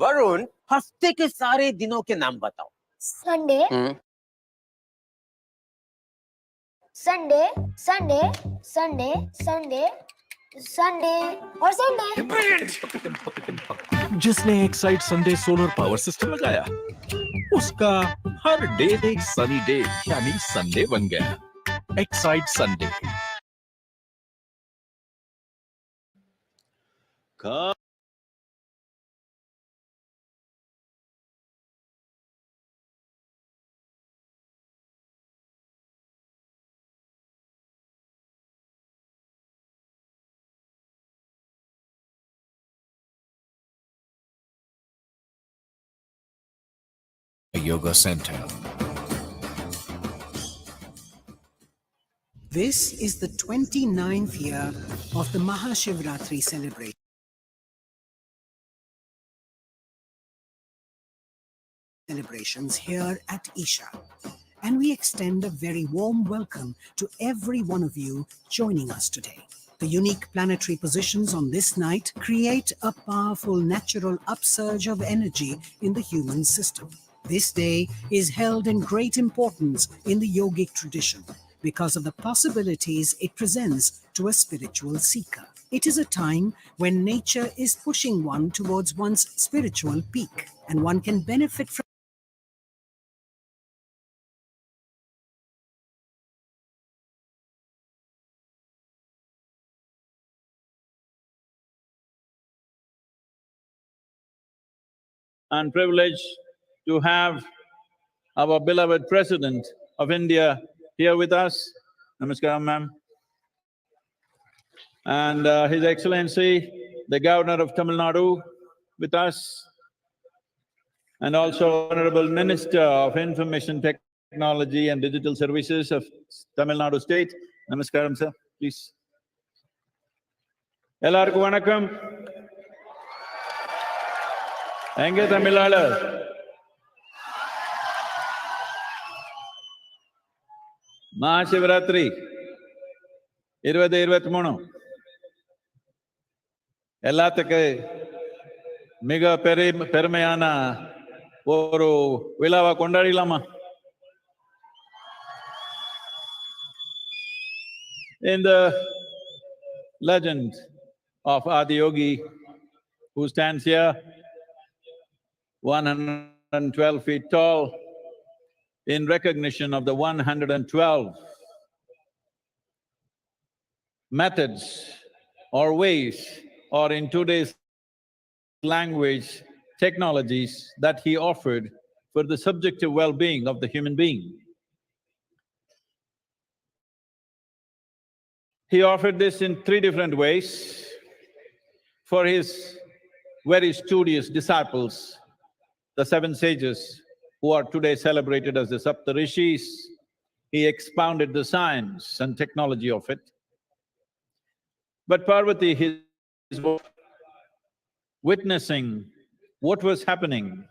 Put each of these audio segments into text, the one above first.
वरुण, हफ्ते के सारे दिनों के नाम बताओ। Sunday, Sunday, Sunday, Sunday, Sunday, Sunday और संडे। जिसने excite Sunday solar power system लगाया, उसका हर डे एक सनी डे यानी संडे बन गया। Excite Sunday. Yoga Center. This is the 29th year of the Mahashivratri celebrations here at Isha. And we extend a very warm welcome to every one of you joining us today. The unique planetary positions on this night create a powerful natural upsurge of energy in the human system. This day is held in great importance in the yogic tradition because of the possibilities it presents to a spiritual seeker. It is a time when nature is pushing one towards one's spiritual peak, and one can benefit from and privileged to have our beloved President of India here with us. Namaskaram, ma'am. And His Excellency, the Governor of Tamil Nadu with us, and also Honorable Minister of Information Technology and Digital Services of Tamil Nadu State. Namaskaram, sir, please. Ellarku vanakkam. Enge Tamilalu. Mahashivratri 2023 எல்லாத்துக்கு மிக பெருமையான ஒரு விழாவை கொண்டாடிடலாமா? In the legend of Adi Yogi who stands here, 112 feet tall, in recognition of the 112 methods or ways, or in today's language, technologies that he offered for the subjective well-being of the human being. He offered this in three different ways. For his very studious disciples, the seven sages who are today celebrated as the Saptarishis, he expounded the science and technology of it. But Parvati, his wife, witnessing what was happening,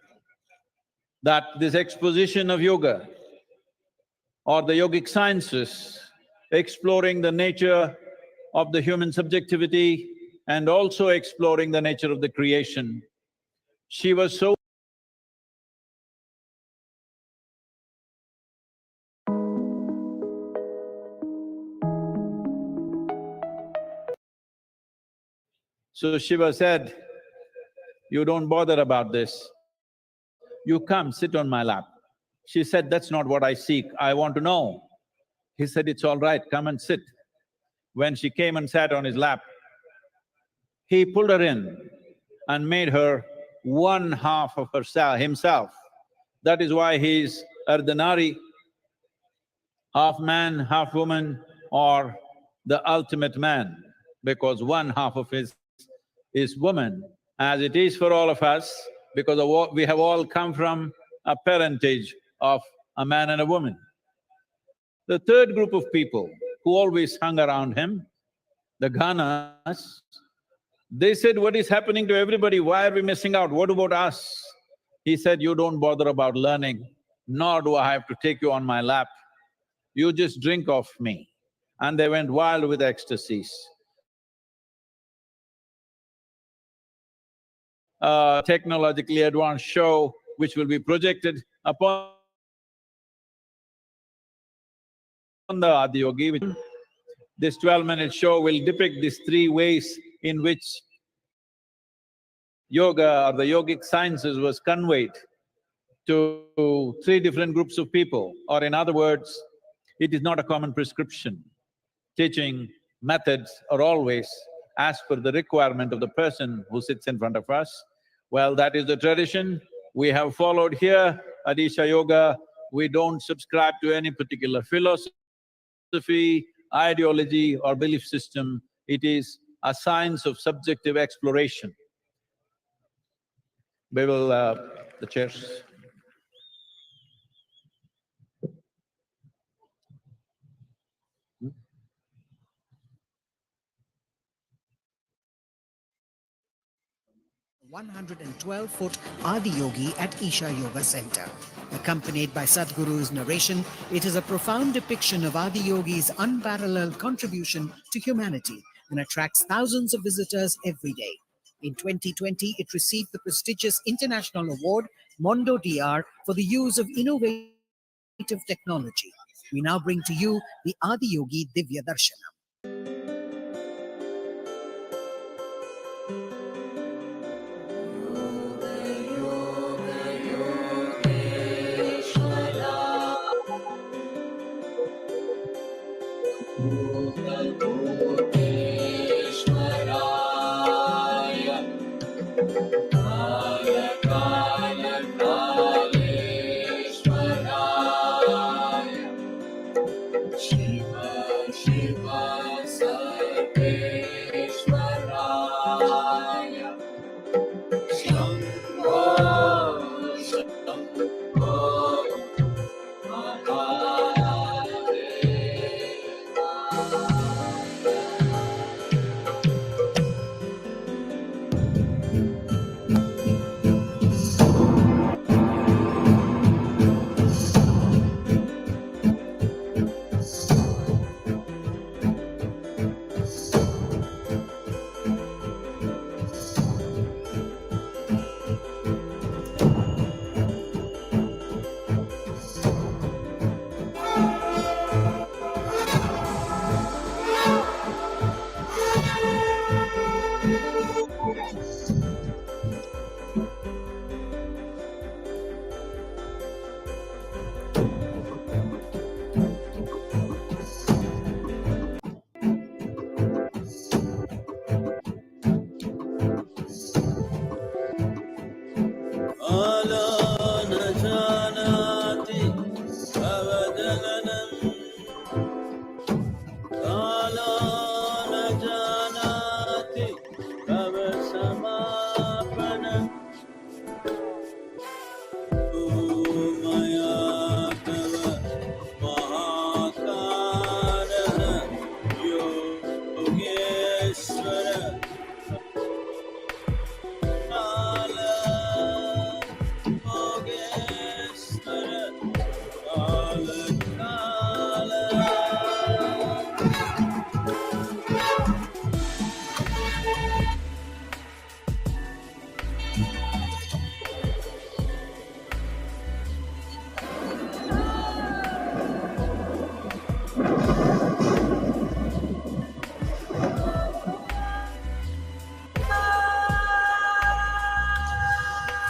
that this exposition of yoga or the yogic sciences, exploring the nature of the human subjectivity and also exploring the nature of the creation, she was so So Shiva said, "You don't bother about this. You come, sit on my lap." She said, "That's not what I seek, I want to know." He said, "It's all right, come and sit." When she came and sat on his lap, he pulled her in and made her one half of himself. That is why he's Ardhanari, half man, half woman, or the ultimate man, because one half of his is woman, as it is for all of us, because of what we have all come from a parentage of a man and a woman. The third group of people who always hung around him, the Ganas, they said, "What is happening to everybody? Why are we missing out? What about us?" He said, "You don't bother about learning, nor do I have to take you on my lap. You just drink of me." And they went wild with ecstasies. Technologically advanced show which will be projected upon the Adiyogi. This 12-minute show will depict these three ways in which yoga or the yogic sciences was conveyed to three different groups of people, or in other words, it is not a common prescription. Teaching methods are always as per the requirement of the person who sits in front of us. Well, that is the tradition we have followed here at Isha Yoga. We don't subscribe to any particular philosophy, ideology or belief system. It is a science of subjective exploration. We will… the chairs. – 112-foot Adiyogi at Isha Yoga Center. Accompanied by Sadhguru's narration, it is a profound depiction of Adiyogi's unparalleled contribution to humanity and attracts thousands of visitors every day. In 2020, it received the prestigious international award Mondo DR for the use of innovative technology. We now bring to you the Adiyogi Divya Darshanam. Shiva, Shiva, Sadhguru.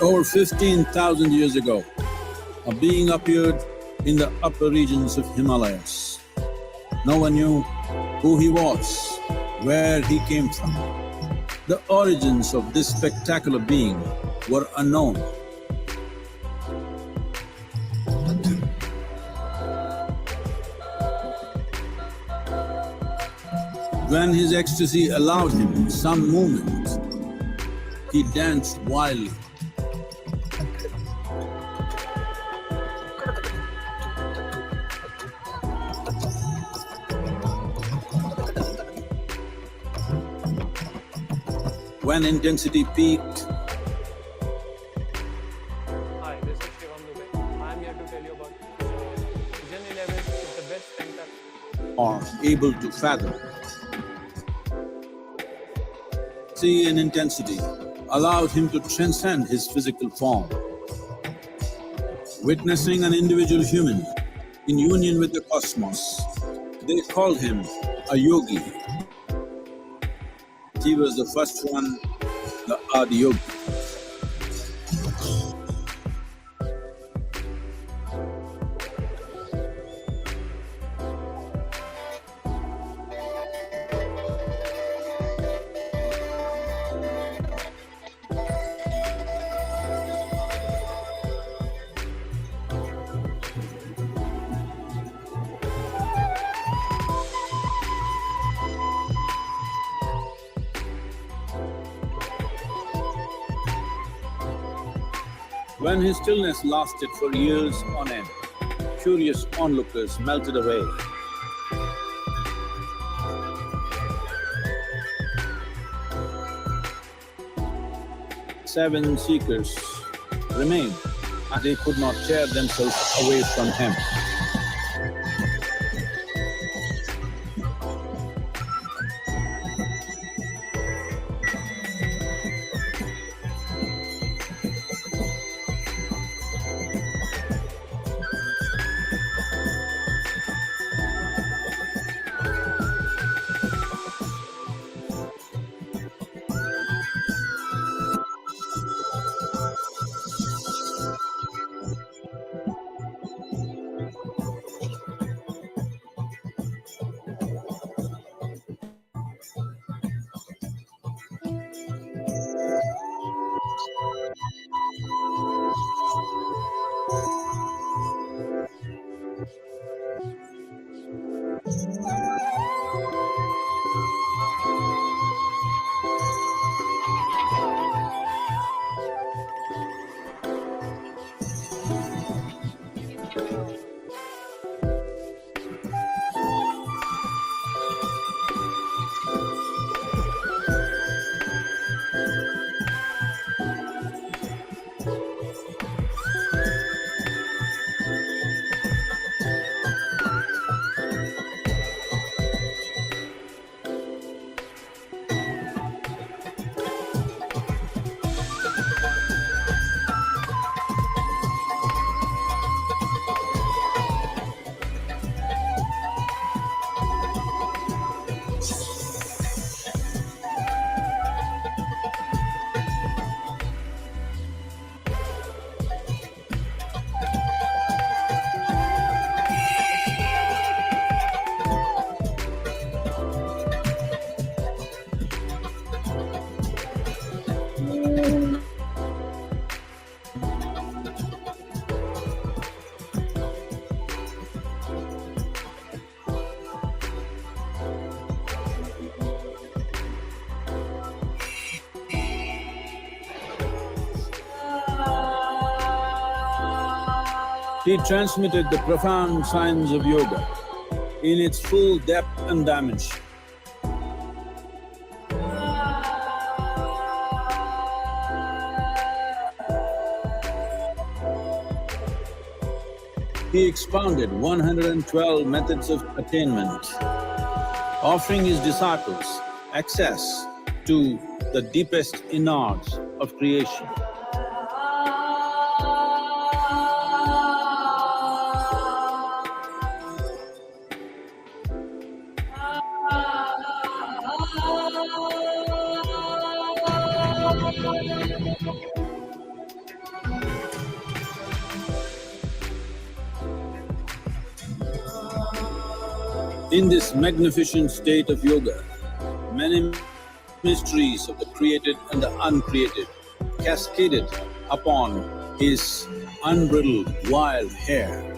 Over 15,000 years ago, a being appeared in the upper regions of Himalayas. No one knew who he was, where he came from. The origins of this spectacular being were unknown. When his ecstasy allowed him some movement, he danced wildly. When intensity peaked, Hi, this is Shiva. I am here to tell you about Vision 11 is the best center. or able to fathom. See and intensity allowed him to transcend his physical form. Witnessing an individual human in union with the cosmos, they called him a yogi. He was the first one, the Adi Yogi. When his stillness lasted for years on end, curious onlookers melted away. Seven seekers remained, and they could not tear themselves away from him. He transmitted the profound science of yoga in its full depth and dimension. He expounded 112 methods of attainment, offering his disciples access to the deepest innards of creation. In this magnificent state of yoga, many mysteries of the created and the uncreated cascaded upon his unbridled wild hair.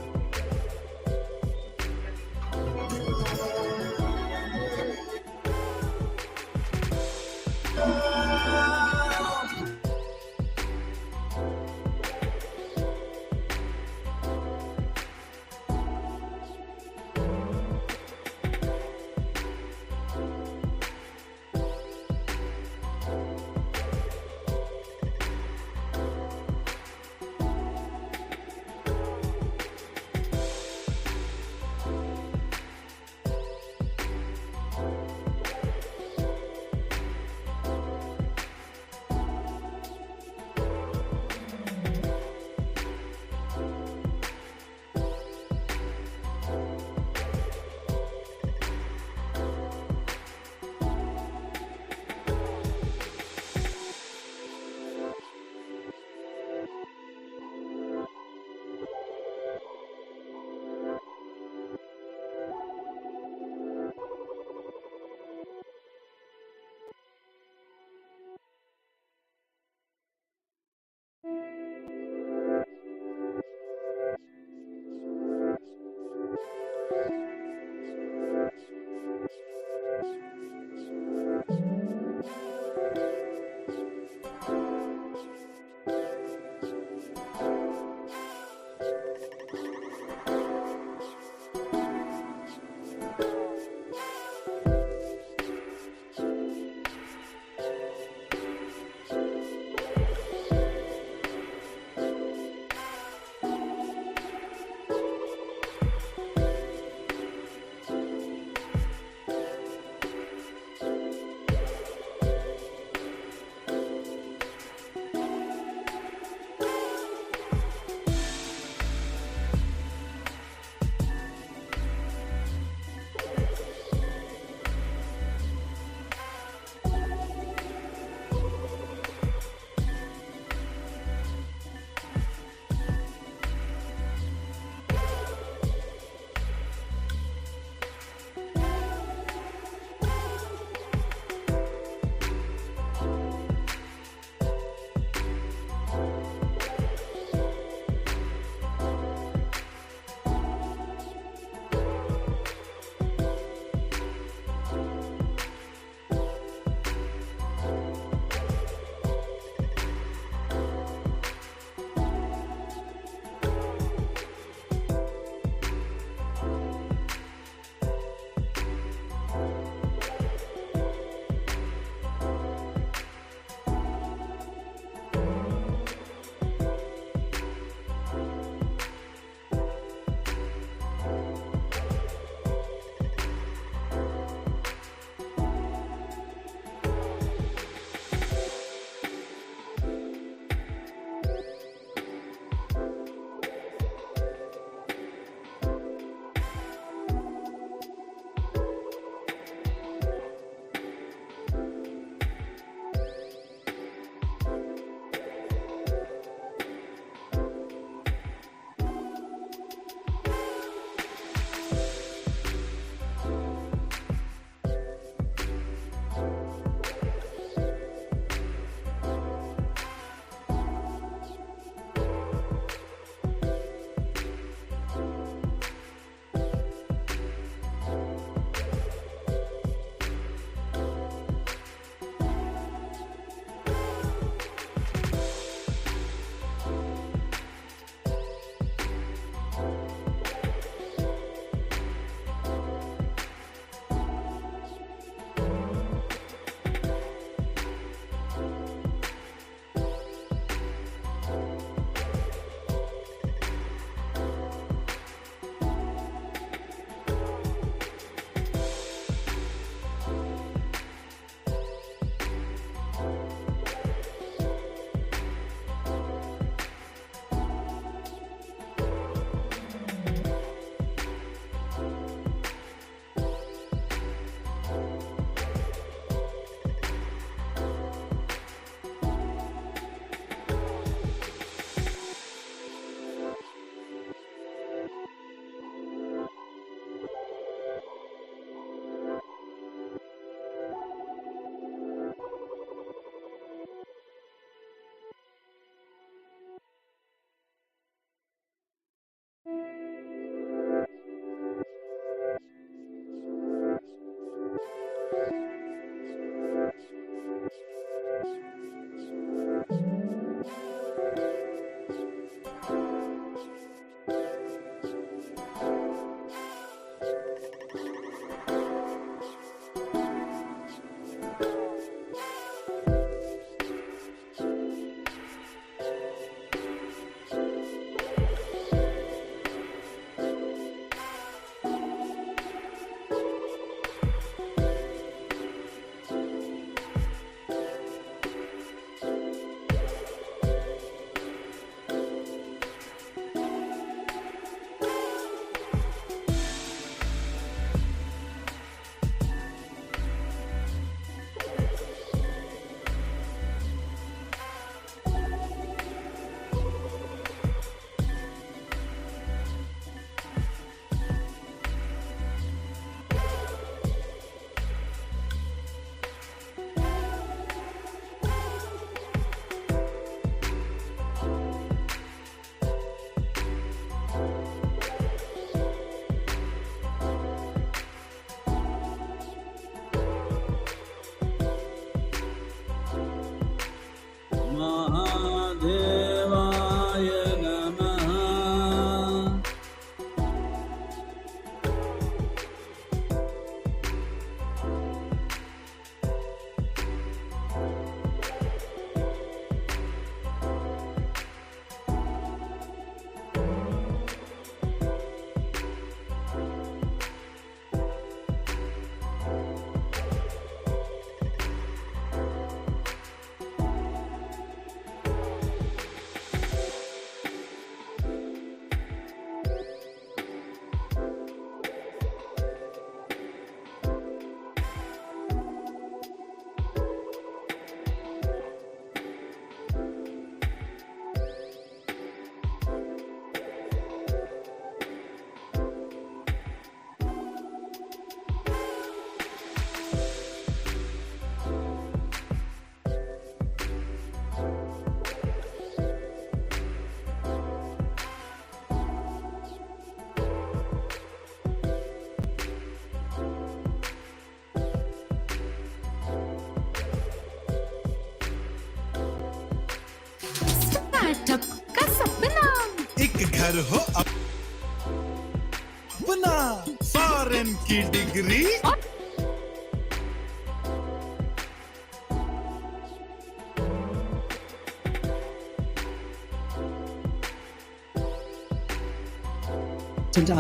घर हो अपना foreign की degree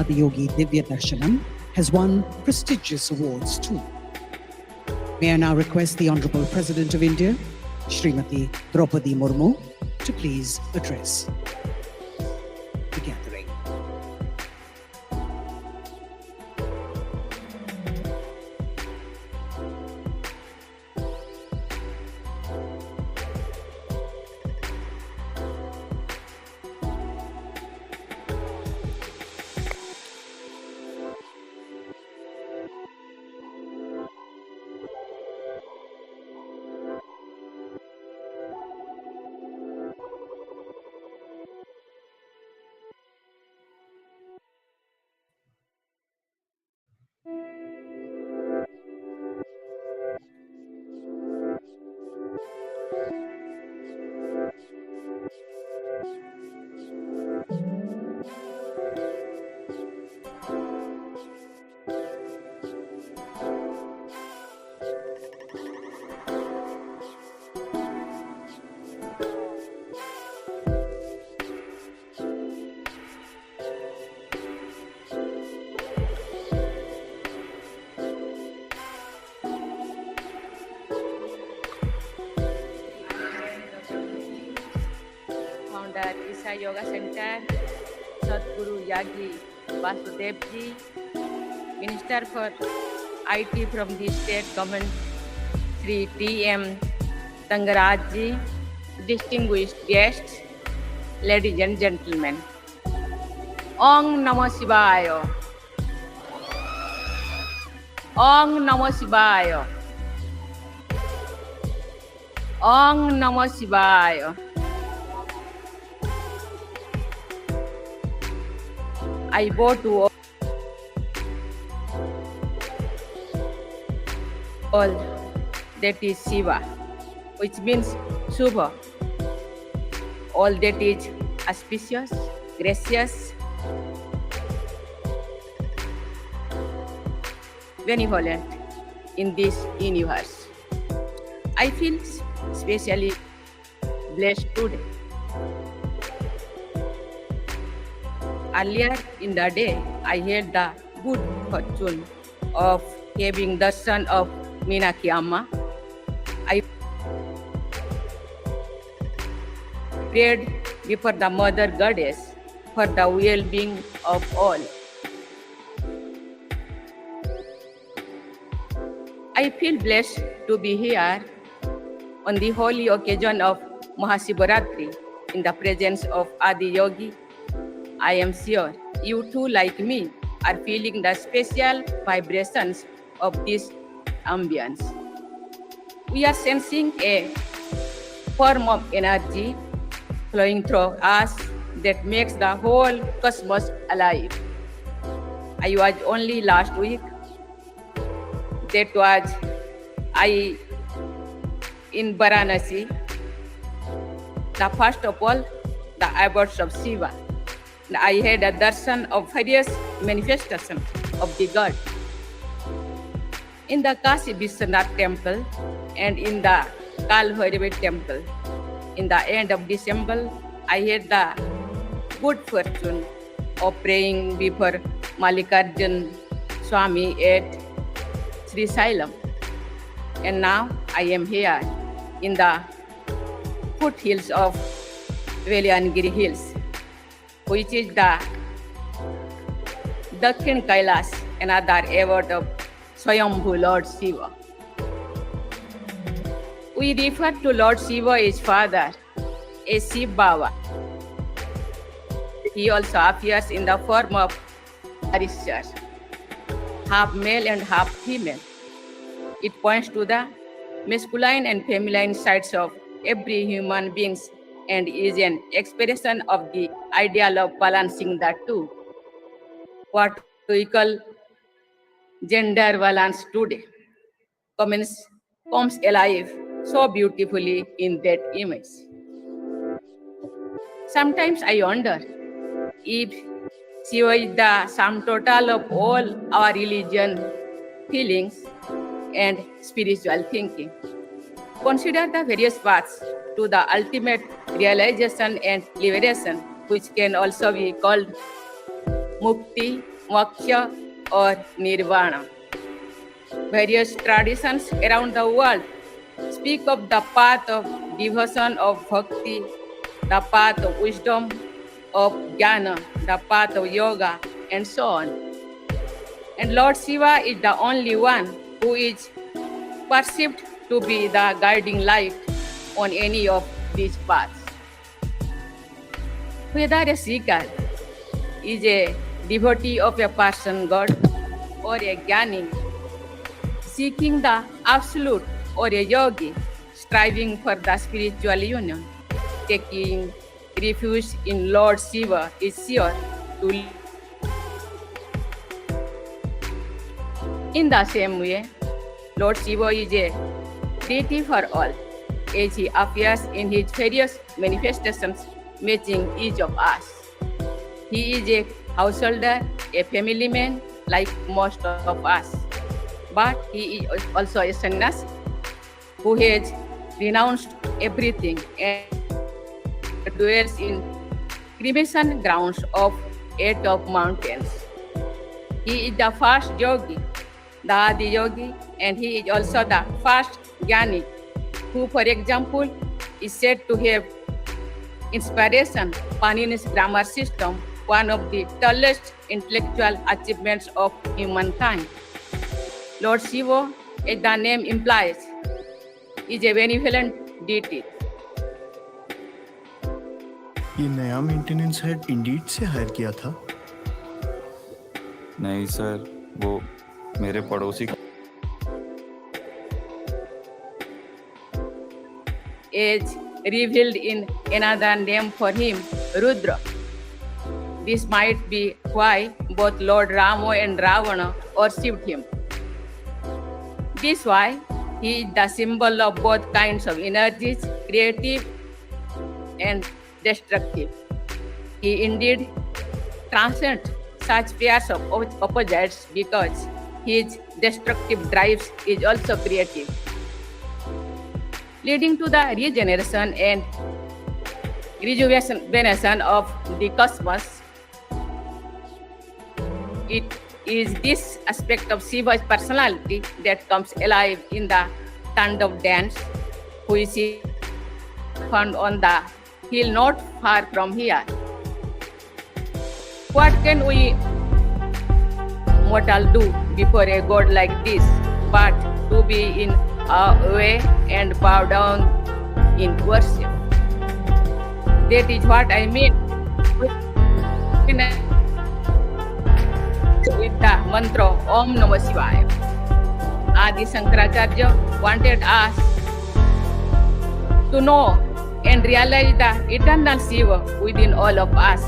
Adiyogi Divya Darshanam has won prestigious awards too. May I now request the Honorable President of India, Srimati Draupadi Murmu, to please address the gathering. Founder Isha Yoga Center, Sadhguru Yogic Vasudevji, Minister for IT from the State Government, Sri T.M. Tangarajji, distinguished guests, ladies and gentlemen. Om Namah Shivaya. Om Namah Shivaya. Om Namah Shivaya. I bow to all that is Shiva, which means Shubha, all that is auspicious, gracious, benevolent in this universe. I feel especially blessed today. Earlier in the day, I had the good fortune of having the son of Meenakshi Amma. I prayed before the Mother Goddess for the well-being of all. I feel blessed to be here on the holy occasion of Mahashivratri in the presence of Adi Yogi. I am sure you too, like me, are feeling the special vibrations of this ambience. We are sensing a form of energy flowing through us that makes the whole cosmos alive. I was only last week. That was I in Varanasi. The first of all, the abodes of Shiva. I had a darshan of various manifestations of the god. In the Kashi Vishwanath temple and in the Kalbhairavi temple. In the end of December, I had the good fortune of praying before Mallikarjun Swami at Sri Sailam. And now I am here in the foothills of Veliangiri Hills, which is the Dakhin Kailash, another abode of Swayambhu Lord Shiva. We refer to Lord Shiva as Father, as Shiv Baba. He also appears in the form of Arishar, half male and half female. It points to the masculine and feminine sides of every human being and is an expression of the ideal of balancing the two. What we call gender balance today comes alive so beautifully in that image. Sometimes I wonder If Shiva is the sum total of all our religion, feelings, and spiritual thinking, consider the various paths to the ultimate realization and liberation, which can also be called mukti, moksha, or nirvana. Various traditions around the world speak of the path of devotion, of bhakti, the path of wisdom, of jnana, the path of yoga, and so on. And Lord Shiva is the only one who is perceived to be the guiding light on any of these paths. Whether a seeker is a devotee of a person god or a jnani seeking the absolute, or a yogi striving for the spiritual union, taking refuge in Lord Shiva is sure to live. In the same way, Lord Shiva is a deity for all, as he appears in his various manifestations, matching each of us. He is a householder, a family man, like most of us. But he is also a sannyasi who has renounced everything and dwells in cremation grounds of 8 of mountains. He is the first yogi, the Adi Yogi, and he is also the first jnani, who, for example, is said to have inspiration Panini's grammar system, one of the tallest intellectual achievements of humankind. Lord Shiva, as the name implies, is a benevolent deity. ये नया maintenance head Indeed से higher किया था? नहीं sir, वो मेरे पड़ोसी Is revealed in another name for him, Rudra. This might be why both Lord Rama and Ravana worshipped him. This is why he is the symbol of both kinds of energies, creative and destructive. He indeed transcends such pairs of opposites because his destructive drives is also creative, leading to the regeneration and rejuvenation of the cosmos. It is this aspect of Shiva's personality that comes alive in the Tandav dance, which is found on the hill not far from here. What can we mortal do before a god like this but to be in awe and bow down in worship? That is what I mean with the mantra Om Namah Shivaya. Adi Shankaracharya wanted us to know and realize the eternal Shiva within all of us.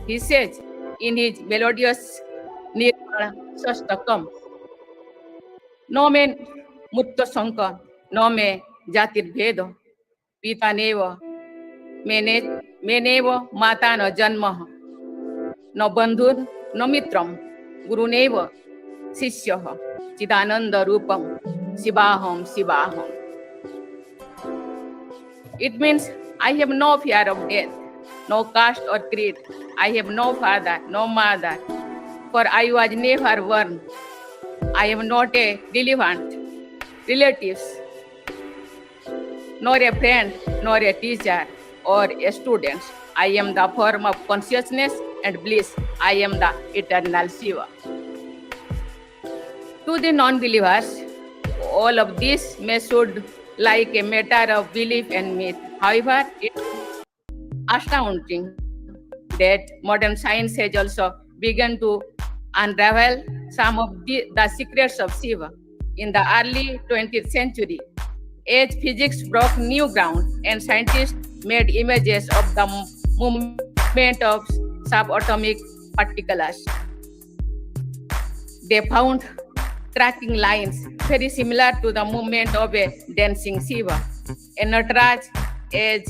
He says in his melodious Nirvana Shastakam, No me mutta sanka, no me jatir bhedo, pita neva, meneva mata no janma, no bandhur, no mitram, guru neva, sishyaha, chidananda rupam, shivaham, shivaham. It means I have no fear of death, no caste or creed. I have no father, no mother, for I was never born. I am not a relevant relatives, nor a friend, nor a teacher, or a student. I am the form of consciousness and bliss. I am the eternal Shiva. To the non-believers, all of this may sound like a matter of belief and myth. However, it is astounding that modern science has also begun to unravel some of the secrets of Shiva. In the early 20th century, as physics broke new ground and scientists made images of the movement of subatomic particles, they found tracking lines very similar to the movement of a dancing Shiva, a Nataraj as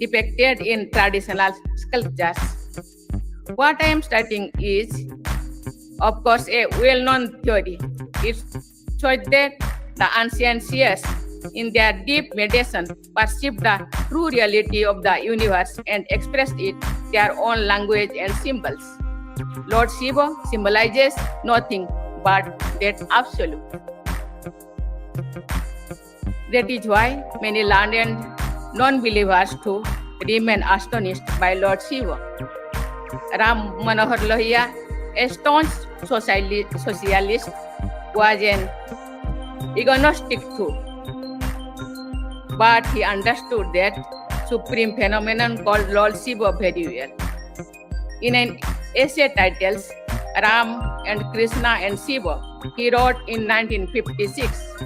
depicted in traditional sculptures. What I am stating is, of course, a well-known theory. It shows that the ancient seers, in their deep meditation, perceived the true reality of the universe and expressed it their own language and symbols. Lord Shiva symbolizes nothing but that absolute. That is why many learned and non-believers too remain astonished by Lord Shiva. Ram Manohar Lohia, a staunch socialist, was an agnostic too. But he understood that supreme phenomenon called Lord Shiva very well. In an essay titled Ram and Krishna and Shiva, he wrote in 1956,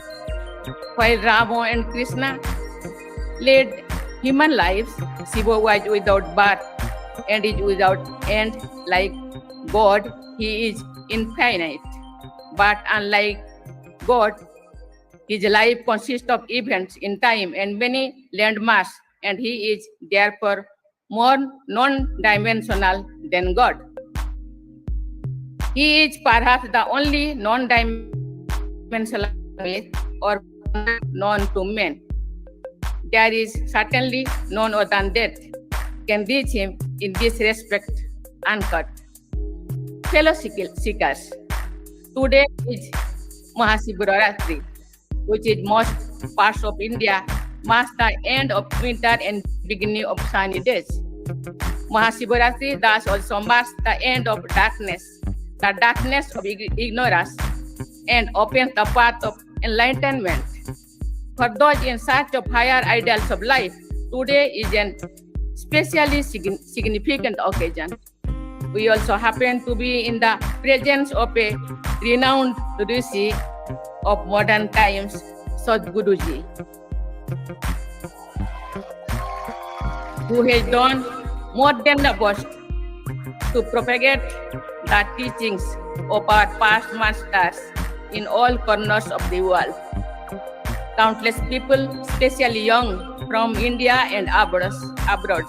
while Rama and Krishna led human lives, Shiva was without birth and is without end. Like God, he is infinite. But unlike God, his life consists of events in time and many landmarks, and he is therefore more non-dimensional than God. He is perhaps the only non-dimensional myth or known to men. There is certainly none other than that can reach him in this respect uncut. Fellow seekers, today is Mahashivratri, which is most parts of India, marks the end of winter and beginning of sunny days. Mahashivratri thus also marks the end of darkness, the darkness of ignorance, and opens the path of enlightenment. For those in search of higher ideals of life, today is an especially significant occasion. We also happen to be in the presence of a renowned Rishi of modern times, Sadhguru, who has done more than the best to propagate the teachings of our past masters in all corners of the world. Countless people, especially young from India and abroad,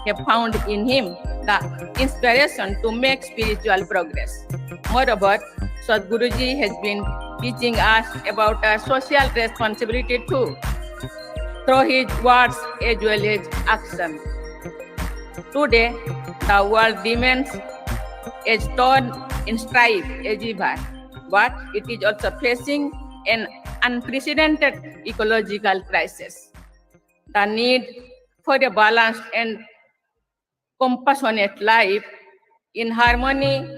have found in him the inspiration to make spiritual progress. Moreover, Sadhguruji has been teaching us about our social responsibility too, through his words as well as action. Today, the world remains as torn in strife as ever, but it is also facing an unprecedented ecological crisis. The need for a balanced and compassionate life in harmony.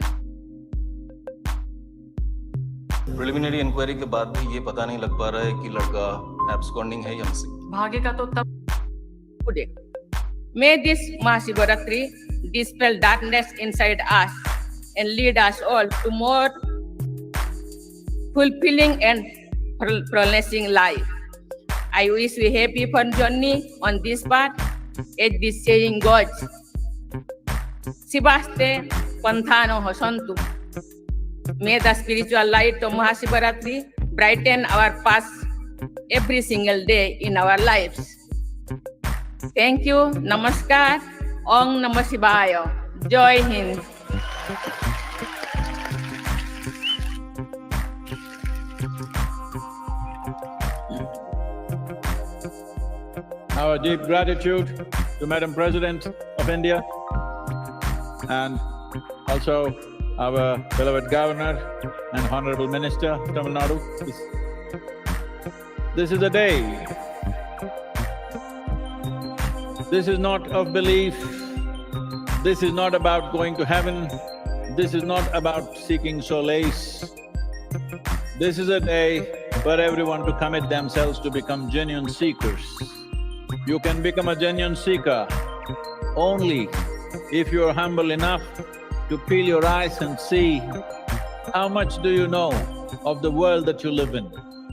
Preliminary inquiry के बाद भी ये पता नहीं लग पा रहा है कि लड़का एब्सकॉन्डिंग है या मिसिंग। भागेगा तो तब today. May this Mahashivratri dispel darkness inside us and lead us all to more fulfilling and flourishing life. I wish we happy fun journey on this path, as this saying goes. Shivaste Panthano Hosantu. May the spiritual light of Mahashivratri brighten our path every single day in our lives. Thank you. Namaskar. Om Namah Shivaya. Jai Hind. Our deep gratitude to Madam President of India and also our beloved Governor and Honorable Minister of Tamil Nadu. This is a day. This is not of belief. This is not about going to heaven. This is not about seeking solace. This is a day for everyone to commit themselves to become genuine seekers. You can become a genuine seeker only if you are humble enough to peel your eyes and see how much do you know of the world that you live in,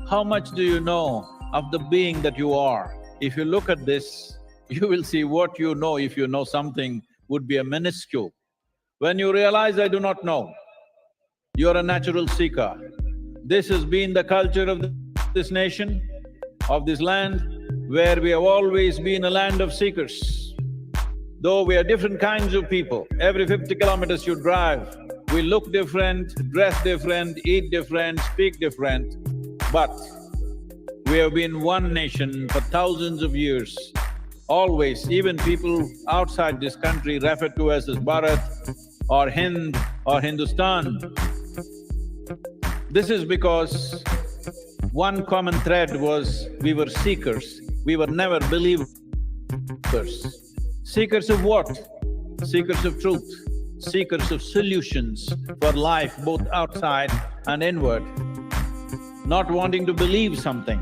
how much do you know of the being that you are. If you look at this, you will see what you know, if you know something, would be a minuscule. When you realize, I do not know, you're a natural seeker. This has been the culture of this nation, of this land, where we have always been a land of seekers. Though we are different kinds of people, every 50 kilometers you drive, we look different, dress different, eat different, speak different, but we have been one nation for thousands of years. Always, even people outside this country refer to us as Bharat or Hind or Hindustan. This is because one common thread was we were seekers, we were never believers. Seekers of what? Seekers of truth, seekers of solutions for life both outside and inward. Not wanting to believe something,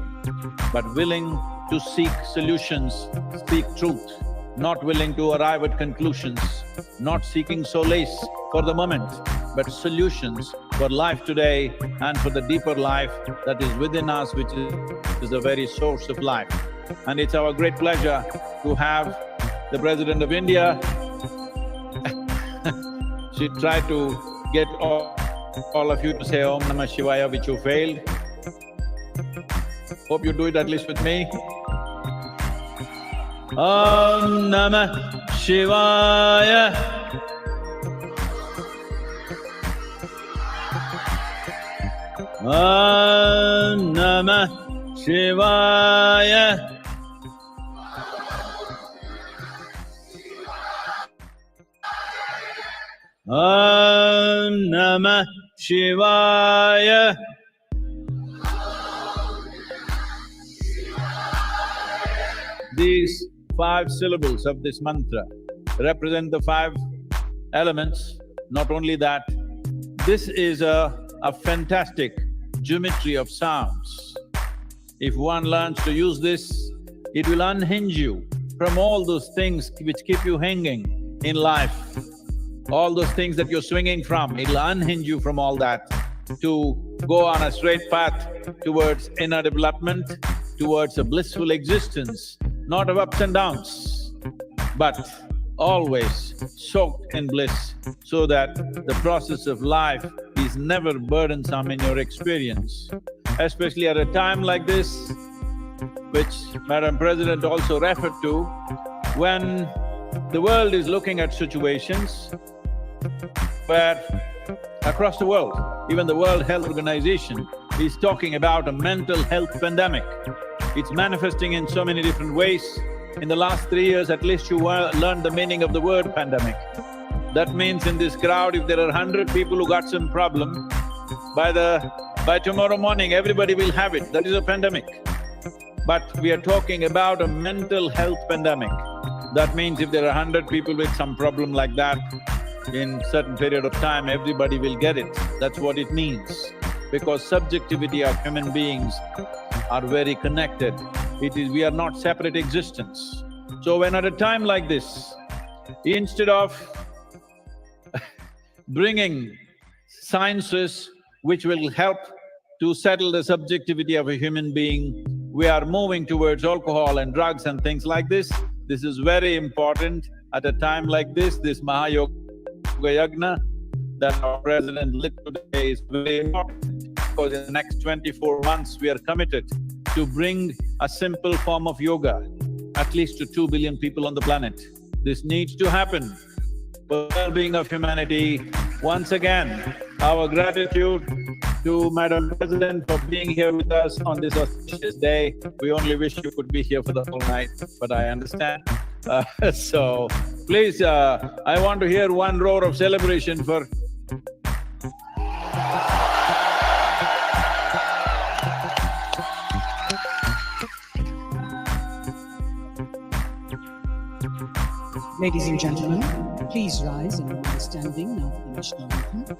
but willing to seek solutions, seek truth, not willing to arrive at conclusions, not seeking solace for the moment, but solutions for life today and for the deeper life that is within us, which is the very source of life. And it's our great pleasure to have the President of India. She tried to get all of you to say Om Namah Shivaya, which you failed. Hope you do it at least with me. Om Namah Shivaya. Om Namah Shivaya. Om Namah Shivaya. These 5 syllables of this mantra represent the 5 elements. Not only that, this is a fantastic geometry of sounds. If one learns to use this, it will unhinge you from all those things which keep you hanging in life. All those things that you're swinging from, it'll unhinge you from all that to go on a straight path towards inner development, towards a blissful existence, not of ups and downs, but always soaked in bliss, so that the process of life is never burdensome in your experience. Especially at a time like this, which Madam President also referred to, when the world is looking at situations where across the world, even the World Health Organization is talking about a mental health pandemic. It's manifesting in so many different ways. In the last 3 years, at least you learned the meaning of the word pandemic. That means in this crowd, if there are 100 people who got some problem, by tomorrow morning, everybody will have it. That is a pandemic. But we are talking about a mental health pandemic. That means if there are 100 people with some problem like that, in certain period of time, everybody will get it. That's what it means. Because subjectivity of human beings are very connected. We are not separate existence. So when at a time like this, instead of bringing sciences which will help to settle the subjectivity of a human being, we are moving towards alcohol and drugs and things like this. This is very important at a time like this Mahayoga Yagna that our President lit today is very important, because in the next 24 months we are committed to bring a simple form of yoga at least to 2 billion people on the planet. This needs to happen for the well-being of humanity. Once again, our gratitude to Madam President for being here with us on this auspicious day. We only wish you could be here for the whole night, but I understand. So, please, I want to hear one roar of celebration for… Ladies and gentlemen, please rise and remain standing now for the national anthem.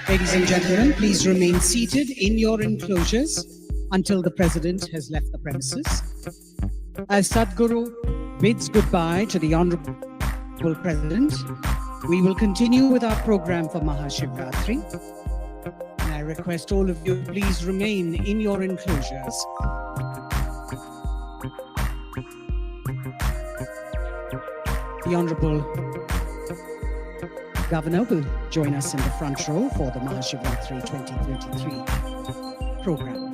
Ladies and gentlemen, please remain seated in your enclosures until the President has left the premises. As Sadhguru bids goodbye to the Honorable President, we will continue with our program for Mahashivratri. And I request all of you, please remain in your enclosures. The Honorable Governor will join us in the front row for the Mahashivratri 2023 program.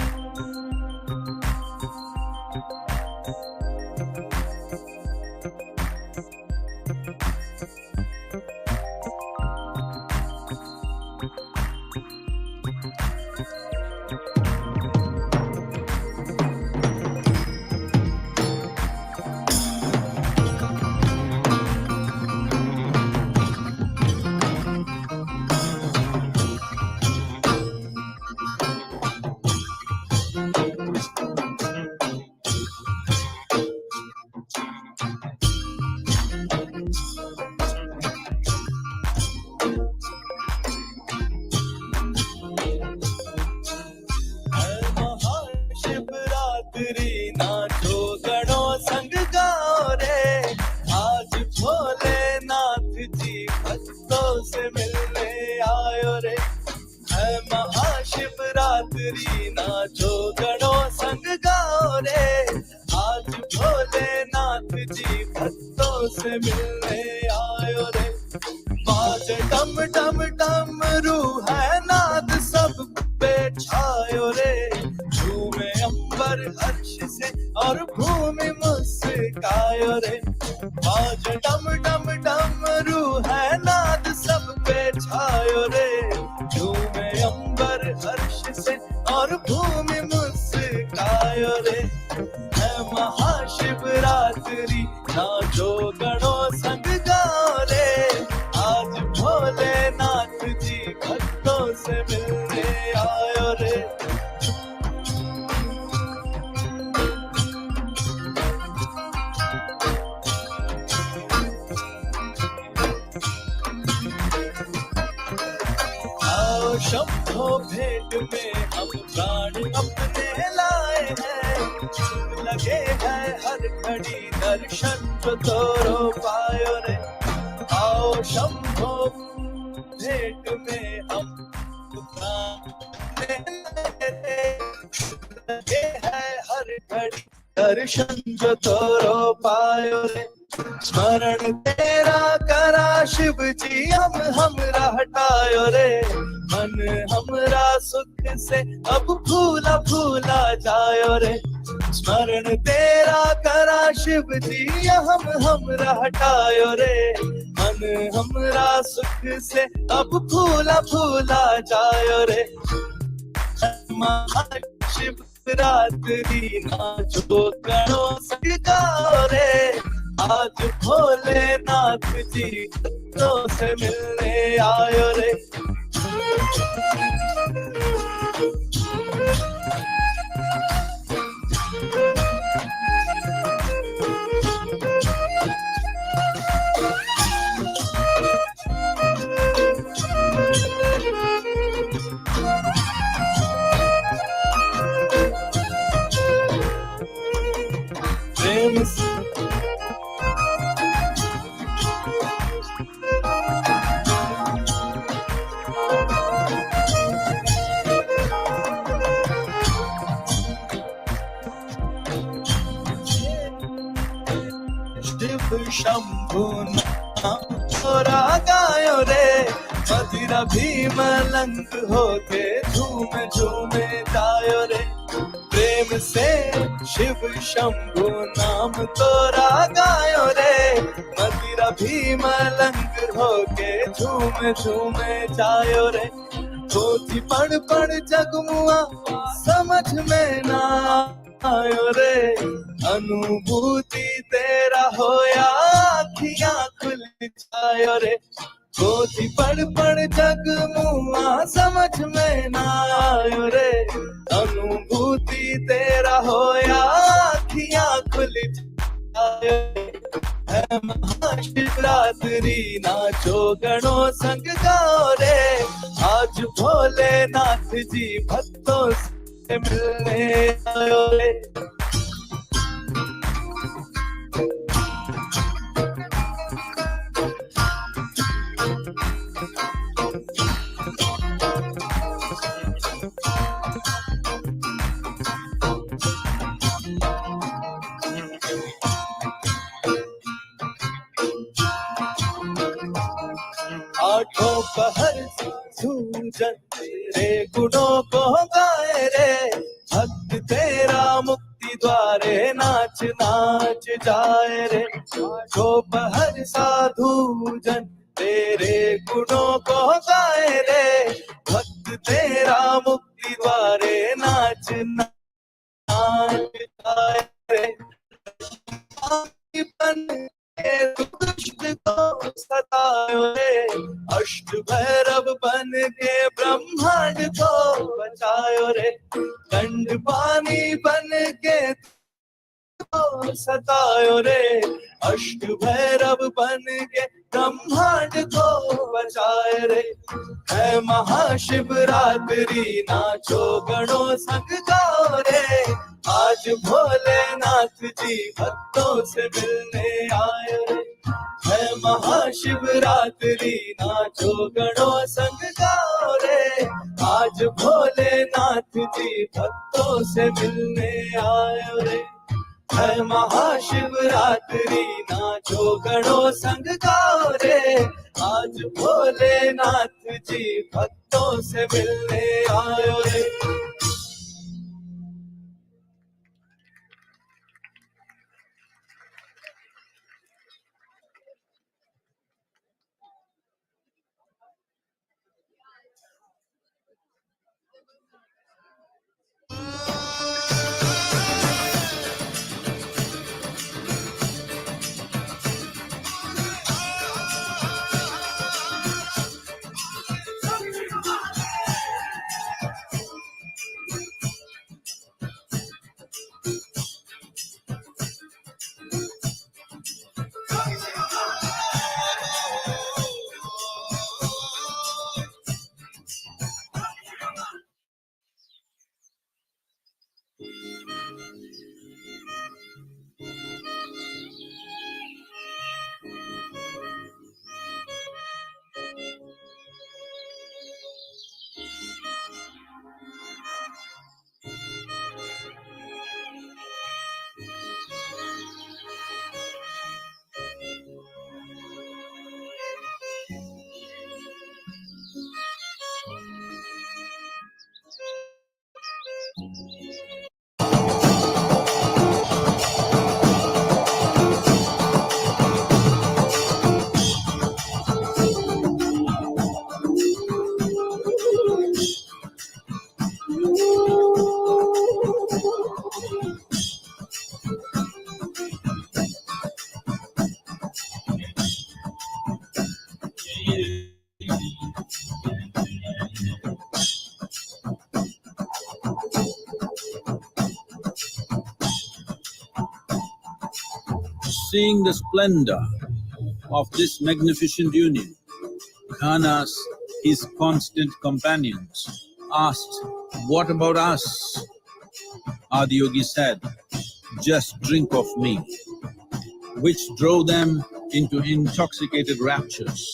Mahashivratri नाचो गणों संग गाओ रे, आज भोलेनाथ जी भक्तों से मिलने आयो रे। आओ शंभो भेंट में हम प्राण अपने लाए हैं, लगे हैं हर घड़ी दर्शन जो तोरो पायो रे। आओ शंभो भेंट में हम लगे हैं हर घड़ी दर्शन जो तोरो पायो रे। स्मरण तेरा करा शिव जी हमरा हटायो रे, मन हमरा सुख से अब फूला फूला जायो रे। स्मरण तेरा करा शिव जी हमरा हटायो रे, मन हमरा सुख से अब फूला फूला जायो रे। महाशिवरात्रि नाचो गणों संग गाओ रे, आज भोलेनाथ जी तो से मिलने आयो रे। प्रेम से शिव शंभु नाम छोरा गायो रे, मदिरा भी मलंग होके झूम झूमे जायो रे। प्रेम से शिव शंभु नाम तोरा गायो रे, मदिरा भी मलंग होके झूम झूमे जायो रे। पोथी पढ़ पढ़ जगमुआ समझ में ना आयो रे, अनुभूति तेरा होया आँखियाँ खुल जायो रे। पोथी पढ़ पढ़ जगमुआ समझ में ना आयो रे, अनुभूति तेरा होया आँखियाँ खुल जायो रे। है महाशिवरात्रि नाचो गणों संग गाओ रे, आज जी भक्तों से मिलने आयो रे। आठों पहर सूजन तेरे गुणों को गाए रे, भक्त तेरा मुक्ति द्वारे नाच नाच जाए रे। आठों पहर साधु जन तेरे गुणों को गाए रे, भक्त तेरा मुक्ति द्वारे नाच नाच जाए रे। दुष्ट को सतायो रे, अष्ट भैरव बन के ब्रह्मांड को बचायो रे। दंड पानी बन के तो सतायो रे, अष्ट भैरव बन के ब्रह्मांड को बचाए रे। है महाशिवरात्रि नाचो गणों संग गाओ रे, आज भोलेनाथ जी भक्तों से मिलने आए रे। है महाशिवरात्रि नाचो गणों संग गाओ रे, आज भोलेनाथ जी भक्तों से मिलने आए रे। है महाशिवरात्रि नाचो गणों संग गाओ रे, आज भोलेनाथ जी भक्तों से मिलने आयो रे। Seeing the splendor of this magnificent union, Ghanas, his constant companions, asked, "What about us?" Adiyogi said, "Just drink of me," which drove them into intoxicated raptures.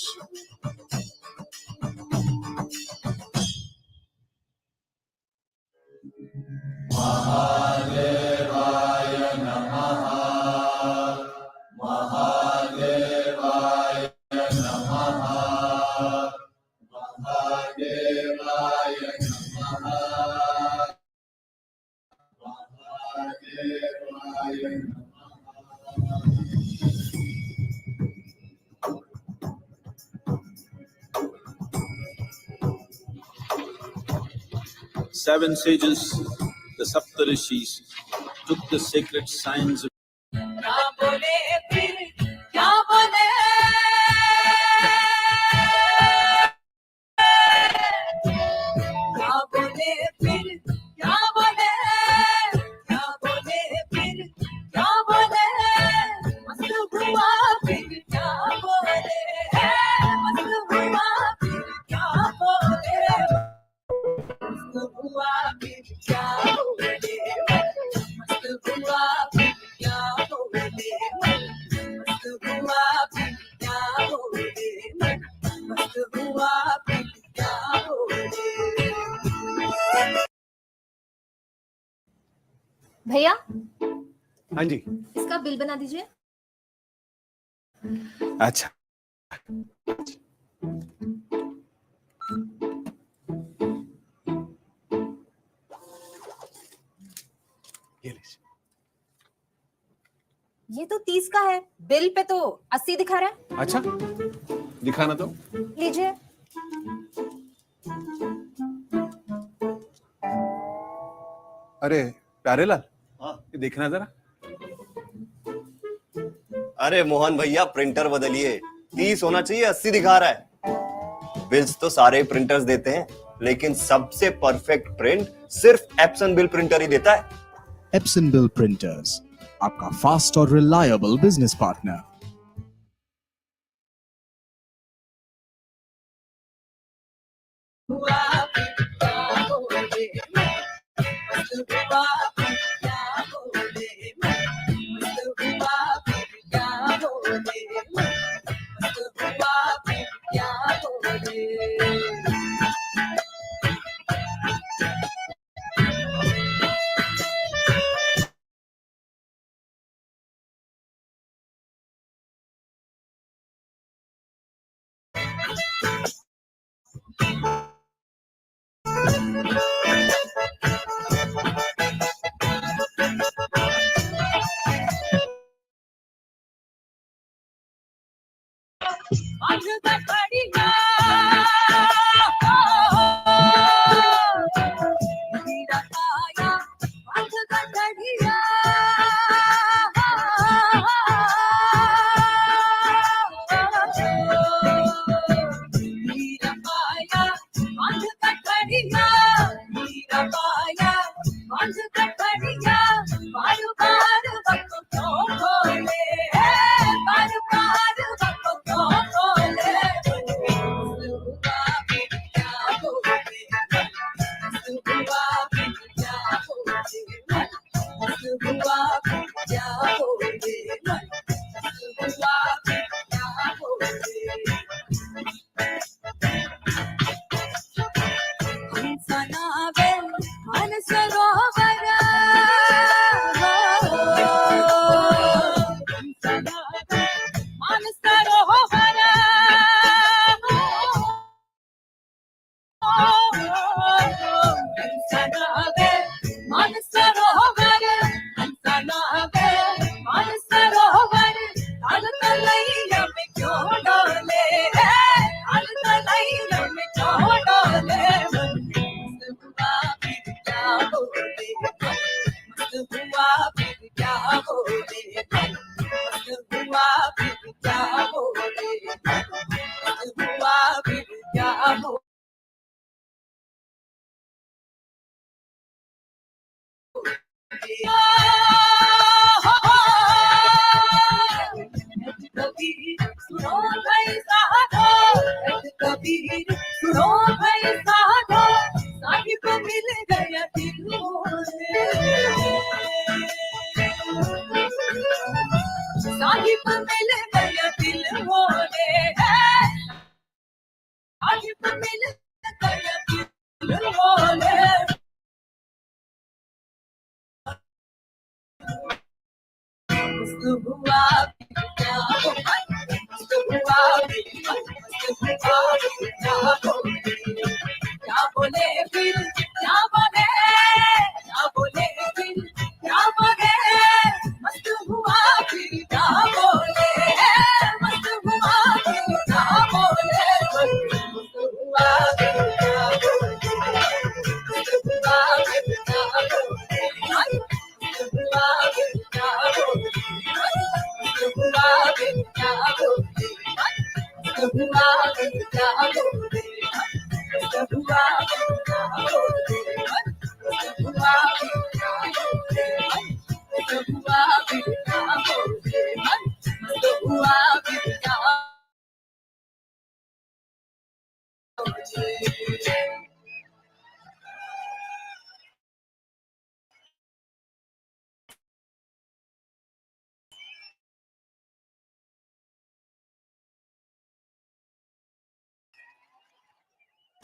Seven sages, the Saptarishis, took the sacred signs of भैया हाँ जी। इसका bill बना दीजिए। अच्छा। ये तो 30 का है, बिल पे तो 80 दिखा रहा है। अच्छा, दिखाना तो। लीजिए। अरे प्यारेलाल, हाँ ये देखना जरा। अरे मोहन भैया प्रिंटर बदलिए, 30 होना चाहिए, 80 दिखा रहा है। बिल्स तो सारे प्रिंटर्स देते हैं, लेकिन सबसे परफेक्ट प्रिंट सिर्फ एप्सन बिल प्रिंटर ही देता है। एप्सन बिल प्रिंटर्स, आपका फास्ट और reliable business partner.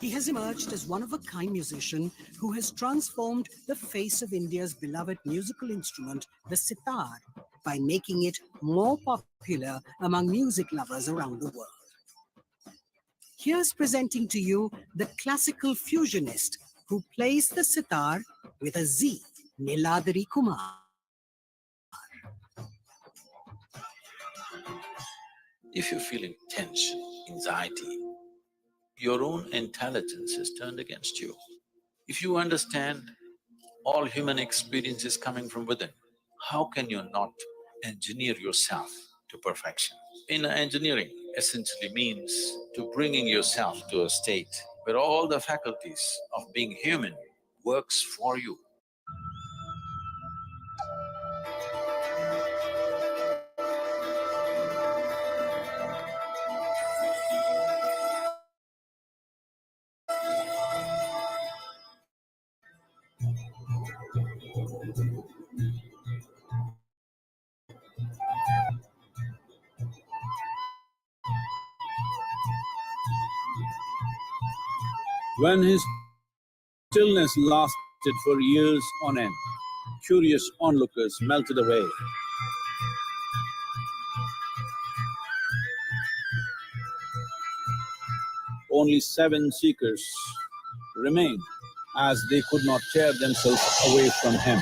He has emerged as one-of-a-kind musician who has transformed the face of India's beloved musical instrument, the sitar, by making it more popular among music lovers around the world. Here's presenting to you the classical fusionist who plays the sitar with a Z, Niladri Kumar. If you're feeling tension, anxiety, your own intelligence is turned against you. If you understand all human experience is coming from within, how can you not engineer yourself to perfection? Inner engineering essentially means to bringing yourself to a state where all the faculties of being human works for you. When his stillness lasted for years on end, curious onlookers melted away. Only 7 seekers remained, as they could not tear themselves away from him.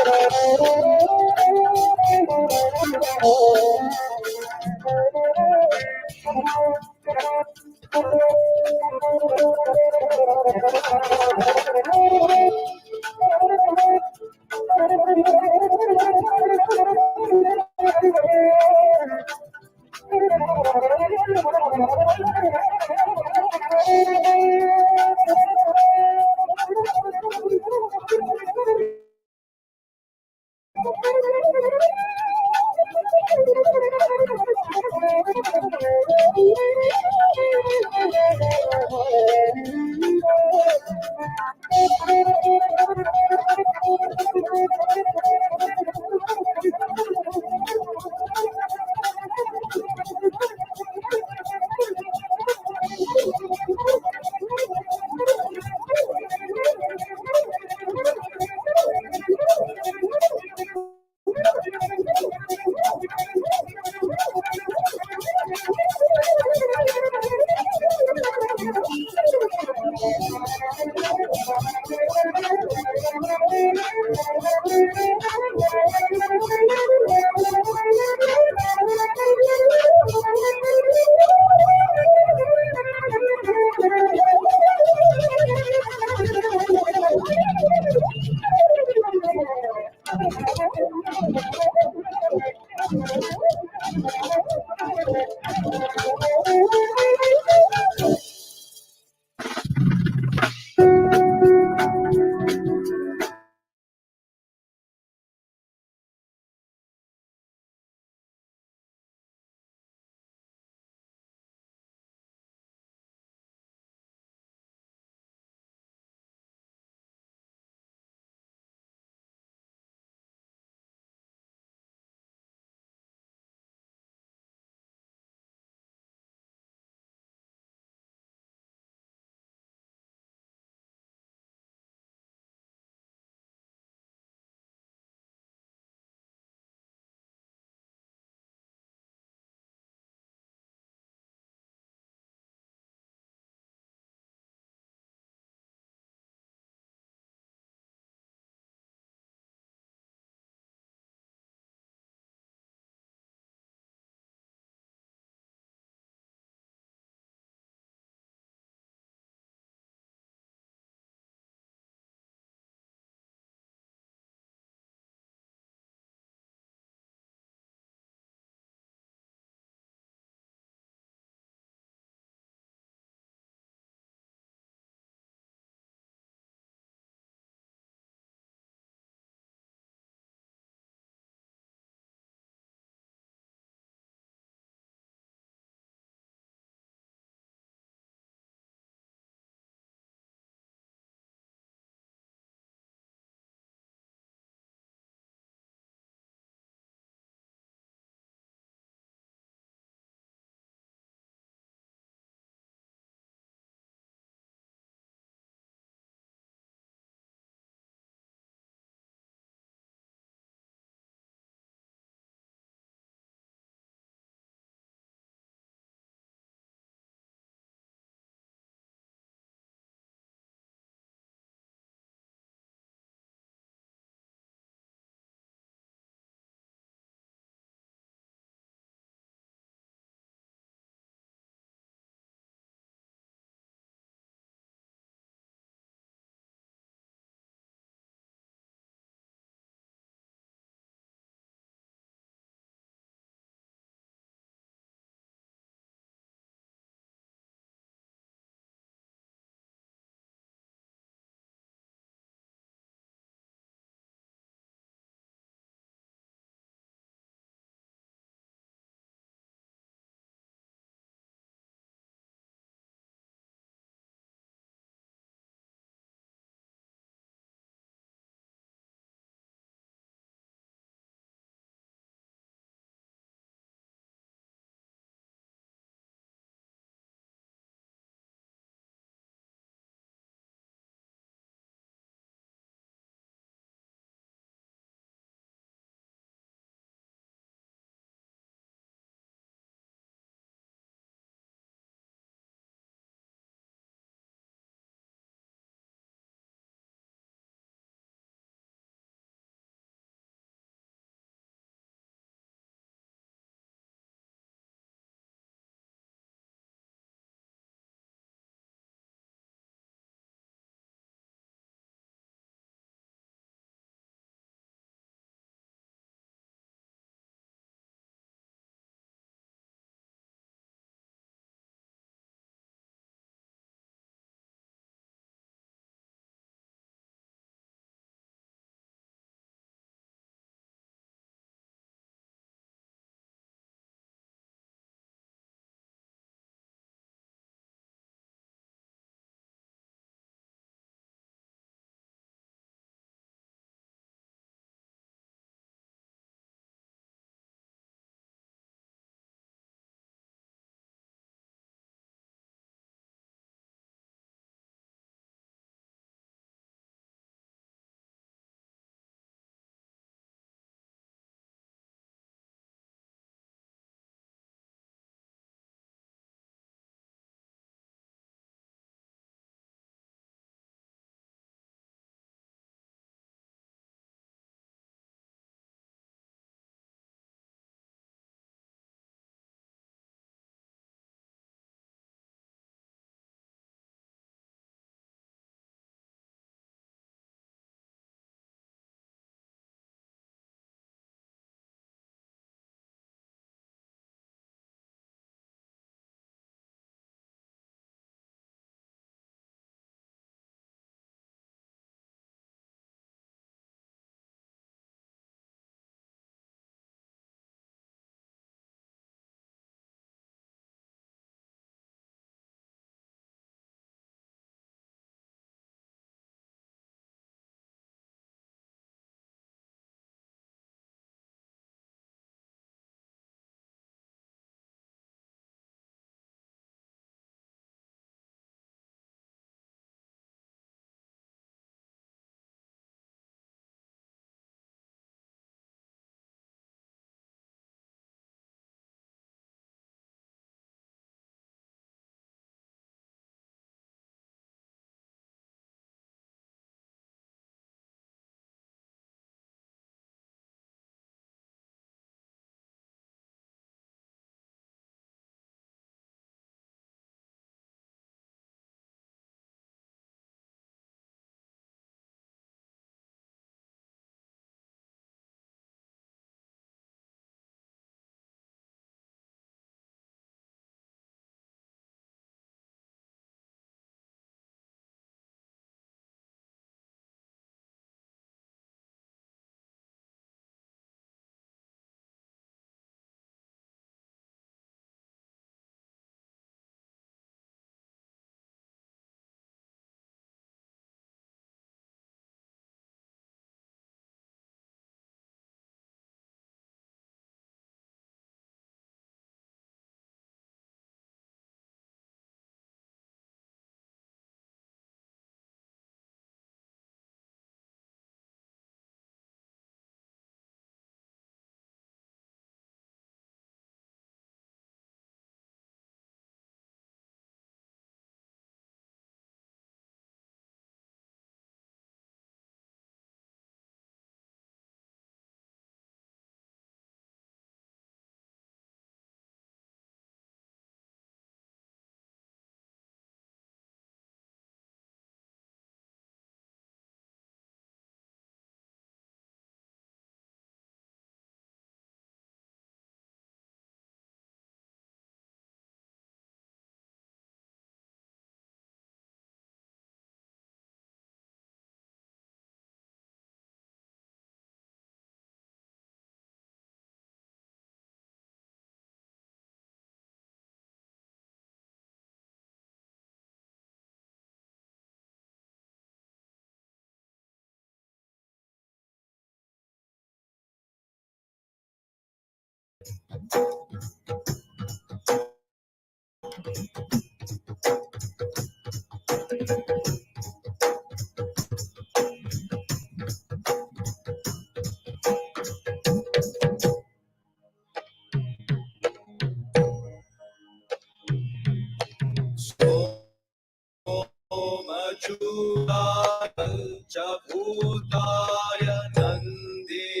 भूताय नन्दीश्वराय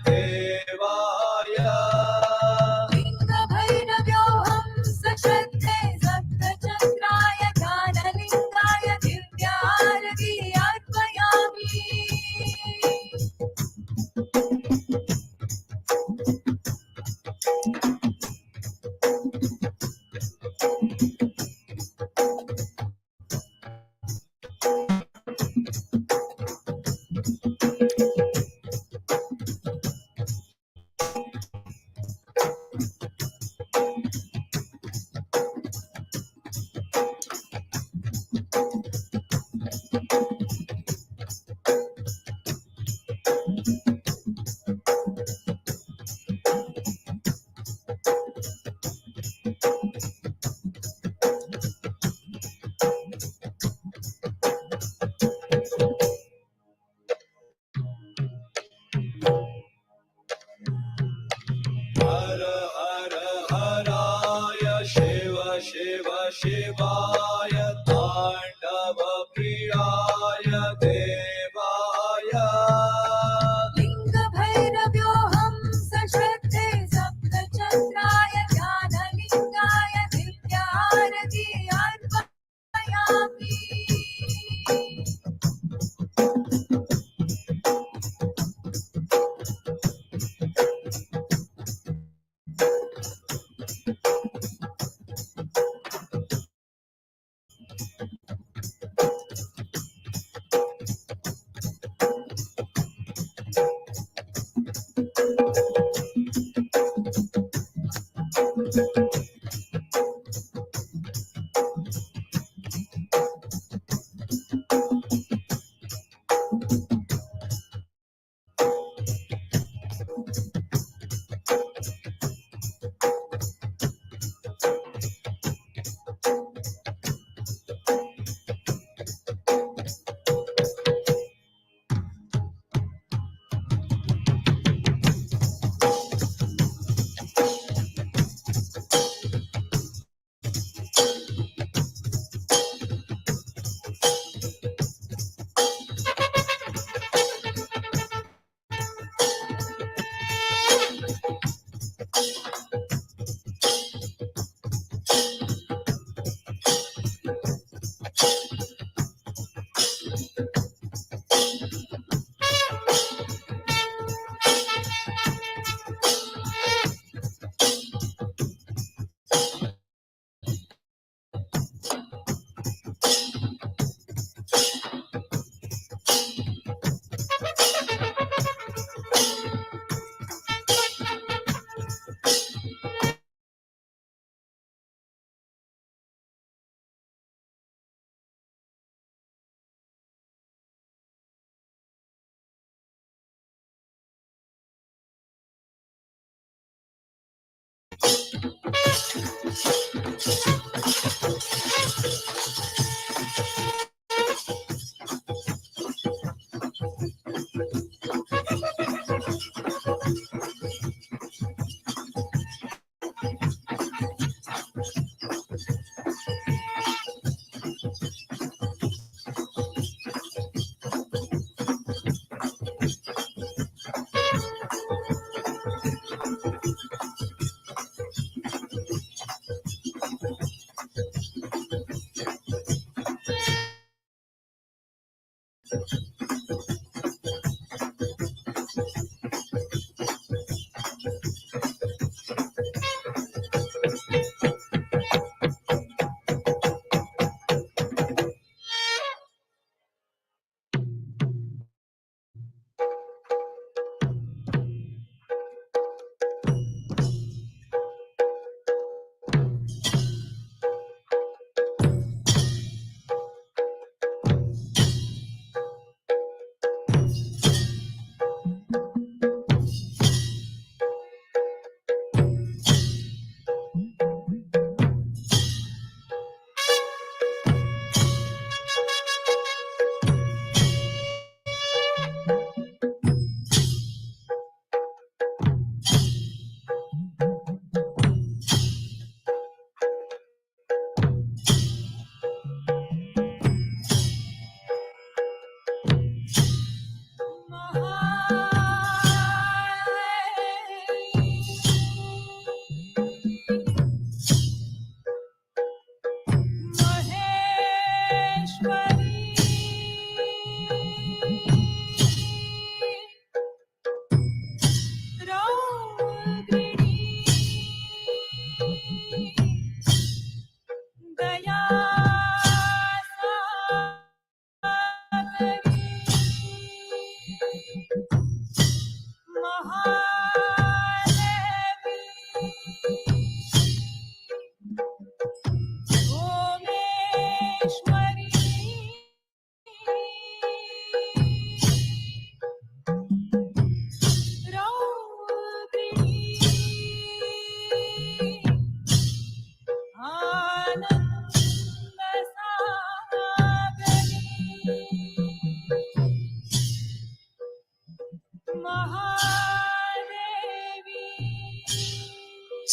देवाय लिङ्गभैरव्योऽहं सशक्ते सप्तचक्राय ज्ञानलिङ्गाय दिव्यारति अर्पयामि। हर हर हराय शिव शिव शिवाय ताण्डव प्रियाय देवाय लिङ्गभैरव्योऽहं सशक्ते सप्तचक्राय ज्ञानलिङ्गाय दिव्यारति अर्पयामि।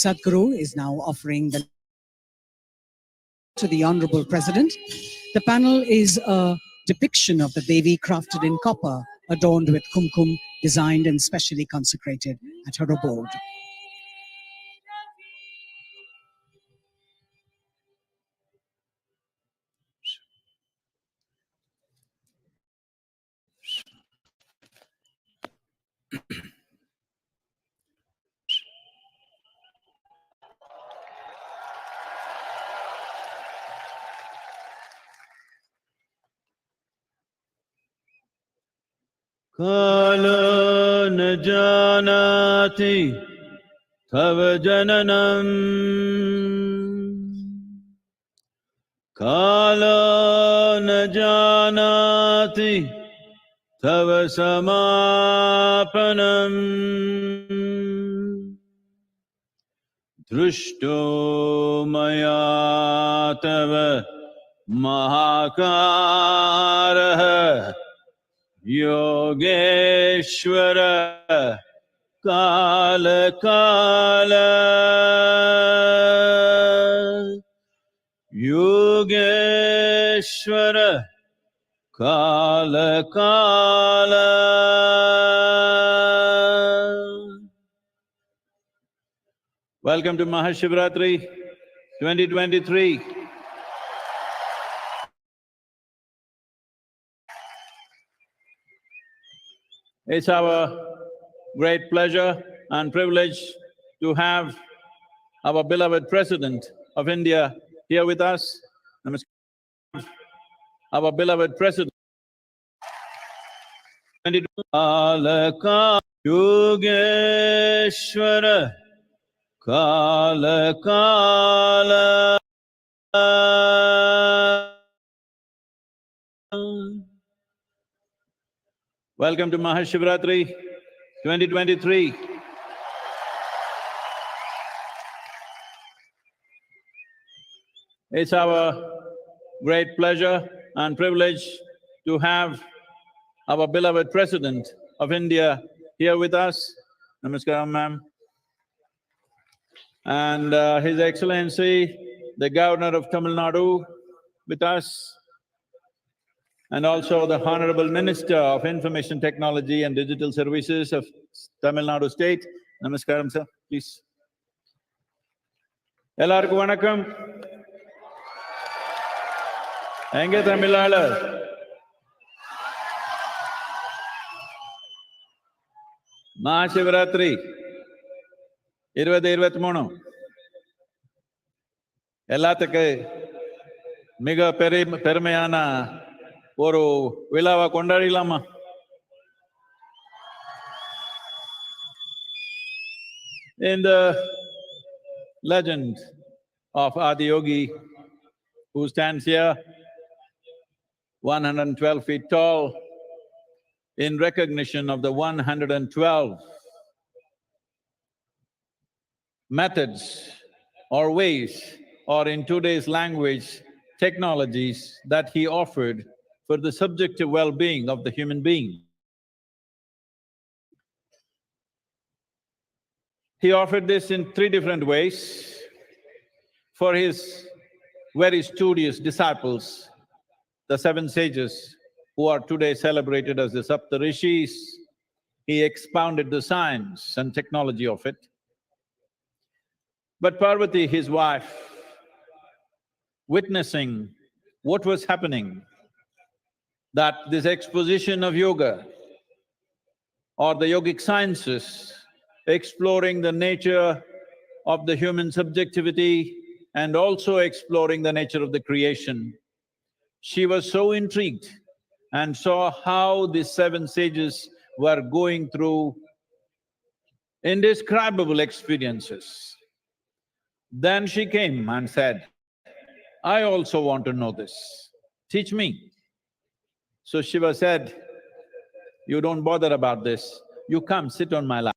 Sadhguru is now offering the to the Honorable President. The panel is a depiction of the Devi crafted in copper, adorned with kumkum, designed and specially consecrated at her abode. Kala na janati tava jananam Kala na janati tava samapanam Drushto maya tava mahakaraha Yogeshwara Kala Kala Yogeshwara Kala Kala. Welcome to Mahashivratri 2023. It's our great pleasure and privilege to have our beloved President of India here with us. Our beloved President. Kala Yogeshwara Kala Kala. Welcome to Mahashivratri 2023. It's our great pleasure and privilege to have our beloved President of India here with us. Namaskaram, ma'am. And His Excellency, the Governor of Tamil Nadu with us, and also the Honorable Minister of Information Technology and Digital Services of Tamil Nadu State. Namaskaram, sir, please. Ellarku vanakkam. Enge Tamilalar. Mahashivratri 2023 எல்லாத்துக்கு மிக பெருமையான ஒரு விழாவை கொண்டாடிடலாமா? In the legend of Adi Yogi, who stands here 112 feet tall, in recognition of the 112 methods or ways, or in today's language, technologies that he offered for the subjective well-being of the human being. He offered this in three different ways. For his very studious disciples, the seven sages who are today celebrated as the Saptarishis, he expounded the science and technology of it. But Parvati, his wife, witnessing what was happening, that this exposition of yoga or the yogic sciences, exploring the nature of the human subjectivity and also exploring the nature of the creation, she was so intrigued and saw how these seven sages were going through indescribable experiences. Then she came and said, I also want to know this, teach me. So Shiva said, you don't bother about this, you come sit on my lap.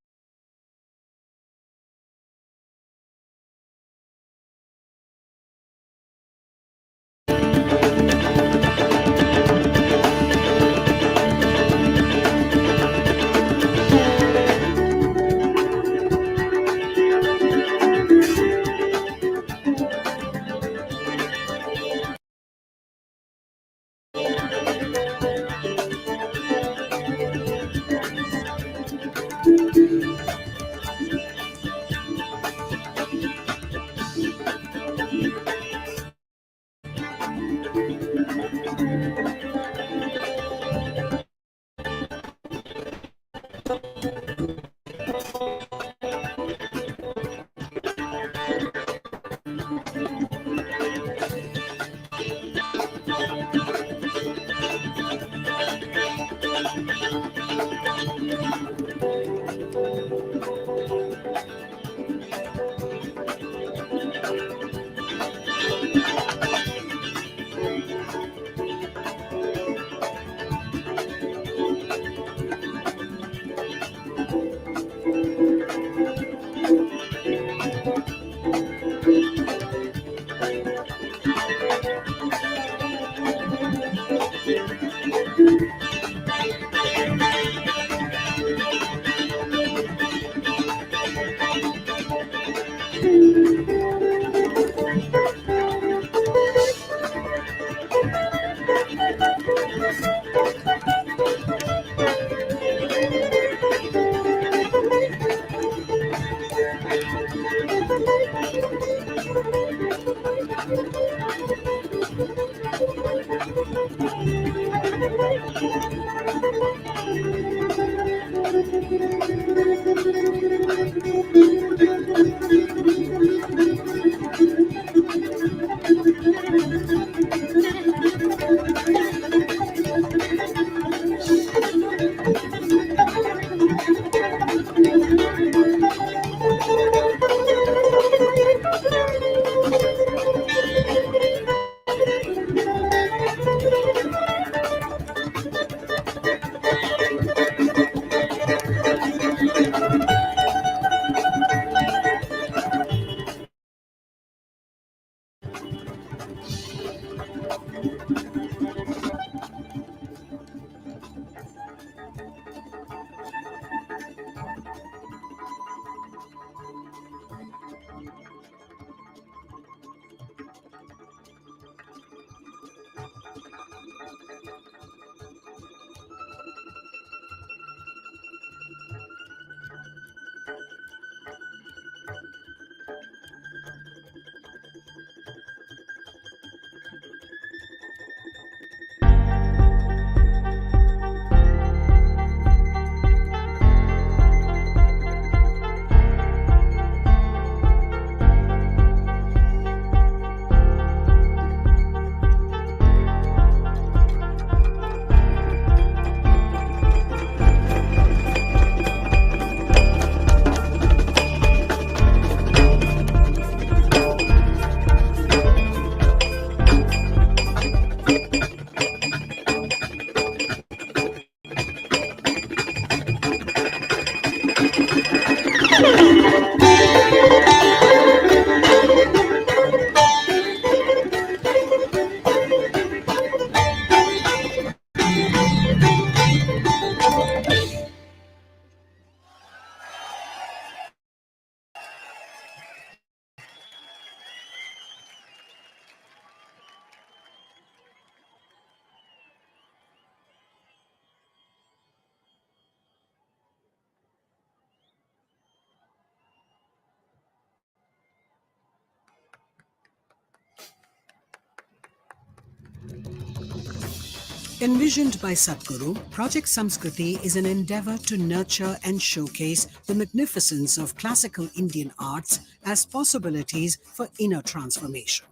Envisioned by Sadhguru, Project Samskriti is an endeavor to nurture and showcase the magnificence of classical Indian arts as possibilities for inner transformation.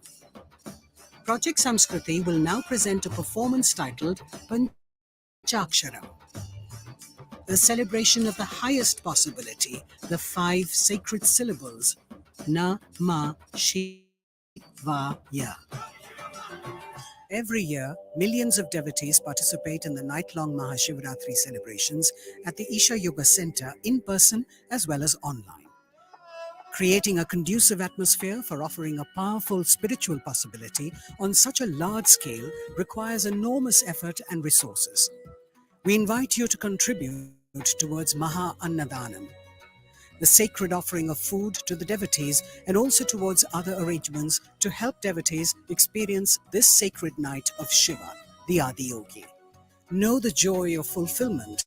Project Samskriti will now present a performance titled Panchaksharam, a celebration of the highest possibility, the 5 sacred syllables Na Ma Shivaya. Every year, millions of devotees participate in the night-long Mahashivratri celebrations at the Isha Yoga Center in person as well as online. Creating a conducive atmosphere for offering a powerful spiritual possibility on such a large scale requires enormous effort and resources. We invite you to contribute towards Maha Annadanam, the sacred offering of food to the devotees, and also towards other arrangements to help devotees experience this sacred night of Shiva, the Adiyogi. Know the joy of fulfillment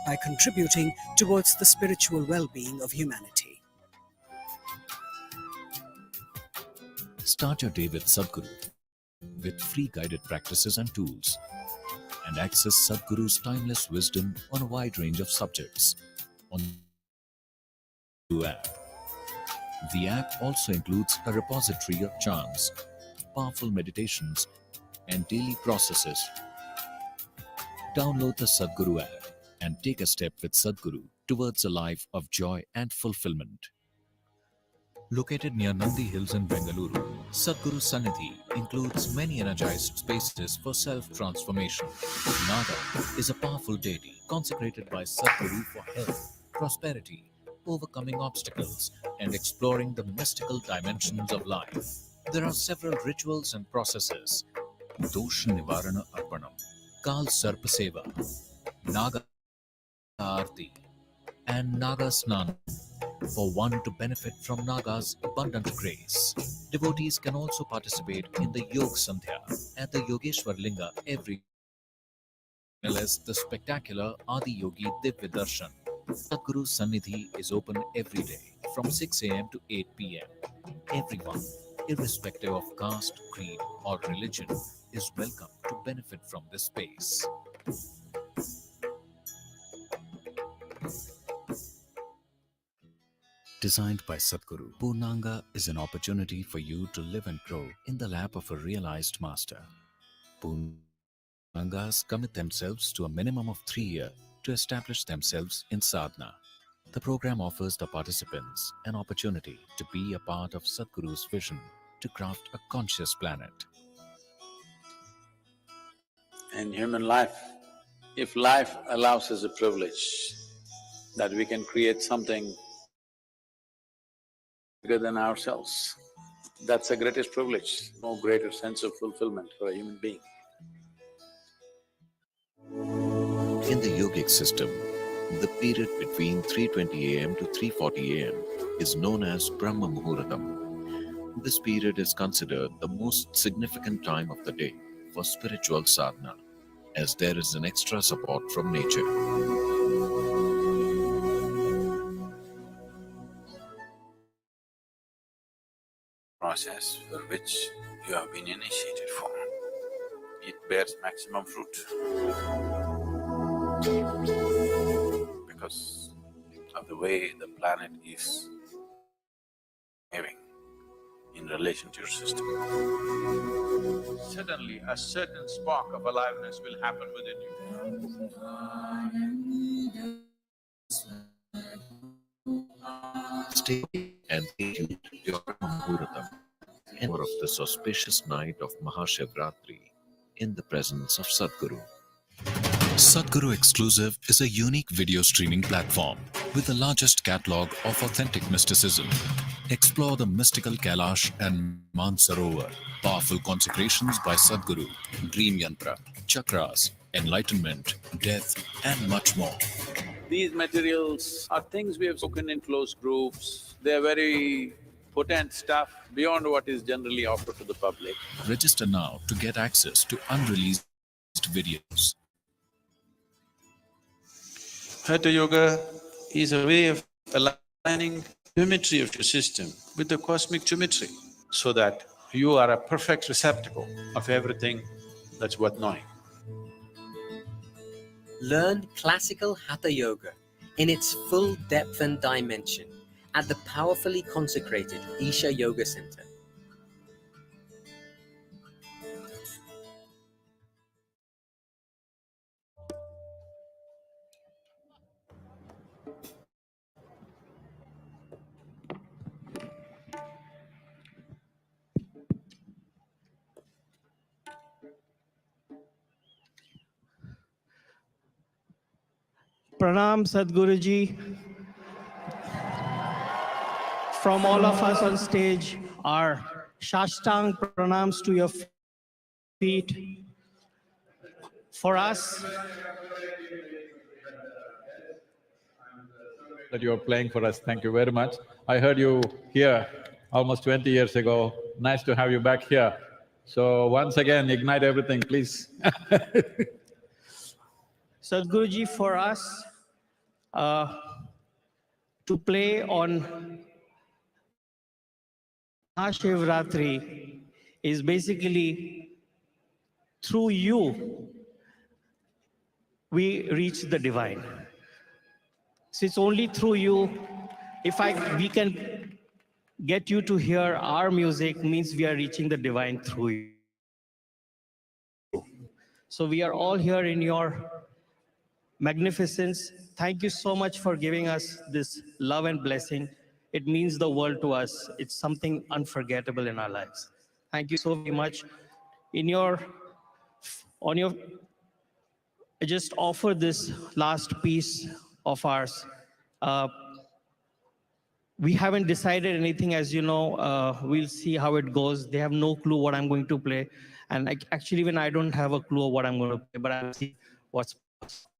by contributing towards the spiritual well-being of humanity. Start your day with Sadhguru. with free guided practices and tools, and access Sadhguru's timeless wisdom on a wide range of subjects on the app. The app also includes a repository of chants, powerful meditations, and daily processes. Download the Sadhguru app and take a step with Sadhguru towards a life of joy and fulfillment. Located near Nandi Hills in Bengaluru, Sadhguru Sannidhi includes many energized spaces for self-transformation. Naga is a powerful deity consecrated by Sadhguru for health, prosperity, overcoming obstacles, and exploring the mystical dimensions of life. There are several rituals and processes: Dosha Nivarana Arpanam, Kal Sarpa Seva, Naga Aarti, and Naga Snan, for one to benefit from Naga's abundant grace. Devotees can also participate in the Yog Sandhya at the Yogeshwar Linga every, as well as the spectacular Adi Yogi Divya Darshan. Sadhguru Sannidhi is open every day from 6 a.m. to 8 p.m. Everyone, irrespective of caste, creed, or religion, is welcome to benefit from this space. Designed by Sadhguru, Purnanga is an opportunity for you to live and grow in the lap of a realized master. Purnangas commit themselves to a minimum of 3 years to establish themselves in sadhana. The program offers the participants an opportunity to be a part of Sadhguru's vision to craft a conscious planet. In human life, if life allows us a privilege that we can create something bigger than ourselves, that's the greatest privilege, no greater sense of fulfillment for a human being. In the yogic system, the period between 3:20 am to 3:40 am is known as Brahma Muhuratam. This period is considered the most significant time of the day for spiritual sadhana, as there is an extra support from nature. Process for which you have been initiated for, it bears maximum fruit. Because of the way the planet is behaving in relation to your system. Suddenly, a certain spark of aliveness will happen within you. Stay and tune your Muhuratam, and of this auspicious night of Mahashivratri in the presence of Sadhguru. Sadhguru Exclusive is a unique video streaming platform with the largest catalog of authentic mysticism. Explore the mystical Kailash and Mansarovar, powerful consecrations by Sadhguru, dream yantra, chakras, enlightenment, death, and much more. These materials are things we have spoken in closed groups. They are very potent stuff beyond what is generally offered to the public. Register now to get access to unreleased videos. Hatha Yoga is a way of aligning geometry of your system with the cosmic geometry so that you are a perfect receptacle of everything that's worth knowing. Learn classical Hatha Yoga in its full depth and dimension at the powerfully consecrated Isha Yoga Center. Pranam Sadhguruji. From all of us on stage, our Shashtang pranams to your feet. For us, that you're playing for us. Thank you very much. I heard you here almost 20 years ago. Nice to have you back here. So once again, ignite everything, please. Sadhguruji, for us to play on Mahashivratri is basically through you, we reach the divine. So it's only through you, we can get you to hear our music, means we are reaching the divine through you. So we are all here in your magnificence. Thank you so much for giving us this love and blessing. It means the world to us. It's something unforgettable in our lives. Thank you so very much. I just offer this last piece of ours. We haven't decided anything, as you know. We'll see how it goes. They have no clue what I'm going to play. And actually, even I don't have a clue of what I'm going to play, but I'll see what's possible.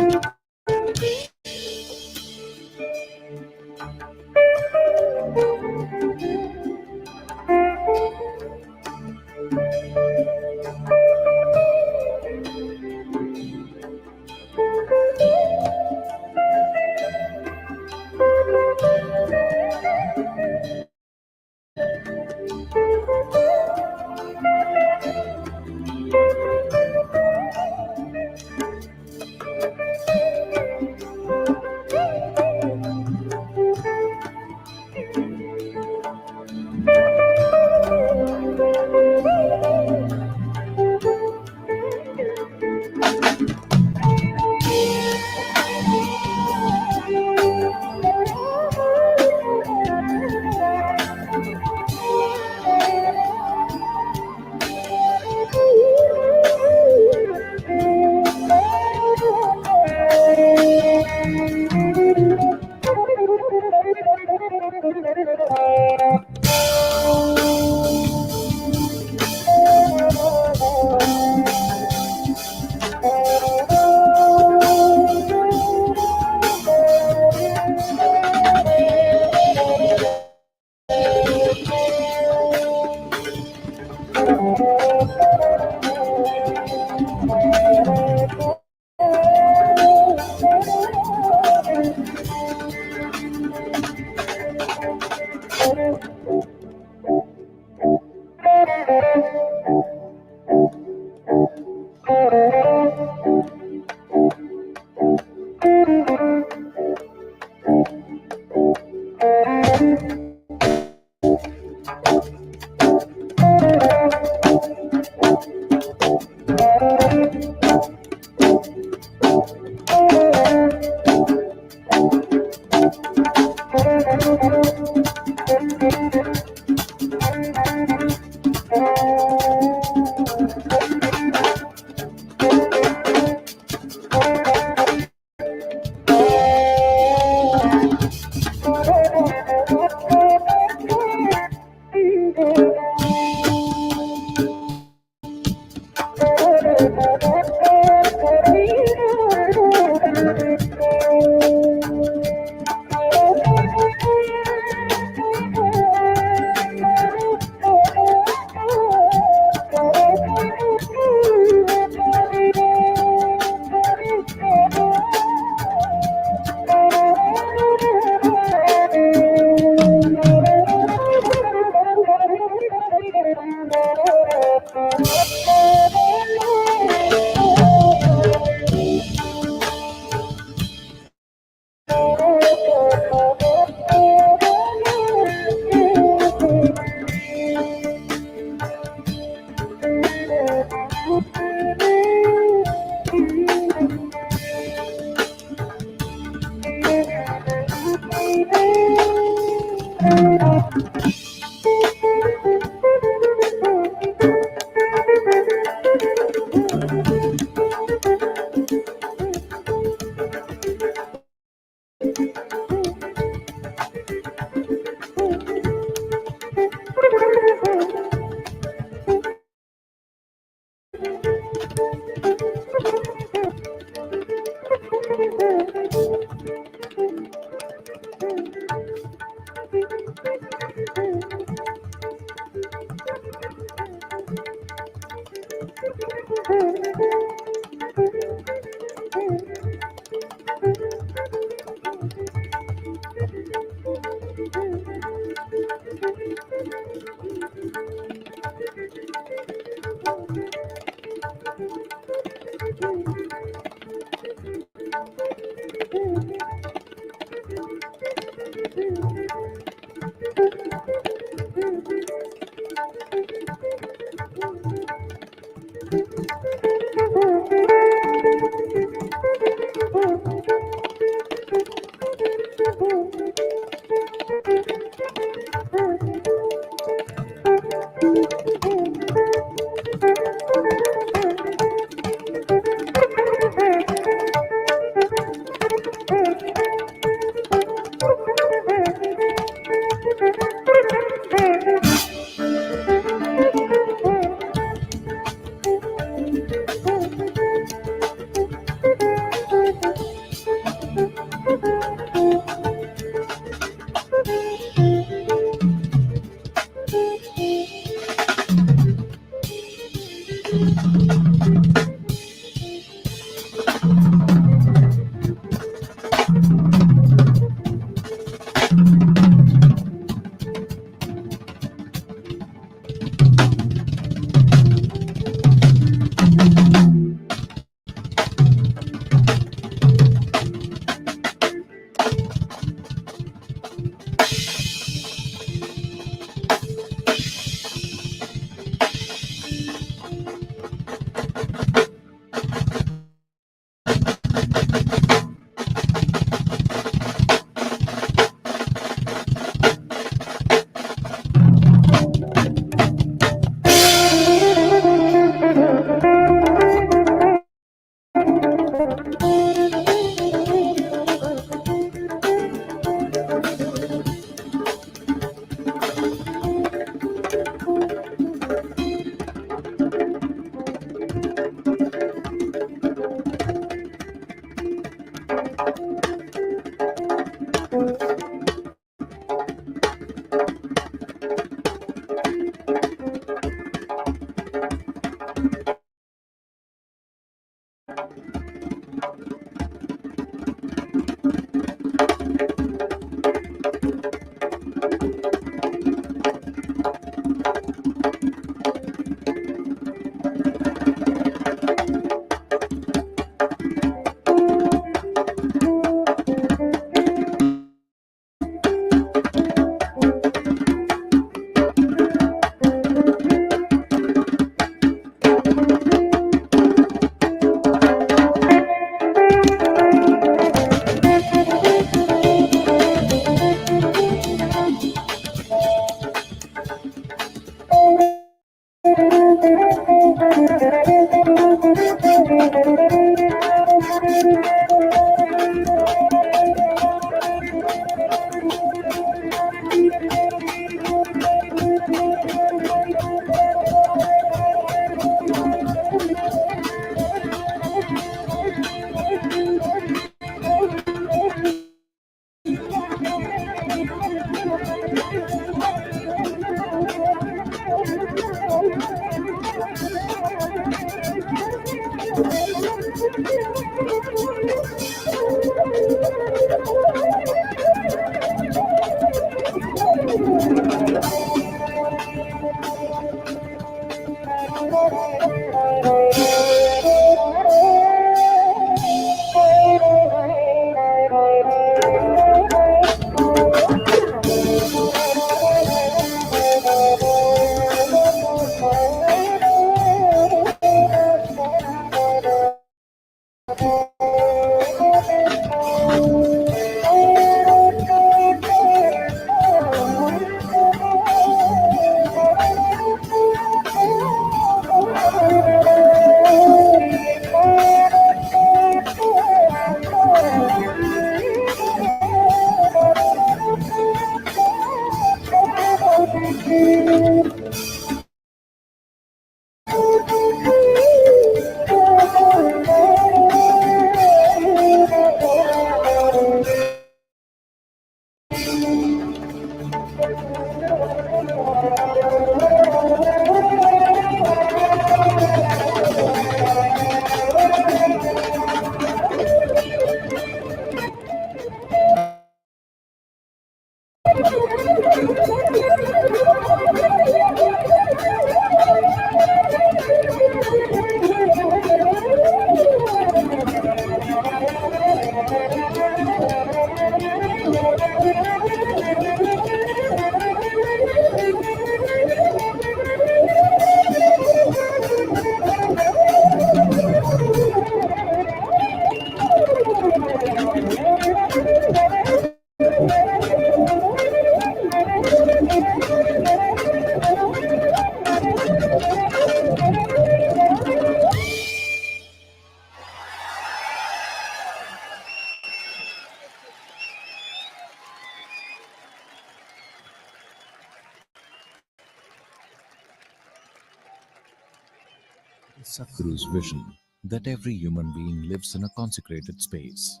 Sadhguru's vision that every human being lives in a consecrated space.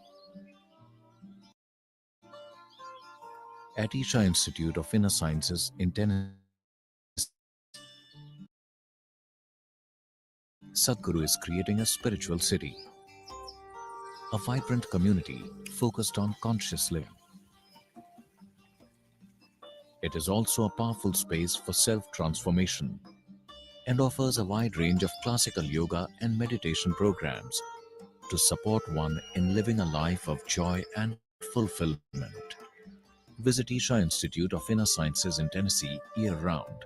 At Isha Institute of Inner Sciences in Tennessee, Sadhguru is creating a spiritual city, a vibrant community focused on conscious living. It is also a powerful space for self-transformation and offers a wide range of classical yoga and meditation programs to support one in living a life of joy and fulfillment. Visit Isha Institute of Inner Sciences in Tennessee year-round.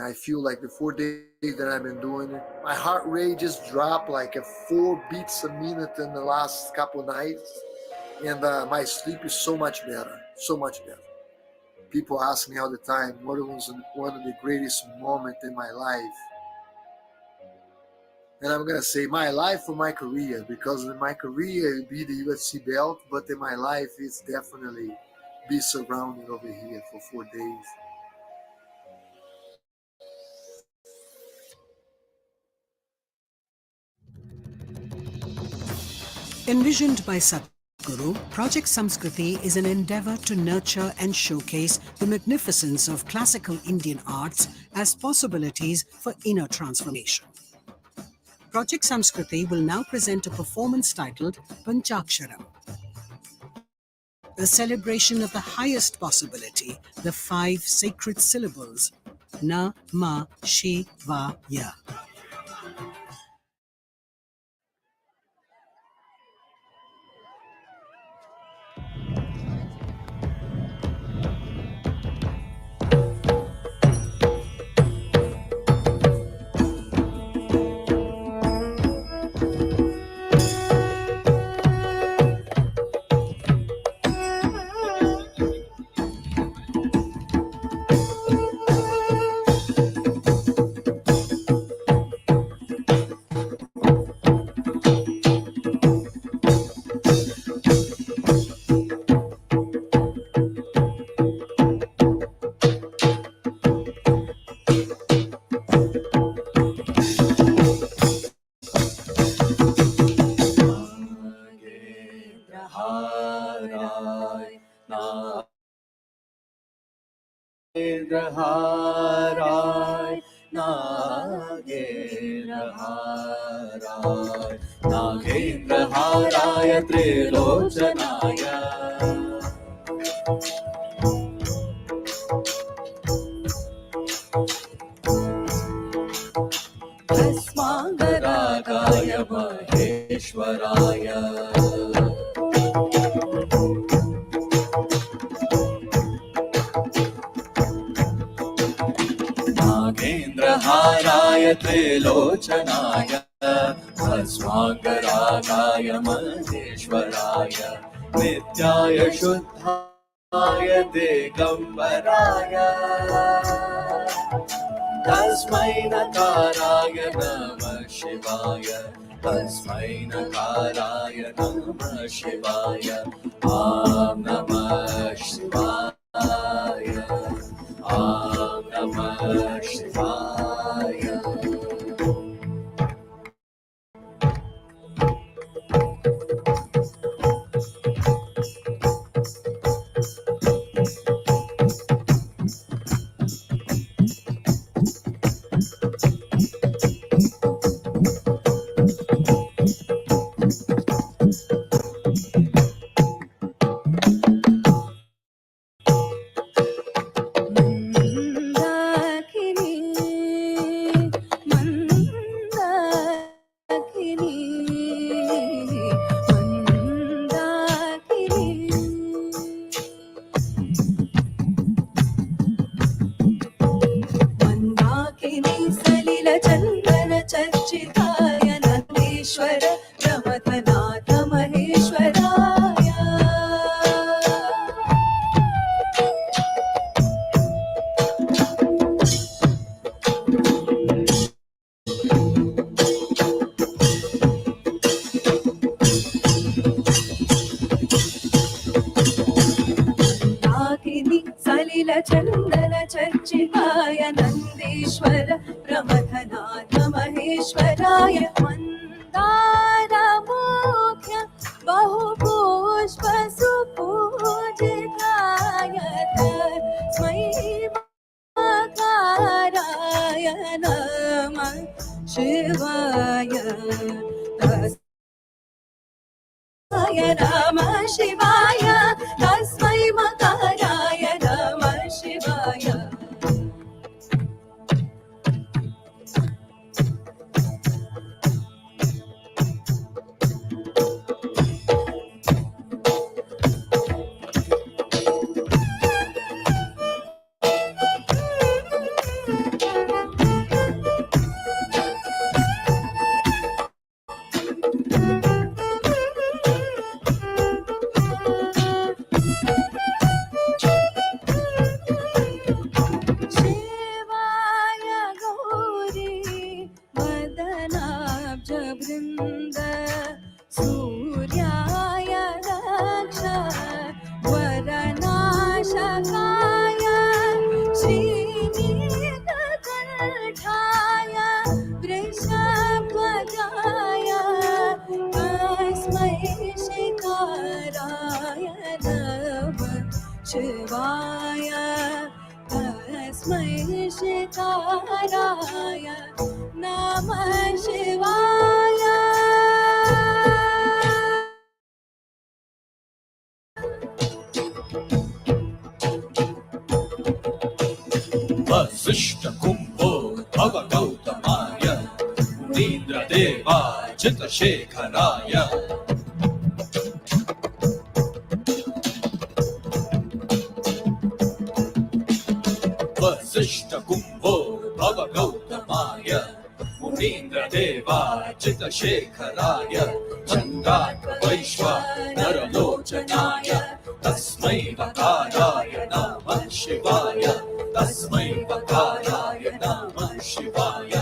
I feel like the 4 days that I've been doing it, my heart rate just dropped like 4 beats a minute in the last couple of nights. And my sleep is so much better, so much better. People ask me all the time, what was one of the greatest moments in my life? And I'm going to say my life or my career, because in my career it would be the UFC belt, but in my life it's definitely be surrounded over here for 4 days. Envisioned by Sadhguru, Project Samskriti is an endeavor to nurture and showcase the magnificence of classical Indian arts as possibilities for inner transformation. Project Samskriti will now present a performance titled Panchaksharam, a celebration of the highest possibility, the 5 sacred syllables, Na Ma Shiva Ya. Nagendraharay, Nagendraharay, Nagendraharay Trilochanaya. Tasmangaragaya Maheshwaraya. Nagendraharay Trilochanaya, Bhasmangaragaya Maheshwaraya, Nityaya Shuddhaya Digambaraya, Tasmai Nakaraya Namah Shivaya, तस्मै नकाराय नमः शिवाय ॐ नमः शिवाय ॐ नमः शिवाय चर्चिताय नंदीश्वर प्रमथनाथ महेश्वराय नागिनी सलिल चंदन चर्चिताय नंदीश्वर प्रमथनाथ महेश्वराय मन्दारमुख्य बहुपुष्प सुपूजिताय तस्मै मकाराय नमः शिवाय तस्मै नमः शिवाय तस्मै मकाराय नमः शिवाय वृंद सूर्याय दक्ष वरनाशकाय श्रीनीलकण्ठाय वृषभध्वजाय तस्मै शिकाराय नमः शिवाय तस्मै शिकाराय नमः शिवाय वसिष्ठ कुंभो भव गौतमाय मुनीन्द्रदेवार्चित शेखराय वसिष्ठ कुंभो भव गौतमाय मुनीन्द्रदेवार्चित शेखराय चन्द्रार्क वैश्वानरलोचनाय तस्मै वकाराय नमः शिवाय तस्मै वकाराय नमः शिवाय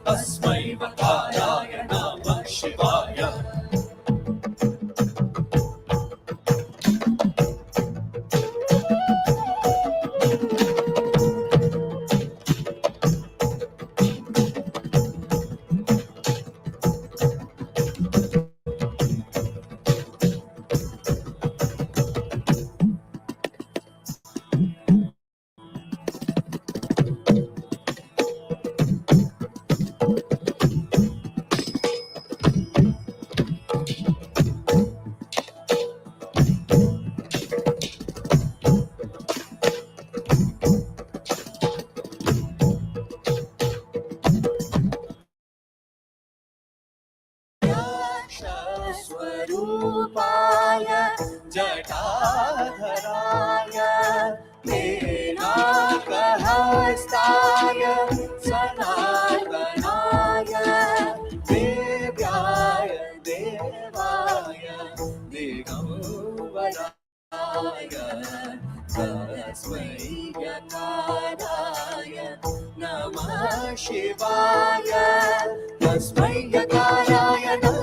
तस्मै वकाराय नमः शिवाय स्वरूपाय जटाधराय मेनाकहस्ताय सनातनाय देव्याय देवाय दिगम्बराय तस्मै यकाराय नमः शिवाय तस्मै यकाराय नमः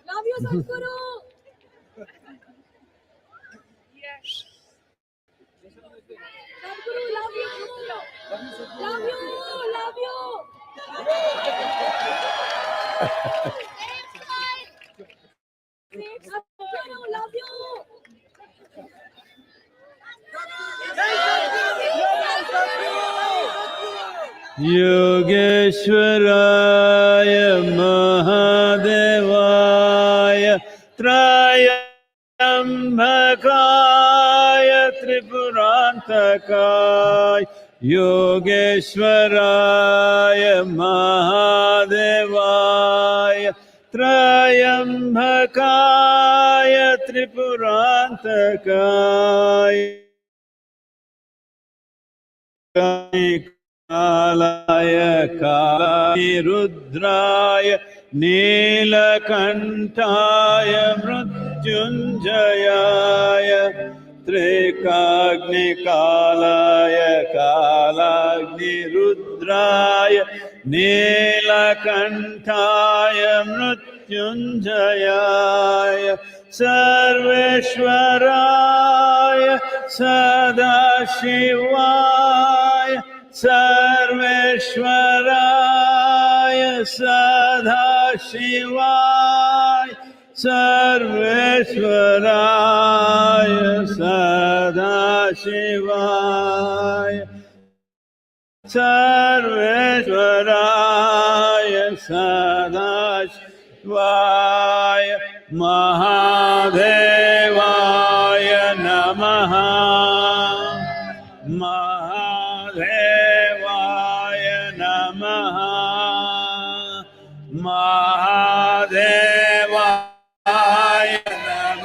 Love you, Sadhguru. Sadhguru, love you. Love you, love you. Sadhguru, love you. Yogeshwaraya Mahadevaya Trayambakaya Tripurantakaya Yogeshwaraya Mahadevaya Trayambakaya Tripurantakaya Kalaya Kalaya Rudraya Nilakantaya Mrityunjayaya Trikagni Kalaya Kalagni Rudraya Nilakantaya Mrityunjayaya Sarveshwaraya Sadashivaya Sarveshwaraya Sadashivaya Sarveshwaraya Sadashivaya Sarveshwaraya Sadashivaya Mahadevaya Namaha Mahadevaya Namaha Mahadevaya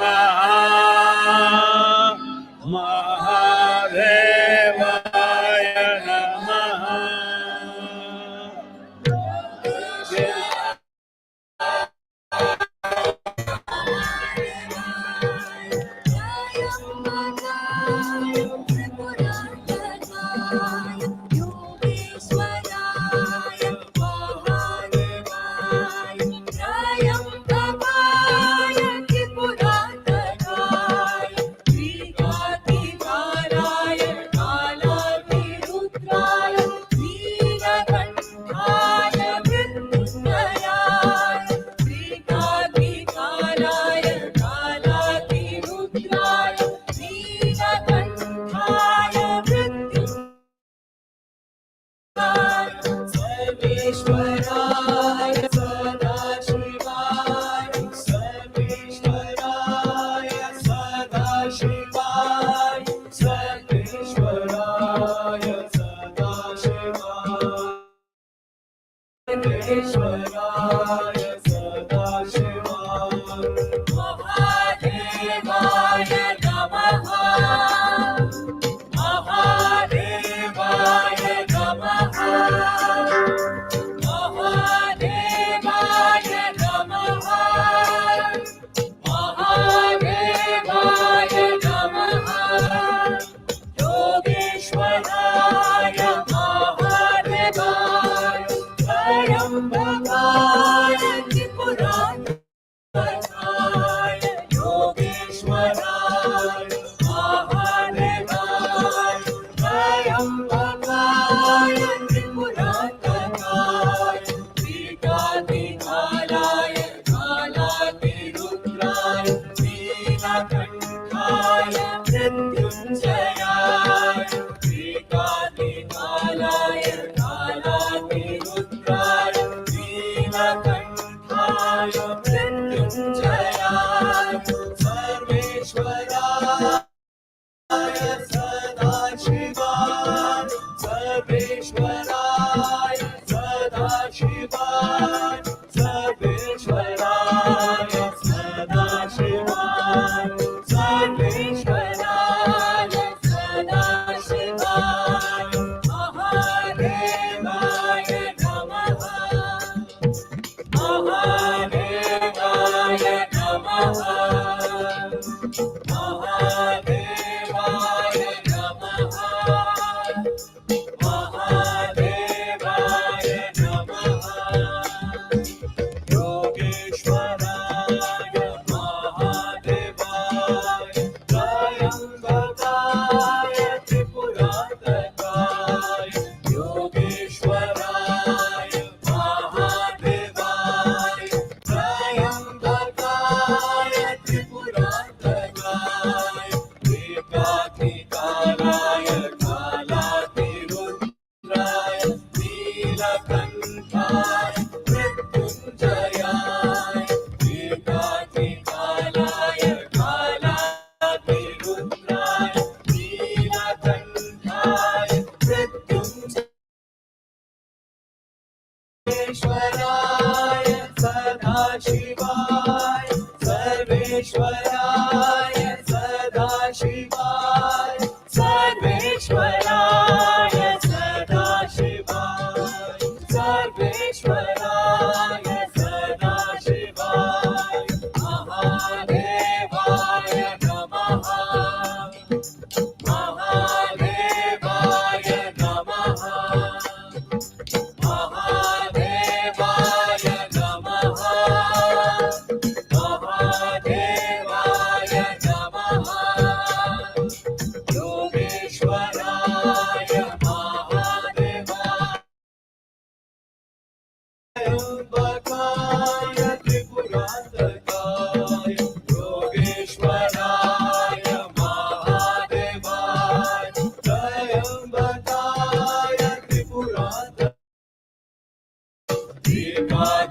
Namaha Mahadevaya Namaha Sarveshwaraya Sadashivaya Sarveshwaraya Sadashivaya Sarveshwaraya Sadashivaya Sarveshwaraya Sadashivaya Mahadevaya Namaha Mahadevaya Namaha Mahadevaya योगेश्वराय त्रिपुरान्तकाय योगेश्वराय महादेवाय त्र्यम्बकाय त्रिपुरान्तकाय वीकातिकालाय कालातिरुद्राय नीलकण्ठाय मृत्युञ्जयाय वीकातिकालाय कालातिरुद्राय नीलकण्ठाय मृत्युञ्जयाय सर्वेश्वराय सदाशिवाय सर्वेश्वराय सदाशिवाय सर्वेश्वराय सदाशिवाय सर्वेश्वराय सदाशिवाय महादेवाय नमः महादेवाय नमः महादेवाय नमः महादेवाय नमः योगेश्वराय महादेवाय त्र्यम्बकाय त्रिपुरान्तकाय योगेश्वराय महादेवाय त्र्यम्बकाय त्रिपुरान्तकाय वीकातिकालाय कालातिरुद्राय नीलकण्ठाय मृत्युञ्जयाय वीकातिकालाय कालातिरुद्राय नीलकण्ठाय मृत्युञ्जयाय सर्वेश्वराय सदाशिवाय सर्वेश्वराय सदाशिवाय सर्वेश्वराय सदाशिवाय सर्वेश्वराय सदाशिवाय महादेवाय नमः महादेवाय नमः महादेवाय नमः महादेवाय नमः योगेश्वराय महादेवाय त्र्यम्बकाय त्रिपुरान्तकाय योगेश्वराय महादेवाय त्र्यम्बकाय त्रिपुरान्तकाय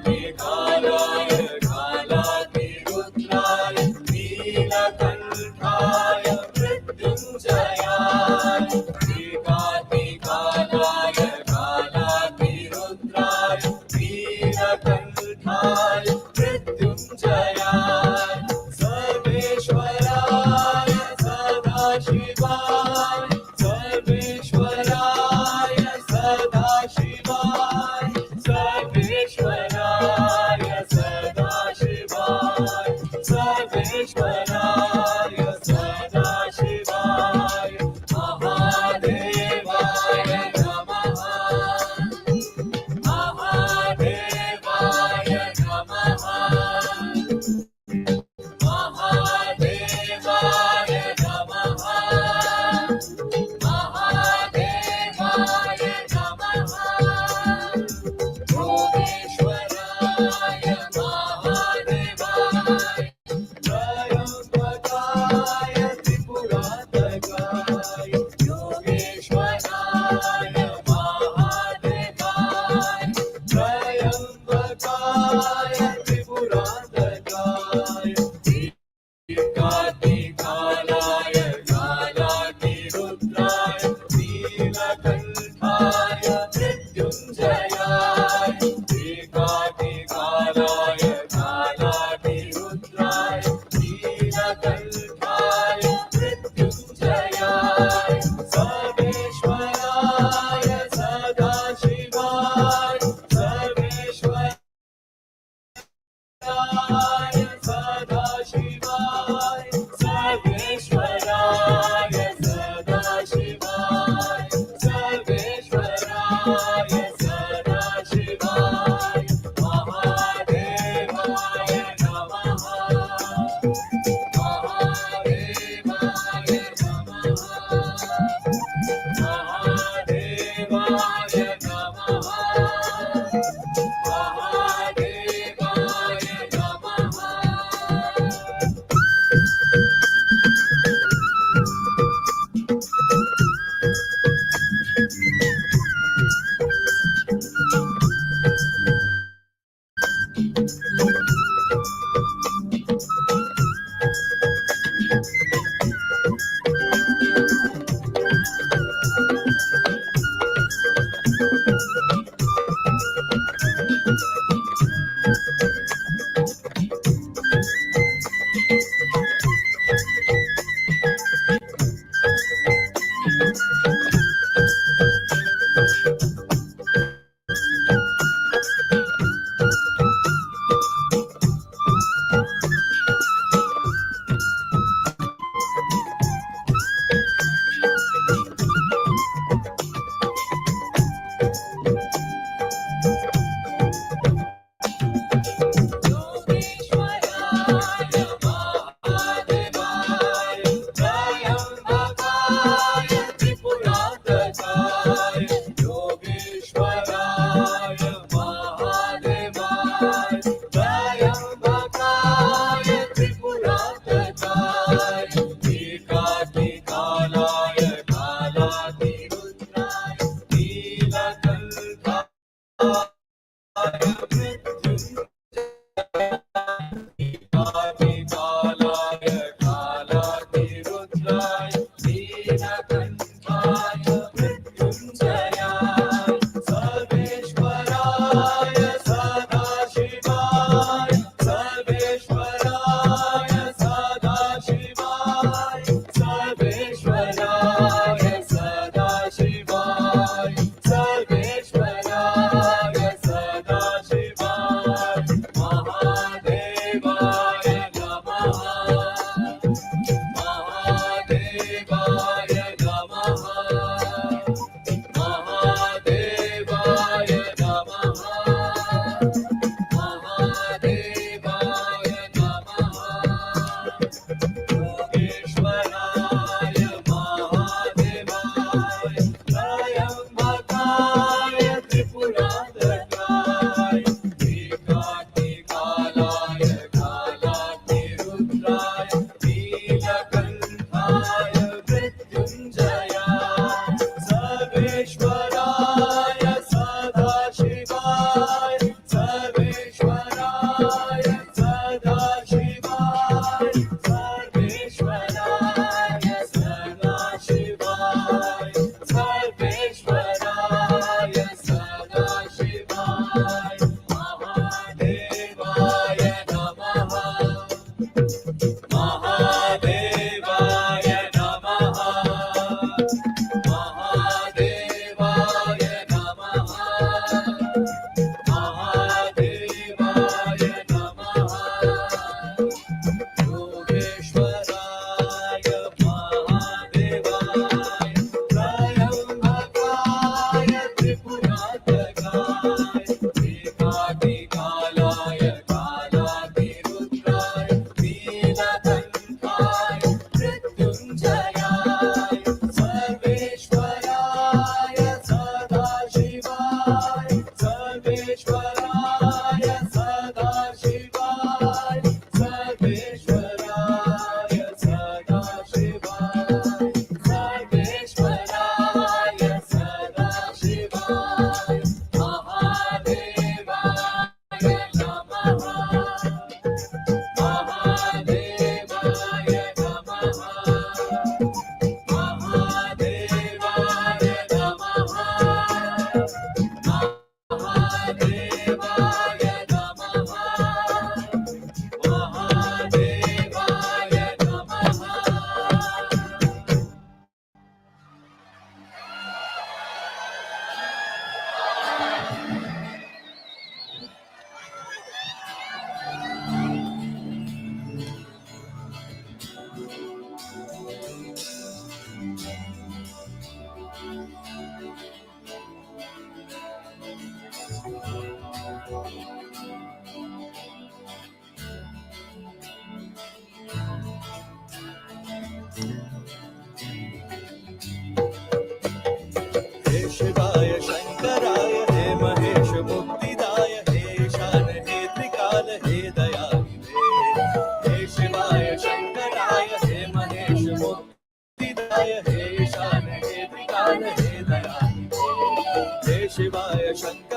वीकातिकालाय कालातिरुद्राय नीलकण्ठाय मृत्युञ्जयाय वीकातिकालाय कालातिरुद्राय नीलकण्ठाय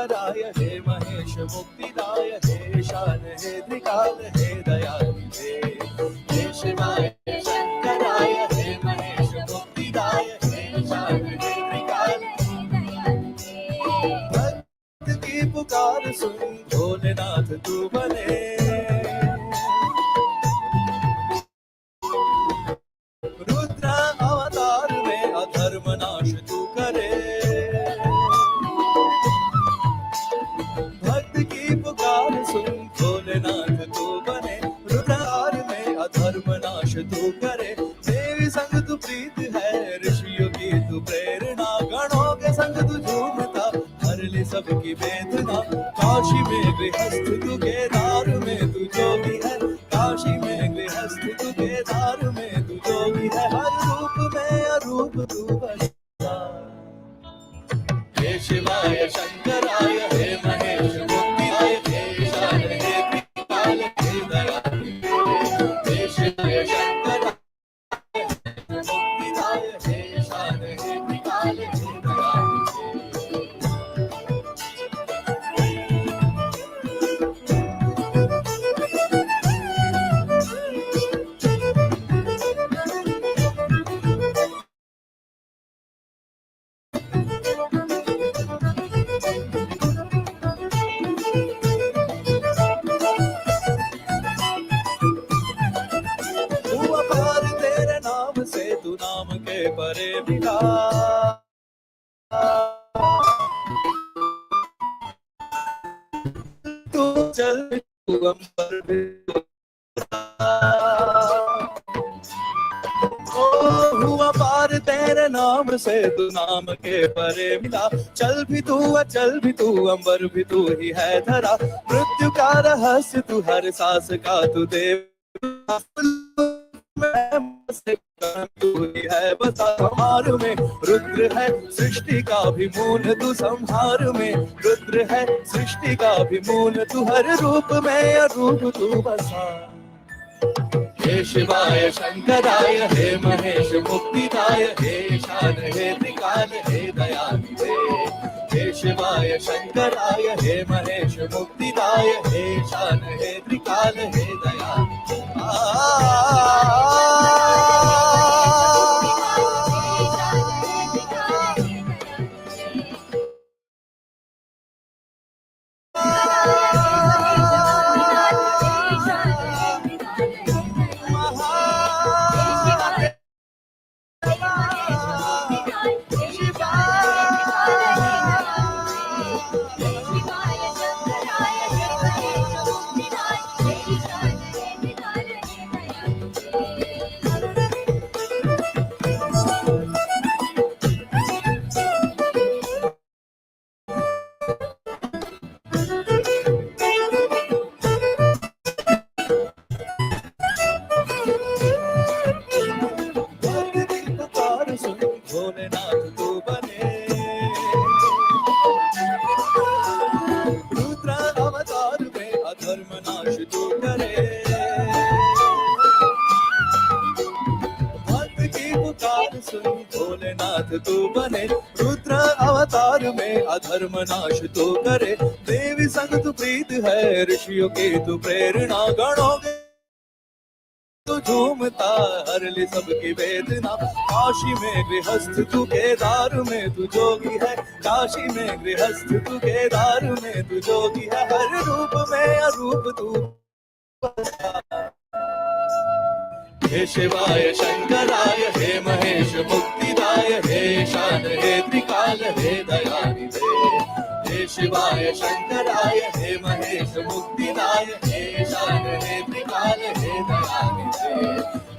शंकराय हे महेश मुक्तिदाय हे ईशान हे त्रिकाल हे दयानिधे हे शिवाय शंकराय हे महेश मुक्तिदाय हे ईशान हे त्रिकाल भक्त की पुकार सुन भोलेनाथ तू बने रुद्र अवतार में अधर्म नाश तू करे भक्त की पुकार सुन भोलेनाथ तू बने रुद्र में अधर्म नाश तू करे देवी संग तू प्रीत है ऋषियों की तू प्रेरणा गणों के संग तू झूमता हर ले सबकी वेदना काशी में गृहस्थ तू केदार में तू जोगी है काशी में गृहस्थ तू केदार में तू जोगी है हर रूप में अरूप तू बसता हे शिवाय शंकराय हे महेश मुक्तिदाय हे ईशान हे त्रिकाल हे दयानिधे हे शिवाय शंकराय मुक्तिदाय हे ईशान हे त्रिकाल हे तू अपार तेरे नाम से तू नाम के परे मिला तू चल तू अंबर भी ओ हुआ पार तेरे नाम से तू नाम के परे मिला चल भी तू अचल भी तू अंबर भी तू ही है धरा मृत्यु का रहस्य तू हर सांस का तू देव तू ही है बता संहार में रुद्र है सृष्टि का भी मूल तू संहार में रुद्र है सृष्टि का भी मूल तू हर रूप में अरूप तू बसा हे शिवाय शंकराय हे महेश मुक्तिदाय हे ईशान हे त्रिकाल हे दयानिधे हे शिवाय शंकराय हे महेश मुक्तिदाय हे ईशान हे त्रिकाल हे दयानिधे भोलेनाथ तू बने रुद्र अवतार में अधर्म नाश तू करे भक्त की पुकार सुन भोलेनाथ तू बने रुद्र अवतार में अधर्म नाश तू करे देवी संग तू प्रीत है ऋषियों की तू प्रेरणा गणों के तू झूमता हर ले सबकी वेदना काशी में गृहस्थ तू केदार में तू जोगी है काशी में गृहस्थ तू केदार में तू जोगी है हर रूप में अरूप तू हे शिवाय शंकराय हे महेश मुक्तिदाय हे ईशान हे त्रिकाल हे दयानिधे हे शिवाय शंकराय हे महेश मुक्तिदाय हे ईशान हे त्रिकाल हे दयानिधे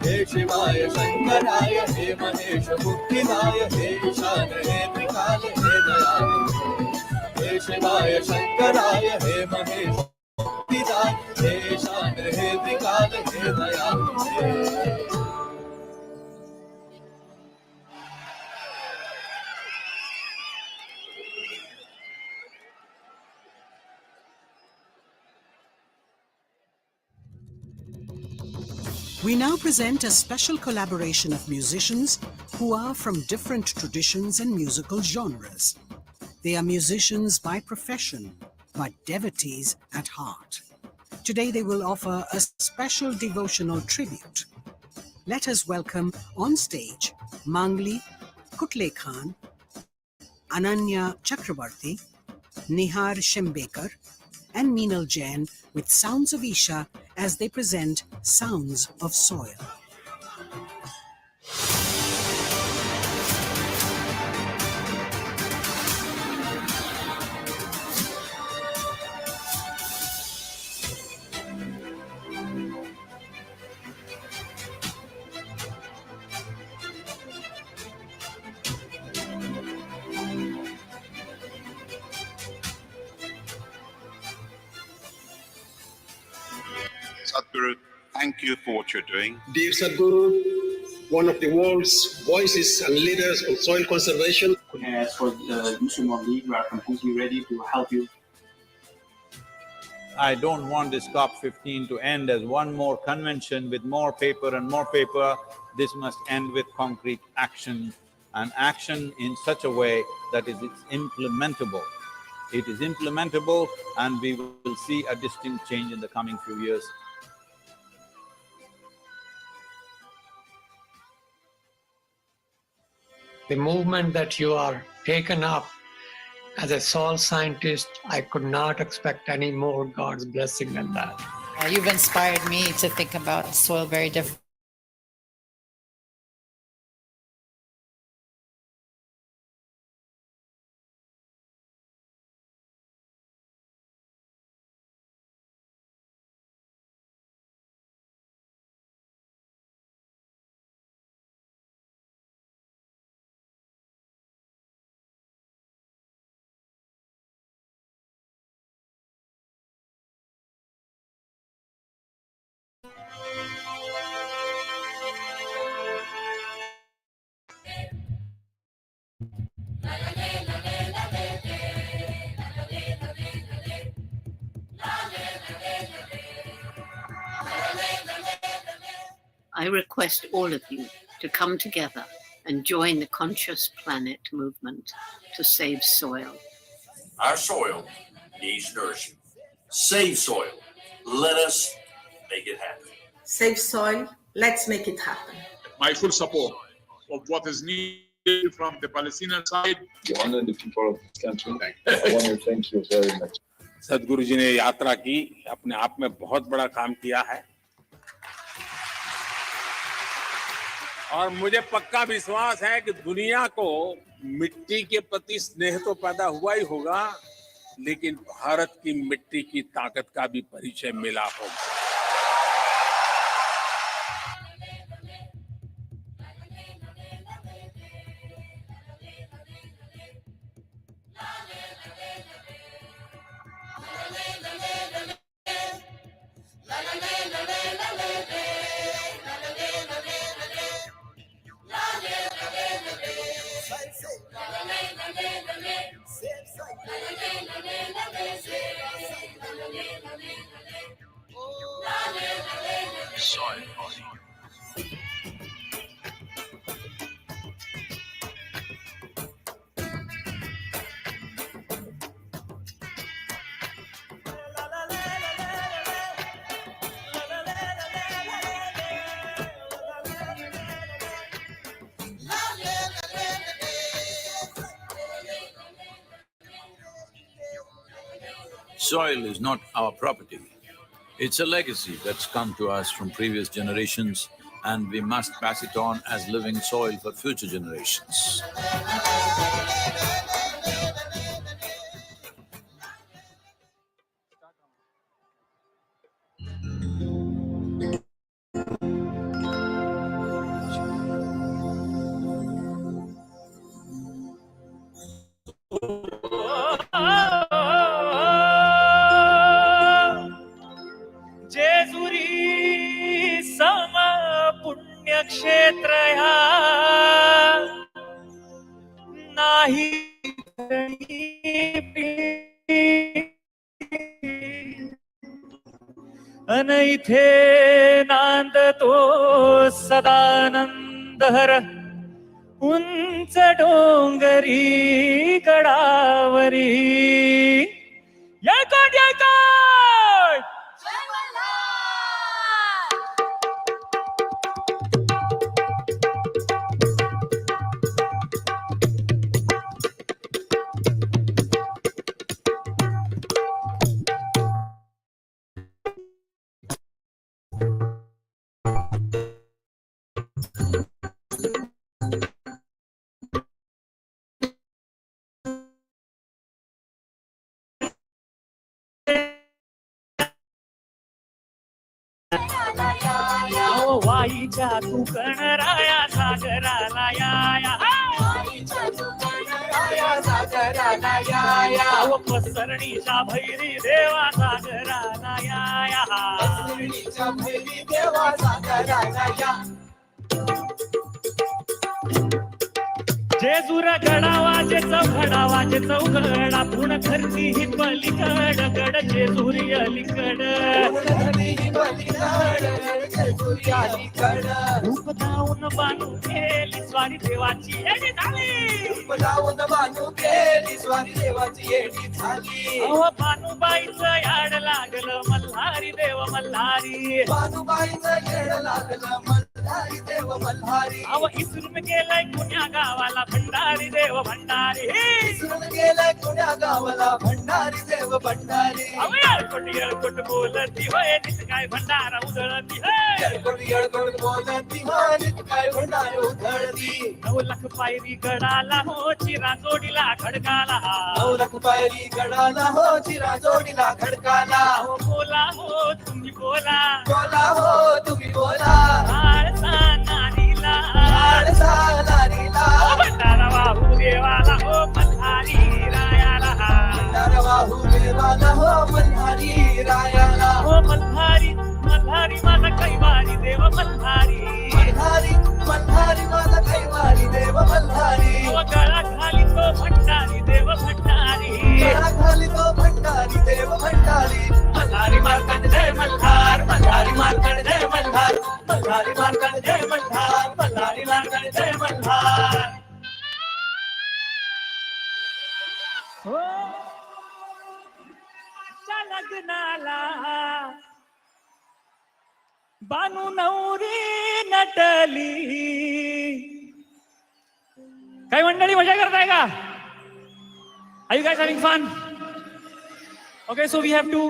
हे शिवाय शंकराय हे महेश मुक्तिदाय हे ईशान हे त्रिकाल हे दयानिधे हे शिवाय शंकराय हे महेश मुक्तिदाय हे ईशान हे त्रिकाल हे दयानिधे We now present a special collaboration of musicians who are from different traditions and musical genres. They are musicians by profession, but devotees at heart. Today they will offer a special devotional tribute. Let us welcome on stage Mangli Kutle Khan, Ananya Chakrabarti, Nihar Shembekar, and Meenal Jain with Sounds of Isha as they present Sounds of Soil. Sadhguru, thank you for what you're doing. Dear Sadhguru, one of the world's voices and leaders on soil conservation. As for the Muslim League, we are completely ready to help you. I don't want this COP15 to end as one more convention with more paper and more paper. This must end with concrete action, and action in such a way that it's implementable. It is implementable, and we will see a distinct change in the coming few years. The movement that you are taken up as a soil scientist, I could not expect any more God's blessing than that. You've inspired me to think about soil very differently. I request all of you to come together and join the Conscious Planet movement to save soil. Our soil needs nourishment. Save soil. Let us make it happen. Save soil. Let's make it happen. My full support of what is needed from the Palestinian side. You honor the people of this country. I want to thank you very much. सदगुरु जी ने यात्रा की, अपने आप में बहुत बड़ा काम किया है और मुझे पक्का विश्वास है कि दुनिया को मिट्टी के प्रति स्नेह तो पैदा हुआ ही होगा, लेकिन भारत की मिट्टी की ताकत का भी परिचय मिला होगा। Soil is not our property. It's a legacy that's come to us from previous generations, and we must pass it on as living soil for future generations. क्षेत्र नाही अनैथे नांदतो सदानंद हर उंच डोंगरी गडावरी येळकोट येळकोट वाईच्या तू कणराया सागराला या पसरणीच्या भैरी देवा सागराला या जेजूर गडावाचे चौघडावाचे चौघडा पुण खर्ची ही पलीकड गड जेजुरी अलीकड रूप धावून बानू केली स्वारी देवाची येडी झाली अहो बानूबाईचं याड लागलं मल्हारी देव मल्हारी अहो इसरून गेलाय कुण्या गावाला भंडारी देव भंडारी अहो येळकोट बोलती होय नित काय भंडारा उधळती नऊ लाख पायरी गडाला हो चिरा जोडीला खडकाला हो बोला हो तुम्ही बोला आळसा नारीला भंडारा वाहू देवाला हो मल्हारी रायाला हो मल्हारी माझा कैवारी देव मल्हारी हो गळा खाली तो भंडारी देव भंडारी मल्हारी मार्कंड जय मल्हार मल्हारी मार्कंड जय मल्हार मल्हारी मार्कंड जय मल्हार मल्हारी मार्कंड जय मल्हार हो लग्नाला बानू नवरी नटली काही मंडळी मजा करताय का Are you guys having fun? Okay, so we have to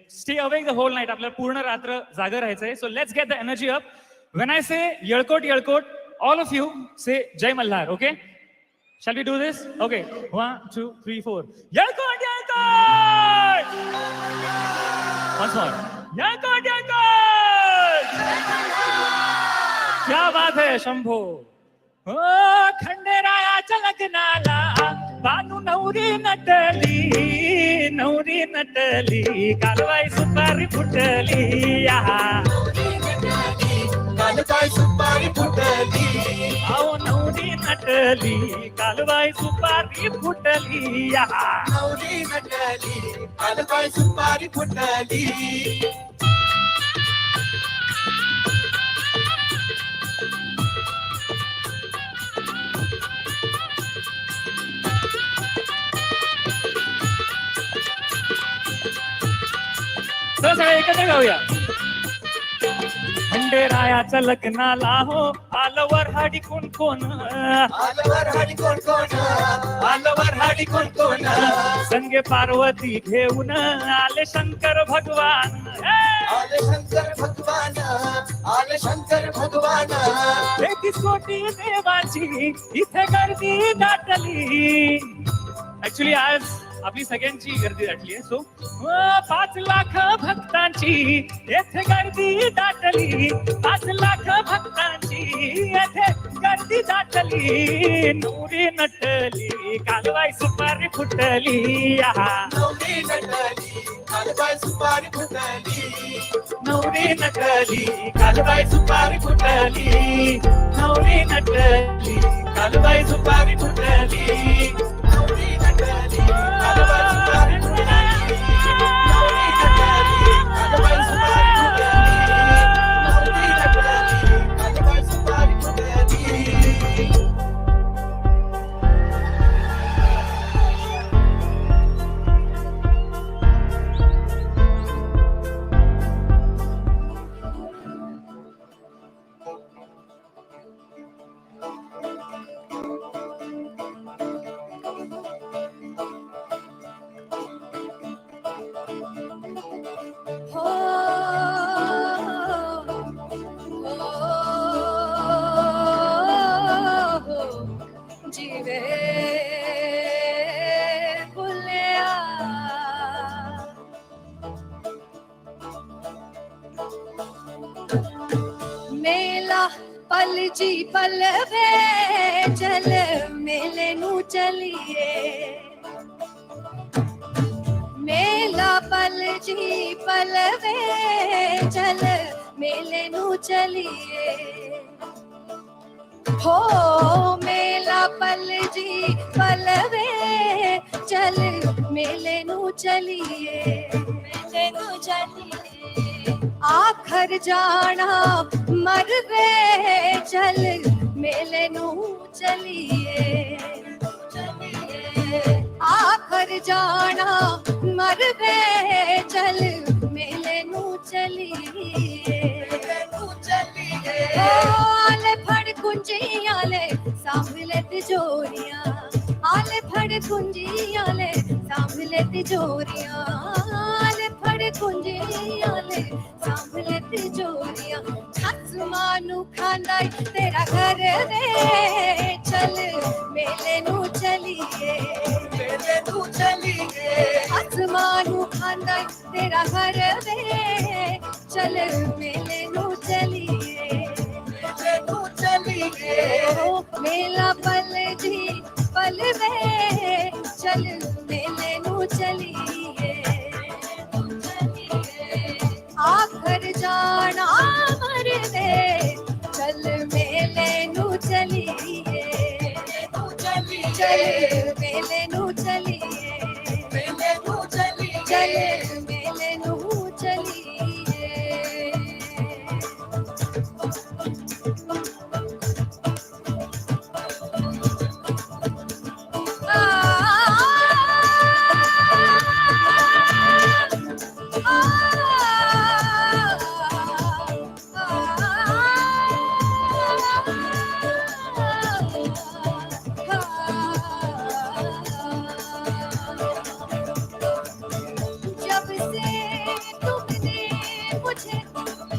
stay awake the whole night. आपल्याला पूर्ण रात्र जागर राहायचंय. So let's get the energy up. When I say येळकोट येळकोट, all of you say Jai Malhar, okay? Shall we do this? Okay, 1, 2, 3, 4. येळकोट येळकोट! Once more. येळकोट येळकोट! क्या बात है शंभो! हो खंडेरायाच्या लग्नाला बानू नवरी नटली कालवाई सुपारी फुटली कालवाई सुपारी फुटली अहो नवरी नटली कालवाई सुपारी फुटली नवरी नटली कालवाई सुपारी फुटली सगळे एकत्र गाऊया खंडेरायाच्या लग्नाला हो आलवर हाडी कोण कोण संगे पार्वती घेऊन आले शंकर भगवान तेहतीस कोटी देवाची इथे गर्दी दाटली ऍक्च्युली आज आपली सगळ्यांची गर्दी दाटली आहे. सो 5 लाख भक्तांची येथे गर्दी दाटली 5 लाख भक्तांची येथे गर्दी दाटली नवरी नटली कालवाई सुपारी फुटली नवरी नटली कालवाई सुपारी फुटली नवरी नटली कालवाई सुपारी फुटली नवरी नटली कालवाई सुपारी फुटली नवरी नटली पल जी पल वे चल मेले नू चलिए मेला पल जी पल वे चल मेले नू चलिए हो मेला पल जी पल वे चल मेले नू चलिए आखर जाना मरवे चल मेले नू चलिए आखर जाना मरवे चल मेले नू चलिए आले फड़ कुंजियां ले सांभले तिजोरियां आले फड़ कुंजियां ले सांभले तिजोरियां आले फड़ कुंजियां ले सांभले तिजोरियां आसमानू खांदा तेरा घर रे चल मेले नू चलिए आसमानू खांदा तेरा घर रे चल मेले नू चलिए मेला पल जी पल वे चल मेले नू चलिए आखर जाना मरवे चल मेले नू चलिए चल मेले नू चलिए चल मेले नू चलिए जब से तुमने मुझे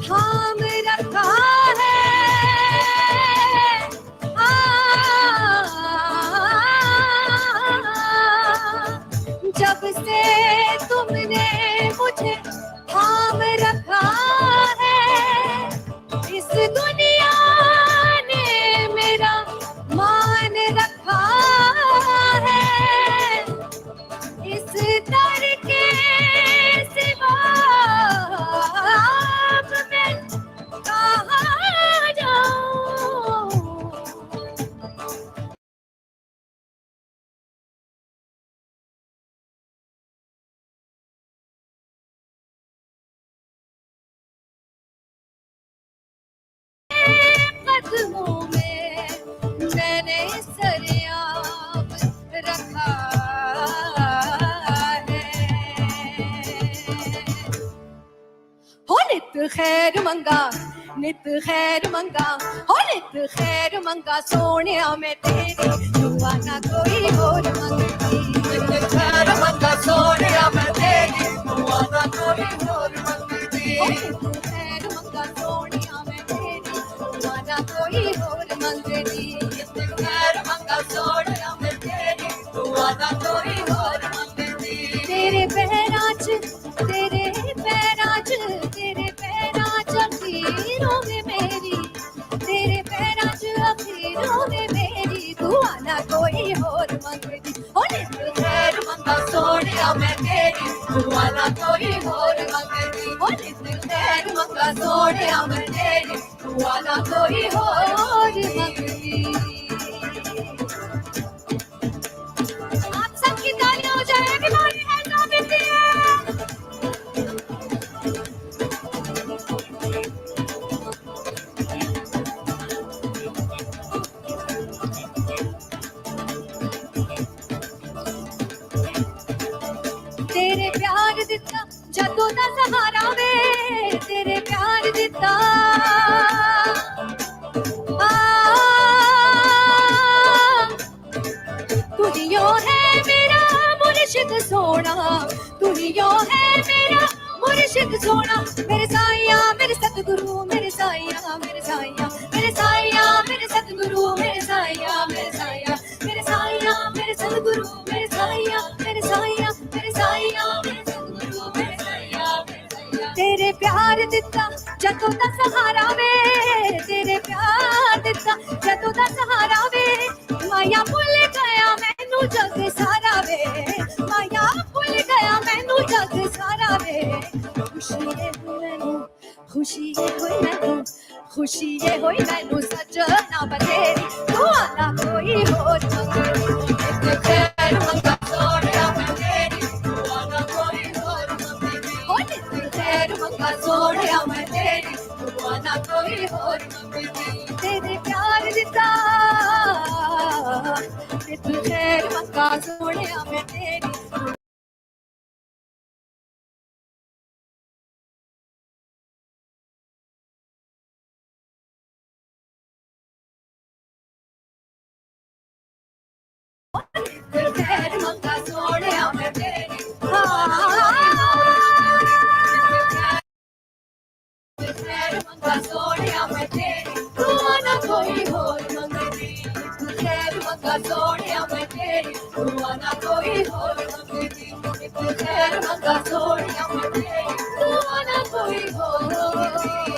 थाम रखा है जब से तुमने मुझे थाम रखा है इस दुनिया ने मेरा मान रखा है इस दर के सिवा अब मैं कहाँ जाऊं कदमों में मैंने सरियाम रखा है हो नित खैर मंगा हो नित खैर मंगा सोनिया मैं तेरी दुआ ना कोई और मंगती नित खैर मंगा सोनिया मैं तेरी दुआ ना कोई और मंगती हो नित खैर मंगा सोनिया मैं तेरी दुआ ना कोई और मंगती नित खैर मंगा सोनिया मैं तेरी दुआ ना कोई और मंगती तेरे पैरां च अखीरों में मेरी तेरे पैरां च अखीरों में मेरी दुआ ना कोई और मंगती हो नित खैर मंगा सोनिया मैं तेरी दुआ ना कोई और मंगती हो नित खैर मंगा सोनिया मैं तेरी दुआ ना कोई और मंगती आप सबकी तालियां हो जाए बीमारी है ना बीती है तेरे प्यार दिता जदों दा सहारा वे तेरे प्यार दिता तू ही यो है मेरा मुर्शिद सोना तू ही यो है मेरा मुर्शिद सोना मेरे साईया मेरे सतगुरु मेरे साईया मेरे साईया मेरे साईया मेरे सतगुरु मेरे साईया मेरे साईया मेरे साईया मेरे सतगुरु मेरे साईया मेरे साईया मेरे साईया मेरे सतगुरु मेरे साईया मेरे साईया तेरे प्यार दिता जदों दा सहारा वे, तेरे प्यार दिता जदों दा सहारा वे, माया भुल गया मैनू जग सारा वे, माया भुल गया मैनू जग सारा वे। खुशी है मैनू, खुशी है होई मैनू, खुशी है होई मैनू सजना बतेरी, तू आना कोई होर मंगनी, खैर मंगा सोनिया मैं तेरी, तू आना कोई होर मंगनी, हो खैर मंगा सोनिया मैं तेरी, तू आना कोई होर मंगनी। तेरे प्यार दिता तू खैर मंगा सोनिया मैं तेरी। खैर मंगा सोनिया मैं तेरी, खैर मंगा सोनिया मैं तेरी, तू आना कोई होर मंगनी, खैर मंगा सोनिया मैं तेरी, तू आना कोई होर मंगनी, खैर मंगा सोनिया मैं तेरी, तू आना कोई होर मंगनी।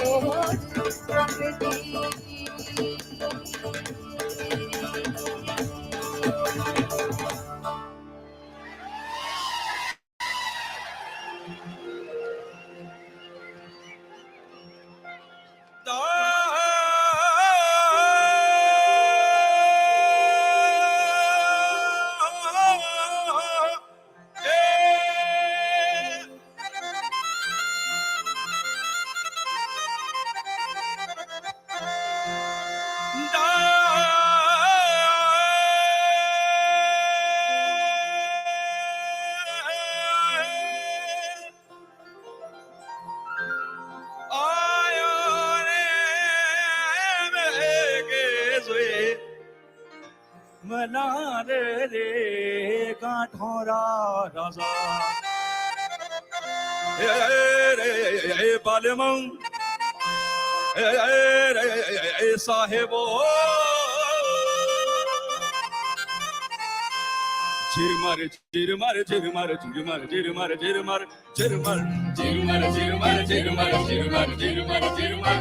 साहेबो चिरमर चिरमर चिरमर चिरमर चिरमर चिरमर चिरमर चिरमर चिरमर चिरमर चिरमर चिरमर चिरमर चिरमर चिरमर चिरमर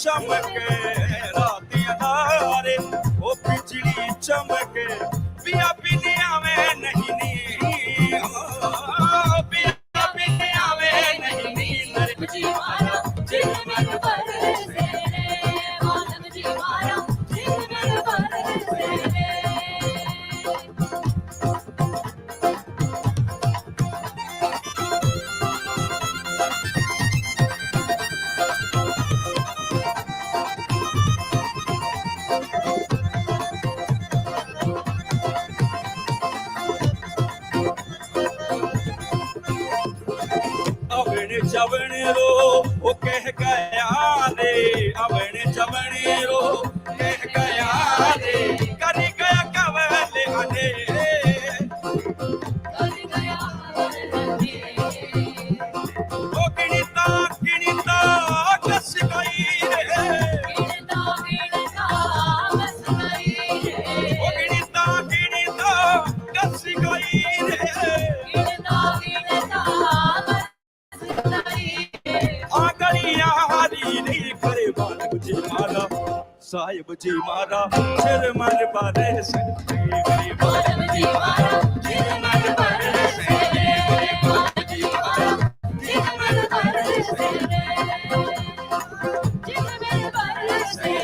चमके रात अनारे ओ बिजली चमके पिया पिनिया में नहीं नींद, पिया पिनिया में नहीं नींद, जी मारा चिरमर बरसे आलम जी मारा चिरमर बरसे। जवने रो वो कह गया रे, अवने जवने रो कह गया रे, करी गया कवले हने, करी गया हने, ओ गिनता गिनता कस गई रे, गिनता गिनता कस गई रे, ओ गिनता गिनता कस गई रे, गिनता गिनता जी मारा साहिब जी मारा चिरमर बरसे बालम जी मारा चिरमर बरसे बालम जी मारा चिरमर बरसे चिरमर बरसे।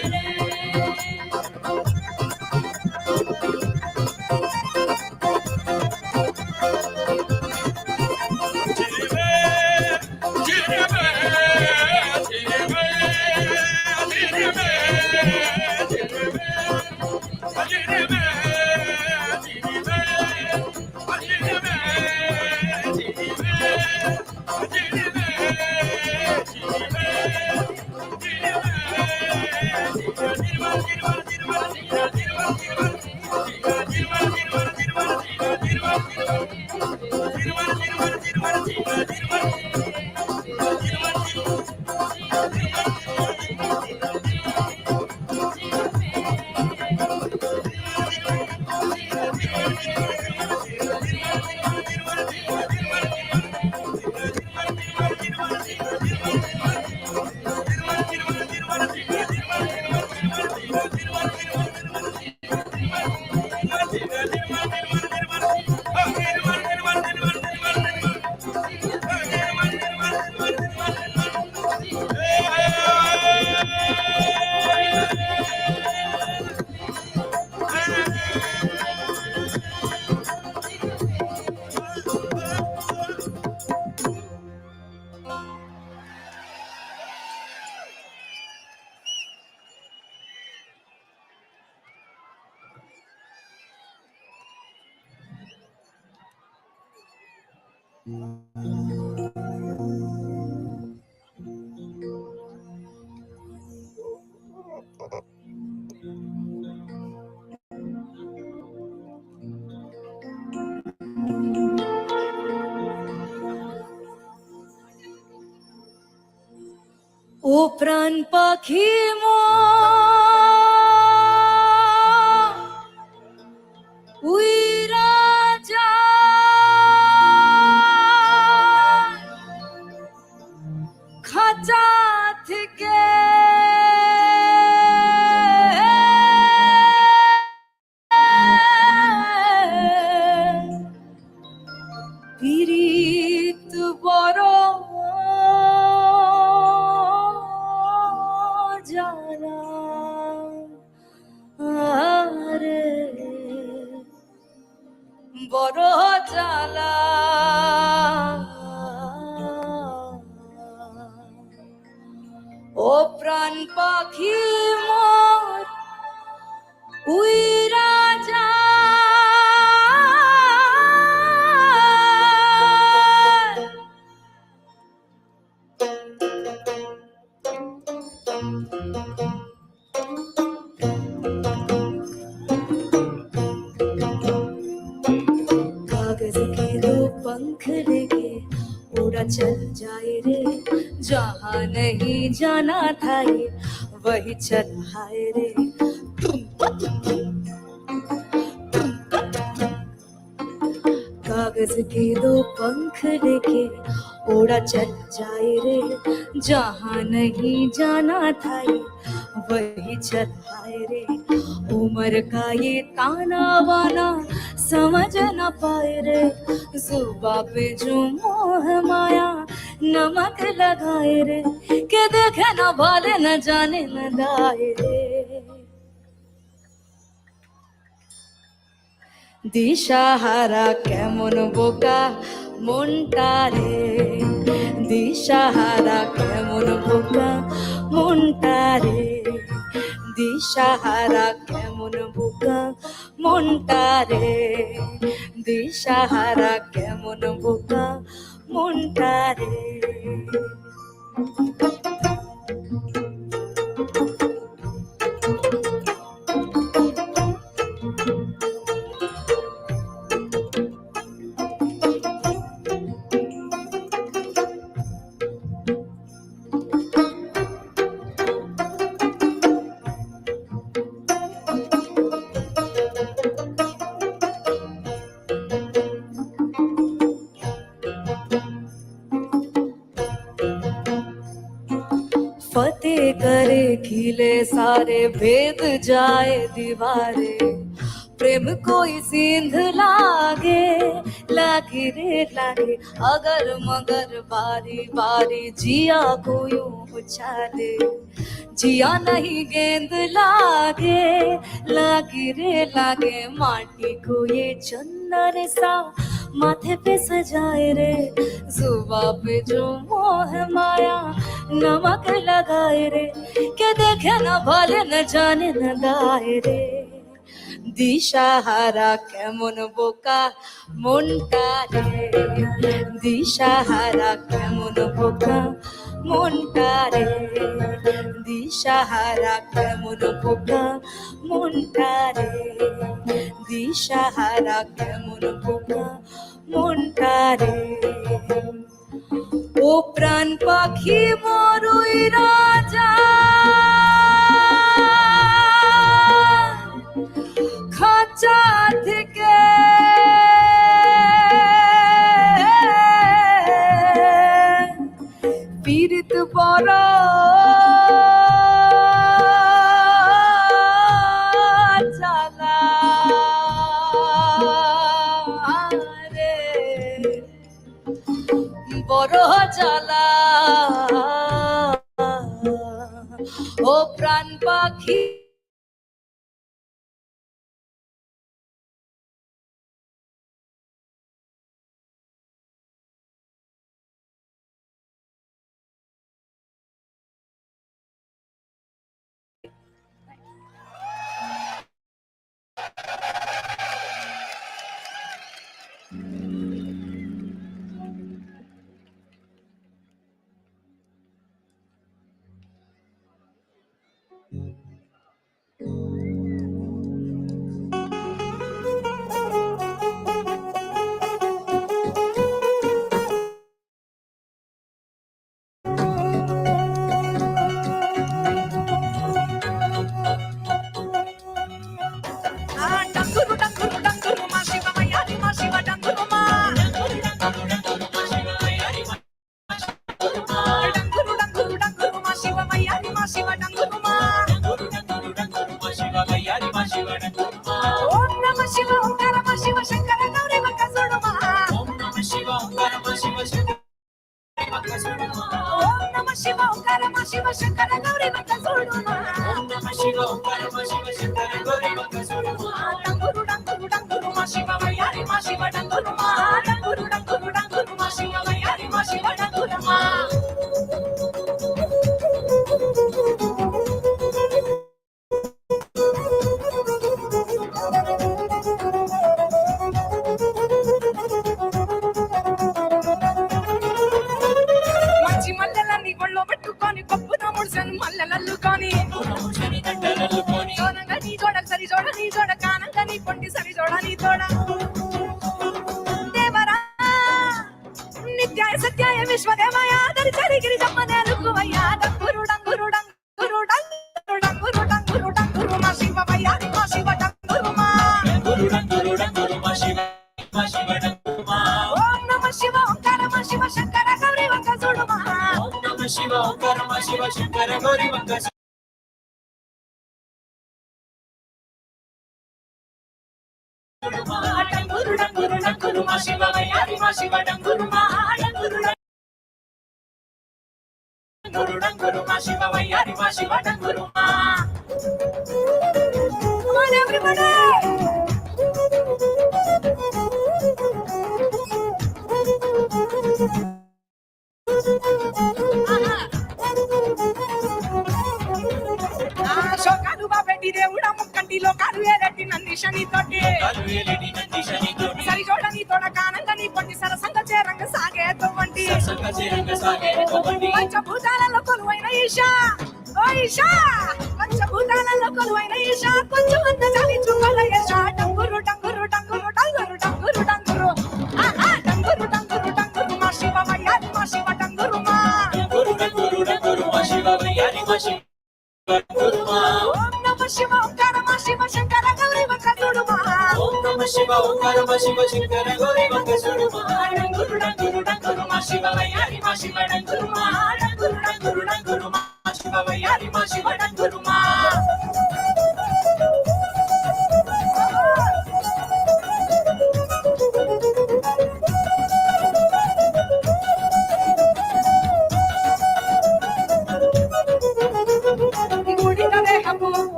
ও প্রাণ পাখি উইরা যা খাঁচা থেকে পীড়িত বড় জানা আরে বড় জ্বালা ও প্রাণ পাখি মোর উইরা যা कागज के दो पंख लेके उड़ा चल जाए रे जहाँ नहीं जाना था ये वही चल हाय रे कागज के दो पंख लेके उड़ा चल जाए रे जहाँ नहीं जाना था ये वही चल हाय रे उम्र का ये ताना बाना समझ न पाए रे जुबा पे जो मोह माया नमक लगाए रे के देखे न भाले न जाने न दाए रे দিশাহারা কেমন বোকা মনটা রে দিশাহারা কেমন বোকা মনটা রে দিশাহারা কেমন বোকা মনটা রে দিশাহারা কেমন বোকা মনটা রে फतेह करे खिले सारे भेद जाए दीवारे प्रेम कोई सिंध लागे लागे रे लागे अगर मगर बारी बारी जिया को यूं उछाले जिया नहीं गेंद लागे लागे रे लागे माटी को ये चंदन सा माथे पे सजाए रे जुबा पे जो मोह माया नमक लगाए रे के देखे न भाले न जाने न दाए रे দিশাহারা কেমন বোকা মনটা রে দিশাহারা কেমন বোকা মনটা রে দিশাহারা কেমন বোকা মনটা রে দিশাহারা কেমন বোকা মনটা রে ও প্রাণ পাখি মরুই রাজা খাঁচা থেকে পীড়িত বড় জ্বালা রে বড় জ্বালা ও প্রাণ পাখি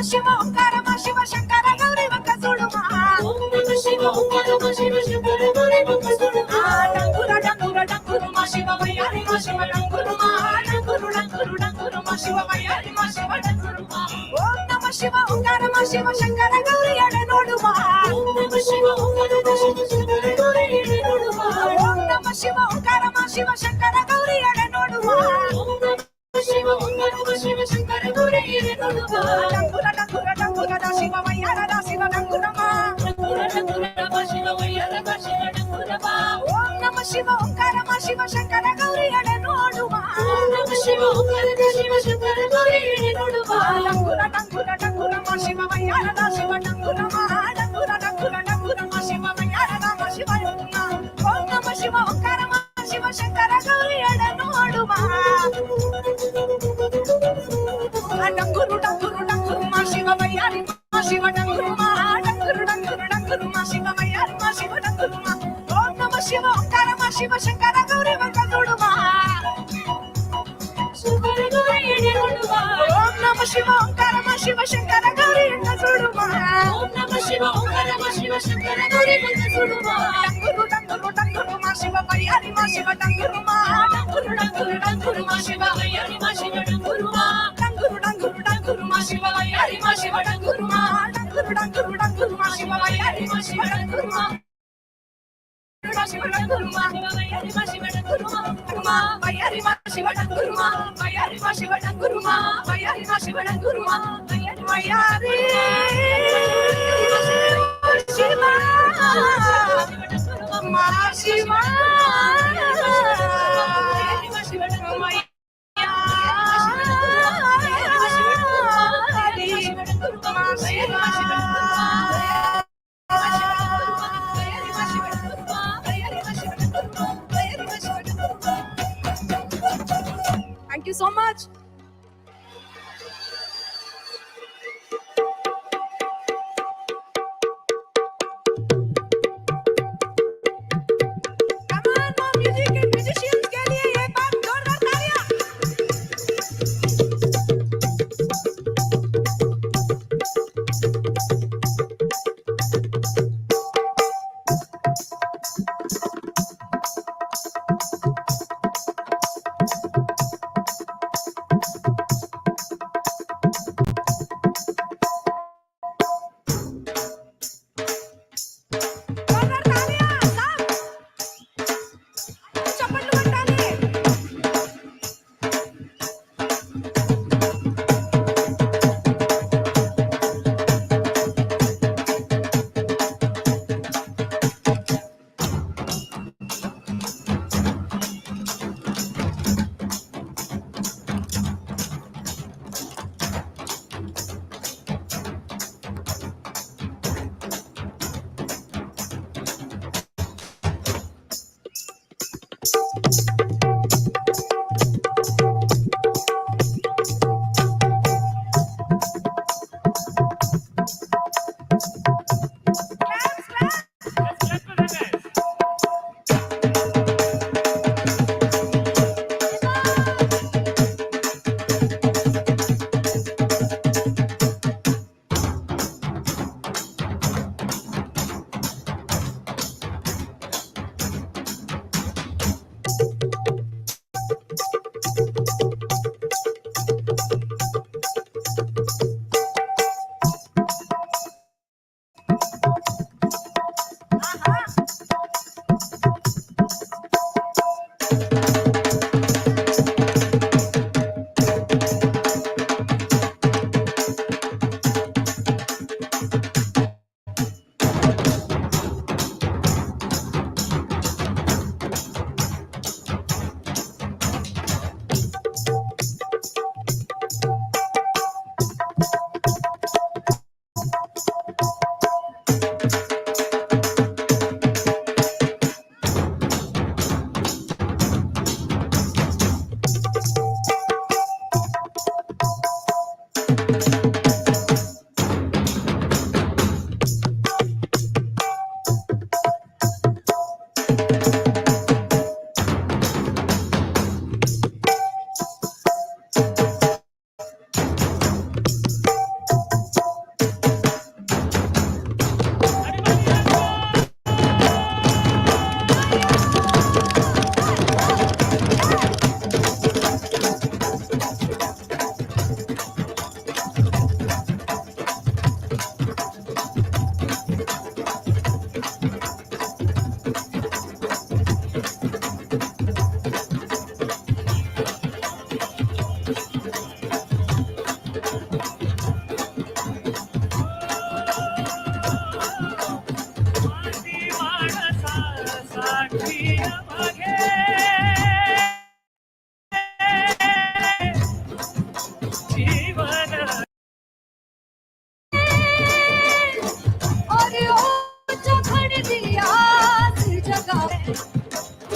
శివ ओंकार मा शिव शंकर गौरी वंक सुडुमा ओम नमः शिव ओंकार मा शिव शंकर गौरी वंक सुडुमा डंगुर डंगुर डंगुर मा शिव वैयारी मा शिव डंगुर मा डंगुर डंगुर डंगुर मा शिव वैयारी मा शिव डंगुर मा ओम नमः शिव ओंकार मा शिव शंकर गौरी एಡೆ ನೋಡುಮಾ ओम नमः शिव ओंकार मा शिव शंकर गौरी एಡೆ ನೋಡುಮಾ ओम नमः शिव ओंकार मा शिव शंकर गौरी एಡೆ ನೋಡುಮಾ ओम नमः शिव ओंकार मा शिव शंकर गौरी एಡೆ ನೋಡುಮಾ ಡಂಗುರ ಡಂಗುರ ಡಂಗುರ ದ ಶಿವ ವೈಯಾರ ದ ಶಿವ ಡಂಗುರ ಮಾ ಡಂಗುರ ಡಂಗುರ ದ ಶಿವ ವೈಯಾರ ದ ಶಿವ ಡಂಗುರ ಮಾ ओम नमः शिव ओंकार मा शिव शंकर गौरी एಡೆ ನೋಡುಮಾ ओम नमः शिव ओंकार मा शिव शंकर गौरी एಡೆ ನೋಡುಮಾ ಡಂಗುರ ಡಂಗುರ ಡಂಗುರ ಮ ಶಿವ ವೈಯಾರ ದ ಶಿವ ಡಂಗುರ ಮಾ ಡಂಗುರ ಡಂಗುರ ಡಂಗುರ ಮ ಶಿವ ವೈಯಾರ ದ ಮ ಶಿವ ಡಂಗುರ ओम नमः शिव ओंकार मा शिव शंकर गौरी एಡೆ ನೋಡುಮಾ डंगुरु डंगुरु डंगुरु मा शिव वैयारी मा शिव डंगुरु मा डंगुरु डंगुरु डंगुरु मा शिव वैयारी मा शिव डंगुरु मा ओम नमः शिव ओंकार मा शिव शंकर गौरी वंक सुडुमा शंकर गौरी एಡೆ ನೋಡುಮಾ ओम नमः शिव ओंकार मा शिव शंकर गौरी वंक सुडुमा ओम नमः शिव ओंकार मा शिव शंकर गौरी वंक सुडुमा डंगुरु डंगुरु डंगुरु मा शिव वैयारी मा शिव डंगुरु मा डंगुरु डंगुरु डंगुरु मा शिव वैयारी मा शिव डंगुरु मा डंगुरु डंगुरु डंगुरु मा शिव वैयारी मा शिव डंगुरु मा डंगुरु डंगुरु डंगुरु मा शिव वैयारी मा शिव डंगुरु मा शिव डंगुरु मा वैयारी मा शिव डंगुरु मा वैयारी मा शिव डंगुरु मा वैयारी मा शिव डंगुरु मा वैयारी मा शिव डंगुरु मा वैयारी शिवा मा Shiva Thank you so much. Come on, more music and musicians के लिए एक बार जोरदार तालियां.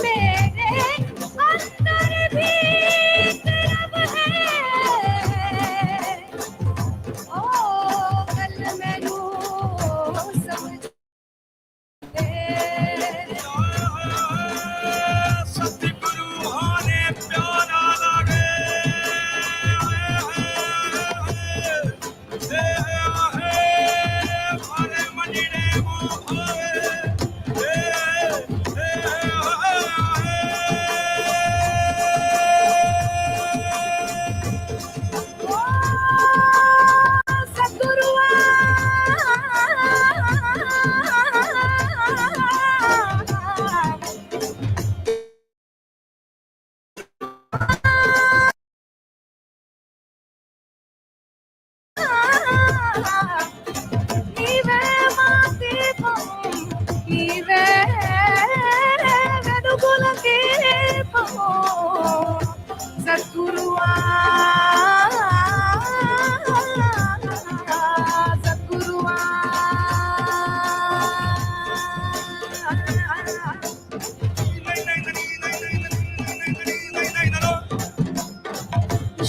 मेरे अंदर भी रब है ओ कल मैनू समझ सतगुरु होने प्यारा लागे हरे मनीने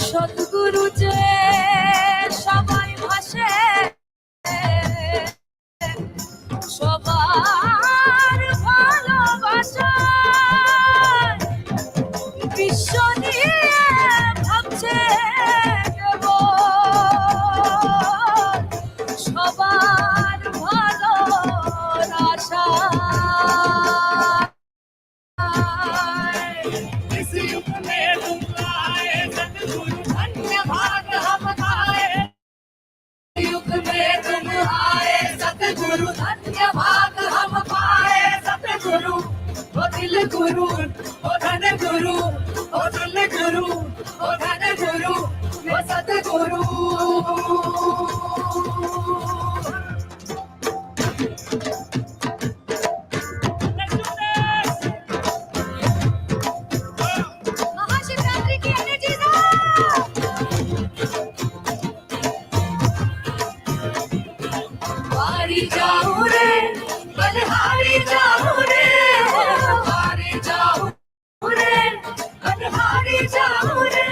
সদ্গুরু যে সবাই ভাসে সবার ভালোবাসা বিশ্ব নিয়ে ভাবছে সবার ভালোর আশা इस युग में तुम आए सतगुरु धन्य भाग हम पाए युग में तुम आए सतगुरु धन्य भाग हम पाए सतगुरु ओ दिल गुरु ओ धन गुरु ओ दिल गुरु ओ धन गुरु ओ सतगुरु महाशिवरात्रि की एनर्जी दो वारी जाऊं रे बलिहारी जाऊं रे वारी जाऊं रे बलिहारी जाऊं रे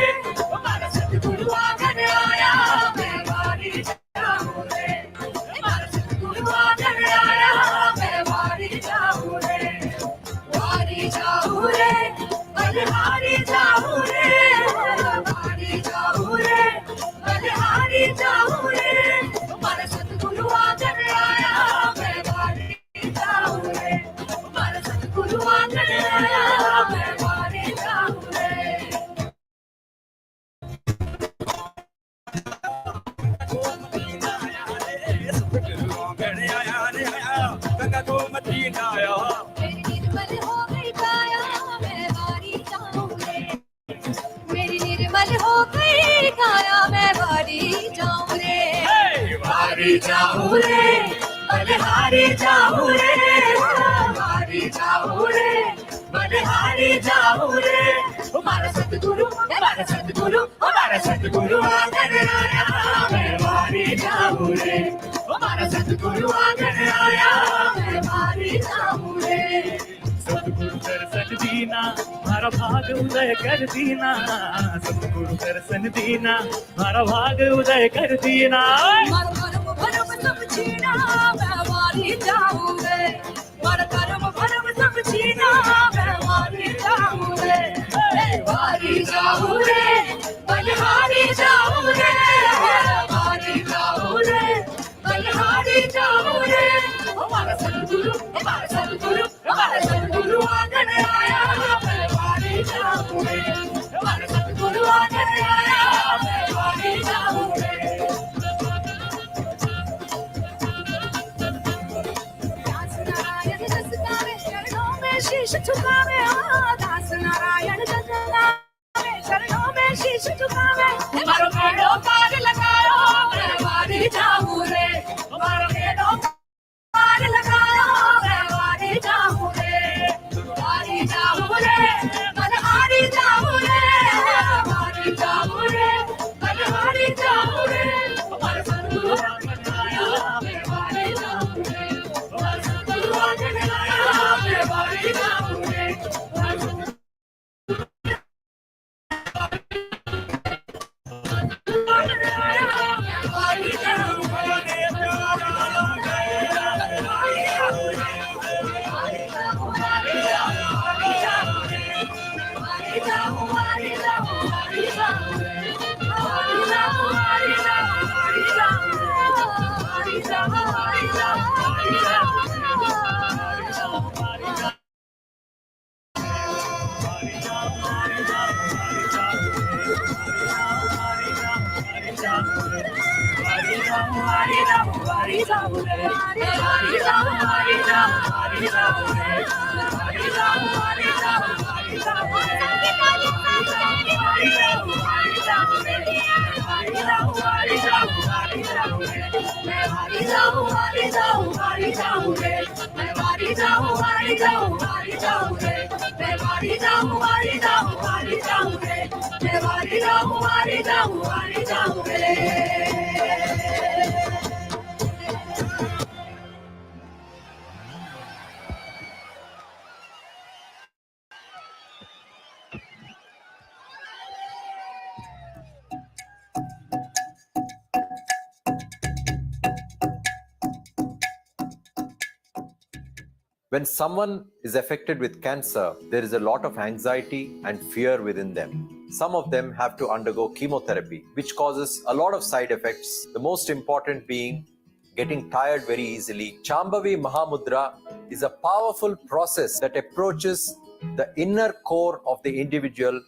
हमारा सतगुरु आंगन आया मैं वारी जाऊं रे हमारा सतगुरु आंगन आया मैं वारी जाऊं रे बलिहारी जाऊं रे वारी जाऊं रे बलिहारी जाऊं रे हमारा सतगुरु आंगन आया मैं वारी जाऊं रे हमारा सतगुरु आंगन आया मैं वारी जाऊं रे गंगा को मदीना आया मेरी निर्मल हो गई काया मैं वारी जाऊं रे मेरी निर्मल हो गई काया मैं वारी जाऊं रे वारी जाऊं रे बलिहारी जाऊं रे वारी जाऊं रे बलिहारी जाऊं रे हमारा सतगुरु आंगन आया मैं वारी जाऊं रे हमारा सतगुरु आंगन आया मैं वारी जाऊं रे सतगुरु दर्शन दीना मारा भाग उदय कर दीना सतगुरु दर्शन दीना मारा भाग उदय कर दीना मारा कर्म भरम सब छीना मैं वारी जाऊं रे मारा कर्म भरम सब छीना मैं वारी जाऊं रे वारी जाऊं रे बलिहारी जाऊं रे वारी जाऊं रे बलिहारी जाऊं रे हमारा सतगुरु आंगन आया मैं वारी जाऊं रे हमारा सतगुरु आंगन आया मैं वारी जाऊं रे दास नारायण जस गावे शरणों में शीश झुकावे दास नारायण जस गावे शरणों में शीश झुकावे मारो पेड़ो पार लगायो मैं वारी जाऊं रे मारो पेड़ो पार लगायो मैं वारी जाऊं रे वारी जाऊं रे बलिहारी जाऊं रे वारी जाऊं रे बलिहारी जाऊं रे हमारा सतगुरु आंगन आया मैं वारी जाऊं रे हमारा सतगुरु आंगन आया मैं वारी जाऊं रे When someone is affected with cancer, there is a lot of anxiety and fear within them. Some of them have to undergo chemotherapy, which causes a lot of side effects, the most important being getting tired very easily. Shambhavi Mahamudra is a powerful process that approaches the inner core of the individual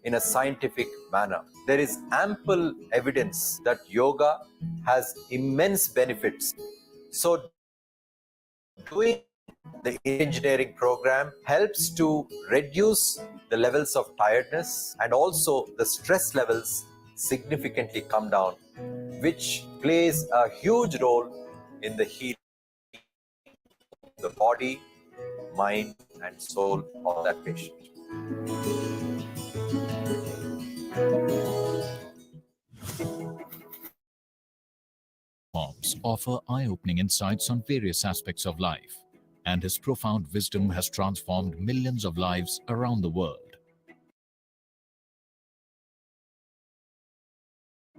in a scientific manner. There is ample evidence that yoga has immense benefits. So doing the engineering program helps to reduce the levels of tiredness, and also the stress levels significantly come down, which plays a huge role in the healing of the body, mind, and soul of that patient. Forms offer eye-opening insights on various aspects of life, and his profound wisdom has transformed millions of lives around the world.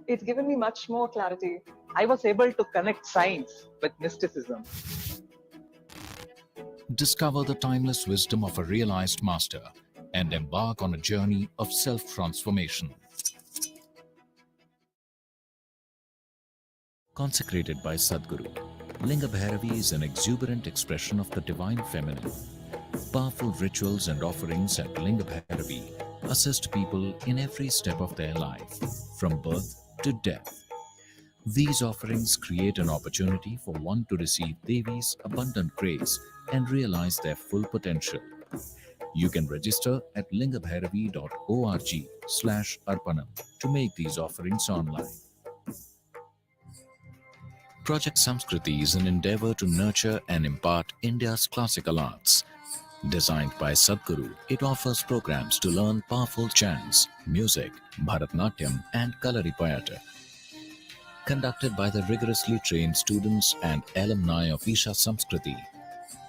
It's given me much more clarity. I was able to connect science with mysticism. Discover the timeless wisdom of a realized master and embark on a journey of self-transformation. Consecrated by Sadhguru, Linga Bhairavi is an exuberant expression of the divine feminine. Powerful rituals and offerings at Linga Bhairavi assist people in every step of their life, from birth to death. These offerings create an opportunity for one to receive Devi's abundant grace and realize their full potential. You can register at lingabhairavi.org/arpanam to make these offerings online. Project Samskriti is an endeavor to nurture and impart India's classical arts. Designed by Sadhguru, it offers programs to learn powerful chants, music, Bharatnatyam and Kalaripayattu. Conducted by the rigorously trained students and alumni of Isha Samskriti,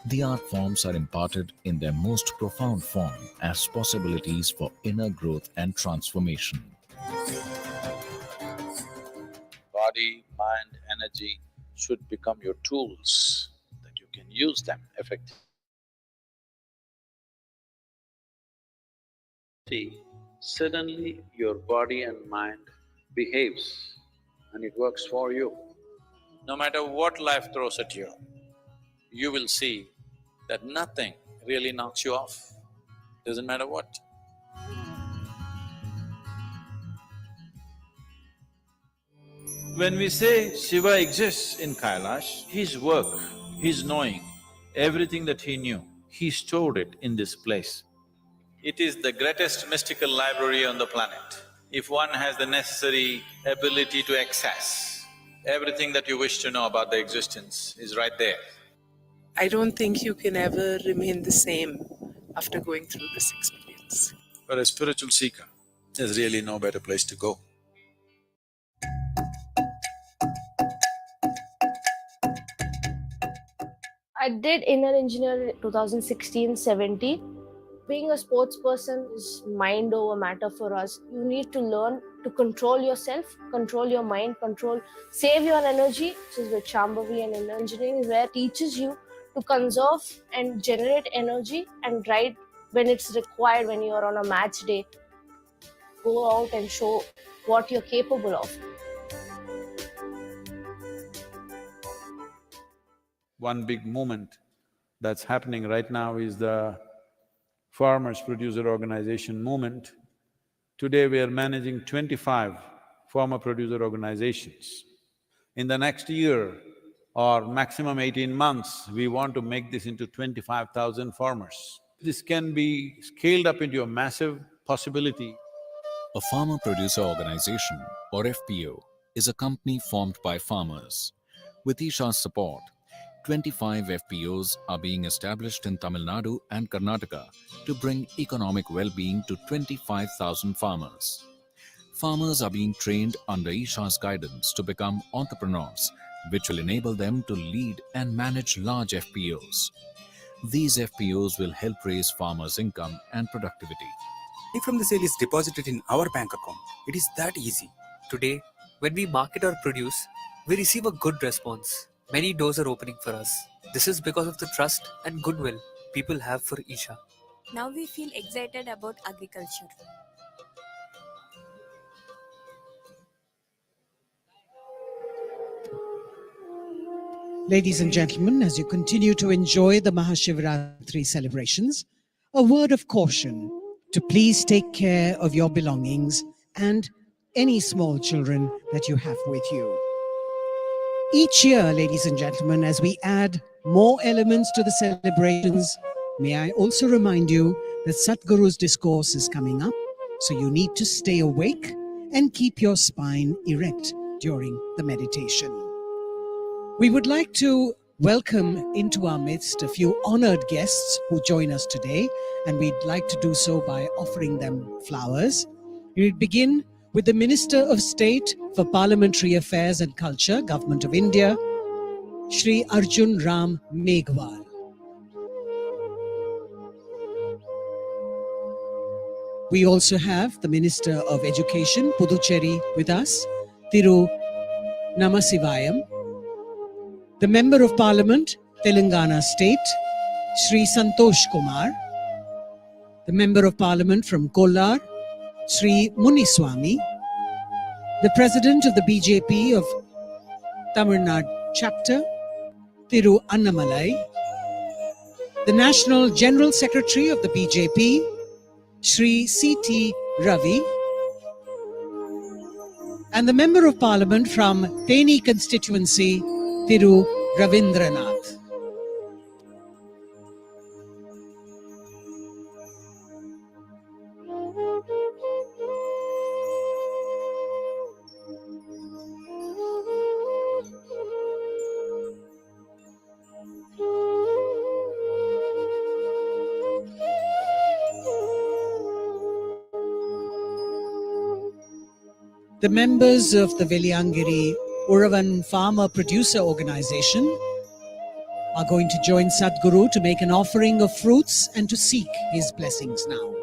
the art forms are imparted in their most profound form as possibilities for inner growth and transformation. Body, mind, energy should become your tools, that you can use them effectively. See, suddenly your body and mind behaves and it works for you. No matter what life throws at you, you will see that nothing really knocks you off, doesn't matter what. When we say Shiva exists in Kailash, his work, his knowing, everything that he knew, he stored it in this place. It is the greatest mystical library on the planet. If one has the necessary ability to access, everything that you wish to know about the existence is right there. I don't think you can ever remain the same after going through this experience. For a spiritual seeker, there's really no better place to go. I did inner engineer in 2016-17. Being a sports person is mind over matter for us. You need to learn to control yourself, control your mind, save your energy, which is with Shambhavi and inner engineering, where it teaches you to conserve and generate energy and right when it's required, when you're on a match day, go out and show what you're capable of. One big movement that's happening right now is the Farmers Producer Organization movement. Today we are managing 25 farmer producer organizations. In the next year or maximum 18 months, we want to make this into 25,000 farmers. This can be scaled up into a massive possibility. A farmer producer organization, or FPO, is a company formed by farmers. With Isha's support, 25 FPOs are being established in Tamil Nadu and Karnataka to bring economic well-being to 25,000 farmers. Farmers are being trained under Isha's guidance to become entrepreneurs, which will enable them to lead and manage large FPOs. These FPOs will help raise farmers' income and productivity. Money from the sale is deposited in our bank account. It is that easy. Today, when we market our produce, we receive a good response. Many doors are opening for us. This is because of the trust and goodwill people have for Isha. Now we feel excited about agriculture. Ladies and gentlemen, as you continue to enjoy the Mahashivratri celebrations, a word of caution to please take care of your belongings and any small children that you have with you. Each year, ladies and gentlemen, as we add more elements to the celebrations, may I also remind you that Sadhguru's discourse is coming up, so you need to stay awake and keep your spine erect during the meditation. We would like to welcome into our midst a few honored guests who join us today, and we'd like to do so by offering them flowers. We begin with the Minister of State for Parliamentary Affairs and Culture, Government of India, Shri Arjun Ram Meghwal. We also have the Minister of Education, Puducherry, with us, Thiru Namasivayam. The Member of Parliament, Telangana State, Shri Santosh Kumar. The Member of Parliament from Kollar, Shri Muniswamy. The President of the BJP of Tamil Nadu Chapter, Thiru Annamalai. The National General Secretary of the BJP, Shri C.T. Ravi. And the Member of Parliament from Theni constituency, Thiru Ravindranath. The members of the Veliangiri Uravan Farmer Producer Organization are going to join Sadhguru to make an offering of fruits and to seek his blessings now.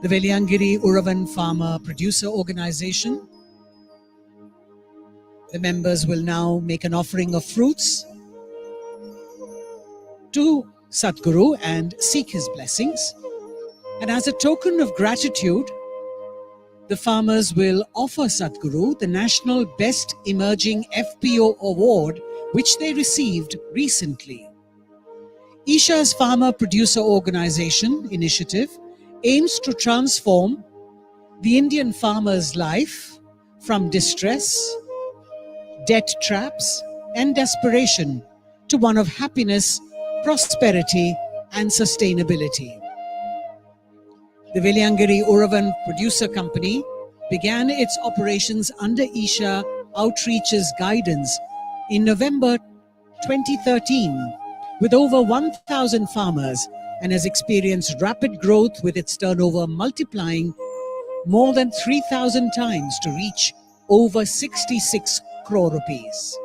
The Veliangiri Uravan Farmer Producer Organization, the members will now make an offering of fruits to Sadhguru and seek his blessings. And as a token of gratitude, the farmers will offer Sadhguru the National Best Emerging FPO Award, which they received recently. Isha's Farmer Producer Organization initiative aims to transform the Indian farmer's life from distress, debt traps, and desperation to one of happiness, prosperity, and sustainability. The Veliangiri Uravan Producer Company began its operations under Isha Outreach's guidance in November 2013 with over 1,000 farmers and has experienced rapid growth with its turnover multiplying more than 3,000 times to reach over 66 crore rupees.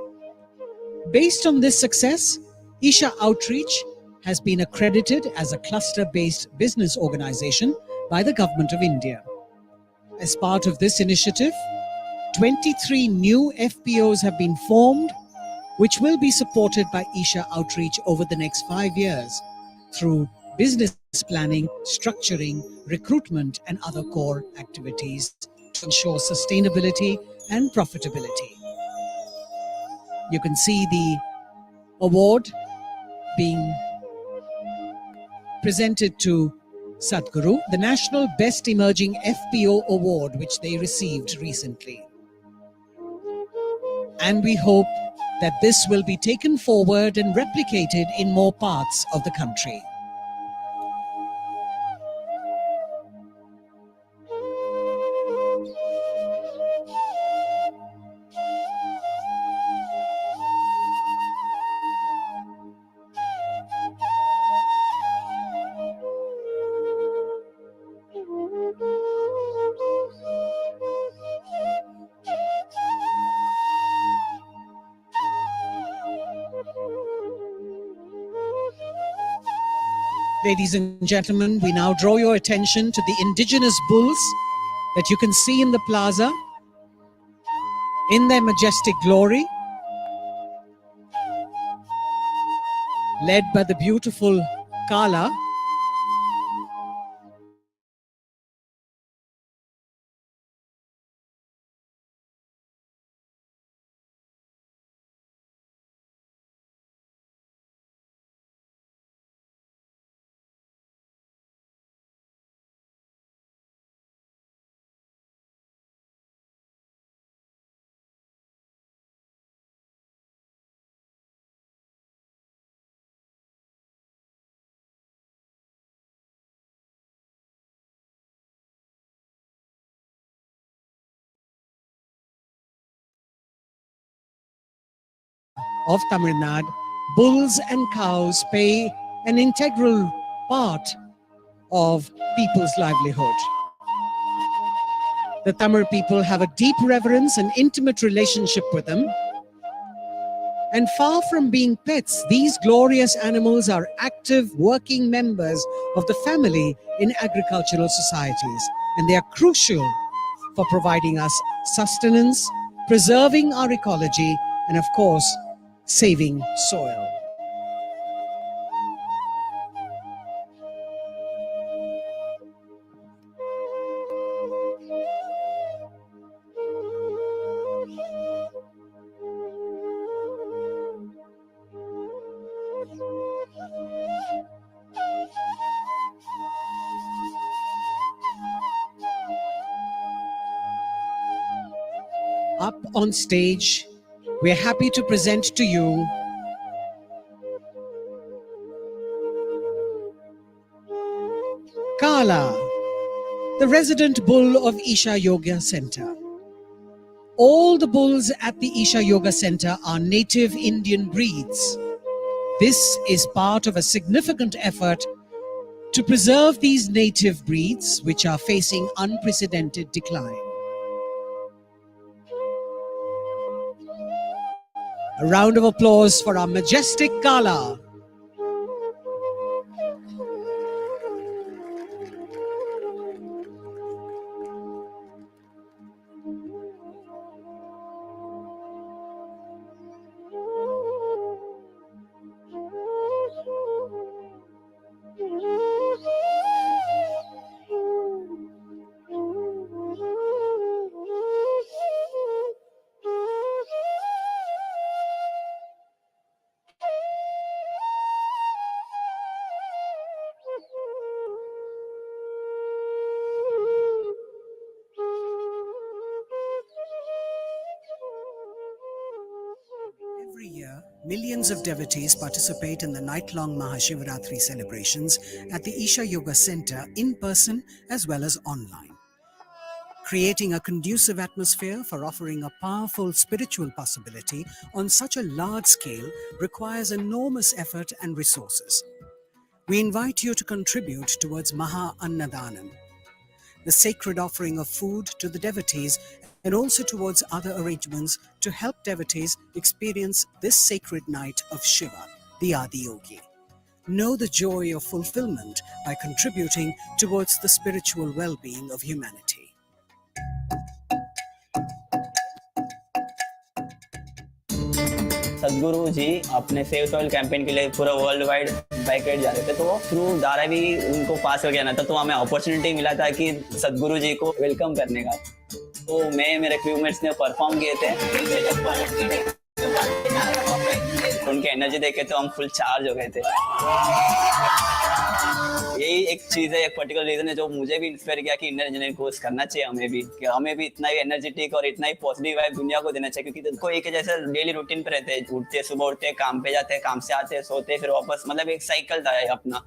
Based on this success, Isha Outreach has been accredited as a cluster-based business organization by the Government of India. As part of this initiative, 23 new FPOs have been formed, which will be supported by Isha Outreach over the next 5 years through business planning, structuring, recruitment, and other core activities to ensure sustainability and profitability. You can see the award being presented to Sadhguru the National Best Emerging FPO Award, which they received recently. And we hope that this will be taken forward and replicated in more parts of the country. Ladies and gentlemen, we now draw your attention to the indigenous bulls that you can see in the plaza in their majestic glory, led by the beautiful Kala. Of Tamil Nadu, bulls and cows play an integral part of people's livelihood. The Tamil people have a deep reverence and intimate relationship with them. And far from being pets, these glorious animals are active working members of the family in agricultural societies. And they are crucial for providing us sustenance, preserving our ecology, and of course, saving soil. Up on stage, we are happy to present to you Kala, the resident bull of Isha Yoga Center. All the bulls at the Isha Yoga Center are native Indian breeds. This is part of a significant effort to preserve these native breeds, which are facing unprecedented decline. A round of applause for our majestic Kala. Every year, millions of devotees participate in the night-long Mahashivratri celebrations at the Isha Yoga Center in person as well as online. Creating a conducive atmosphere for offering a powerful spiritual possibility on such a large scale requires enormous effort and resources. We invite you to contribute towards Maha Annadanam, the sacred offering of food to the devotees, and also towards other arrangements to help devotees experience this sacred night of Shiva, the Adi Yogi. Know the joy of fulfillment by contributing towards the spiritual well-being of humanity. सदगुरु जी अपने save soil campaign के लिए पूरा world wide bike ride जा रहे थे, तो वो थ्रू धारावी उनको पास करके आना था, तो हमें अपॉर्चुनिटी मिला था कि सदगुरु जी को वेलकम करने का। तो मैं मेरे क्रूमेट्स ने परफॉर्म किए थे, उनकी एनर्जी देख के तो हम फुल चार्ज हो गए थे। यही एक चीज है, एक पर्टिकुलर रीजन है जो मुझे भी इंस्पायर किया कि इंडियन इंजीनियरिंग कोर्स करना चाहिए हमें भी, कि हमें भी इतना ही एनर्जेटिक और इतना ही पॉजिटिव वाइब दुनिया को देना चाहिए, क्योंकि उनको एक जैसे डेली रूटीन पे रहते हैं, उठते सुबह उठते काम पे जाते हैं, काम से आते सोते फिर वापस, मतलब एक साइकिल था अपना।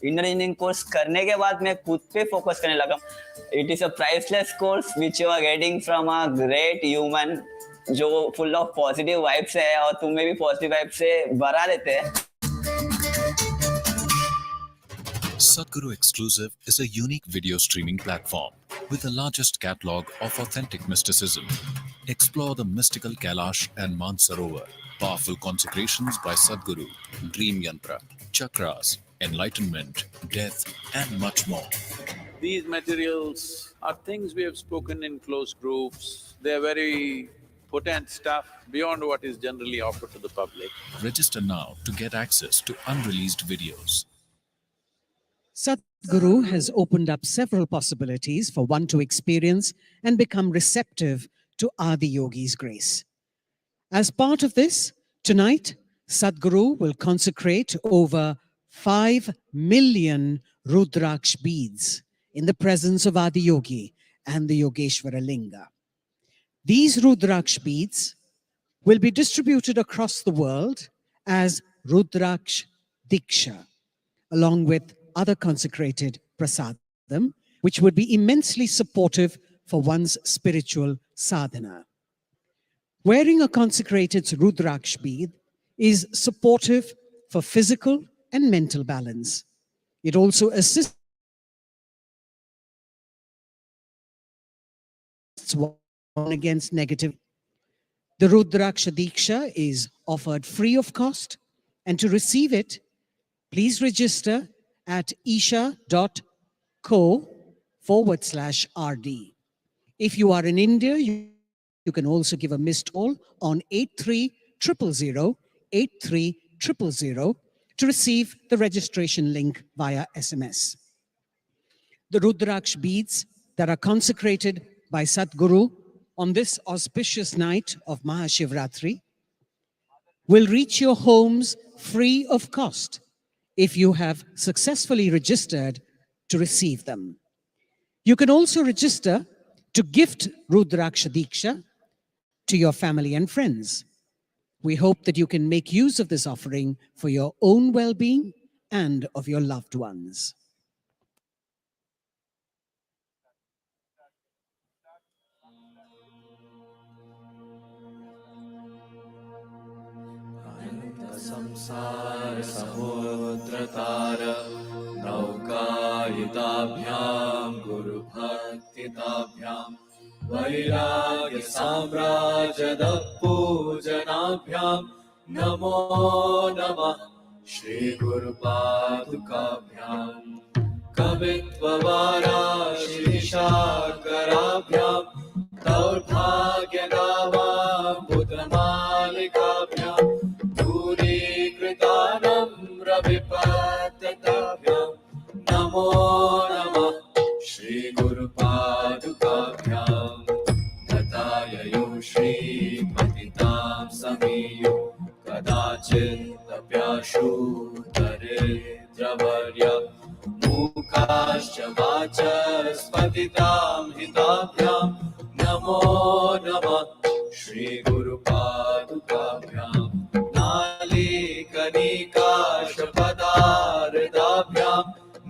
इंडियन इंजीनियरिंग कोर्स करने के बाद मैं खुद पे फोकस करने लगा। It is a priceless course which you are getting from a great human जो फुल ऑफ पॉजिटिव वाइब्स है, और तुम्हें भी पॉजिटिव वाइब से भरा देते हैं। Sadhguru Exclusive is a unique video streaming platform with the largest catalog of authentic mysticism. Explore the mystical Kailash and Mansarovar, powerful consecrations by Sadhguru, Dream Yantra, Chakras, Enlightenment, Death, and much more. These materials are things we have spoken in close groups. They're very potent stuff beyond what is generally offered to the public. Register now to get access to unreleased videos. Sadhguru has opened up several possibilities for one to experience and become receptive to Adi Yogi's grace. As part of this, tonight, Sadhguru will consecrate over 5 million Rudraksh beads in the presence of Adi Yogi and the Yogeshwara Linga. These Rudraksh beads will be distributed across the world as Rudraksh Diksha, along with other consecrated prasadam, which would be immensely supportive for one's spiritual sadhana. Wearing a consecrated Rudraksh bead is supportive for physical and mental balance. It also assists one against negative. The Rudraksha Diksha is offered free of cost, and to receive it, please register at isha.co/rd. If you are in India, you can also give a missed call on 8300 83000 to receive the registration link via SMS. The Rudraksh beads that are consecrated by Sadhguru on this auspicious night of Mahashivratri will reach your homes free of cost if you have successfully registered to receive them. You can also register to gift Rudraksha Diksha to your family and friends. We hope that you can make use of this offering for your own well-being and of your loved ones. संसार समुद्र तार नौकायिताभ्याम गुरु भक्तिताभ्याम वैराग्य साम्राज्य पूजनाभ्याम नमो नमः श्री गुरु पादुकाभ्याम कवित्व वाराशिशाकराभ्याम दौर्भाग्य बुधमालिकाभ्याम विपत्तताभ्यां नमो नमः श्री गुरु पादुकाभ्यां दत्ताययो श्री पतितां समीयो कदाचिदप्याशु दरिद्रवर्य मूकाश्च वाचस्पतितां हिताभ्यां नमो नमः श्री गुरु पादुकाभ्यां कनिकाशपदारदाभ्यां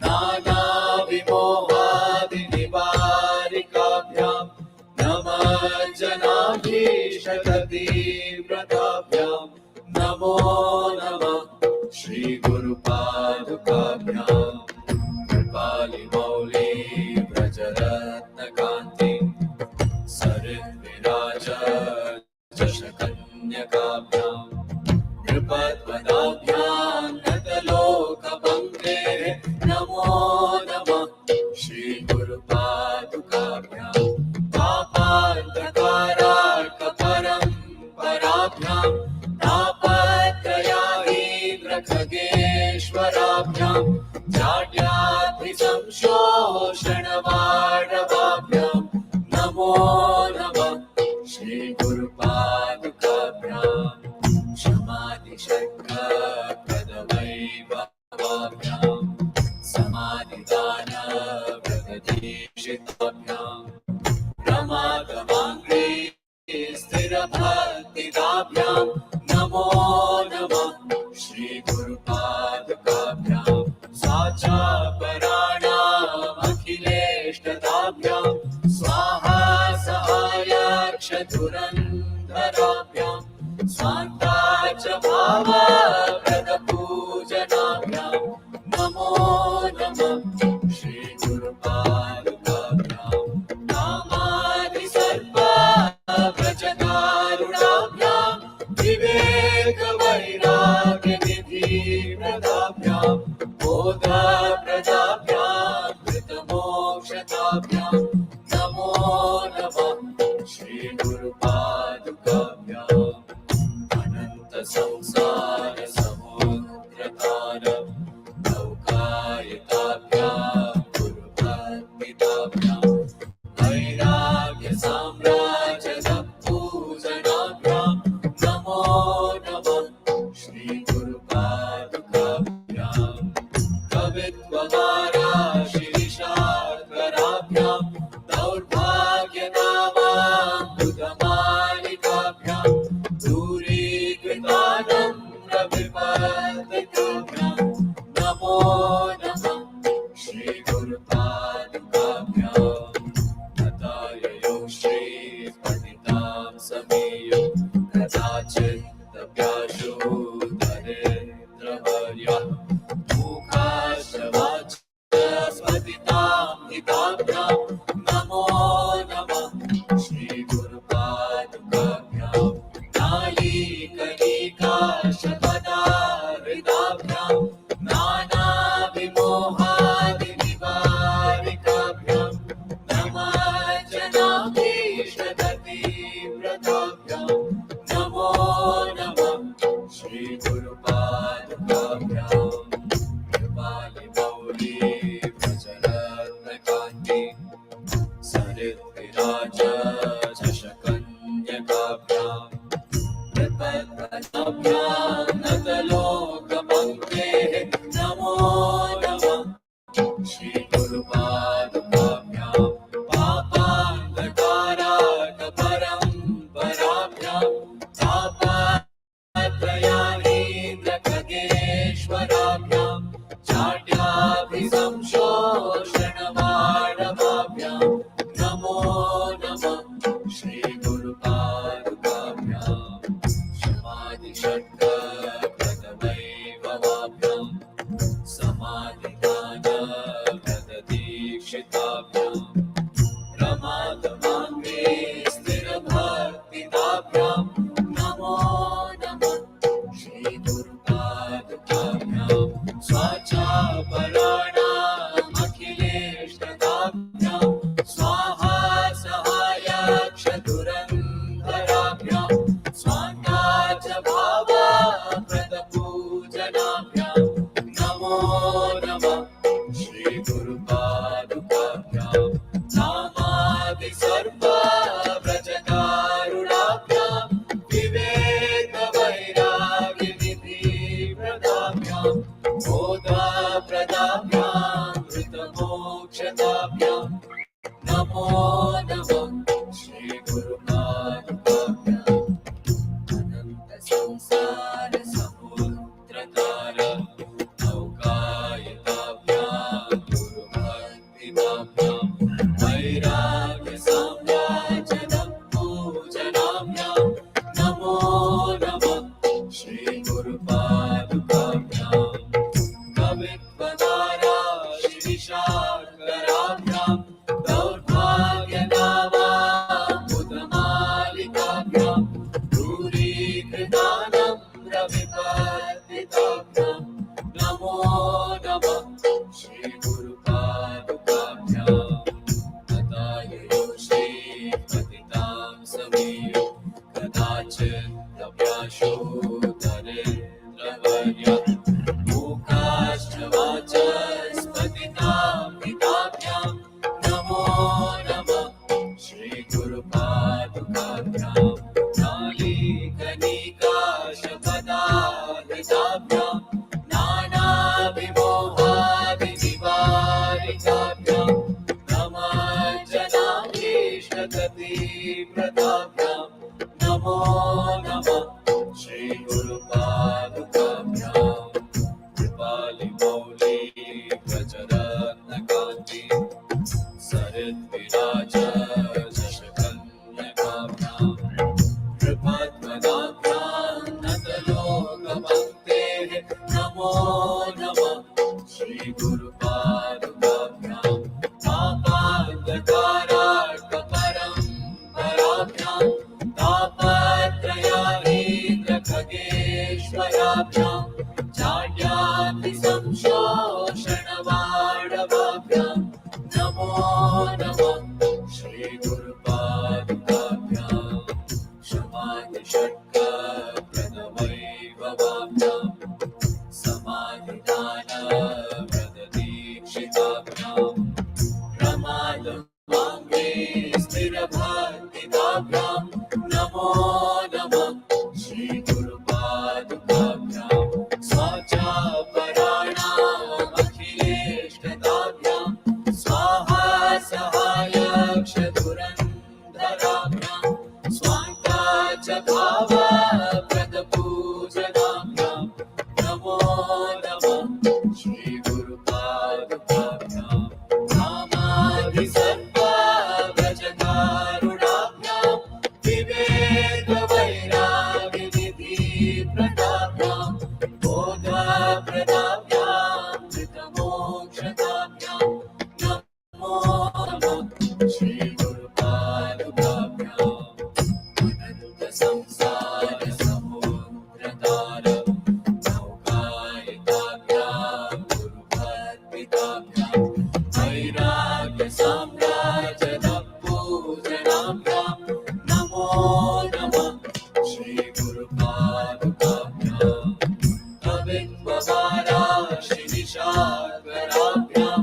नानाविमोहादिनिवारिकाभ्यां नमः जनाभीषकतीव्रताभ्यां नमो नमः श्री गुरु पादुकाभ्यां कृपालिमौली व्रजरत्नकान्ति सरिद्विराज जशकन्यकाभ्यां नृपद्वदाभ्यां नतलोकभङ्गे नमो नमः श्री गुरु पादुकाभ्यां पापान्तकारार्कपरम्पराभ्यां तापत्रयाहीन्द्रखगेश्वराभ्यां जाड्याभिसंशोषणवाडवाभ्यां नमो नमः श्री गुरु पादुकाभ्यां क्षमादिषड्गपदवैभवाभ्यां परिदान प्रगतिशिताभ्यां प्रमादमाङ्गे स्थिरभक्तिदाभ्यां नमो नमः श्रीगुरुपादुकाभ्यां साचापराणामखिलेष्टदाभ्यां स्वाहा सहायाक्षधुरन्धराभ्यां स्वान्ता च भावप्रदपूजनाभ्यां नमो नमः श्रीगुरुपादुकाभ्यां नामादिसर्पप्रचकारुणाभ्यां विवेकवैराग्यनिधिप्रदाभ्यां बोधप्रदाभ्यां कृतमोक्षदाभ्यां नमो नमः श्रीगुरुपादुकाभ्याम् अनन्तसंसारसमुद्रतारं नौकायिताभ्यां गुरुभक्तिदाभ्यां वैराग्यसाम्राज्यदपूजनाभ्यां नमो नमः श्रीगुरुपादुकाभ्यां कवित्ववाराशिरीशाकराभ्यां दौर्भाग्यनामामृतमालिकाभ्यां दूरीकृतानम्रविपत्तिकाभ्यां नमो नमः श्रीगुरुपादुकाभ्यां तथाययो श्रीपठितां समेयो कदाचिदभ्यासो दरिद्रवर्यः मूकाश्रवाचस्पतितां हिताभ्यां नमो नमः श्रीगुरुपादुकाभ्यां नालीकलिकाशपदाहृदाभ्यां नानाविमोहादिनिवारिकाभ्यां नमज्जनाभीष्टगतिव्रताभ्यां नमो नमः श्रीगुरुपादुकाभ्यां कृपालिमौली प्रचरत्नकान्ति सरिद्विराज शशकन्यकाभ्यां प्रपद्भ्यां नतलोकपङ्क्तेः नमो नमः श्रीगुरुपादुकाभ्यां पापान्धकाराकपरम्पराभ्यां तापत्रयानीन्द्रखगेश्वराभ्यां चाट्याभिसंशोषणमाणवाभ्यां नमो नमः श्रीगुरुपादुकाभ्यां समाधिषट्कप्रथमैभवाभ्यां समाधिदानप्रददीक्षिताभ्यां प्रमादमाङ्गे स्थिरभक्तिदाभ्यां नमो नमः श्रीगुरुपादुकाभ्यां स्वाचापराणामखिलेष्टदाभ्यां स्वाहा सहायाक्षधुरन्धराभ्यां स्वान्ता च भावप्रदपूजनाभ्यां नमो नमः श्रीगुरुपादुकाभ्यां नामादिसर्पप्रचकारुणाभ्यां विवेकवैराग्यनिधिप्रदाभ्यां बोधप्रदाभ्यां कृतमोक्षदाभ्यां नमो नमः श्रीगुरुपादुकाभ्यां अनन्तसंसारसमुद्रतारं नौकायिताभ्यां गुरुभक्तिदाभ्यां वैराग्यसाम्राज्यदपूजनाभ्यां नमो नमः श्रीगुरुपादुकाभ्यां कवित्वदाराशिरीशाकराभ्यां दौर्भाग्यना मालिकाभ्यां नमः जनाभीष्टगतिप्रदाभ्यां नमो नमः श्रीगुरुपादुकाभ्यां कृपालिमौली व्रजरत्नकान्ति सरिद्विराज जशकन्यकाभ्यां कृपद्मनाभ्यां नतलोकपङ्क्तेः नमो नमः श्रीगुरुपादुकाभ्यां तापान्धकारार्कपरं पराभ्यां तापत्रयाहीन्द्रखगेश्वराभ्यां जाड्यातिसंशोषणवाडवाभ्यां नमो नमः श्रीगुरुपादुकाभ्यां क्षमादिषट्कप्रदवैभवाभ्यां समाधिदानव्रतदीक्षिताभ्यां प्रमादवाङ्गे स्थिरभक्तिदाभ्यां नमो नमः श्रीगुरुपादुकाभ्यां स्वाचापराणामखिलेष्टदाभ्यां स्वाहा सहायक्षधुरन्धराभ्यां स्वान्ता च भावप्रदपूजनाभ्यां नमो नमः श्रीगुरुपादुकाभ्यां कामादिसर्वाव्रजकारुणाभ्यां विवेकवैराग्यनिधिप्रदाभ्यां बोधप्रदाभ्यां धृतमोक्षदाभ्यां नमो नमः श्रीगुरुपादुकाभ्यां अनन्तसंसारसमुद्रतारं नौकायिताभ्यां गुरुभक्तिदाभ्यां वैराग्यसाम्राज्यपूजनाभ्यां नमो नमः श्रीगुरुपादुकाभ्यां कवित्ववाराशिनिशाकराभ्यां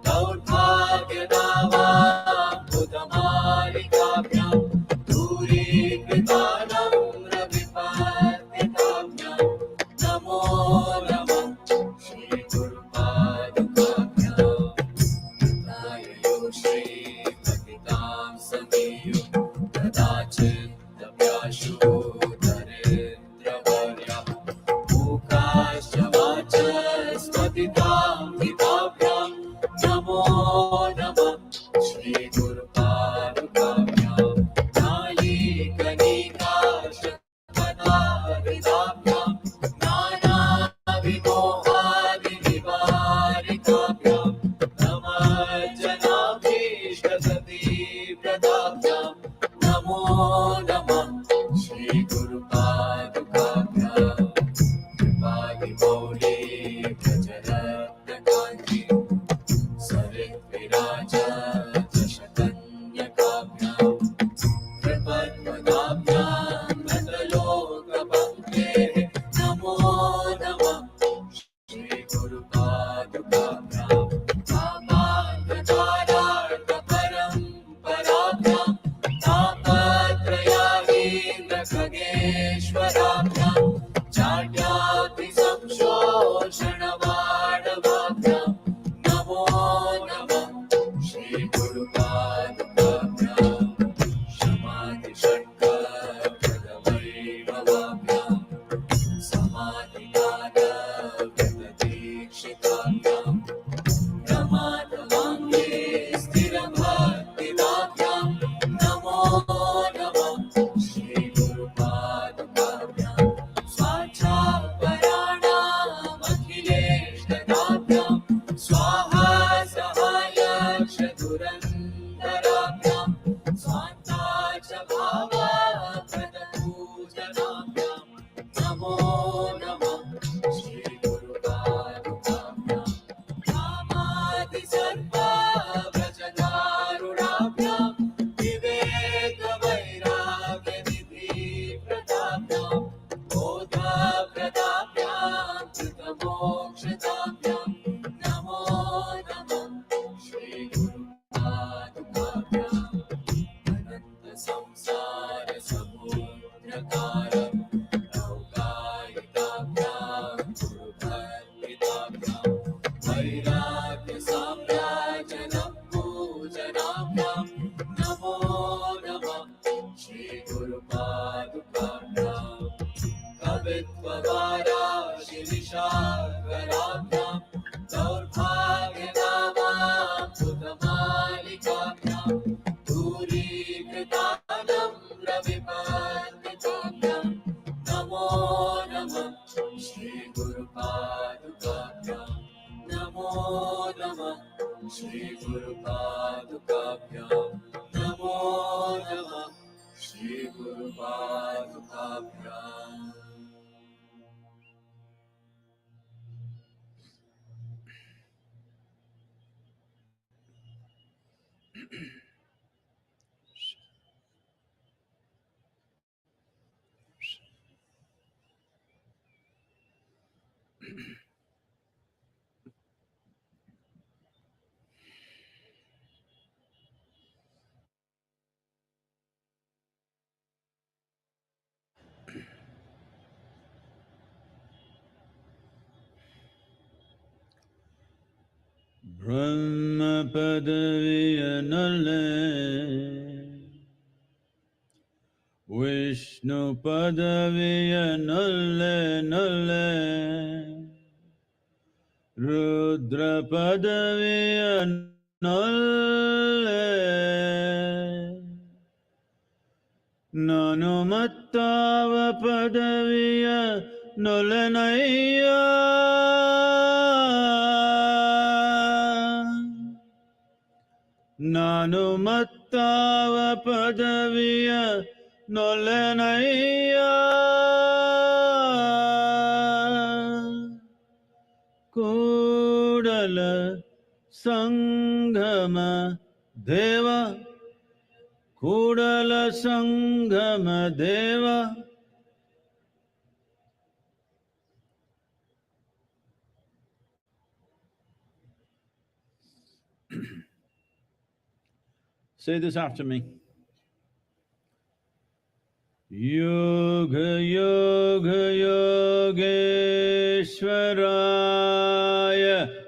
दौर्भाग्यदावाम्बुधमालिकाभ्यां दूरीकृतानम्रविपत्तिताभ्यां नमो नमः श्रीगुरुपादुकाभ्यां कृताययो श्रीपतितां समीयो कदाचिदप्याशु दरिद्रवर्या मूकाश्च वाचस्पतितां हिताभ्यां नमो नमः श्रीगुरुपादुकाभ्यां नालीकनिकाशकनाहृदाभ्यां नानाविमोहादिनिवारिकाभ्यां नमः जनाभीष्टगतिप्रदाभ्यां नमो नमः श्रीगुरुपादुकाभ्यां कृपादिमौली व्रजरत्नकान्ति सरिद्विराज जशकन्यकाभ्यां कृपद्मनाभ्यां नतलोकपङ्क्तेः नमो नमः श्रीगुरुपादुकाभ्यां तापान्धकारार्कपरं पराभ्यां तापत्रयाहीन्द्रखगेश्वराभ्यां जाड्यातिसंशोषणवाडवाभ्यां नमो नमः श्रीगुरुपादुकाभ्यां क्षमादिषट्कप्रदवैभवाभ्यां समाधिदानव्रतदीक्षिताभ्यां प्रमादवाङ्गे स्थिरभक्तिदाभ्यां नमो नमः श्रीगुरुपादुकाभ्यां स्वाचापराणामखिलेष्टदाभ्यां स्वाहा सहायक्षधुरन्धराभ्यां स्वान्ता च भावप्रदपूजनाभ्यां नमो नमः श्रीगुरुपादुकाभ्यां कामादिसर्वाव्रजकारुणाभ्यां विवेकवैराग्यनिधिप्रदाभ्यां बोधप्रदाभ्यां धृतमोक्षदाभ्यां नमो नमः श्रीगुरुपादुकाभ्यां सुतमालिकाभ्यां दूरीकृतानं रविपादिकाभ्यां नमो नमः श्रीगुरुपादुकाभ्यां नमो नमः श्रीगुरुपादुकाभ्यां नमो नमः श्रीगुरुपादुकाभ्याम् Brahma Padaviyanale Vishnu Padaviyanale Nale Rudra Padaviyanale Nanumattava Padaviya Nulanaya Nanumattava Padaviya Nulanaya Kudala Sanghama Deva Kudala Sanghama Deva Say this after me. Yoga Yoga Yogeshwaraya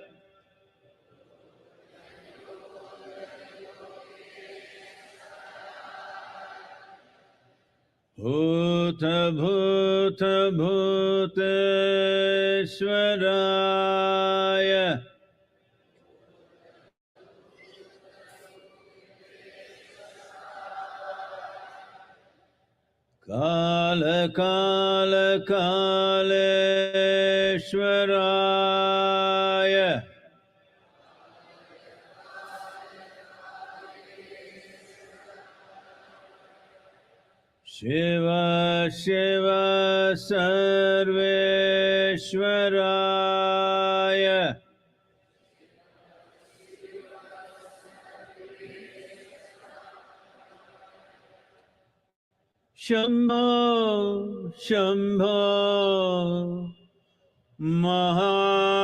Bhuta Bhuta Bhuteshwaraya Kala Kala Kaleshwaraya Shiva Shiva Sarveshwaraya Shambho Shambho Mahadevaya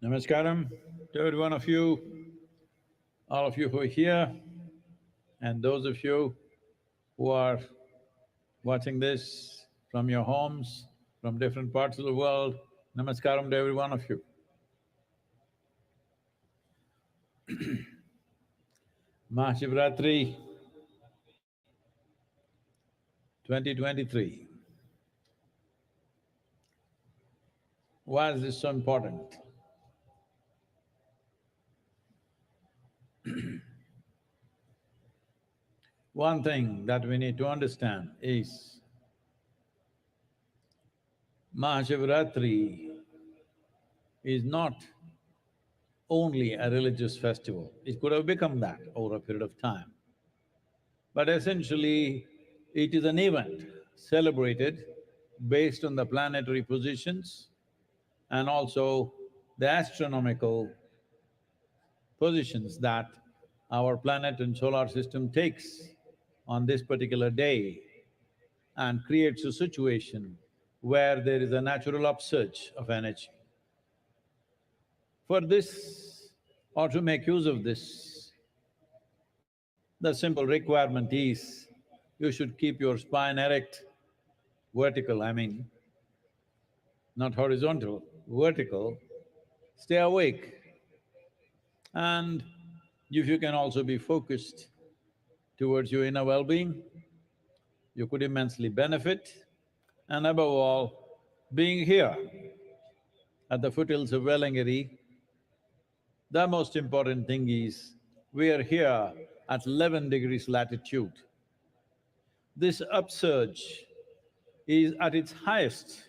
Namaskaram to every one of you, all of you who are here, and those of you who are watching this from your homes, from different parts of the world. Namaskaram to every one of you. Mahashivratri 2023. Why is this so important? One thing that we need to understand is Mahashivratri is not only a religious festival. It could have become that over a period of time. But essentially, it is an event celebrated based on the planetary positions and also the astronomical positions that our planet and solar system takes on this particular day and creates a situation where there is a natural upsurge of energy. For this, or to make use of this, the simple requirement is you should keep your spine erect vertical, I mean, not horizontal, vertical, stay awake. And if you can also be focused towards your inner well-being, you could immensely benefit. And above all, being here at the foothills of Velangiri, the most important thing is we are here at 11 degrees latitude. This upsurge is at its highest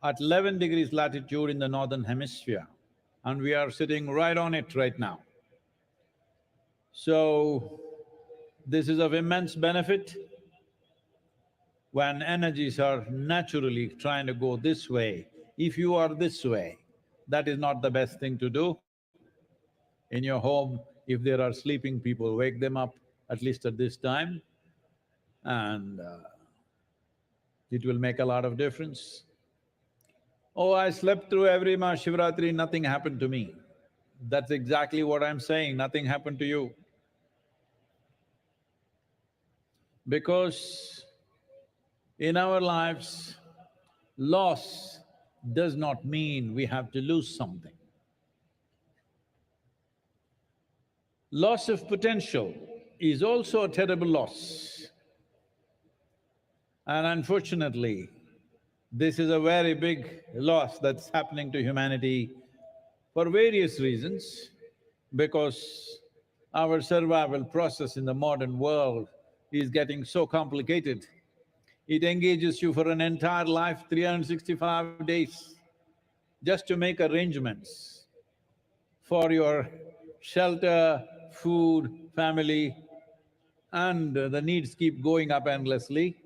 at 11 degrees latitude in the northern hemisphere, and we are sitting right on it right now. So, this is of immense benefit. When energies are naturally trying to go this way, if you are this way, that is not the best thing to do. In your home, if there are sleeping people, wake them up at least at this time, and it will make a lot of difference. Oh, I slept through every Mahashivratri, nothing happened to me. That's exactly what I'm saying, nothing happened to you. Because in our lives, loss does not mean we have to lose something. Loss of potential is also a terrible loss. And unfortunately, this is a very big loss that's happening to humanity for various reasons, because our survival process in the modern world is getting so complicated. It engages you for an entire life, 365 days, just to make arrangements for your shelter, food, family, and the needs keep going up endlessly.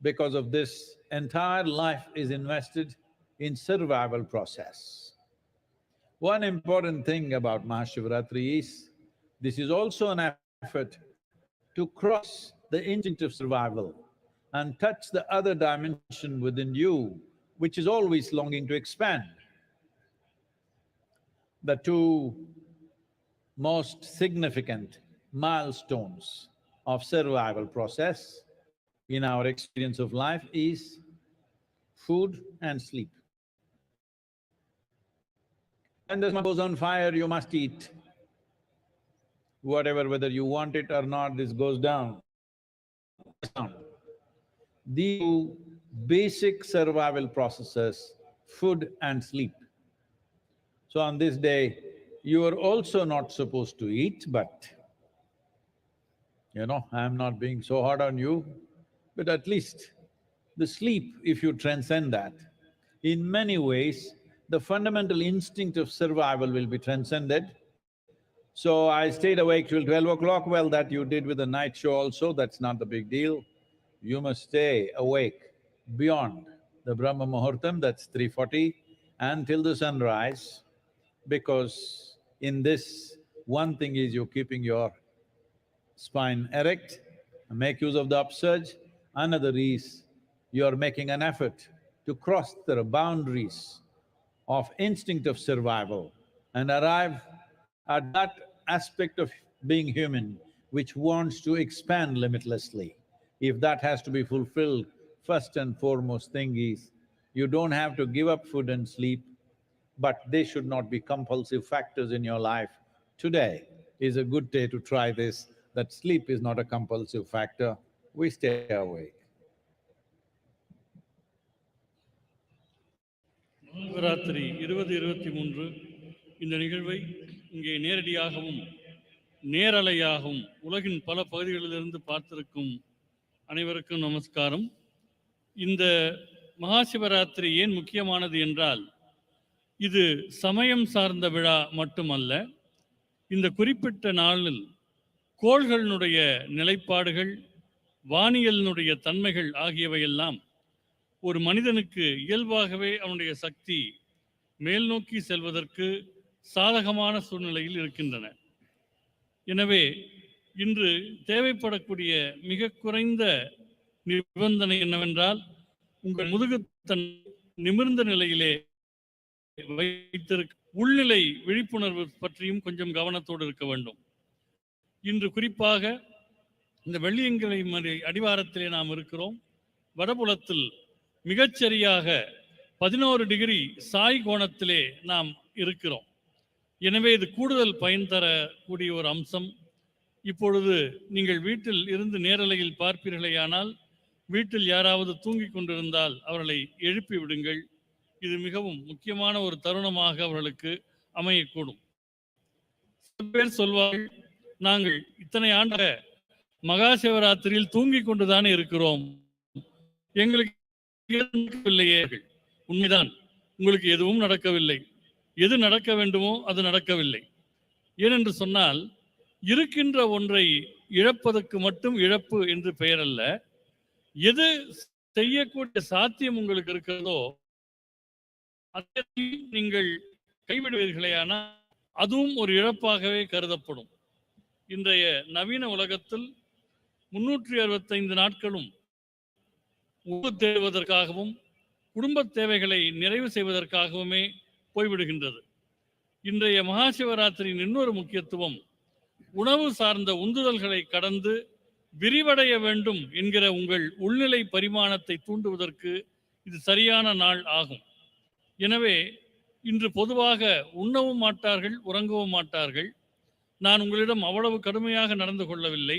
Because of this, entire life is invested in survival process. One important thing about Mahashivratri is, this is also an effort to cross the instinct of survival and touch the other dimension within you, which is always longing to expand. The two most significant milestones of survival process in our experience of life is food and sleep. When the sun goes on fire, you must eat. Whatever, whether you want it or not, this goes down. These two basic survival processes, food and sleep. So on this day, you are also not supposed to eat, but I'm not being so hard on you, but at least the sleep, if you transcend that, in many ways, the fundamental instinct of survival will be transcended. So I stayed awake till 12 o'clock, well, that you did with the night show also, that's not the big deal. You must stay awake beyond the Brahma Muhurtam, that's 3:40, until the sunrise, because in this, one thing is you're keeping your spine erect, make use of the upsurge. Another is you're making an effort to cross the boundaries of instinct of survival and arrive at that aspect of being human which wants to expand limitlessly. If that has to be fulfilled, first and foremost thing is, you don't have to give up food and sleep, but they should not be compulsive factors in your life. Today is a good day to try this, that sleep is not a compulsive factor, we stay awake. Shivaratri 2023 இந்த நிகழ்வை இங்கே நேரடியாகவும் நேரலையாகவும் உலகின் பல பகுதிகளிலிருந்து பார்த்திருக்கும் அனைவருக்கும் நமஸ்காரம். இந்த மகாசிவராத்திரி ஏன் முக்கியமானது என்றால், இது சமயம் சார்ந்த விழா மட்டுமல்ல. இந்த குறிப்பிட்ட நாளில் கோள்களினுடைய நிலைப்பாடுகள், வானியலினுடைய தன்மைகள் ஆகியவையெல்லாம் ஒரு மனிதனுக்கு இயல்பாகவே அவனுடைய சக்தி மேல் நோக்கி செல்வதற்கு சாதகமான சூழ்நிலையில் இருக்கின்றன. எனவே இன்று தேவைப்படக்கூடிய மிக குறைந்த நிபந்தனை என்னவென்றால், உங்கள் முதுகுத்தன் நிமிர்ந்த நிலையிலே வைத்திருக்க உள்நிலை விழிப்புணர்வு பற்றியும் கொஞ்சம் கவனத்தோடு இருக்க வேண்டும். இன்று குறிப்பாக இந்த வெள்ளியங்கிரி அடிவாரத்திலே நாம் இருக்கிறோம். வடபுலத்தில் மிகச்சரியாக 11 டிகிரி சாய் கோணத்திலே நாம் இருக்கிறோம். எனவே இது கூடுதல் பயன் தரக்கூடிய ஒரு அம்சம். இப்பொழுது நீங்கள் வீட்டில் இருந்து நேரலையில் பார்ப்பீர்களேயானால் வீட்டில் யாராவது தூங்கிக் கொண்டிருந்தால் அவர்களை எழுப்பி விடுங்கள். இது மிகவும் முக்கியமான ஒரு தருணமாக அவர்களுக்கு அமையக்கூடும். சில பேர் சொல்வார்கள், நாங்கள் இத்தனை ஆண்டாக மகா சிவராத்திரியில் தூங்கிக் கொண்டுதானே இருக்கிறோம், எங்களுக்கு நடக்கவில்லையே. உண்மைதான், உங்களுக்கு எதுவும் நடக்கவில்லை. எது நடக்க வேண்டுமோ அது நடக்கவில்லை. ஏனென்று சொன்னால், இருக்கின்ற ஒன்றை இழப்பதற்கு மட்டும் இழப்பு என்று பெயர் அல்ல. எது செய்யக்கூடிய சாத்தியம் உங்களுக்கு இருக்கிறதோ அதை நீங்கள் கைவிடுவீர்களே, ஆனால் அதுவும் ஒரு இழப்பாகவே கருதப்படும். இன்றைய நவீன உலகத்தில் 365 நாட்களும் உணவு தேடுவதற்காகவும் குடும்ப தேவைகளை நிறைவு செய்வதற்காகவுமே போய்விடுகின்றது. இன்றைய மகாசிவராத்திரியின் இன்னொரு முக்கியத்துவம் உணவு சார்ந்த உந்துதல்களை கடந்து விரிவடைய வேண்டும் என்கிற உங்கள் உள்நிலை பரிமாணத்தை தூண்டுவதற்கு இது சரியான நாள் ஆகும். எனவே இன்று பொதுவாக உண்ணவும் மாட்டார்கள், உறங்கவும் மாட்டார்கள். நான் உங்களிடம் அவ்வளவு கடுமையாக நடந்து கொள்ளவில்லை.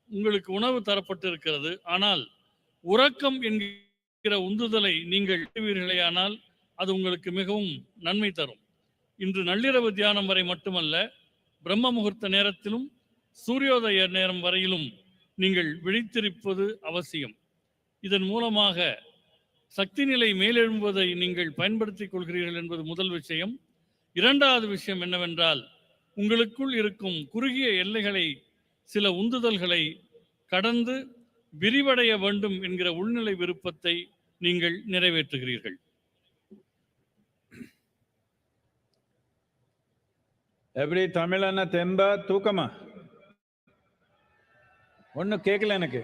உங்களுக்கு உணவு தரப்பட்டிருக்கிறது, ஆனால் உறக்கம் என்கிற உந்துதலை நீங்கள் விடுவீர்களேயானால் அது உங்களுக்கு மிகவும் நன்மை தரும். இன்று நள்ளிரவு தியானம் வரை மட்டுமல்ல, பிரம்ம முகூர்த்த நேரத்திலும் சூரியோதய நேரம் வரையிலும் நீங்கள் விழித்திருப்பது அவசியம். இதன் மூலமாக சக்தி நிலை மேலெழும்புவதை நீங்கள் பயன்படுத்திக் கொள்கிறீர்கள் என்பது முதல் விஷயம். இரண்டாவது விஷயம் என்னவென்றால், உங்களுக்குள் இருக்கும் குறுகிய எல்லைகளை, சில உந்துதல்களை கடந்து விரிவடைய வேண்டும் என்கிற உள்நிலை விருப்பத்தை நீங்கள் நிறைவேற்றுகிறீர்கள். எப்படி தமிழன தெம்பா தூக்கமா? ஒன்னும் கேட்கல எனக்கு.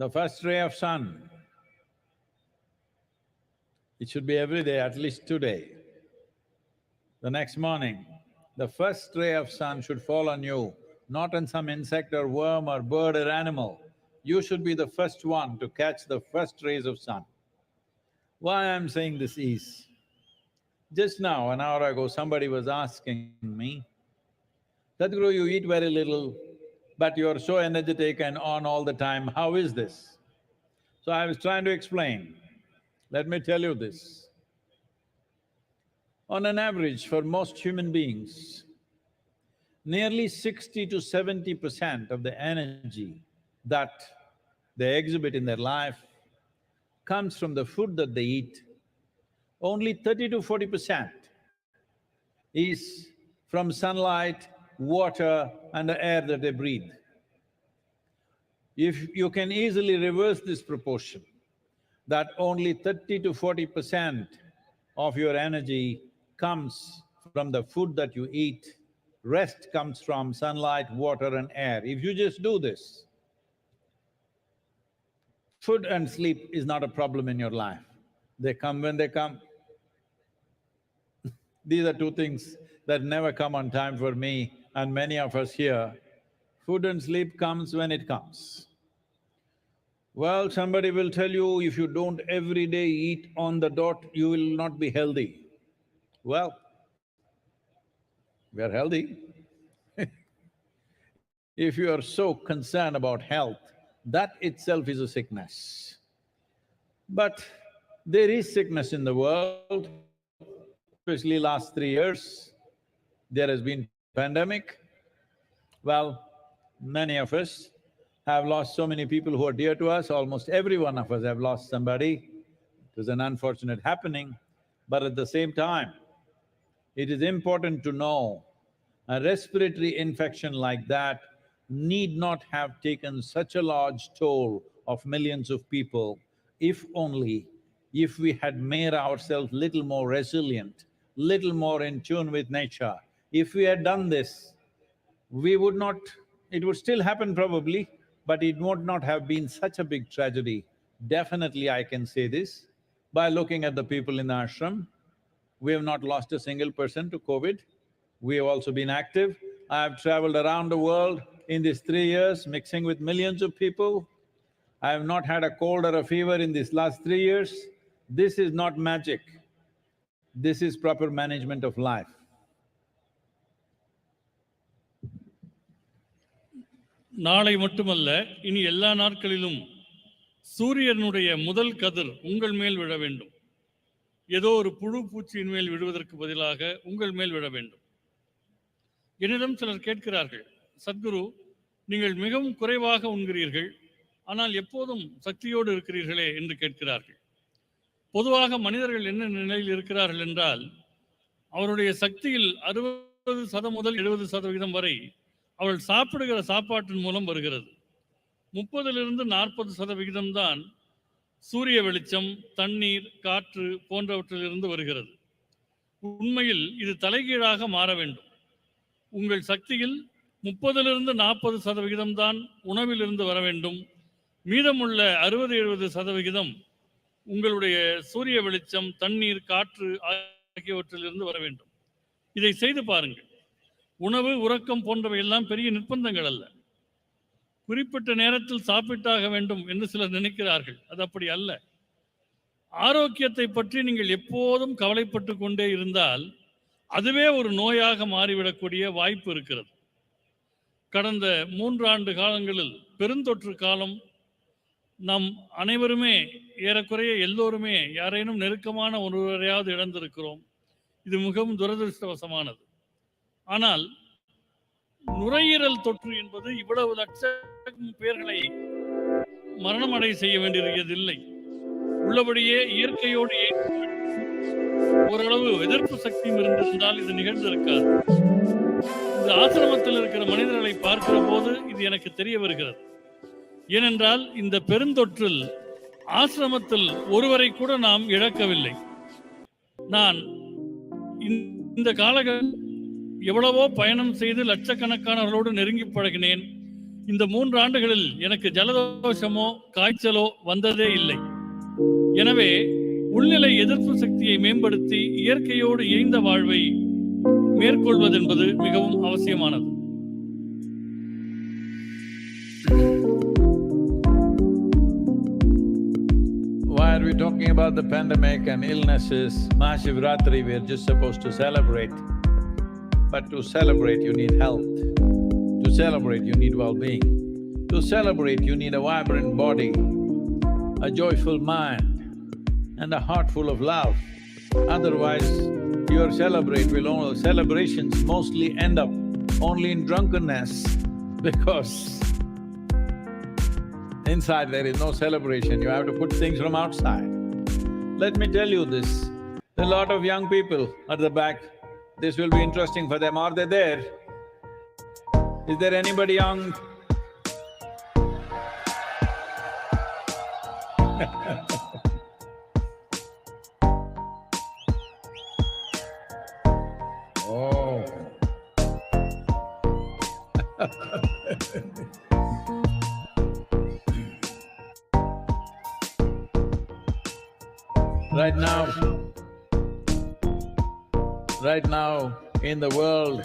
The first ray of sun, it should be every day, at least today. The next morning, the first ray of sun should fall on you, not on some insect or worm or bird or animal. You should be the first one to catch the first rays of sun. Why I'm saying this is, just now, an hour ago, somebody was asking me, Sadhguru, you eat very little, but you're so energetic and on all the time, how is this? So I was trying to explain. Let me tell you this. On an average, for most human beings, nearly 60 to 70% of the energy that they exhibit in their life comes from the food that they eat. Only 30 to 40% is from sunlight, water and the air that they breathe. If you can easily reverse this proportion, that only 30 to 40% of your energy comes from the food that you eat, rest comes from sunlight, water and air. If you just do this, food and sleep is not a problem in your life. They come when they come. These are two things that never come on time for me and many of us here. Food and sleep comes when it comes. Well, somebody will tell you, if you don't every day eat on the dot, you will not be healthy. Well, we are healthy. If you are so concerned about health, that itself is a sickness. But there is sickness in the world, especially last 3 years. There has been pandemic. Well, many of us have lost so many people who are dear to us. Almost every one of us have lost somebody. It was an unfortunate happening, but at the same time, it is important to know a respiratory infection like that need not have taken such a large toll of millions of people if only if we had made ourselves little more resilient, little more in tune with nature. If we had done this, we would not… it would still happen probably, but it would not have been such a big tragedy. Definitely I can say this, by looking at the people in the ashram, we have not lost a single person to COVID. We have also been active. I've traveled around the world in these 3 years, mixing with millions of people. I have not had a cold or a fever in these last 3 years. This is not magic. This is proper management of life. நாளை மட்டுமல்ல, இனி எல்லா நாட்களிலும் சூரியனுடைய முதல் கதிர் உங்கள் மேல் விழ வேண்டும். ஏதோ ஒரு புழு பூச்சியின் மேல் விழுவதற்கு பதிலாக உங்கள் மேல் விழ வேண்டும். என்னிடம் சிலர் கேட்கிறார்கள், சத்குரு, நீங்கள் மிகவும் குறைவாக உண்கிறீர்கள், ஆனால் எப்போதும் சக்தியோடு இருக்கிறீர்களே என்று கேட்கிறார்கள். பொதுவாக மனிதர்கள் என்ன நிலையில் இருக்கிறார்கள் என்றால், அவருடைய சக்தியில் 60% முதல் 70% வரை அவள் சாப்பிடுகிற சாப்பாட்டின் மூலம் வருகிறது. 30லிருந்து 40% தான் சூரிய வெளிச்சம், தண்ணீர், காற்று போன்றவற்றிலிருந்து வருகிறது. உண்மையில் இது தலைகீழாக மாற வேண்டும். உங்கள் சக்தியில் 30லிருந்து 40% தான் உணவிலிருந்து வர வேண்டும். மீதமுள்ள 60-70% உங்களுடைய சூரிய வெளிச்சம், தண்ணீர், காற்று ஆகியவற்றிலிருந்து வர வேண்டும். இதை செய்து பாருங்கள். உணவு, உறக்கம் போன்றவை எல்லாம் பெரிய நிர்பந்தங்கள் அல்ல. குறிப்பிட்ட நேரத்தில் சாப்பிட்டாக வேண்டும் என்று சிலர் நினைக்கிறார்கள். அது அப்படி அல்ல. ஆரோக்கியத்தை பற்றி நீங்கள் எப்போதும் கவலைப்பட்டு கொண்டே இருந்தால் அதுவே ஒரு நோயாக மாறிவிடக்கூடிய வாய்ப்பு இருக்கிறது. கடந்த 3 ஆண்டு காலங்களில் பெருந்தொற்று காலம், நாம் அனைவருமே ஏறக்குறைய எல்லோருமே யாரேனும் நெருக்கமான ஒருவரையாவது இழந்திருக்கிறோம். இது மிகவும் துரதிருஷ்டவசமானது. ஆனால் நுரையீரல் தொற்று என்பது இவ்வளவு லட்சம் பேர்களை மரணமடை செய்ய வேண்டியிருக்கதில்லை. உள்ளபடியே இயற்கையோடு ஓரளவு எதிர்ப்பு சக்தியும் இருந்திருந்தால் இது நிகழ்ந்திருக்காது. இந்த ஆசிரமத்தில் இருக்கிற மனிதர்களை பார்க்கிற போது இது எனக்கு தெரிய வருகிறது. ஏனென்றால் இந்த பெருந்தொற்றில் ஆசிரமத்தில் ஒருவரை கூட நாம் இழக்கவில்லை. நான் இந்த காலகட்டம் எவ்வளவோ பயணம் செய்து லட்சக்கணக்கானவர்களோடு நெருங்கி பழகினேன். இந்த 3 ஆண்டுகளில் எனக்கு ஜலதோஷமோ காய்ச்சலோ வந்ததே இல்லை. எனவே உள்நிலை எதிர்ப்பு சக்தியை மேம்படுத்தி இயற்கையோடு இணைந்த வாழ்வை மேற்கொள்வது என்பது மிகவும் அவசியமானது. Why are we talking about the pandemic and illnesses? Mahashivratri, we are just supposed to celebrate. But to celebrate, you need health. To celebrate, you need well-being. To celebrate, you need a vibrant body, a joyful mind, and a heart full of love. Otherwise, your celebrations mostly end up only in drunkenness because inside there is no celebration, you have to put things from outside. Let me tell you this, a lot of young people at the back, this will be interesting for them. Are they there? Is there anybody young? Oh. Right now in the world,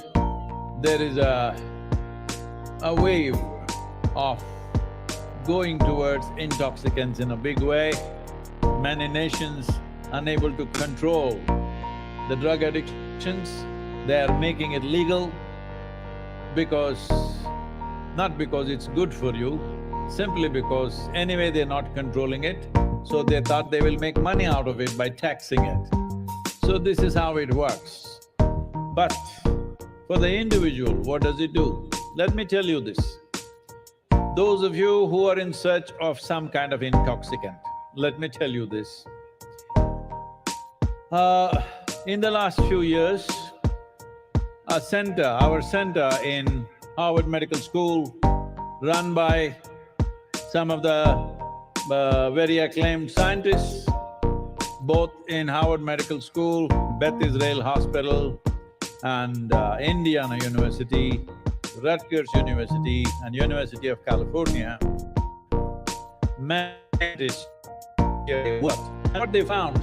there is a wave of going towards intoxicants in a big way. Many nations unable to control the drug addictions, they are making it legal not because it's good for you, simply because anyway they're not controlling it, so they thought they will make money out of it by taxing it. So this is how it works. But for the individual, what does it do? Let me tell you this. Those of you who are in search of some kind of intoxicant, let me tell you this. In the last few years, our center in Harvard Medical School, run by some of the very acclaimed scientists, both in Harvard Medical School, Beth Israel Hospital, and Indiana University, Rutgers University, and University of California. What they found,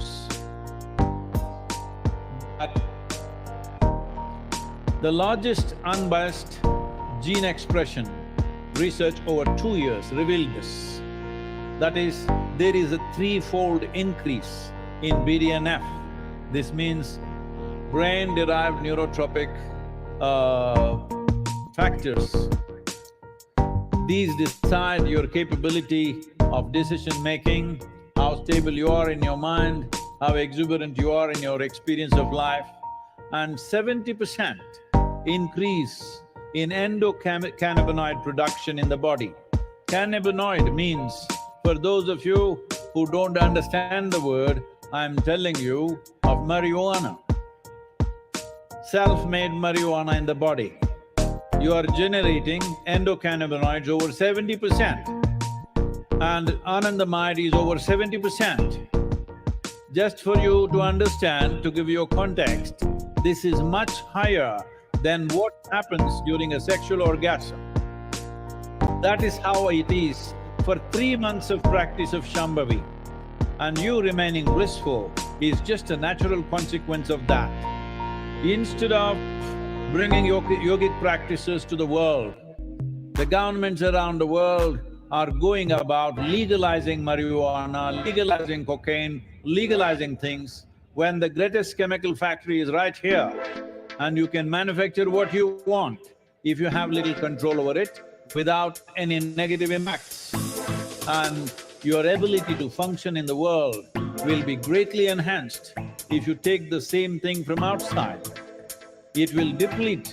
that The largest unbiased gene expression research over 2 years revealed this. That is, there is a threefold increase in BDNF. This means brain-derived neurotropic factors. These decide your capability of decision-making, how stable you are in your mind, how exuberant you are in your experience of life, and 70% increase in endocannabinoid production in the body. Cannabinoid means, for those of you who don't understand the word, I'm telling you of marijuana. Self-made marijuana in the body. You are generating endocannabinoids over 70%, and anandamide is over 70%. Just for you to understand, to give you a context, this is much higher than what happens during a sexual orgasm. That is how it is for 3 months of practice of Shambhavi. And you remaining blissful is just a natural consequence of that. Instead of bringing yogic practices to the world, the governments around the world are going about legalizing marijuana, legalizing cocaine, legalizing things, when the greatest chemical factory is right here, and you can manufacture what you want if you have little control over it without any negative impacts. And your ability to function in the world will be greatly enhanced if you take the same thing from outside. It will deplete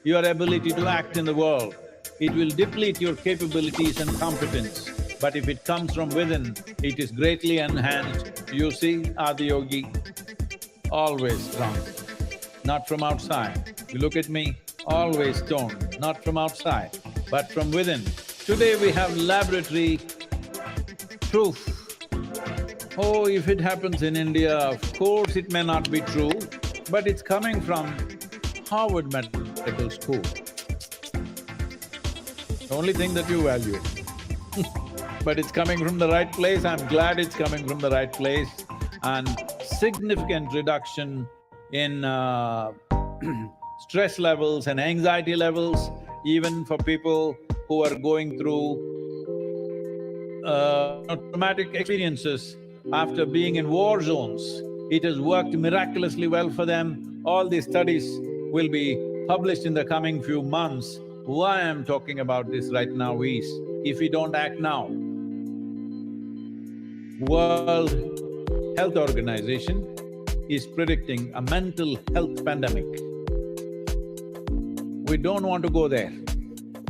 your ability to act in the world. It will deplete your capabilities and competence. But if it comes from within, it is greatly enhanced. You see, Adiyogi, always strong, not from outside. You look at me, always stoned, not from outside, but from within. Today we have laboratory proof. Oh, if it happens in India, of course it may not be true, but it's coming from Harvard Medical School. The only thing that you value. But it's coming from the right place, I'm glad it's coming from the right place, and significant reduction in stress levels and anxiety levels, even for people who are going through traumatic experiences after being in war zones. It has worked miraculously well for them. All these studies will be published in the coming few months. Why I'm talking about this right now is, if we don't act now, World Health Organization is predicting a mental health pandemic. We don't want to go there.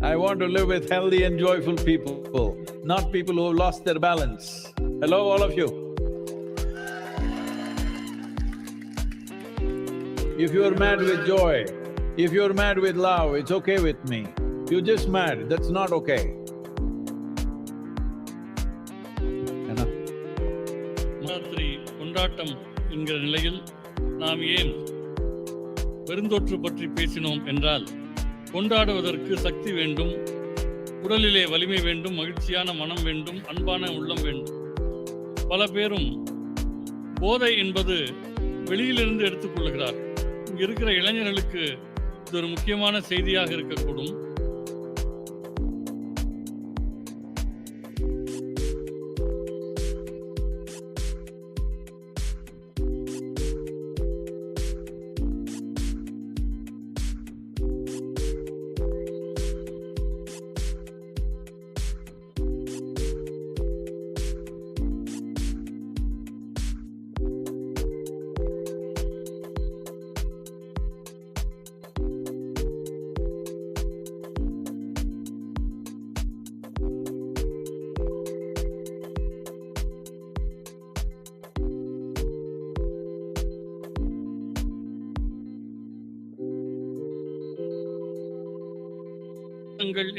I want to live with healthy and joyful people, not people who have lost their balance. Hello, all of you. If you're mad with joy, if you're mad with love, it's okay with me. You're just mad, that's not okay. Navaratri கொண்டாட்டம் என்கிற நிலையில் நாம் ஏன் பெருந்தொற்று பற்றி பேசினோம் என்றால், கொண்டாடுவதற்கு சக்தி வேண்டும், உடலிலே வலிமை வேண்டும், மகிழ்ச்சியான மனம் வேண்டும், அன்பான உள்ளம் வேண்டும். பல பேரும் போதை என்பது வெளியிலிருந்து எடுத்துக்கொள்கிறார். இங்க இருக்கிற இளைஞர்களுக்கு இது ஒரு முக்கியமான செய்தியாக இருக்கக்கூடும்.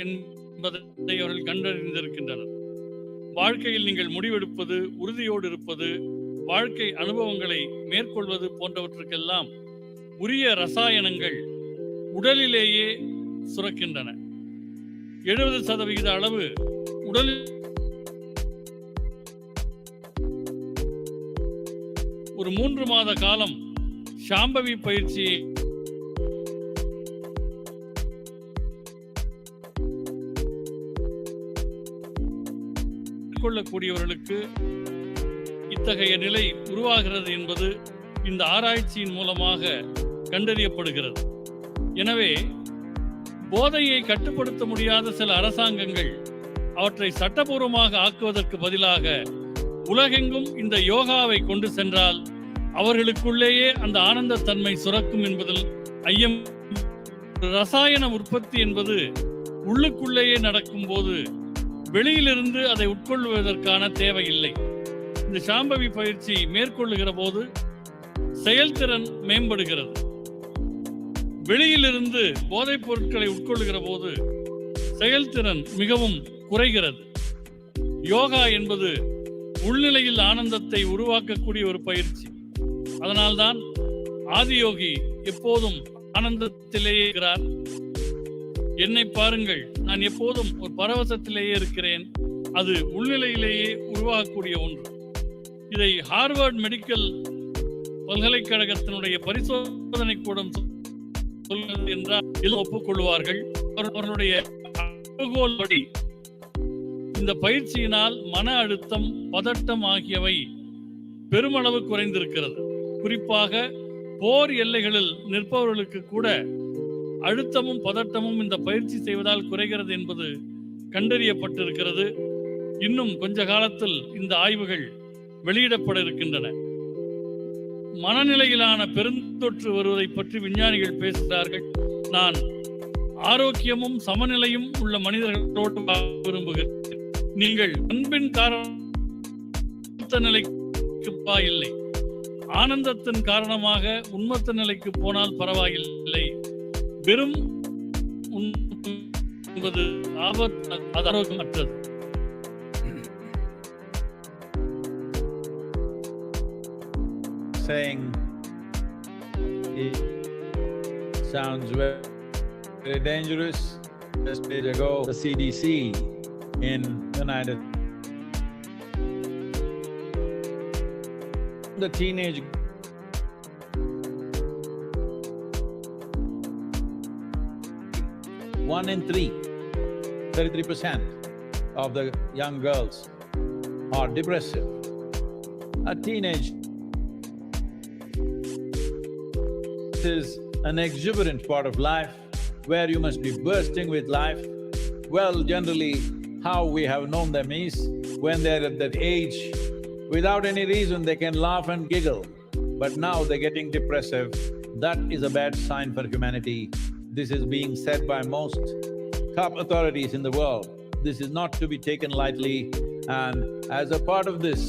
என்பதை அவர்கள் கண்டறிந்திருக்கின்றனர். வாழ்க்கையில் நீங்கள் முடிவெடுப்பது, உறுதியோடு இருப்பது, வாழ்க்கை அனுபவங்களை மேற்கொள்வது போன்றவற்றுக்கெல்லாம் உரிய ரசாயனங்கள் உடலிலேயே சுரக்கின்றன. 70% அளவு உடலில் ஒரு 3 மாத காலம் சாம்பவி பயிற்சியை மேற்கொள்ளக்கூடியவர்களுக்கு இத்தகைய நிலை உருவாகிறது என்பது இந்த ஆராய்ச்சியின் மூலமாக கண்டறியப்படுகிறது. எனவே போதையை கட்டுப்படுத்த முடியாத சில அரசாங்கங்கள் அவற்றை சட்டபூர்வமாக ஆக்குவதற்கு பதிலாக உலகெங்கும் இந்த யோகாவை கொண்டு சென்றால் அவர்களுக்குள்ளேயே அந்த ஆனந்த தன்மை சுரக்கும் என்பதில் ஐயம். ரசாயன உற்பத்தி என்பது உள்ளுக்குள்ளேயே நடக்கும் போது வெளியிலிருந்து அதை உட்கொள்வதற்கான தேவையில்லை. இந்த சாம்பவி பயிற்சி மேற்கொள்ளுகிற போது செயல்திறன் மேம்படுகிறது. வெளியிலிருந்து போதைப் பொருட்களை உட்கொள்ளுகிற போது செயல்திறன் மிகவும் குறைகிறது. யோகா என்பது உள்நிலையில் ஆனந்தத்தை உருவாக்கக்கூடிய ஒரு பயிற்சி. அதனால்தான் ஆதியோகி எப்போதும் ஆனந்தத்திலேயே இருக்கிறார். என்னை பாருங்கள், நான் எப்போதும் ஒரு பரவசத்திலேயே இருக்கிறேன். அது உள்நிலையிலேயே உருவாகக்கூடிய ஒன்று. இதை ஹார்வர்ட் மெடிக்கல் பல்கலைக்கழகத்தினுடைய பரிசோதனை கூடம் சொல்வது என்றால் ஒப்புக்கொள்வார்கள். அவர்களுடைய அளவுகோல் படி இந்த பயிற்சியினால் மன அழுத்தம், பதட்டம் ஆகியவை பெருமளவு குறைந்திருக்கிறது. குறிப்பாக போர் எல்லைகளில் நிற்பவர்களுக்கு கூட அழுத்தமும் பதட்டமும் இந்த பயிற்சி செய்வதால் குறைகிறது என்பது கண்டறியப்பட்டிருக்கிறது. இன்னும் கொஞ்ச காலத்தில் இந்த ஆய்வுகள் வெளியிடப்பட இருக்கின்றன. மனநிலையிலான பெருந்தொற்று வருவதை பற்றி விஞ்ஞானிகள் பேசுகிறார்கள். நான் ஆரோக்கியமும் சமநிலையும் உள்ள மனிதர்களோடு விரும்புகிறேன். நீங்கள் அன்பின் காரண நிலைக்கு இல்லை, ஆனந்தத்தின் காரணமாக உண்மத்த நிலைக்கு போனால் பரவாயில்லை. வெறும் என்பது ஆபத்து, அது ஆரோக்கியமற்றது. Saying it sounds very dangerous. Just days ago, the CDC in United the teenage one in three, 33% of the young girls are depressive. A teenage is an exuberant part of life where you must be bursting with life. Well, generally, how we have known them is when they're at that age, without any reason they can laugh and giggle. But now they're getting depressive. That is a bad sign for humanity. This is being said by most top authorities in the world. This is not to be taken lightly, and as a part of this,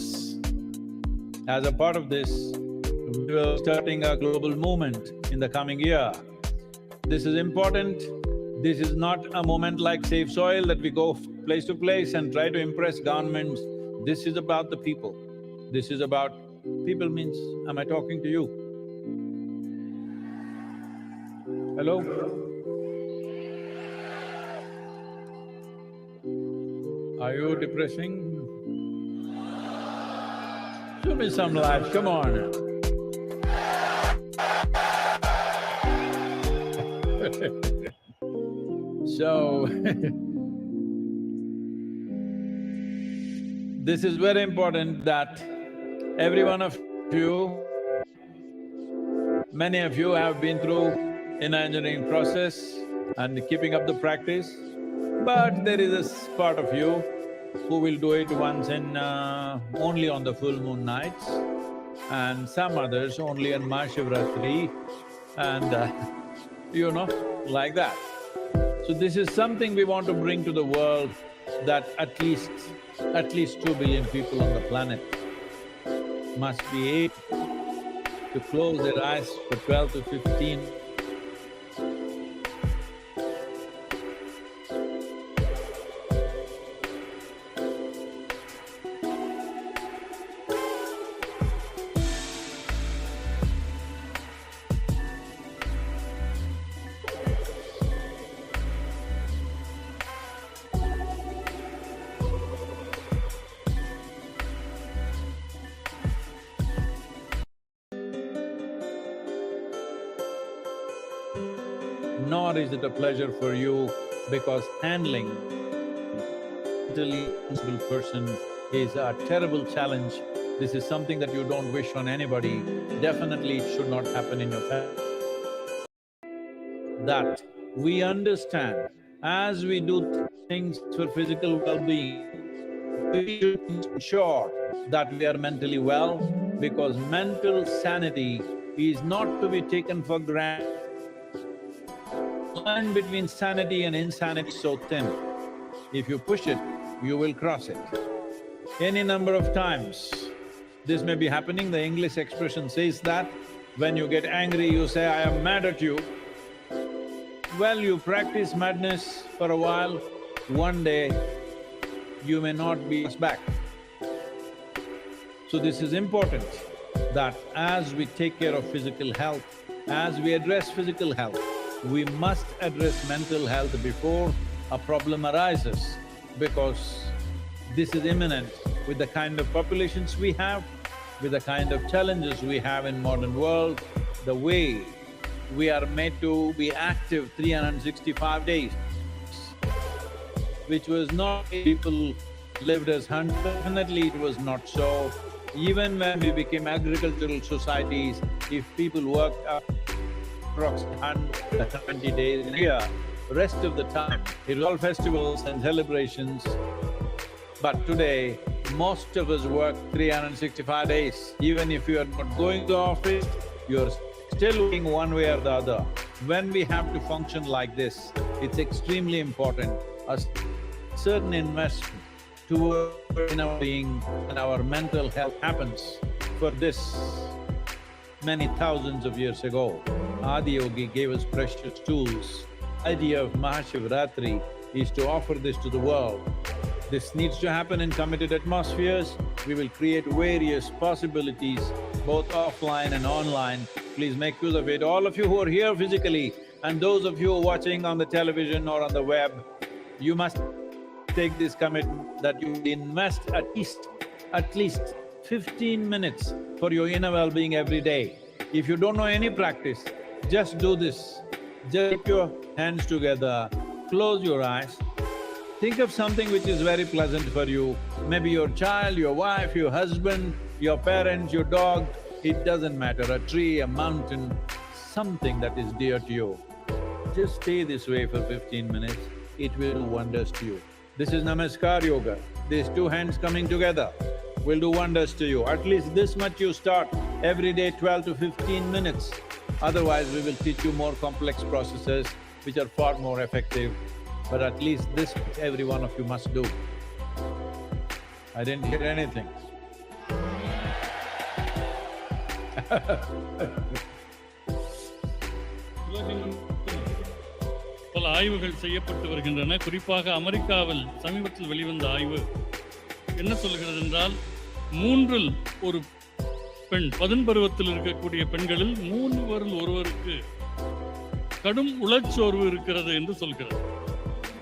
we are starting a global movement in the coming year. This is important. This is not a moment like Save Soil that we go place to place and try to impress governments. This is about the people. This is about… people means, am I talking to you? Hello? Are you depressing? Show me some life, come on. So, this is very important that every one of you, many of you have been through in engineering process and keeping up the practice, but there is a part of you who will do it once in… only on the full moon nights, and some others only on Mahashivratri, and you know, like that. So this is something we want to bring to the world, that at least 2 billion people on the planet must be able to close their eyes for 12 to 15 nor is it a pleasure for you, because handling mentally responsible person is a terrible challenge. This is something that you don't wish on anybody. Definitely it should not happen in your family. That we understand as we do things for physical well-being, we should ensure that we are mentally well, because mental sanity is not to be taken for granted. The line between sanity and insanity is so thin. If you push it, you will cross it. Any number of times this may be happening. The English expression says that when you get angry, you say, "I am mad at you." Well, you practice madness for a while, one day you may not be back. So this is important, that as we take care of physical health, as we address physical health, we must address mental health before a problem arises, because this is imminent with the kind of populations we have, with the kind of challenges we have in modern world, the way we are made to be active 365 days, which was not… people lived as hunters. Definitely it was not so. Even when we became agricultural societies, if people worked approximately 120 days in a year, rest of the time it was all festivals and celebrations. But today, most of us work 365 days. Even if you are not going to office, you're still working one way or the other. When we have to function like this, it's extremely important. A certain investment toward in our being and our mental health happens. For this, many thousands of years ago, Adi Yogi gave us precious tools. The idea of Mahashivratri is to offer this to the world. This needs to happen in committed atmospheres. We will create various possibilities, both offline and online. Please make use of it. All of you who are here physically and those of you who are watching on the television or on the web, you must take this commitment that you invest at least 15 minutes for your inner well-being every day. If you don't know any practice, just do this. Just keep your hands together, close your eyes, think of something which is very pleasant for you. Maybe your child, your wife, your husband, your parents, your dog, it doesn't matter, a tree, a mountain, something that is dear to you. Just stay this way for 15 minutes, it will do wonders to you. This is Namaskar Yoga. These two hands coming together will do wonders to you. At least this much you start every day, 12 to 15 minutes. Otherwise, we will teach you more complex processes which are far more effective. But at least this every one of you must do. I didn't hear anything. பல ஆய்வுகள் செய்யப்பட்டு வருகின்றன. குறிப்பாக அமெரிக்காவில் சமீபத்தில் வெளிவந்த ஆய்வு என்ன சொல்கிறது என்றால், 3இல் ஒரு பெண், 10 பருவத்தில் இருக்கக்கூடிய பெண்களில் 3 ஒருவருக்கு கடும் உளச்சோர்வு இருக்கிறது என்று சொல்கிறது.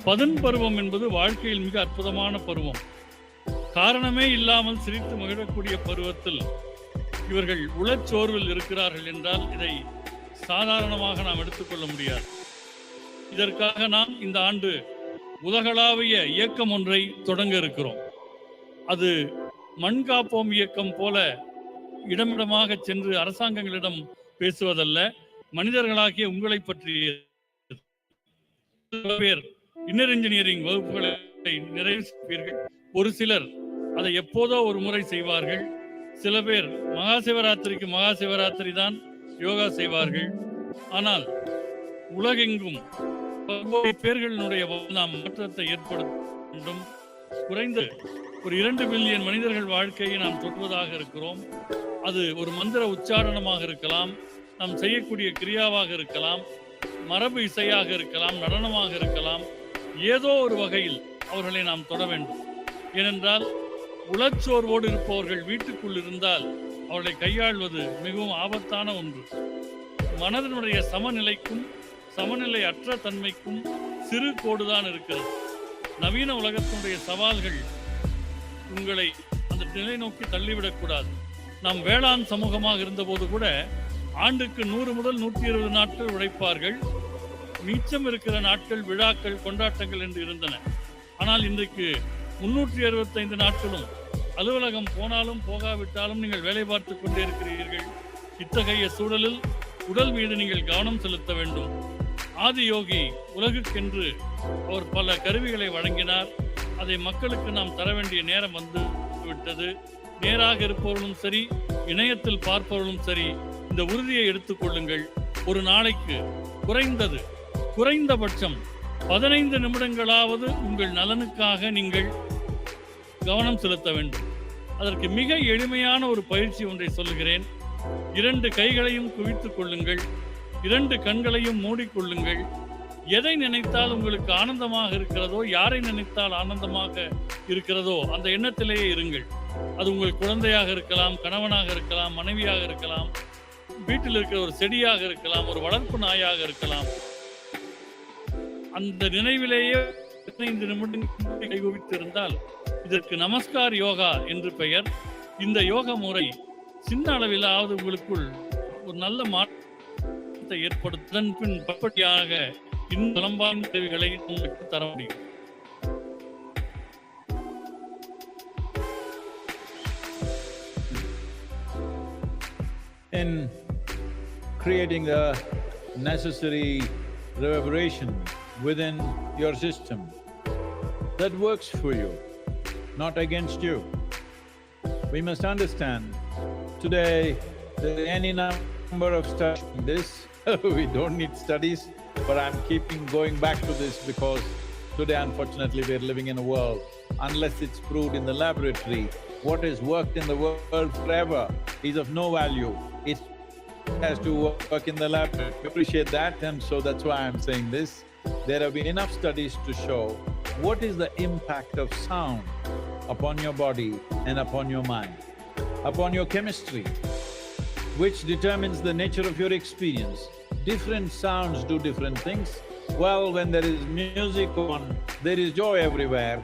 10 பருவம் என்பது வாழ்க்கையில் மிக அற்புதமான பருவம். காரணமே இல்லாமல் சிரித்து மகிழக்கூடிய பருவத்தில் இவர்கள் உளச்சோர்வில் இருக்கிறார்கள் என்றால் இதை சாதாரணமாக நாம் எடுத்துக்கொள்ள முடியாது. இதற்காக நாம் இந்த ஆண்டு உலகளாவிய இயக்கம் ஒன்றை தொடங்க இருக்கிறோம். அது மண் காப்போம் இயக்கம் போல இடமிடமாக சென்று அரசாங்கங்களிடம் பேசுவதல்ல, மனிதர்களாகிய உங்களை பற்றிய பேர் இன்னர் இன்ஜினியரிங் வகுப்புகளை நிறைவு செய்வீர்கள். ஒரு சிலர் அதை எப்போதோ ஒரு முறை செய்வார்கள். சில பேர் மகாசிவராத்திரிக்கு மகாசிவராத்திரி தான் யோகா செய்வார்கள். ஆனால் உலகெங்கும் பல்வேறு பேர்களினுடைய நாம் மாற்றத்தை ஏற்படுத்த வேண்டும். குறைந்த ஒரு 2 பில்லியன் மனிதர்கள் வாழ்க்கையை நாம் தொடுவதாக இருக்கிறோம். அது ஒரு மந்திர உச்சாரணமாக இருக்கலாம், நாம் செய்யக்கூடிய கிரியாவாக இருக்கலாம், மரபு இசையாக இருக்கலாம், நடனமாக இருக்கலாம். ஏதோ ஒரு வகையில் அவர்களை நாம் தொட வேண்டும். ஏனென்றால் உளச்சோர்வோடு இருப்பவர்கள் வீட்டுக்குள் இருந்தால் அவர்களை கையாள்வது மிகவும் ஆபத்தான ஒன்று. மனதினுடைய சமநிலைக்கும் சமநிலை அற்ற தன்மைக்கும் சிறு கோடுதான் இருக்கிறது. நவீன உலகத்தினுடைய சவால்கள் உங்களை அந்த நிலை நோக்கி தள்ளிவிடக்கூடாது. நாம் வேளாண் சமூகமாக இருந்தபோது கூட ஆண்டுக்கு 100 முதல் 120 நாட்கள் உழைப்பார்கள். மிச்சம் இருக்கிற நாட்கள் விழாக்கள், கொண்டாட்டங்கள் என்று இருந்தன. ஆனால் இன்றைக்கு 365 நாட்களும் அலுவலகம் போனாலும் போகாவிட்டாலும் நீங்கள் வேலை பார்த்து கொண்டே இருக்கிறீர்கள். இத்தகைய சூழலில் உடல் மீது நீங்கள் கவனம் செலுத்த வேண்டும். ஆதியோகி உலகுக்கென்று அவர் பல கருவிகளை வழங்கினார். அதை மக்களுக்கு நாம் தர வேண்டிய நேரம் வந்து விட்டது. நேராக இருப்பவர்களும் சரி, இணையத்தில் பார்ப்பவர்களும் சரி, இந்த உறுதியை எடுத்துக்கொள்ளுங்கள். ஒரு நாளைக்கு குறைந்தபட்சம் 15 நிமிடங்களாவது உங்கள் நலனுக்காக நீங்கள் கவனம் செலுத்த வேண்டும். அதற்கு மிக எளிமையான ஒரு பயிற்சி ஒன்றை சொல்லுகிறேன். 2 கைகளையும் குவித்துக் கொள்ளுங்கள், 2 கண்களையும் மூடிக்கொள்ளுங்கள். எதை நினைத்தால் உங்களுக்கு ஆனந்தமாக இருக்கிறதோ, யாரை நினைத்தால் ஆனந்தமாக இருக்கிறதோ அந்த எண்ணத்திலேயே இருங்கள். அது உங்கள் குழந்தையாக இருக்கலாம், கணவனாக இருக்கலாம், மனைவியாக இருக்கலாம், வீட்டில் இருக்கிற ஒரு செடியாக இருக்கலாம், ஒரு வளர்ப்பு நாயாக இருக்கலாம். அந்த நினைவிலேயே 15 நிமிடங்கள் கைகுவித்திருந்தால் இதற்கு நமஸ்கார் யோகா என்று பெயர். இந்த யோக முறை சின்ன அளவிலாவது உங்களுக்குள் ஒரு நல்ல மாற்றத்தை ஏற்படுத்துவதன் பின் படிப்படியாக இன்னும் பலம்பான உதவிகளை உங்களுக்கு தர முடியும். In creating the necessary reverberation within your system that works for you, not against you. We must understand, today there are any number of studies on this. We don't need studies, but I'm going back to this because today unfortunately we're living in a world, unless it's proved in the laboratory, what has worked in the world forever is of no value. It has to work in the laboratory. We appreciate that, and so that's why I'm saying this. There have been enough studies to show what is the impact of sound upon your body and upon your mind, upon your chemistry, which determines the nature of your experience. Different sounds do different things. Well, when there is music on, there is joy everywhere.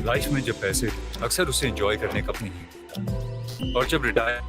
Life में जब पैसे अक्सर उसे enjoy करने का नहीं होता, और जब रिटायर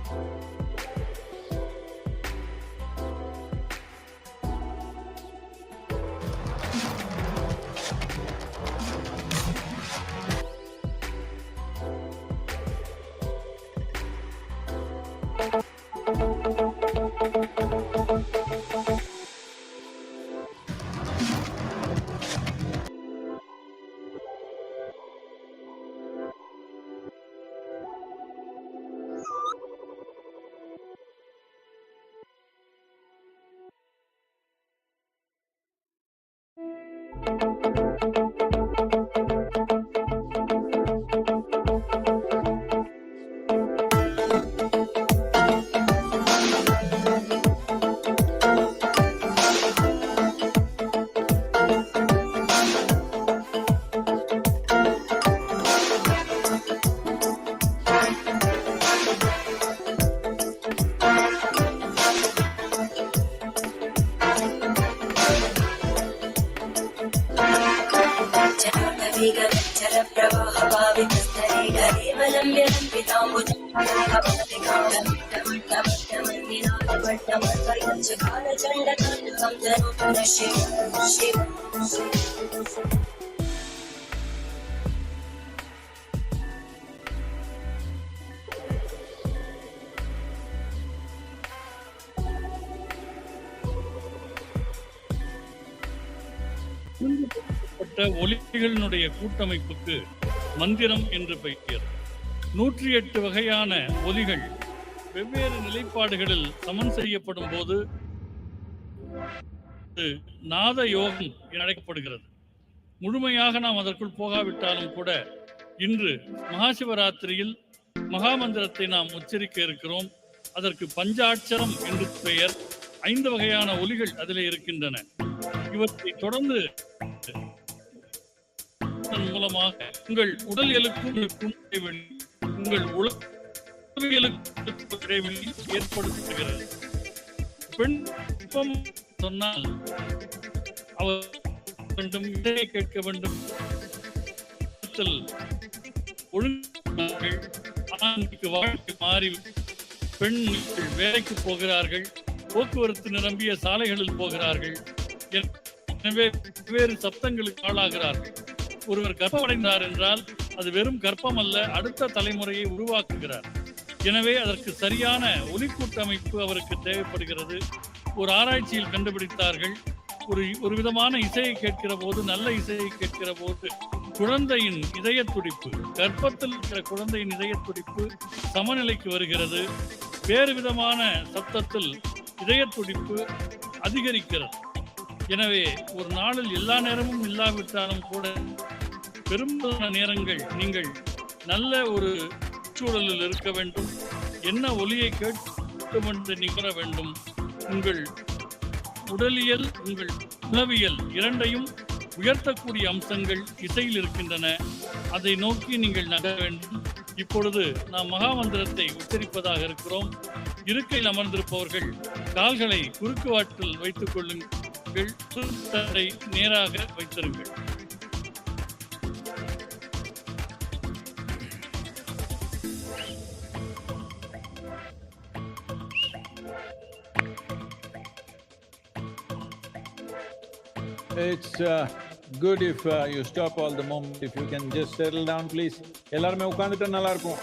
ஒலிகளினுடைய கூட்டமைப்புக்கு மந்திரம் என்று பெயர். 108 வகையான ஒலிகள் வெவ்வேறு நிலைப்பாடுகளில் சமன் செய்யப்படும் போது நாத யோகம் என அழைக்கப்படுகிறது. முழுமையாக நாம் அதற்குள் போகாவிட்டாலும் கூட இன்று மகாசிவராத்திரியில் மகாமந்திரத்தை நாம் உச்சரிக்க இருக்கிறோம். அதற்கு பஞ்சாட்சரம் என்று பெயர். 5 வகையான ஒலிகள் அதிலே இருக்கின்றன. இவற்றை தொடர்ந்து மூலமாக உங்கள் உடல் எழுக்கும் இடைவெளி உங்கள் உளவியலுக்கும் இடைவெளி ஏற்படுத்துகிறது. பெண் சொன்னால் அவர் வேண்டும், இதையை கேட்க வேண்டும், ஒழுங்கு வாழ்க்கை மாறி பெண்கள் வேலைக்கு போகிறார்கள், போக்குவரத்து நிரம்பிய சாலைகளில் போகிறார்கள். எனவே வெவ்வேறு சப்தங்களுக்கு ஆளாகிறார்கள். ஒருவர் கர்ப்பமடைந்தார் என்றால் அது வெறும் கர்ப்பம் அல்ல, அடுத்த தலைமுறையை உருவாக்குகிறார். எனவே அதற்கு சரியான ஒலிக்கூட்டமைப்பு அவருக்கு தேவைப்படுகிறது. ஒரு ஆராய்ச்சியில் கண்டுபிடித்தார்கள், ஒரு விதமான இசையை கேட்கிற போது, நல்ல இசையை கேட்கிற போது குழந்தையின் இதய துடிப்பு, கர்ப்பத்தில் இருக்கிற குழந்தையின் இதய துடிப்பு சமநிலைக்கு வருகிறது. வேறு விதமான சத்தத்தில் இதய துடிப்பு அதிகரிக்கிறது. எனவே ஒரு நாளில் எல்லா நேரமும் இல்லாவிட்டாலும் கூட பெரும்பாலான நேரங்கள் நீங்கள் நல்ல ஒரு சூழலில் இருக்க வேண்டும். என்ன ஒலியை கேட்கும் என்று நிகழ வேண்டும். உங்கள் உடலியல், உங்கள் உளவியல் இரண்டையும் உயர்த்தக்கூடிய அம்சங்கள் இசையில் இருக்கின்றன. அதை நோக்கி நீங்கள் நகர வேண்டும். இப்பொழுது நாம் மகாமந்திரத்தை உச்சரிப்பதாக இருக்கிறோம். இருக்கையில் அமர்ந்திருப்பவர்கள் கால்களை குறுக்கு வாட்டில் வைத்துக் கொள்ளுங்கள். நேராக வைத்திருங்கள். It's good if you stop all the moment. If you can just settle down, please. எல்லாருமே உட்கார்ந்துட்டா நல்லா இருக்கும்.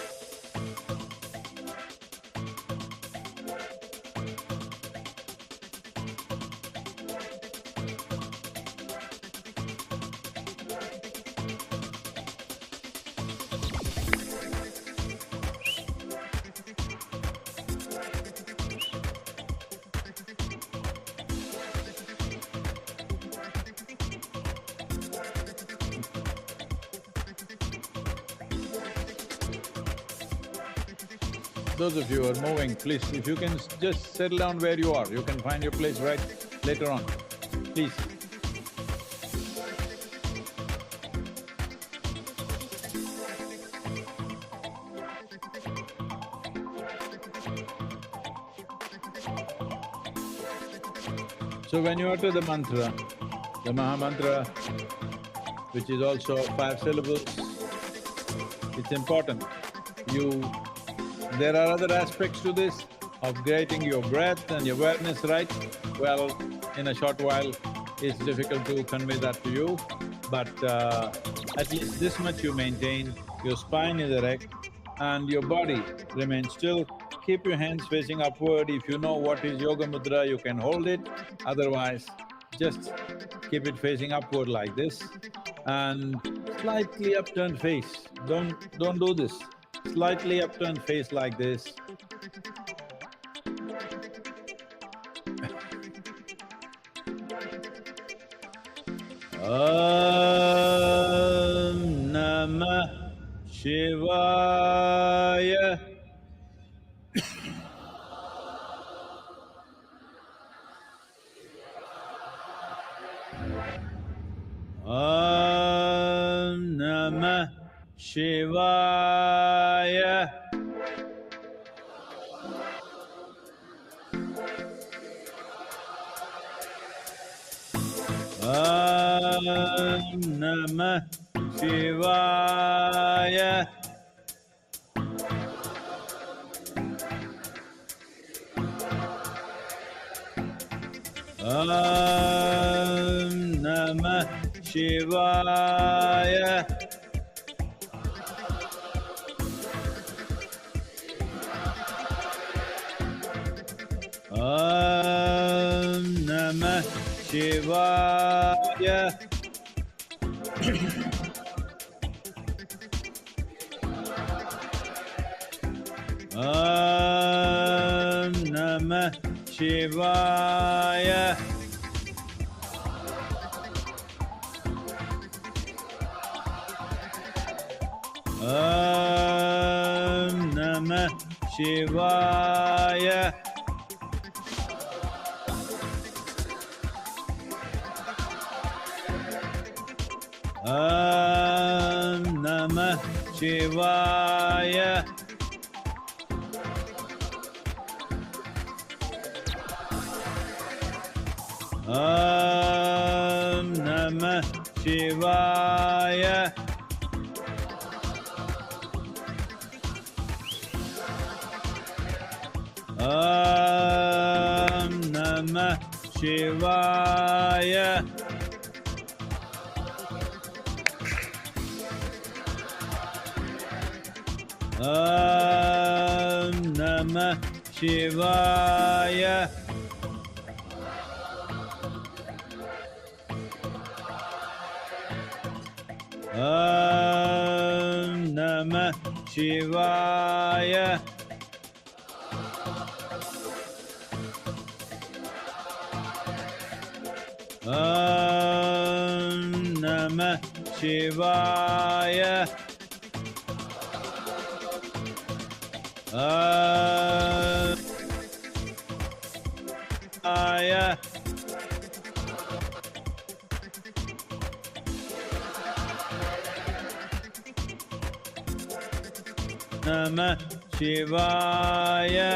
Those of you who are moving, please, if you can just settle down where you are, you can find your place right later on, please. So when you utter the mantra, the Maha Mantra, which is also 5 syllables, it's important. There are other aspects to this of getting your breath and your awareness right. Well, in a short while, it's difficult to convey that to you, but at least this much you maintain, your spine is erect and your body remains still. Keep your hands facing upward. If you know what is Yoga Mudra, you can hold it. Otherwise, just keep it facing upward like this and slightly upturned face. Don't do this. Slightly upturned face like this. Om Namah Shivaya. Om Namah Shivaya. Om Namah Shivaya. Om Namah Shivaya. Om Namah Shivaya. Om Namah Shivaya. Om Namah Shivaya. Om Namah Shivaya. Om Namah Shivaya. Om Namah Shivaya. Om Namah Shivaya. Om Namah Shivaya. Om Namah Shivaya. Om Shivaya. Namah Shivaya.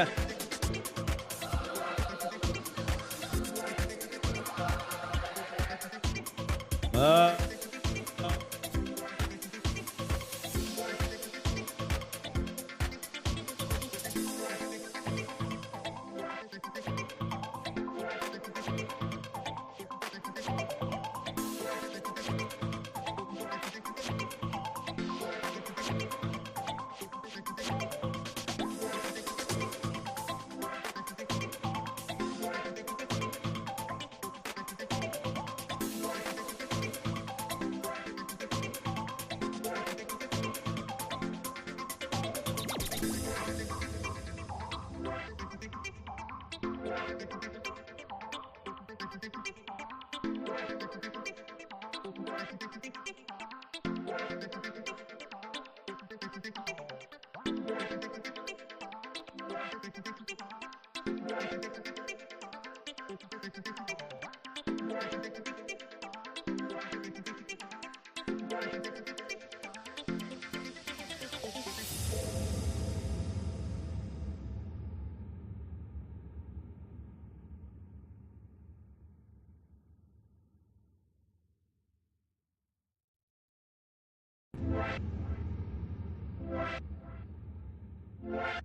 Yeah.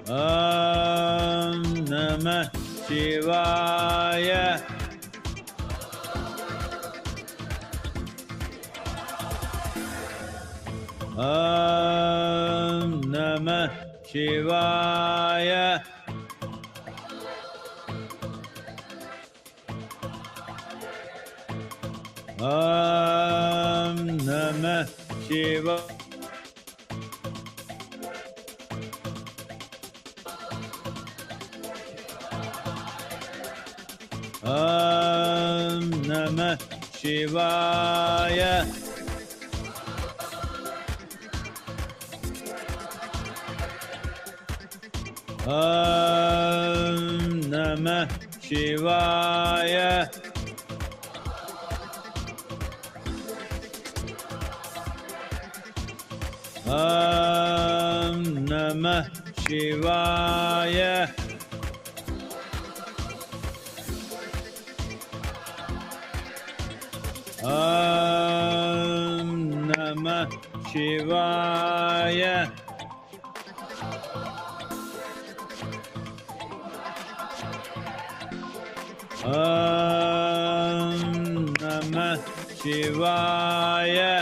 Om Namah Shivaya. Om Namah Shivaya. Om Namah Shivaya. Om Namah Shivaya. Om Namah Shivaya. Om Namah Shivaya. Om Namah Shivaya. Om Namah Shivaya.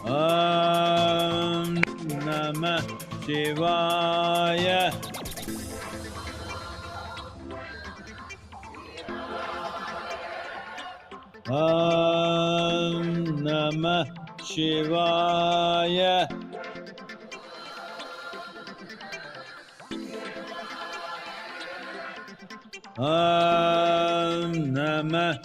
Om Namah Shivaya. Om Namah Shivaya. Om Namah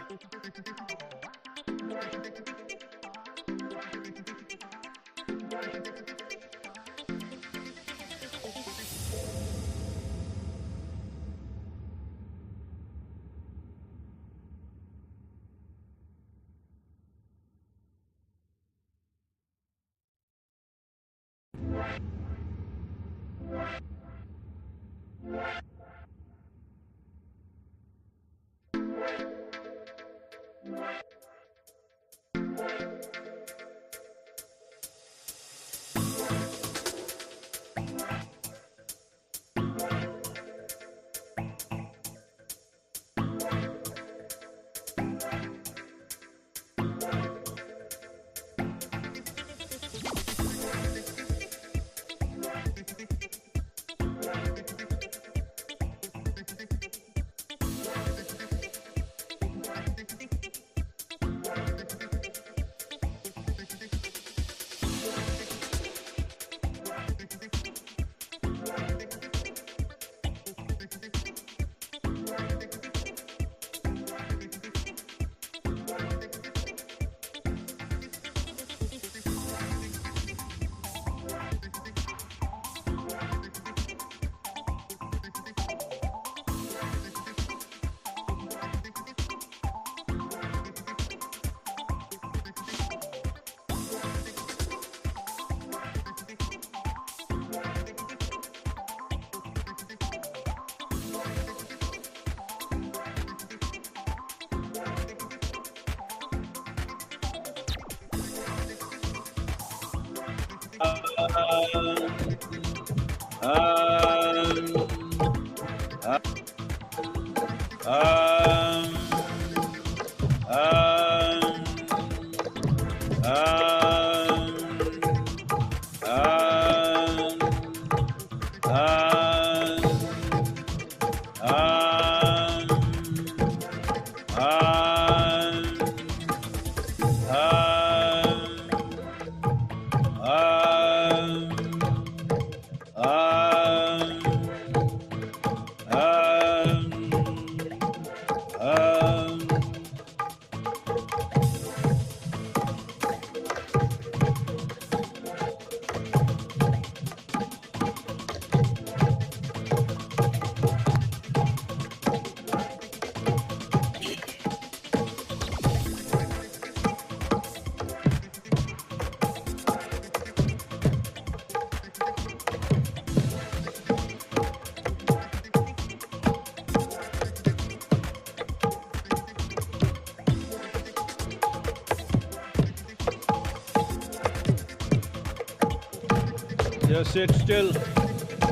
Just sit still.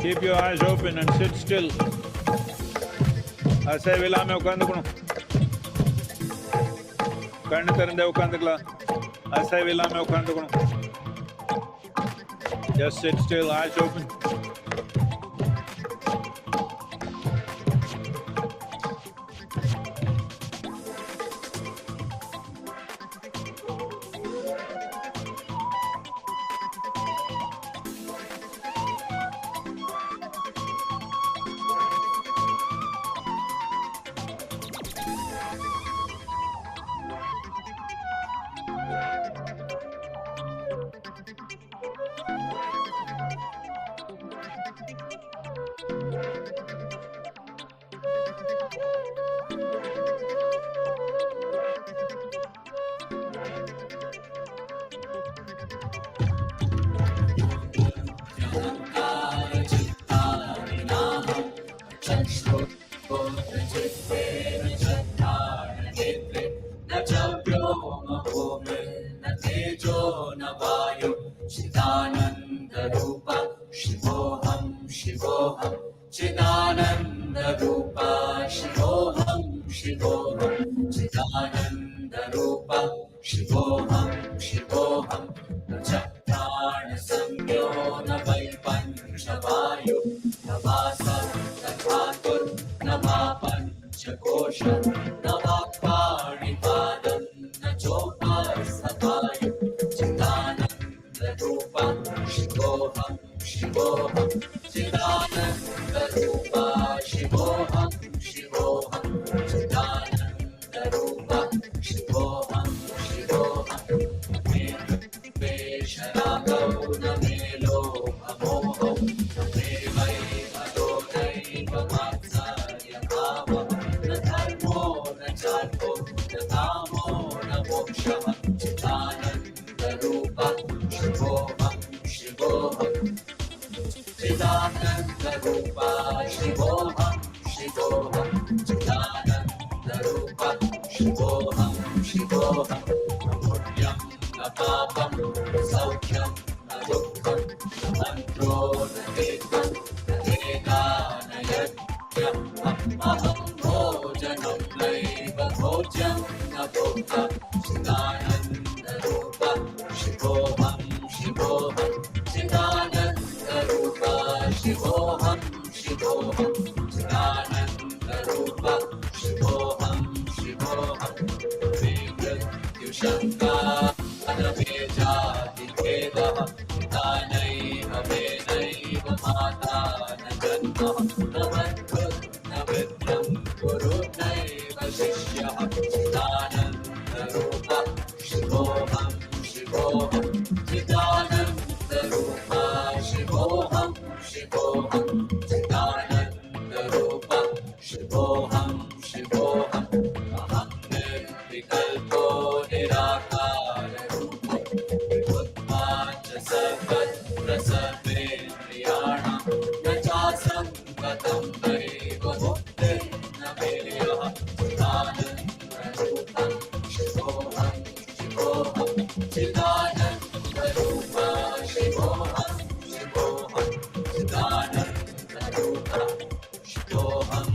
Keep your eyes open and sit still. Asai vilame ukandukonu. Kannu tharande ukandukala. Asai vilame ukandukonu. Just sit still, eyes open. Shivoham,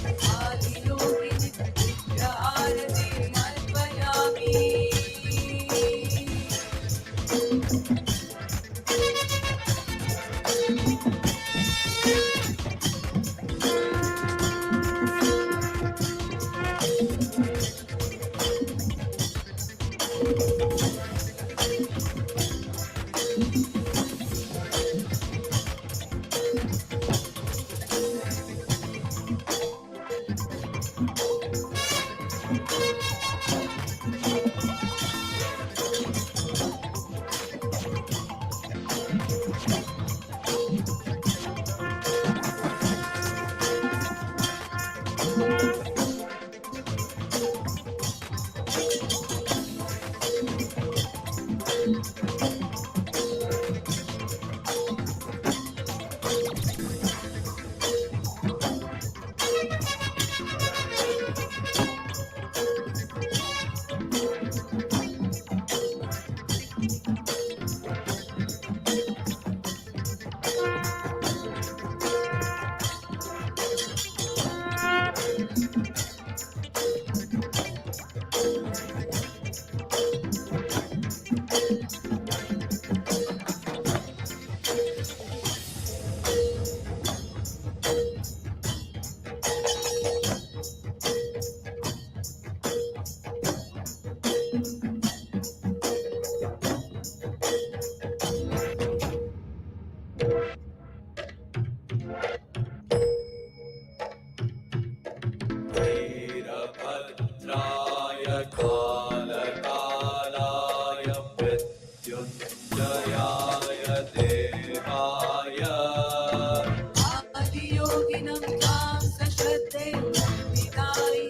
आदियोगिनि विद्यारति अर्पयामि वीरभद्राय कालकालाय मृत्युञ्जयाय देवाय आदियोगिनं त्वां सश्रद्धे विदायि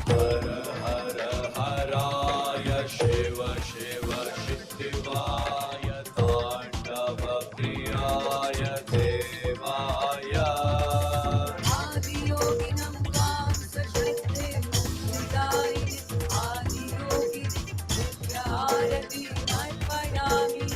हर हर हराय शिव शिव शिवाय ताण्डव प्रियाय देवाय आदियोगिनं त्वां सश्रद्धे विदायि आदियोगिनि विद्यारति अर्पयामि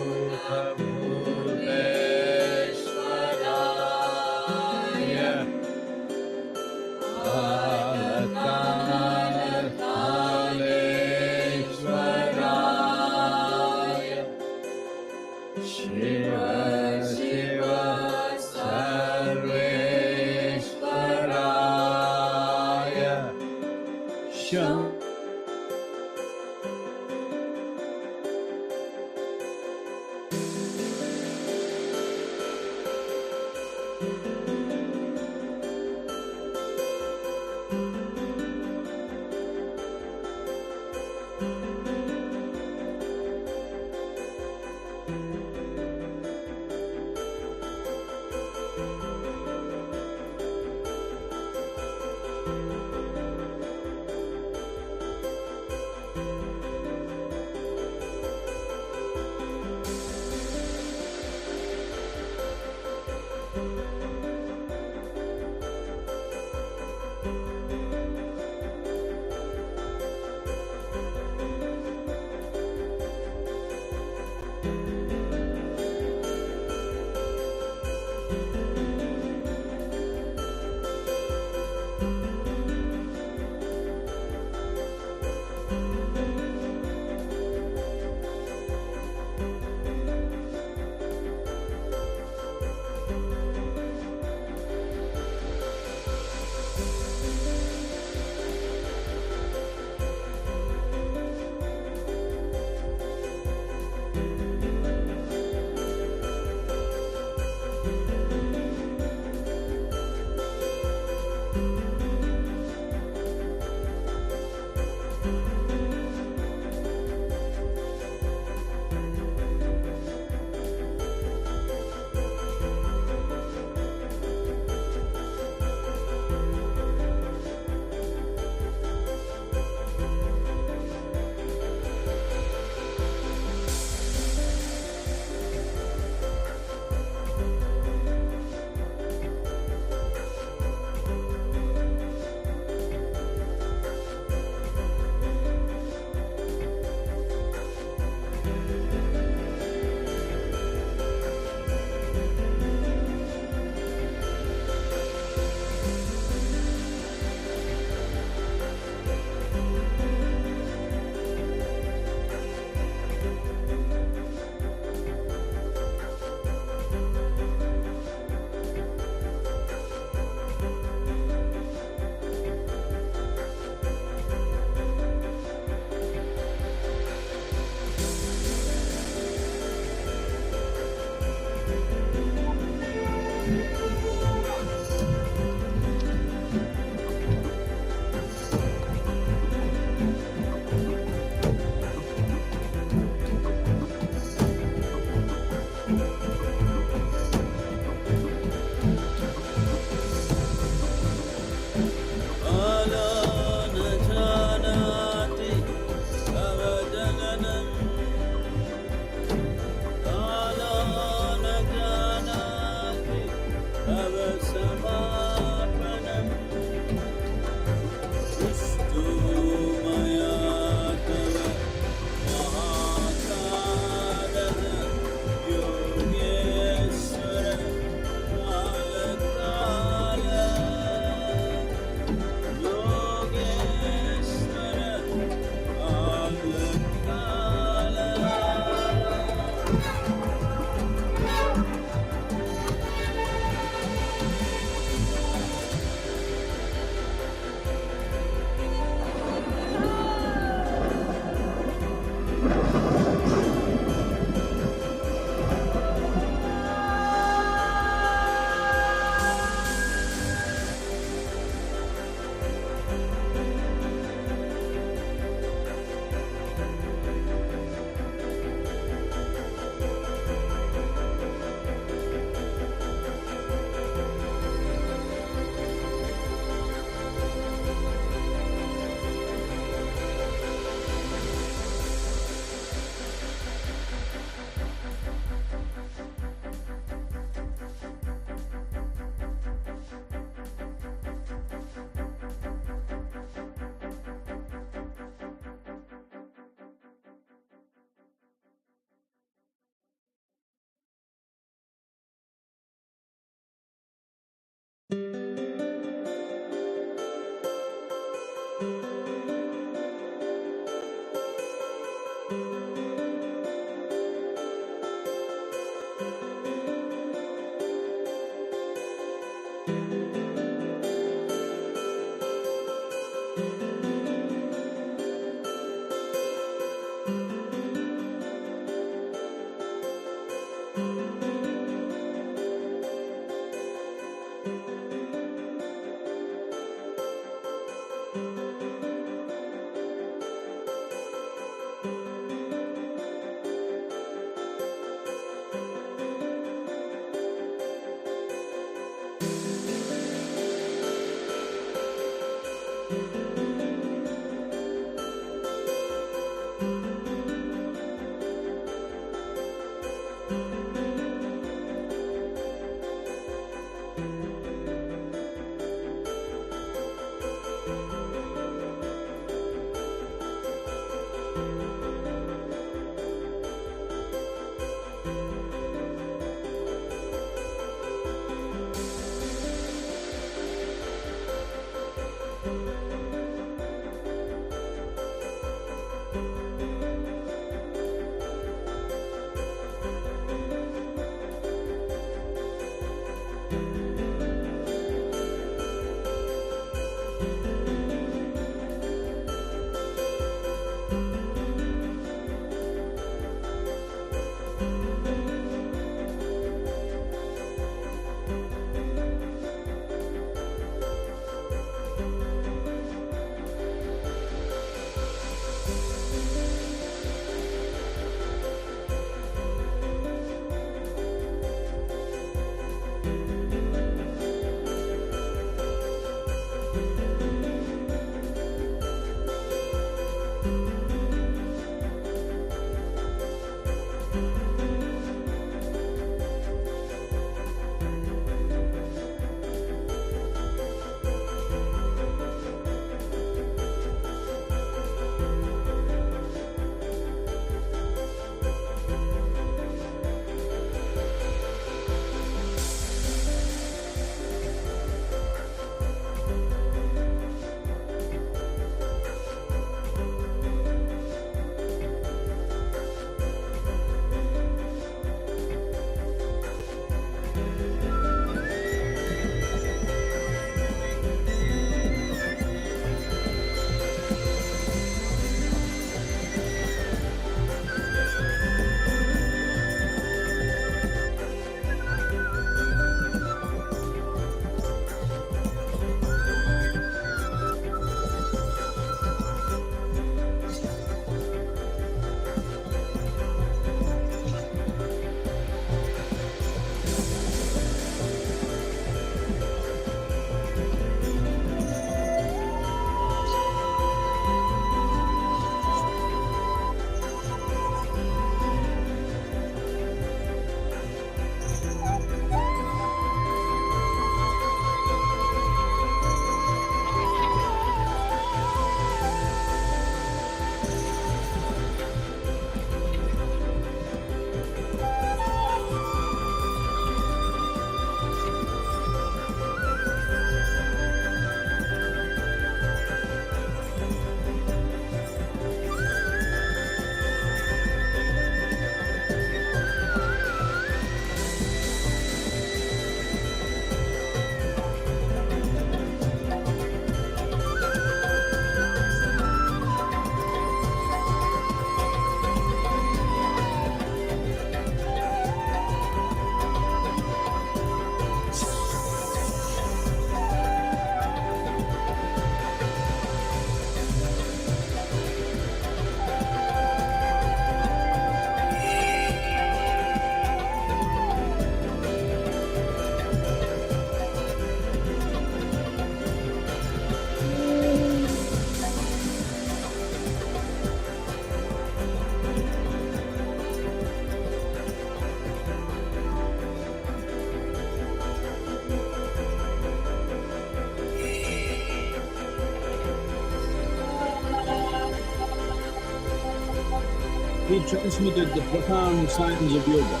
He transmitted the profound science of yoga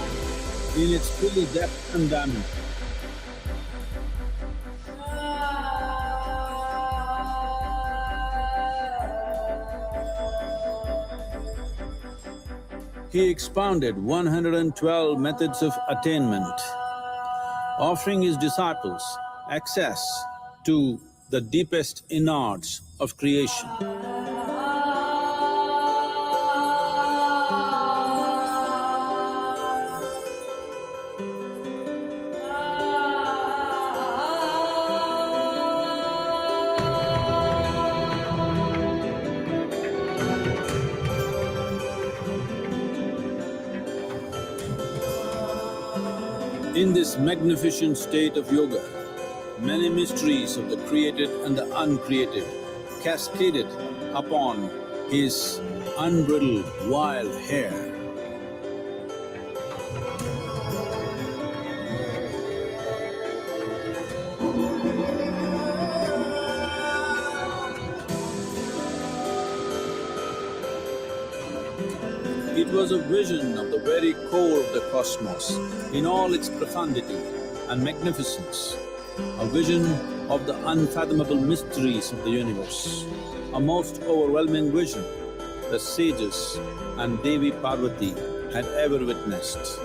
in its full depth and dimension. He expounded 112 methods of attainment, offering his disciples access to the deepest innards of creation. In this magnificent state of yoga, many mysteries of the created and the uncreated cascaded upon his unbridled wild hair. It was a vision of the very core of the cosmos in all its profundity and magnificence, a vision of the unfathomable mysteries of the universe, a most overwhelming vision the sages and Devi Parvati had ever witnessed.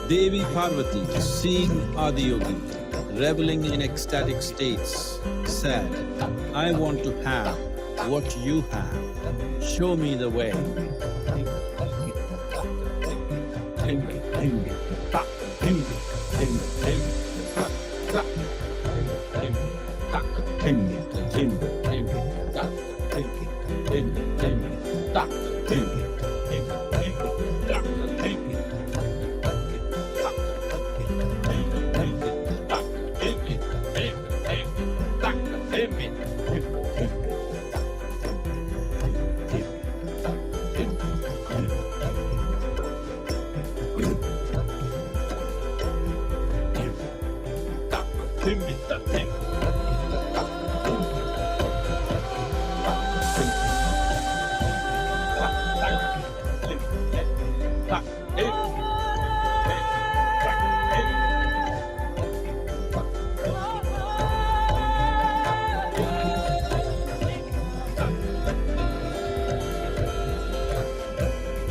Devi Parvati, seeing Adiyogi, reveling in ecstatic states, said, I want to have what you have. Show me the way.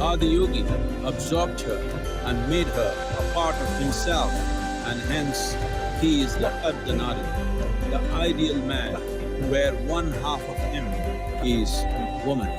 Adiyogi absorbed her and made her a part of himself, and hence he is the Ardhanari, the ideal man, where one half of him is woman.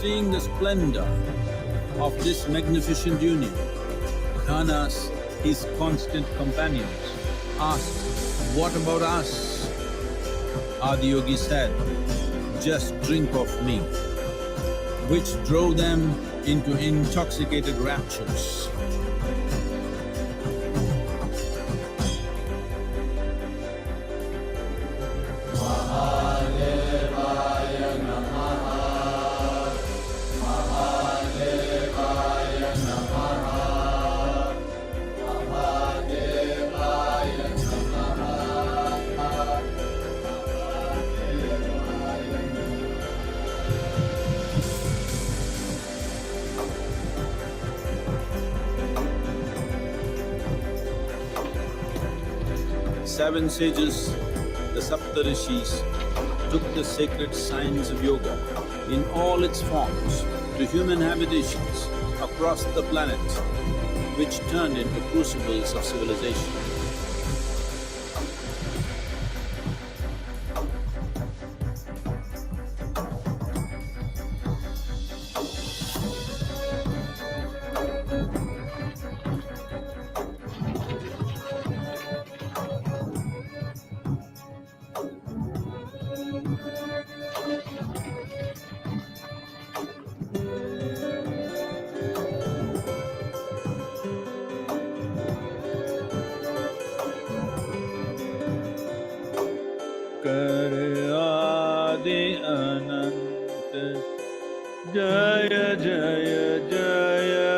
Seeing the splendor of this magnificent union, Dhanas, his constant companions, asked, what about us? Adiyogi said, just drink of me, which drove them into intoxicated raptures. Seven sages, the Saptarishis, took the sacred science of yoga in all its forms to human habitations across the planet, which turned into crucibles of civilization. Jaya Jaya Jaya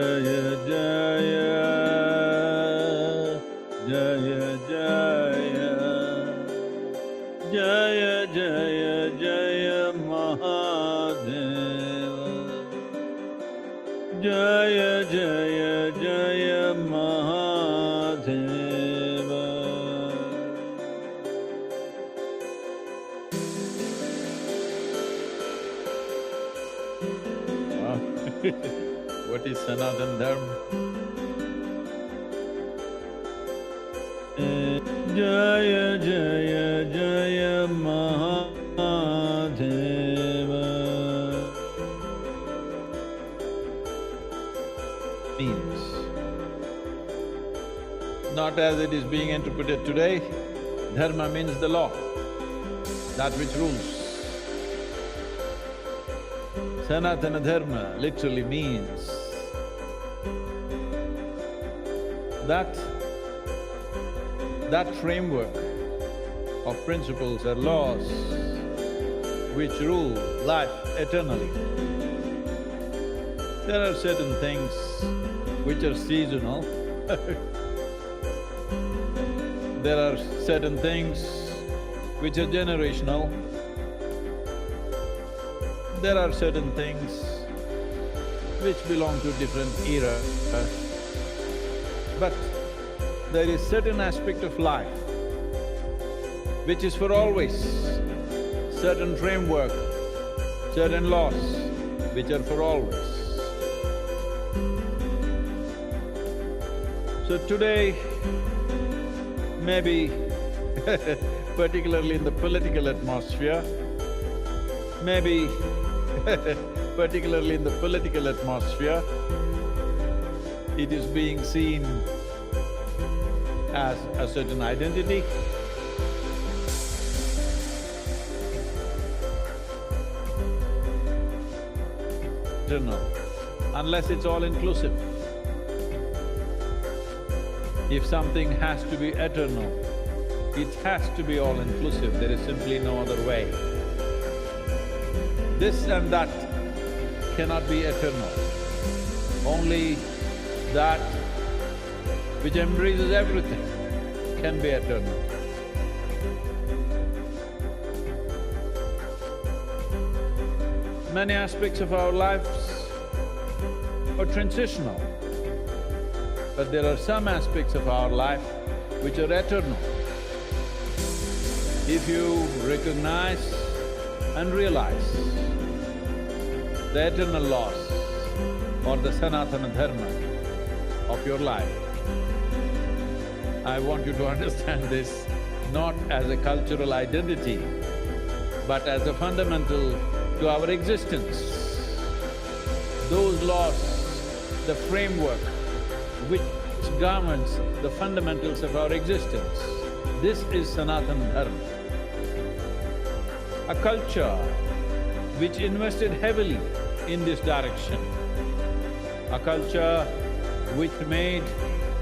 Jaya Jaya Jaya Jaya Jaya Mahadeva Jaya Jaya Jaya Mahadeva. Wow. What is Sanatana Dharma? Jaya Jaya Jaya Mahadeva means, not as it is being interpreted today, dharma means the law, that which rules. Sanatana Dharma literally means that framework of principles or laws which rule life eternally. There are certain things which are seasonal there are certain things which are generational. There are certain things which belong to different eras. But there is certain aspect of life which is for always, certain framework, certain laws which are for always. So today, maybe particularly in the political atmosphere, maybe particularly in the political atmosphere, it is being seen as a certain identity. Eternal, unless it's all-inclusive. If something has to be eternal, it has to be all-inclusive, there is simply no other way. This and that cannot be eternal. Only that which embraces everything can be eternal. Many aspects of our lives are transitional, but there are some aspects of our life which are eternal. If you recognize and realize the eternal laws or the Sanatana Dharma of your life, I want you to understand this not as a cultural identity, but as a fundamental to our existence. Those laws, the framework which governs the fundamentals of our existence, this is Sanatana Dharma. A culture which invested heavily in this direction, a culture which made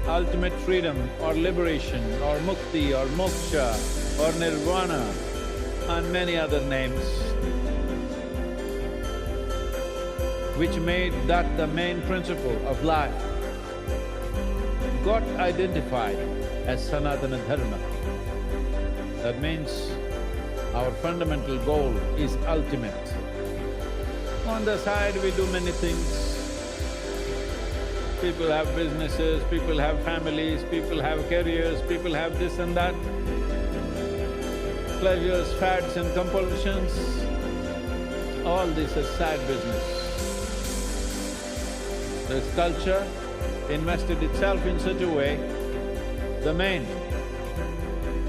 ultimate freedom or liberation or mukti or moksha or nirvana and many other names, which made that the main principle of life, got identified as Sanatana Dharma. That means our fundamental goal is ultimate. On the side we do many things. People have businesses, people have families, people have careers, people have this and that, pleasures, fads and compulsions, all this is side business. This culture invested itself in such a way, the main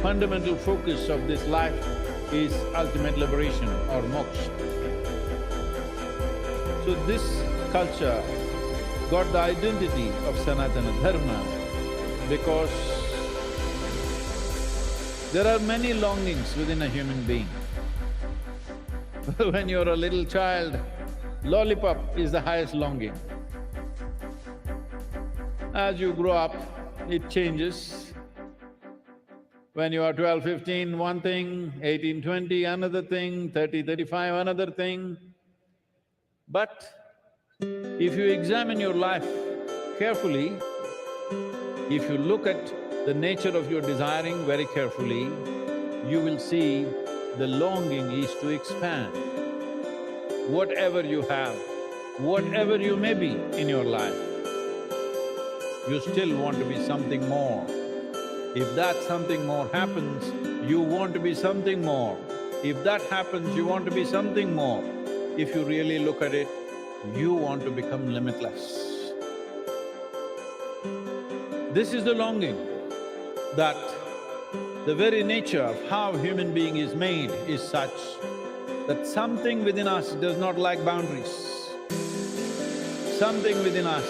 fundamental focus of this life is ultimate liberation or moksha. So this culture got the identity of Sanatana Dharma because there are many longings within a human being. When you're a little child, lollipop is the highest longing. As you grow up, it changes. When you are 12, 15, one thing, 18, 20, another thing, 30, 35, another thing. But if you examine your life carefully, if you look at the nature of your desiring very carefully, you will see the longing is to expand. Whatever you have, whatever you may be in your life, you still want to be something more. If that something more happens, you want to be something more. If that happens, you want to be something more. If you really look at it, you want to become limitless. This is the longing that the very nature of how human being is made is such that something within us does not like boundaries. Something within us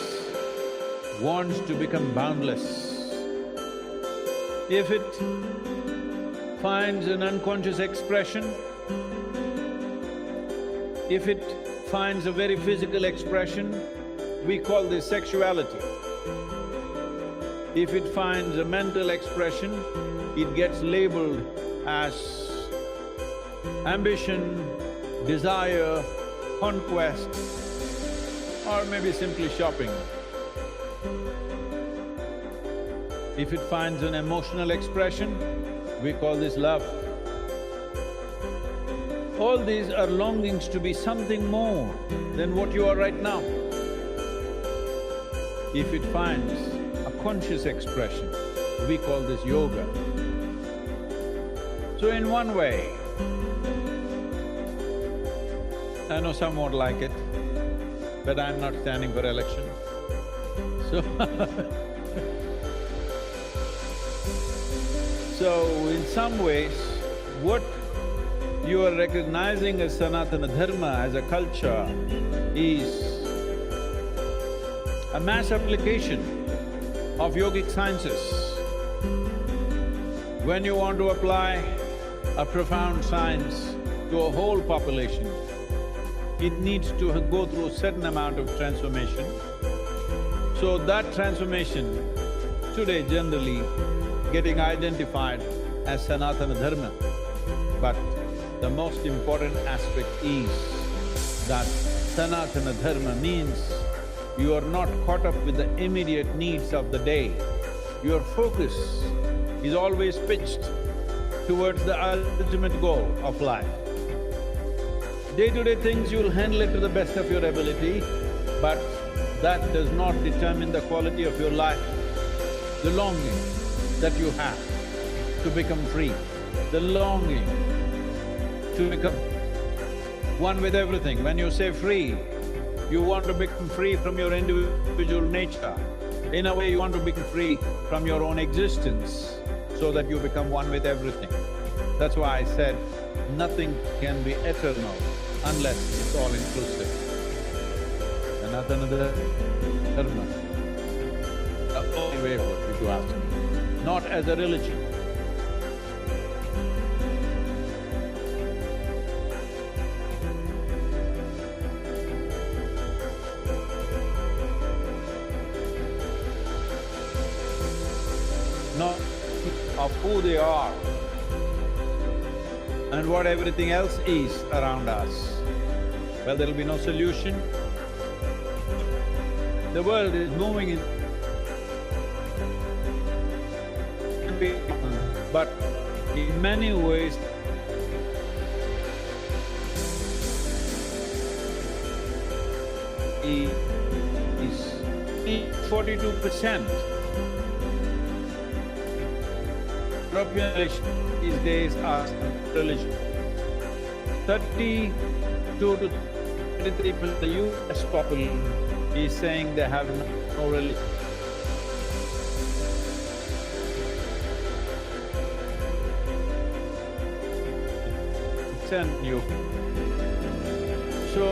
wants to become boundless. If it finds an unconscious expression, if it finds a very physical expression, we call this sexuality. If it finds a mental expression, it gets labeled as ambition, desire, conquest, or maybe simply shopping. If it finds an emotional expression, we call this love. All these are longings to be something more than what you are right now. If it finds a conscious expression, we call this yoga. So in one way, I know some won't like it, but I'm not standing for election, so So, in some ways, what you are recognizing as Sanatana Dharma, as a culture, is a mass application of yogic sciences. When you want to apply a profound science to a whole population, it needs to go through a certain amount of transformation. So that transformation today generally getting identified as Sanatana Dharma. But the most important aspect is that Sanatana Dharma means you are not caught up with the immediate needs of the day. Your focus is always pitched towards the ultimate goal of life. Day-to-day things you'll handle it to the best of your ability, but that does not determine the quality of your life. The longing that you have to become free, the longing to become one with everything. When you say free, you want to become free from your individual nature. In a way, you want to become free from your own existence so that you become one with everything. That's why I said, nothing can be eternal unless it's all-inclusive. Sanatana Dharma, the only way forward, if you ask me. Not as a religion. Not of who they are and what everything else is around us. Well, there'll be no solution. The world is moving in but in many ways, is 42%. European religion these days are religion. 32 to 33% the US population is saying they have no religion. And you. So,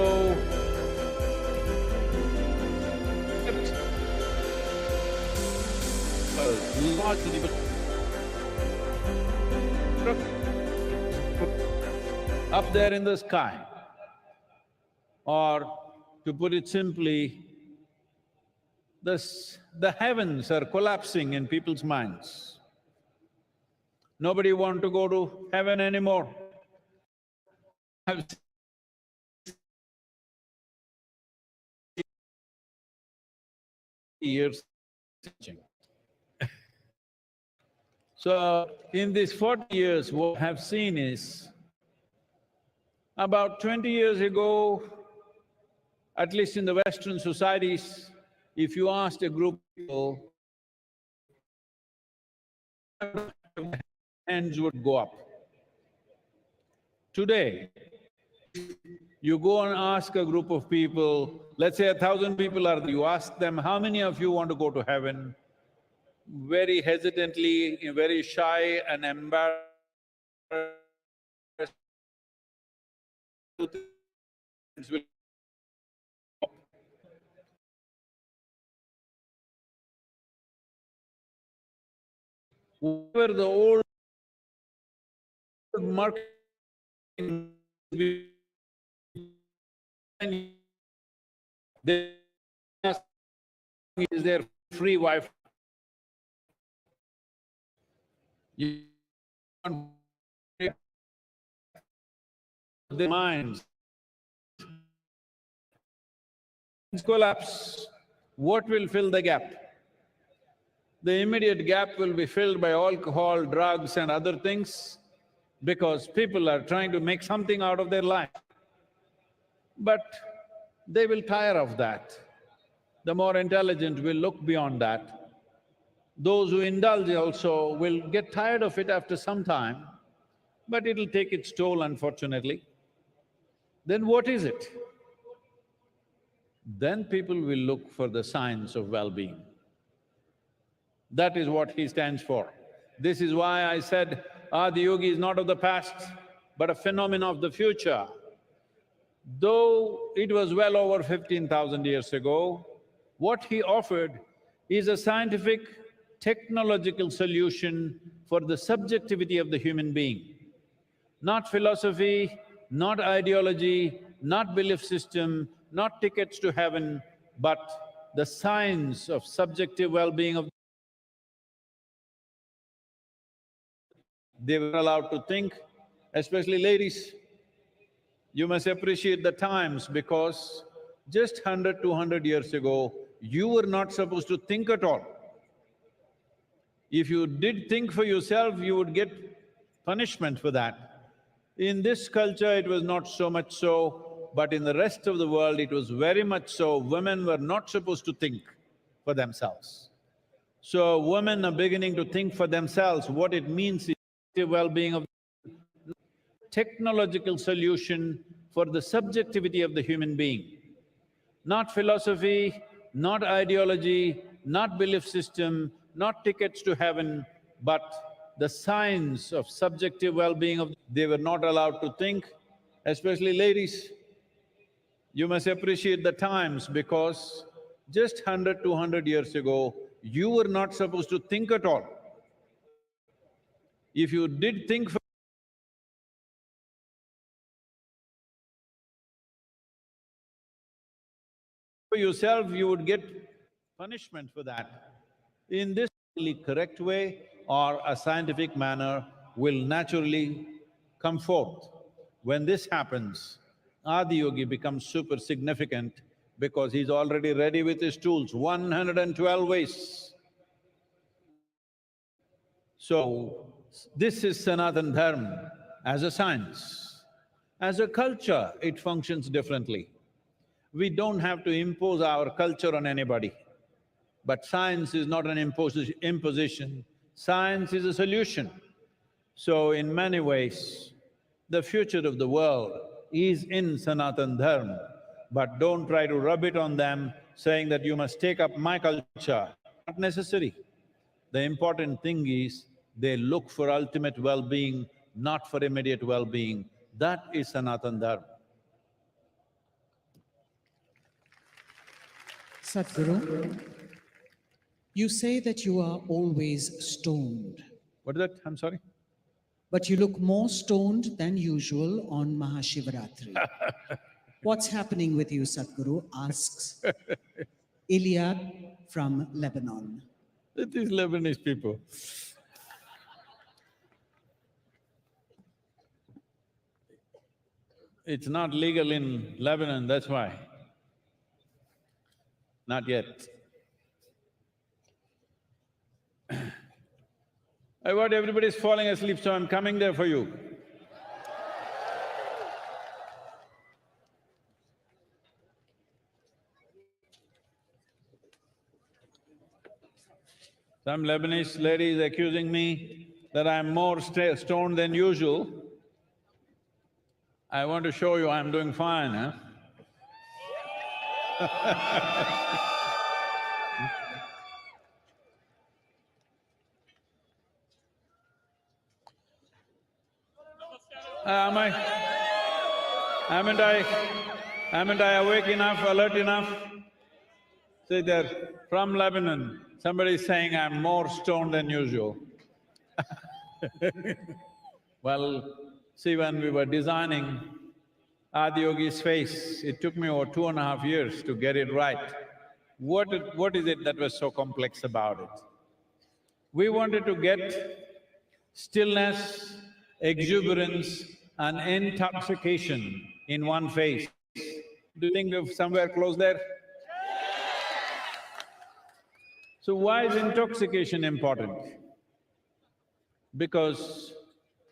largely, up there in the sky, or to put it simply, the heavens are collapsing in people's minds. Nobody want to go to heaven anymore. I've years teaching. So, in these 40 years, what I have seen is, about 20 years ago, at least in the Western societies, if you asked a group of people, hands would go up. Today, you go and ask a group of people, let's say 1,000 people are there, you ask them, how many of you want to go to heaven? Very hesitantly, very shy and embarrassed, will whatever the old marketing they is their free Wi-Fi. You want their minds collapse, what will fill the gap? The immediate gap will be filled by alcohol, drugs and other things because people are trying to make something out of their life. But they will tire of that. The more intelligent will look beyond that. Those who indulge also will get tired of it after some time, but it'll take its toll, unfortunately. Then what is it? Then people will look for the science of well-being. That is what he stands for. This is why I said Adi Yogi is not of the past, but a phenomenon of the future. Though it was well over 15,000 years ago, what he offered is a scientific, technological solution for the subjectivity of the human being. Not philosophy, not ideology, not belief system, not tickets to heaven, but the science of subjective well-being of… They were allowed to think, especially ladies. You must appreciate the times because just 100, 200 years ago, you were not supposed to think at all. If you did think for yourself, you would get punishment for that. In this culture, it was not so much so, but in the rest of the world, it was very much so. Women were not supposed to think for themselves. So women are beginning to think for themselves. What it means is the well-being of… technological solution for the subjectivity of the human being. Not philosophy, not ideology, not belief system, not tickets to heaven, but the science of subjective well-being of… They were not allowed to think, especially ladies. You must appreciate the times because just 100, 200 years ago, you were not supposed to think at all. If you did think for yourself, you would get punishment for that. In this correct way or a scientific manner will naturally come forth. When this happens, Adi Yogi becomes super significant because he's already ready with his tools, 112 ways. So, this is Sanatan Dharma as a science. As a culture, it functions differently. We don't have to impose our culture on anybody. But science is not an imposition, science is a solution. So in many ways, the future of the world is in Sanatan Dharma, but don't try to rub it on them saying that you must take up my culture. Not necessary. The important thing is they look for ultimate well-being, not for immediate well-being. That is Sanatan Dharma. Sadhguru, you say that you are always stoned. What is that? I'm sorry? But you look more stoned than usual on Mahashivratri. What's happening with you, Sadhguru? Asks Iliad from Lebanon. These Lebanese people. It's not legal in Lebanon, that's why. Not yet. What, everybody's falling asleep, so I'm coming there for you. Some Lebanese lady is accusing me that I'm more stoned than usual. I want to show you I'm doing fine, huh? Haven't I awake enough, alert enough? See there, from Lebanon, somebody is saying I'm more stoned than usual. Well, see, when we were designing Adiyogi's face, it took me over 2.5 years to get it right. What is it that was so complex about it? We wanted to get stillness, exuberance and intoxication in one face. Do you think we're somewhere close there? So why is intoxication important? Because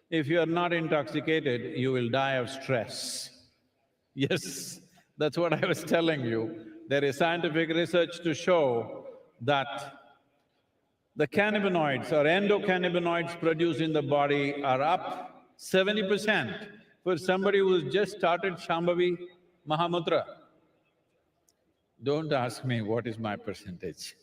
if you are not intoxicated, you will die of stress. Yes, that's what I was telling you. There is scientific research to show that the cannabinoids or endocannabinoids produced in the body are up 70% for somebody who's just started Shambhavi Mahamudra. Don't ask me what is my percentage.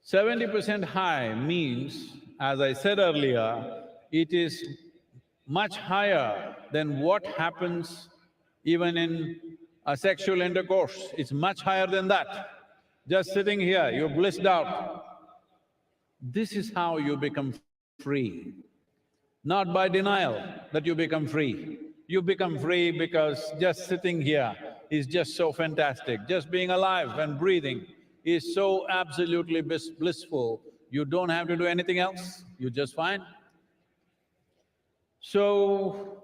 70% high means, as I said earlier, it is much higher than what happens even in a sexual intercourse. It's much higher than that. Just sitting here, you're blissed out. This is how you become free. Not by denial that you become free. You become free because just sitting here is just so fantastic. Just being alive and breathing is so absolutely blissful, you don't have to do anything else, you're just fine. So,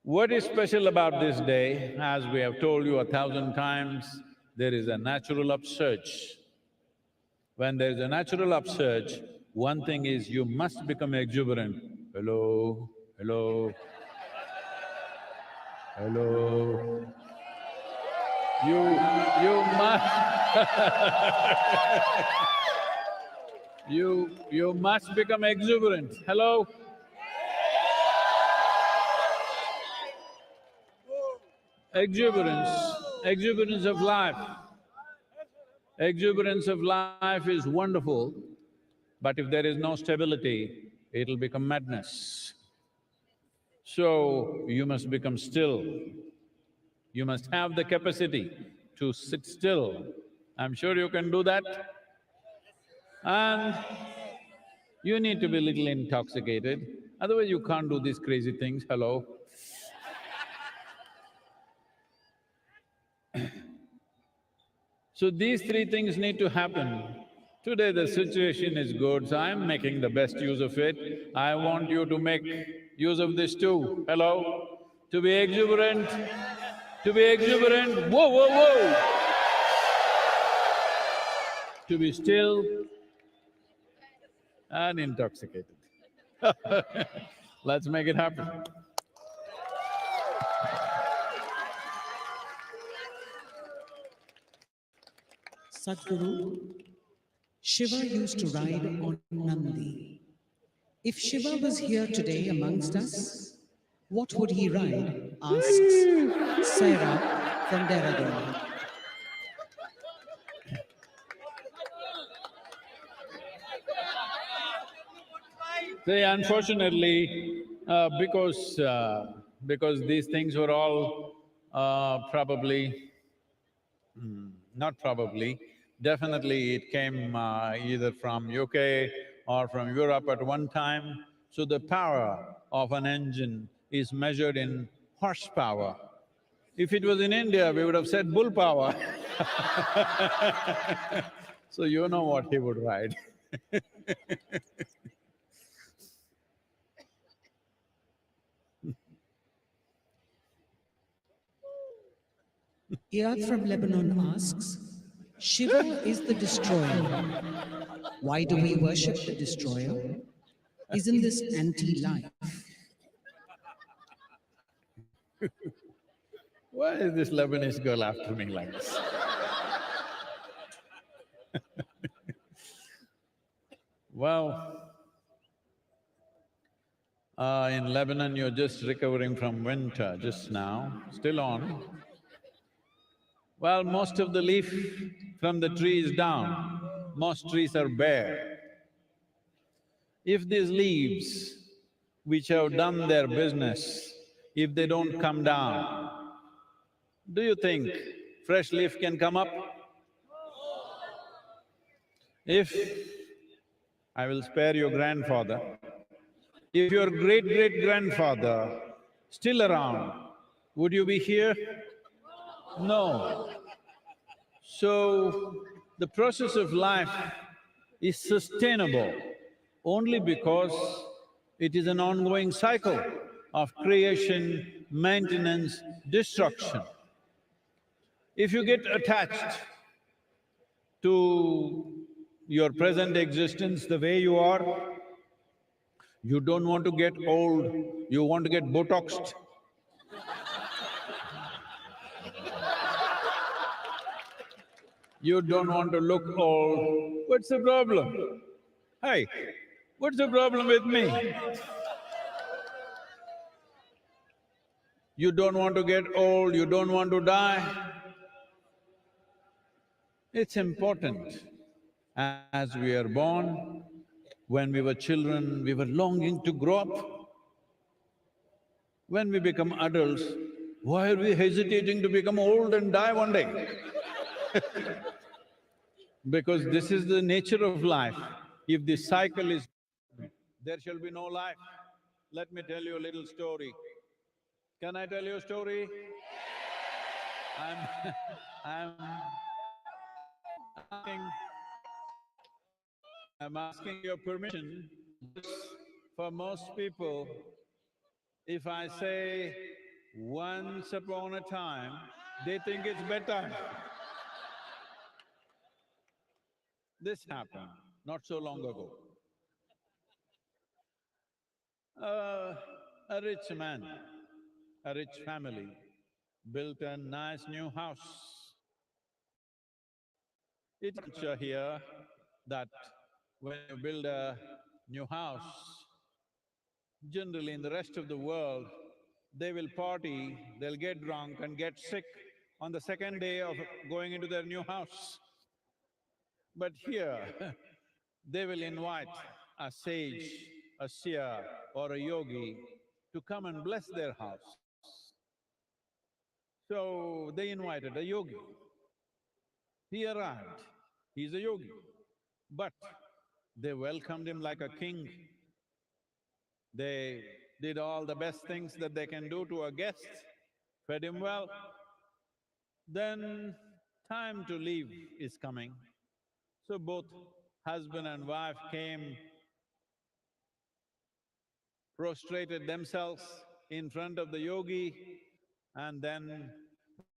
what is special about this day? As we have told you 1,000 times, there is a natural upsurge. When there is a natural upsurge, one thing is you must become exuberant. Hello, hello, hello. You must you must become exuberant. Hello? Exuberance of life. Exuberance of life is wonderful, but if there is no stability, it'll become madness. So, you must become still. You must have the capacity to sit still. I'm sure you can do that. And you need to be a little intoxicated, otherwise you can't do these crazy things, hello? So these three things need to happen. Today the situation is good, so I'm making the best use of it. I want you to make use of this too, hello? To be exuberant, whoa, whoa, whoa! To be still and intoxicated. Let's make it happen. Sadhguru, Shiva used to ride on Nandi. If Shiva was here today amongst us, what would he ride? Asks Sarah from Dehradun. See, unfortunately, because these things were all not probably, definitely it came either from UK or from Europe at one time. So the power of an engine is measured in horsepower. If it was in India, we would have said bull power. So you know what he would ride. Iyad from Lebanon asks, Shiva is the destroyer. Why do we worship the destroyer? Isn't this anti-life? Why is this Lebanese girl after me like this? Well, in Lebanon, you're just recovering from winter just now, still on. Well, most of the leaf from the tree is down, most trees are bare. If these leaves, which have done their business, if they don't come down, do you think fresh leaf can come up? If… I will spare your grandfather, if your great-great-grandfather still around, would you be here? No. So, the process of life is sustainable only because it is an ongoing cycle of creation, maintenance, destruction. If you get attached to your present existence the way you are, you don't want to get old, you want to get Botoxed. You don't want to look old. What's the problem? Hey, what's the problem with me? You don't want to get old, you don't want to die. It's important. As we are born, when we were children, we were longing to grow up. When we become adults, why are we hesitating to become old and die one day? Because this is the nature of life. If this cycle is… there shall be no life. Let me tell you a little story. Can I tell you a story? I'm asking… I'm asking your permission. For most people, if I say once upon a time, they think it's bedtime. This happened not so long ago. A rich man, a rich family built a nice new house. It's culture here that when you build a new house, generally in the rest of the world, they will party, they'll get drunk and get sick on the second day of going into their new house. But here, they will invite a sage, a seer or a yogi to come and bless their house. So, they invited a yogi. He arrived, he's a yogi, but they welcomed him like a king. They did all the best things that they can do to a guest, fed him well. Then time to leave is coming. So both husband and wife came, prostrated themselves in front of the yogi, and then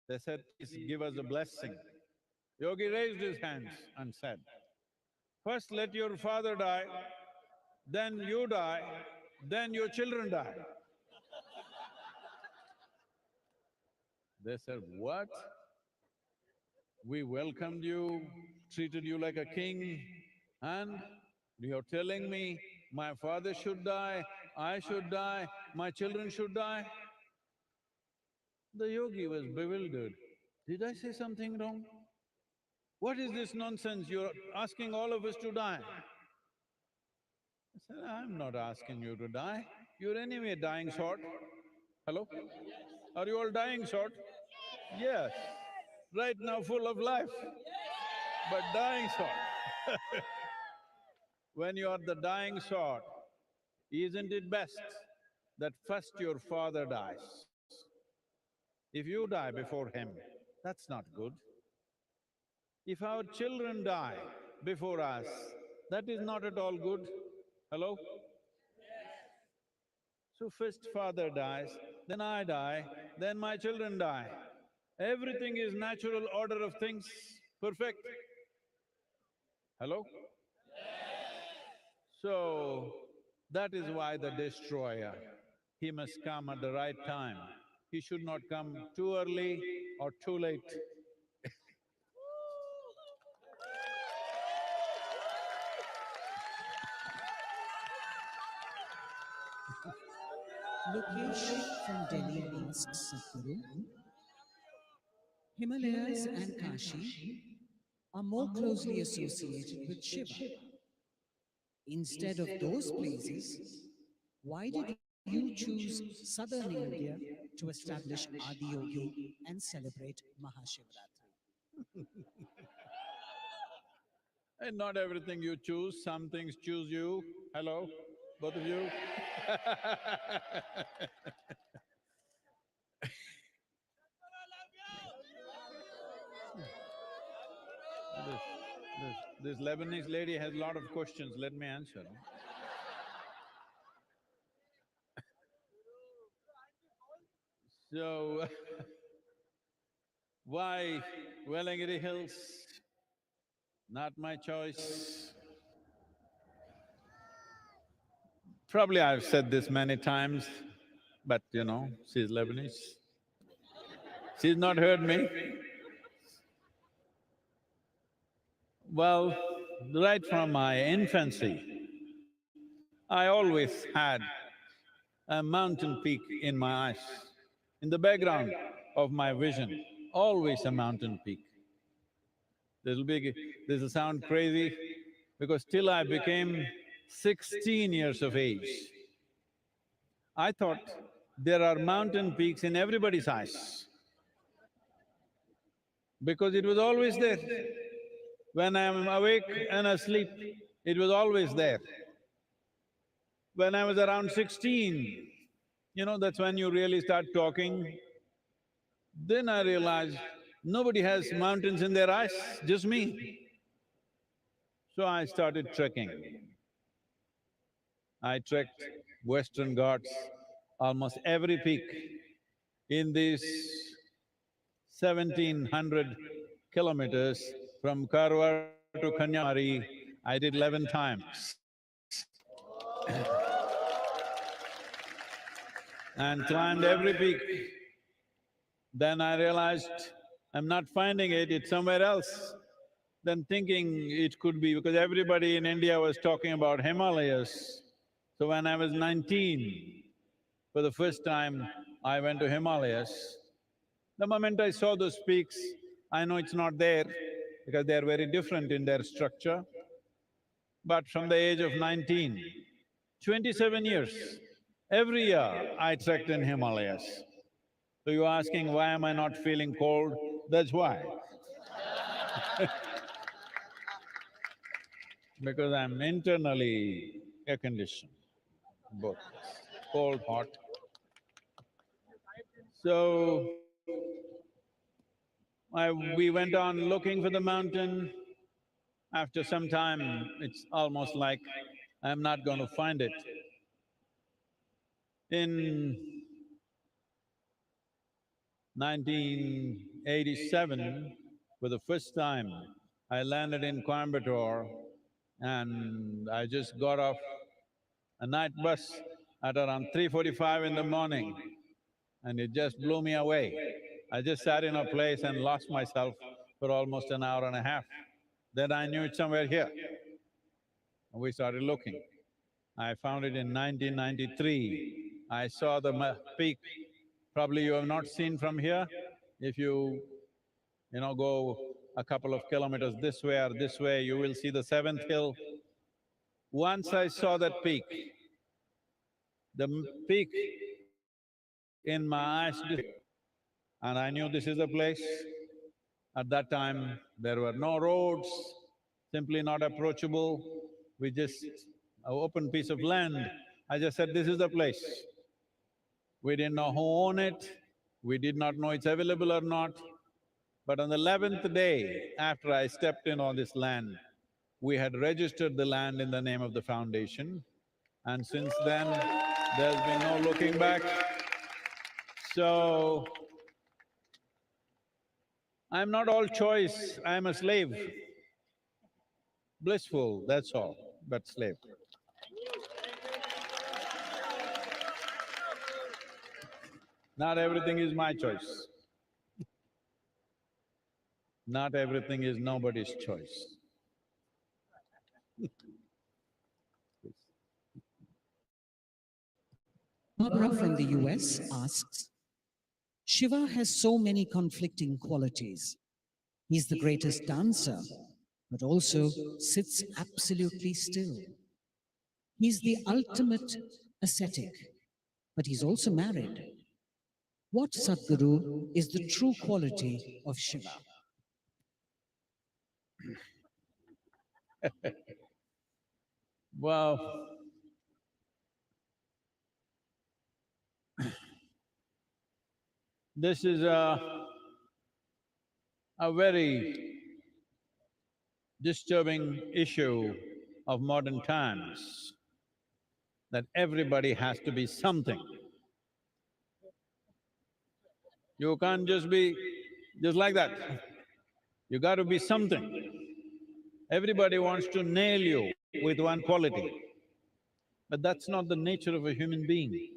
they said, "Please give us a blessing." Yogi raised his hands and said, "First let your father die, then you die, then your children die." They said, "What? We welcomed you, treated you like a king, and you're telling me my father should die, I should die, my children should die?" The yogi was bewildered. Did I say something wrong? What is this nonsense? You're asking all of us to die. I said, "I'm not asking you to die. You're anyway dying sort. Hello? Are you all dying sort? Yes. Right now full of life, but dying sort." When you are the dying sort, isn't it best that first your father dies? If you die before him, that's not good. If our children die before us, that is not at all good. Hello? So first father dies, then I die, then my children die. Everything is natural order of things. Perfect. Hello? So, that is why the destroyer, he must come at the right time. He should not come too early or too late. Lokesh from Delhi asks Sadhguru, Himalayas and Kashi are more closely associated with Shiva. Instead of those places, why did you choose southern India to establish Adiyogi and celebrate Mahashivratri? And not everything you choose, some things choose you. Hello, both of you? This Lebanese lady has a lot of questions, let me answer. So, why Wellingiri Hills? Not my choice. Probably I've said this many times, but you know, she's Lebanese. She's not heard me. Well, right from my infancy, I always had a mountain peak in my eyes. In the background of my vision, always a mountain peak. This'll sound crazy, because till I became 16 years of age, I thought there are mountain peaks in everybody's eyes, because it was always there. When I am awake and asleep, it was always there. When I was around 16, you know, that's when you really start talking. Then I realized nobody has mountains in their eyes, just me. So I started trekking. I trekked Western Ghats, almost every peak in these 1700 kilometers from Karwar to Kanyakumari. I did 11 times. And climbed every peak. Then I realized I'm not finding it, it's somewhere else. Then thinking it could be because everybody in India was talking about Himalayas. So when I was 19, for the first time, I went to Himalayas. The moment I saw those peaks, I know it's not there because they're very different in their structure. But from the age of 19, 27 years, every year I trekked in Himalayas. So you're asking, why am I not feeling cold? That's why. Because I'm internally air-conditioned, both, cold, hot. So, we went on looking for the mountain. After some time, it's almost like I'm not going to find it. In 1987, for the first time, I landed in Coimbatore and I just got off a night bus at around 3:45 in the morning, and it just blew me away. I just sat in a place and lost myself for almost an hour and a half. Then I knew it's somewhere here. And we started looking. I found it in 1993. I saw the peak. Probably you have not seen from here. If you know, go a couple of kilometers this way or this way, you will see the seventh hill. Once I saw that peak, the peak in my eyes disappeared, and I knew this is the place. At that time, there were no roads, simply not approachable. We just… an open piece of land. I just said, this is the place. We didn't know who owned it, we did not know it's available or not. But on the 11th day after I stepped in on this land, we had registered the land in the name of the foundation, and since then, there's been no looking back. So, I'm not all choice, I'm a slave. Blissful, that's all, but slave. Not everything is my choice. Not everything is nobody's choice. Barbara from the US asks, Shiva has so many conflicting qualities. He's the greatest dancer, but also sits absolutely still. He's the ultimate ascetic, but he's also married. What, Sadhguru, is the true quality of Shiva? Well, this is a very disturbing issue of modern times, that everybody has to be something. You can't just be just like that. You got to be something. Everybody wants to nail you with one quality, but that's not the nature of a human being.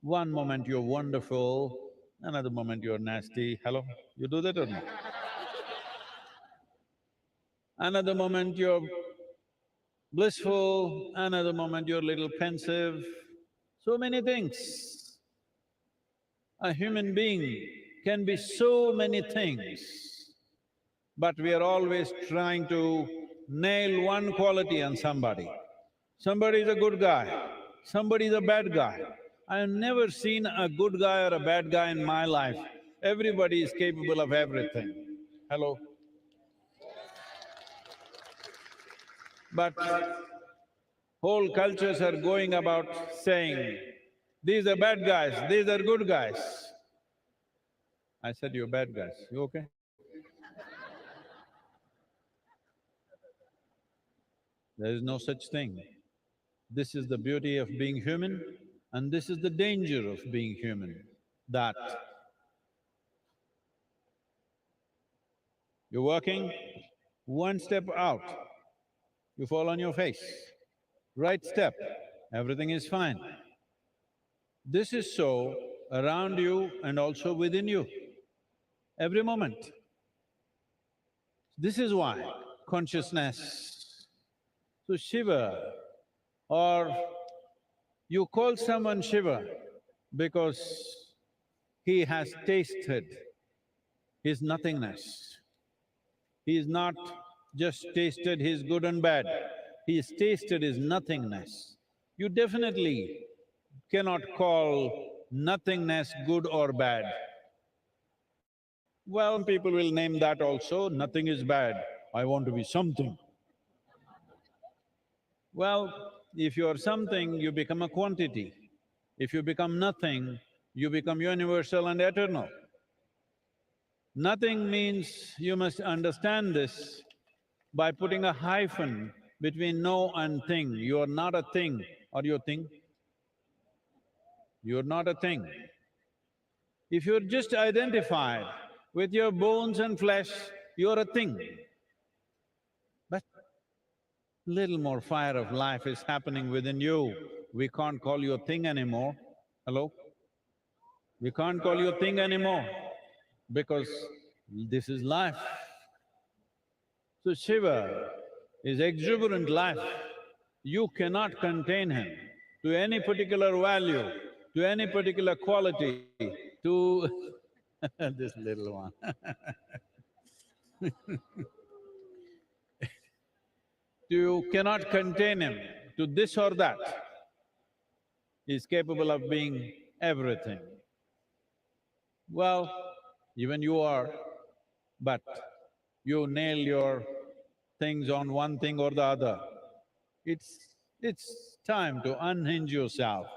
One moment you're wonderful, another moment you're nasty. Hello? You do that or not? Another moment you're blissful, another moment you're a little pensive. So many things. A human being can be so many things, but we are always trying to nail one quality on somebody. Somebody is a good guy, somebody is a bad guy. I have never seen a good guy or a bad guy in my life. Everybody is capable of everything. Hello? But whole cultures are going about saying, these are bad guys, these are good guys. I said, you're bad guys, you okay? There is no such thing. This is the beauty of being human, and this is the danger of being human, that you're working, one step out, you fall on your face. Right step, everything is fine. This is so around you and also within you, every moment. This is why consciousness. So Shiva, or you call someone Shiva because he has tasted his nothingness. He is not just tasted his good and bad, he has tasted his nothingness. You definitely cannot call nothingness good or bad. Well, people will name that also, nothing is bad, I want to be something. Well, if you are something, you become a quantity. If you become nothing, you become universal and eternal. Nothing means you must understand this by putting a hyphen between no and thing. You are not a thing. Are you a thing? You're not a thing. If you're just identified with your bones and flesh, you're a thing. But little more fire of life is happening within you. We can't call you a thing anymore. Hello? We can't call you a thing anymore because this is life. So Shiva is exuberant life. You cannot contain him to any particular value, to any particular quality, to this little one You cannot contain him to this or that. He is capable of being everything. Well, even you are, but you nail your things on one thing or the other. It's time to unhinge yourself.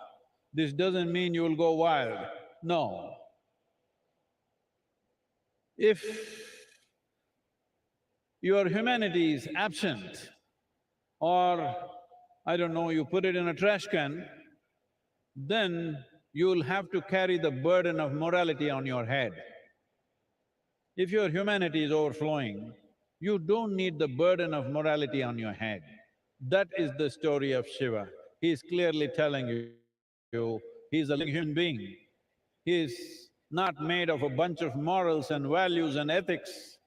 This doesn't mean you'll go wild, no. If your humanity is absent, or I don't know, you put it in a trash can, then you'll have to carry the burden of morality on your head. If your humanity is overflowing, you don't need the burden of morality on your head. That is the story of Shiva. He is clearly telling you, he is a living human being. He is not made of a bunch of morals and values and ethics.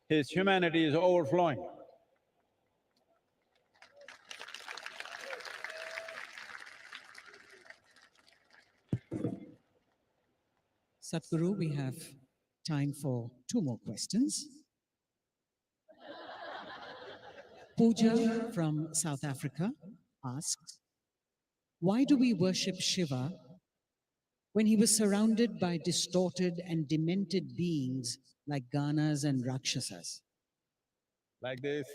His humanity is overflowing. Sadhguru, we have time for two more questions. Pooja from South Africa asks, why do we worship Shiva when he was surrounded by distorted and demented beings like Ganas and Rakshasas? Like this.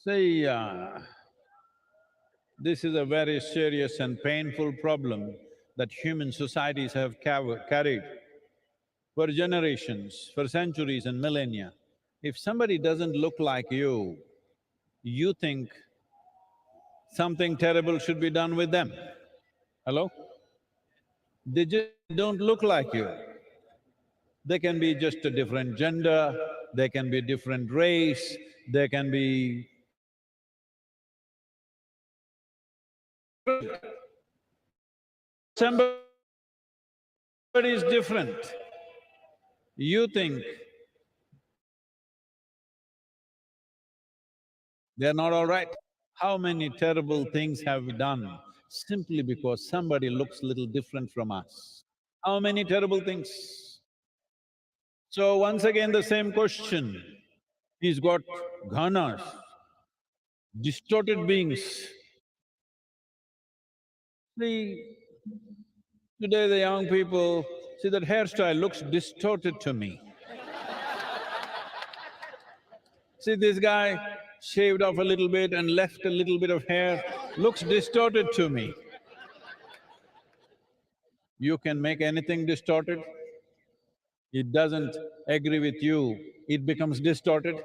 See, this is a very serious and painful problem that human societies have carried for generations, for centuries and millennia. If somebody doesn't look like you think something terrible should be done with them. Hello? They just don't look like you. They can be just a different gender, they can be different race, they can be… Somebody is different. You think they're not all right. How many terrible things have we done simply because somebody looks little different from us? How many terrible things? So once again the same question, he's got ghanas, distorted beings. See, today the young people, see that hairstyle looks distorted to me. See this guy shaved off a little bit and left a little bit of hair, looks distorted to me. You can make anything distorted. It doesn't agree with you, it becomes distorted.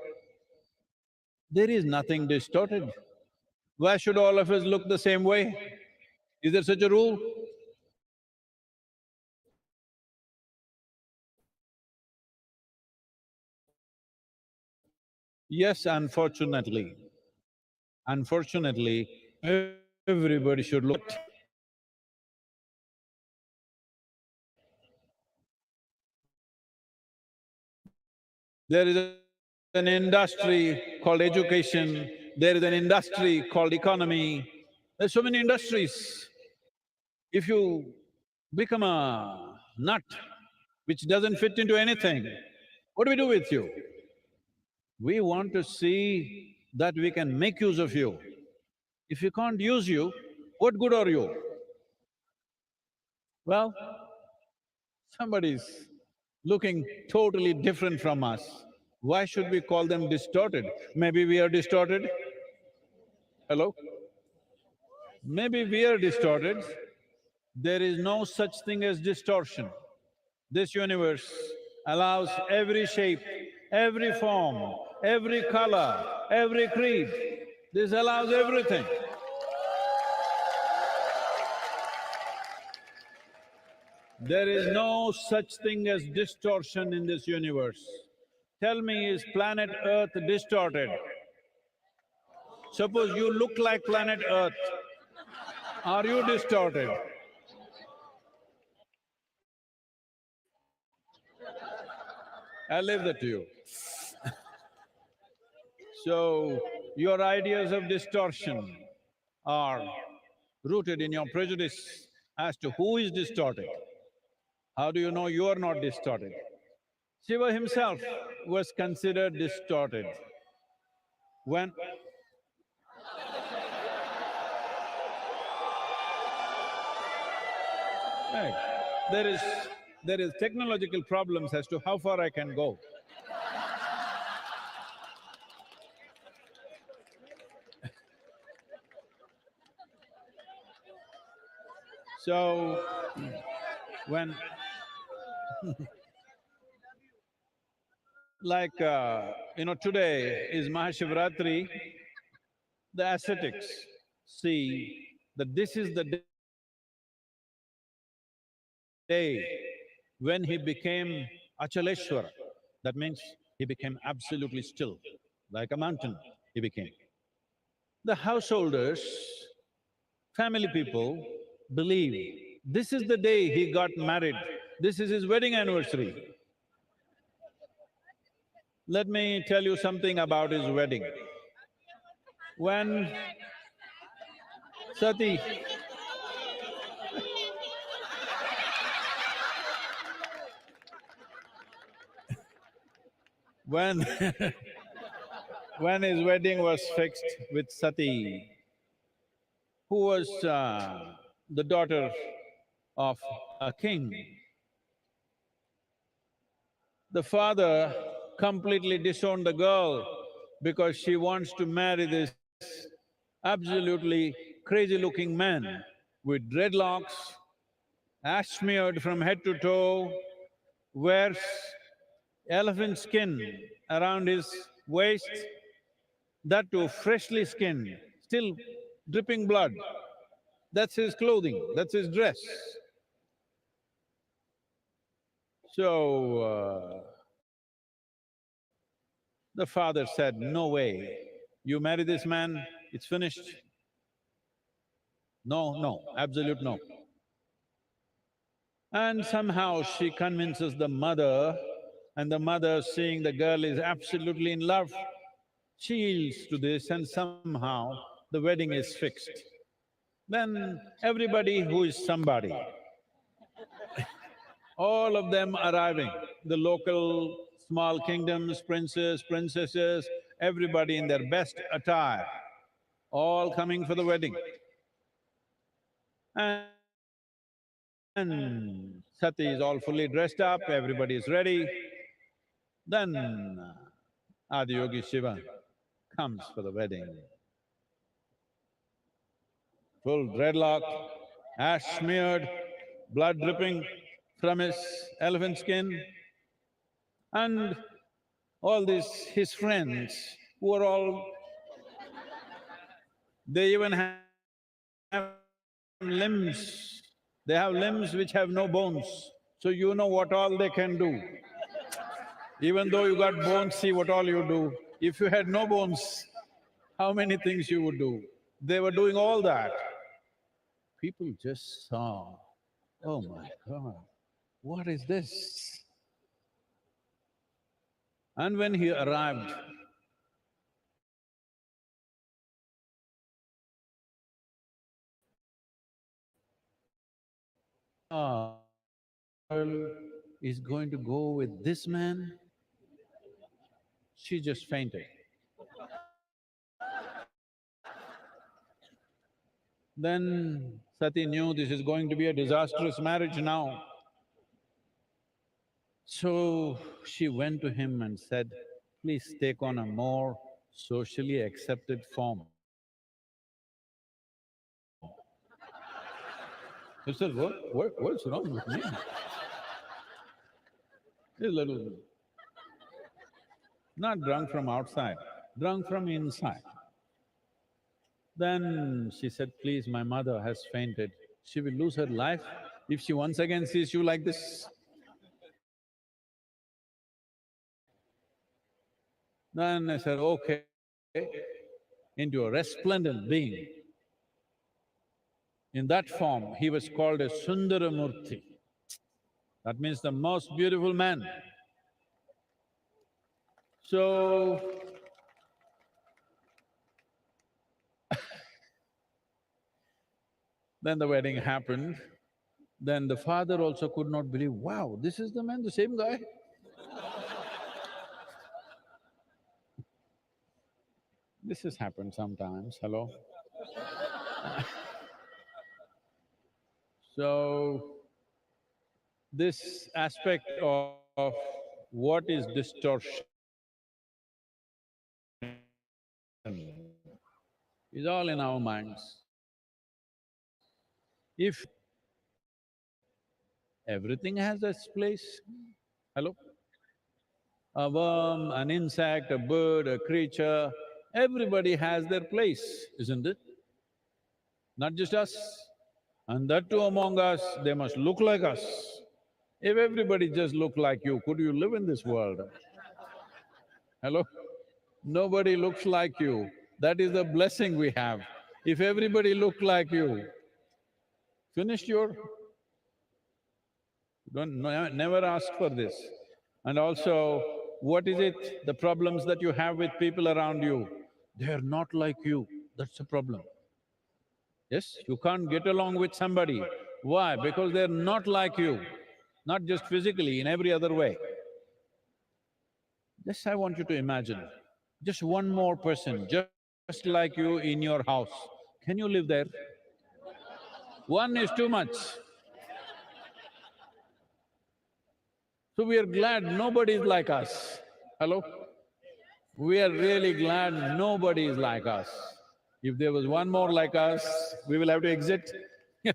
There is nothing distorted. Why should all of us look the same way? Is there such a rule? Yes, unfortunately. Unfortunately, everybody should look. There is an industry called education, there is an industry called economy, there's so many industries. If you become a nut which doesn't fit into anything, what do we do with you? We want to see that we can make use of you. If we can't use you, what good are you? Well, somebody's looking totally different from us. Why should we call them distorted? Maybe we are distorted? Hello? Maybe we are distorted. There is no such thing as distortion. This universe allows every shape, every form, every color, every creed. This allows everything. There is no such thing as distortion in this universe. Tell me, is planet Earth distorted? Suppose you look like planet Earth, are you distorted? I'll leave that to you. So, your ideas of distortion are rooted in your prejudice as to who is distorted. How do you know you are not distorted? Shiva himself was considered distorted. When… Right. There is technological problems as to how far I can go. So, when like, today is Mahashivratri, The ascetics see that this is the day when he became Achaleshwara. That means he became absolutely still, like a mountain he became. The householders, family people believe this is the day he got married, this is his wedding anniversary. Let me tell you something about his wedding. When Sati when when his wedding was fixed with Sati, who was the daughter of a king, the father completely disowned the girl because she wants to marry this absolutely crazy-looking man with dreadlocks, ash smeared from head to toe, wears elephant skin around his waist, that too freshly skinned, still dripping blood. That's his clothing, that's his dress. So, the father said, no way, you marry this man, it's finished. No, no, absolute no. And somehow she convinces the mother, and the mother, seeing the girl is absolutely in love, she yields to this and somehow the wedding is fixed. Then everybody who is somebody, all of them arriving, the local small kingdoms, princes, princesses, everybody in their best attire, all coming for the wedding. And Sati is all fully dressed up, everybody is ready. Then Yogi Shiva comes for the wedding. Full dreadlock, ash smeared, blood dripping from his elephant skin, and all these his friends who are all… they even have limbs, they have limbs which have no bones, so you know what all they can do. Even though you got bones, see what all you do. If you had no bones, how many things you would do? They were doing all that. People just saw, oh my God, what is this? And when he arrived, girl is going to go with this man, she just fainted. Then Sati knew this is going to be a disastrous marriage now. So she went to him and said, please take on a more socially accepted form. He said, what's wrong with me? He's a little… not drunk from outside, drunk from inside. Then she said, please, my mother has fainted. She will lose her life if she once again sees you like this. Then I said, okay, into a resplendent being. In that form, he was called a Sundaramurti. That means the most beautiful man. So, then the wedding happened. Then the father also could not believe, wow, this is the man, the same guy. This has happened sometimes, hello? So, this aspect of what is distortion is all in our minds. If everything has its place, hello? A worm, an insect, a bird, a creature, Everybody has their place, isn't it? Not just us. And that too among us, they must look like us. If everybody just looked like you, could you live in this world? Hello? Nobody looks like you. That is the blessing we have. If everybody looked like you, finished your… never ask for this. And also, what is it, the problems that you have with people around you? They're not like you, that's the problem. Yes, you can't get along with somebody. Why? Because they're not like you, not just physically, in every other way. Just I want you to imagine, just one more person, just like you in your house. Can you live there? One is too much. So we are glad nobody is like us. Hello? We are really glad nobody is like us. If there was one more like us, we will have to exit. I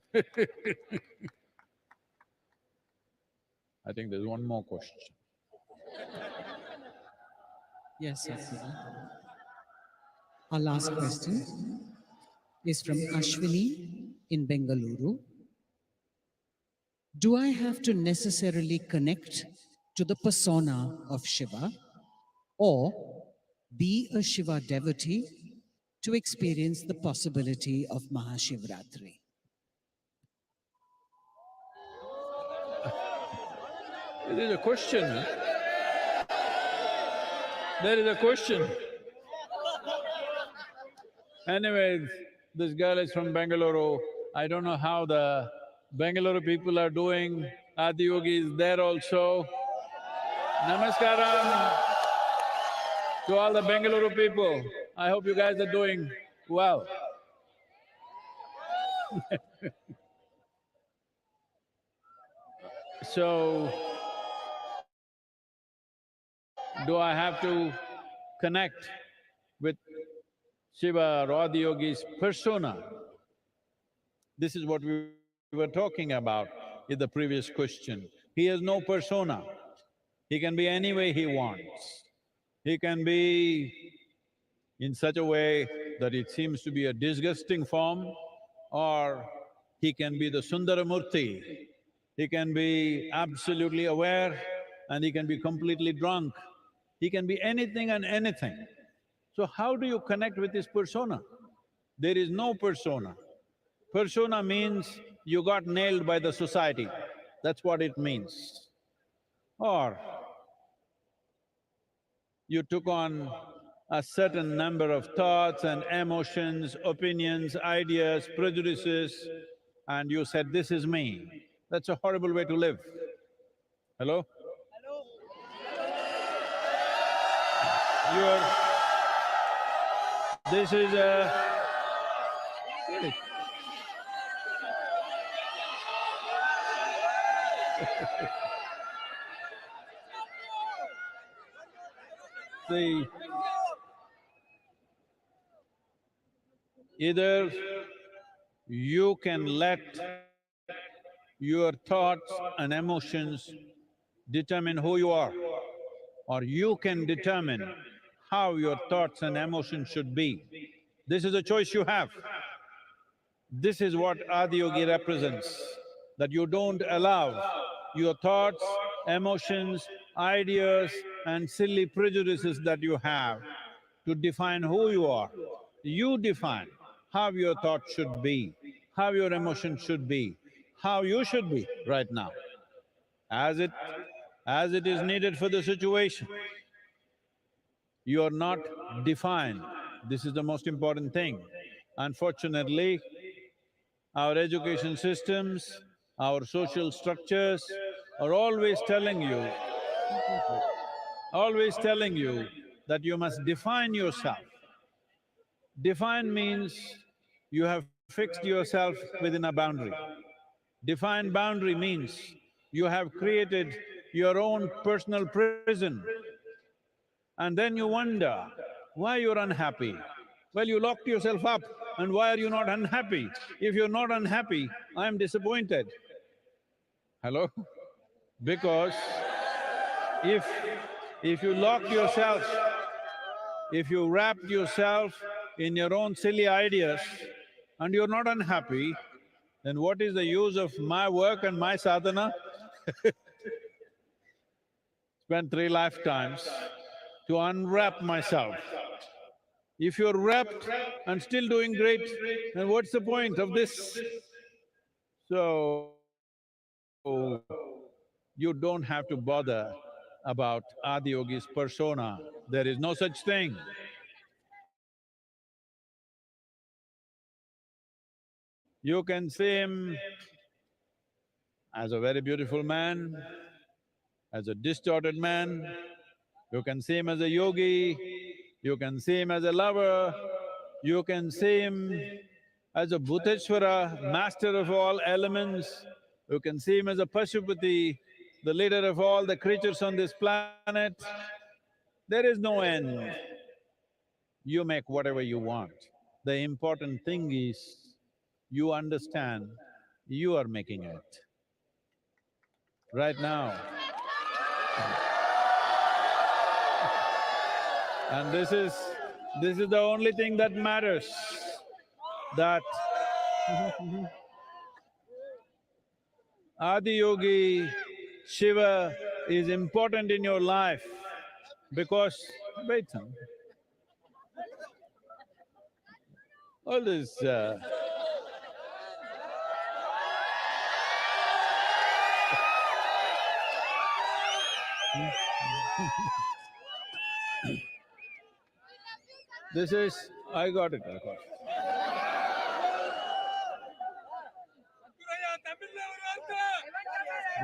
think there's one more question. Yes, Sadhguru. Our last question is from Ashwini in Bengaluru. Do I have to necessarily connect to the persona of Shiva or be a Shiva devotee to experience the possibility of Mahashivratri? There is a question, huh? There is a question. Anyways, this girl is from Bengaluru. I don't know how the Bengaluru people are doing. Adiyogi is there also. Namaskaram to all the Bengaluru people. I hope you guys are doing well. So, do I have to connect with Shiva or Adiyogi's persona? This is what we were talking about in the previous question. He has no persona. He can be any way he wants. He can be in such a way that it seems to be a disgusting form, or he can be the Sundaramurti. He can be absolutely aware and he can be completely drunk. He can be anything and anything. So how do you connect with his persona? There is no persona. Persona means you got nailed by the society, that's what it means. Or you took on a certain number of thoughts and emotions, opinions, ideas, prejudices, and you said, this is me. That's a horrible way to live. Hello? This is a… See, either you can let your thoughts and emotions determine who you are, or you can determine how your thoughts and emotions should be. This is a choice you have. This is what Adiyogi represents, that you don't allow your thoughts, emotions, ideas and silly prejudices that you have to define who you are. You define how your thoughts should be, how your emotions should be, how you should be right now, as it is needed for the situation. You are not defined. This is the most important thing. Unfortunately, our education systems, our social structures are always telling you that you must define yourself. Define means you have fixed yourself within a boundary. Defined boundary means you have created your own personal prison. And then you wonder why you're unhappy. Well, you locked yourself up, and why are you not unhappy? If you're not unhappy, I'm disappointed. Hello? Because if you lock yourself… If you wrapped yourself in your own silly ideas and you're not unhappy, then what is the use of my work and my sadhana? Spent 3 lifetimes to unwrap myself. If you're wrapped and still doing great, then what's the point of this? So, you don't have to bother about Adiyogi's persona. There is no such thing. You can see him as a very beautiful man, as a distorted man, you can see him as a yogi, you can see him as a lover, you can see him as a Bhuteshwara, master of all elements, you can see him as a Pashupati, the leader of all the creatures on this planet. There is no end. You make whatever you want. The important thing is, you understand you are making it. Right now. And this is the only thing that matters, that Adiyogi, Shiva is important in your life because… wait some… all this this is… I got it.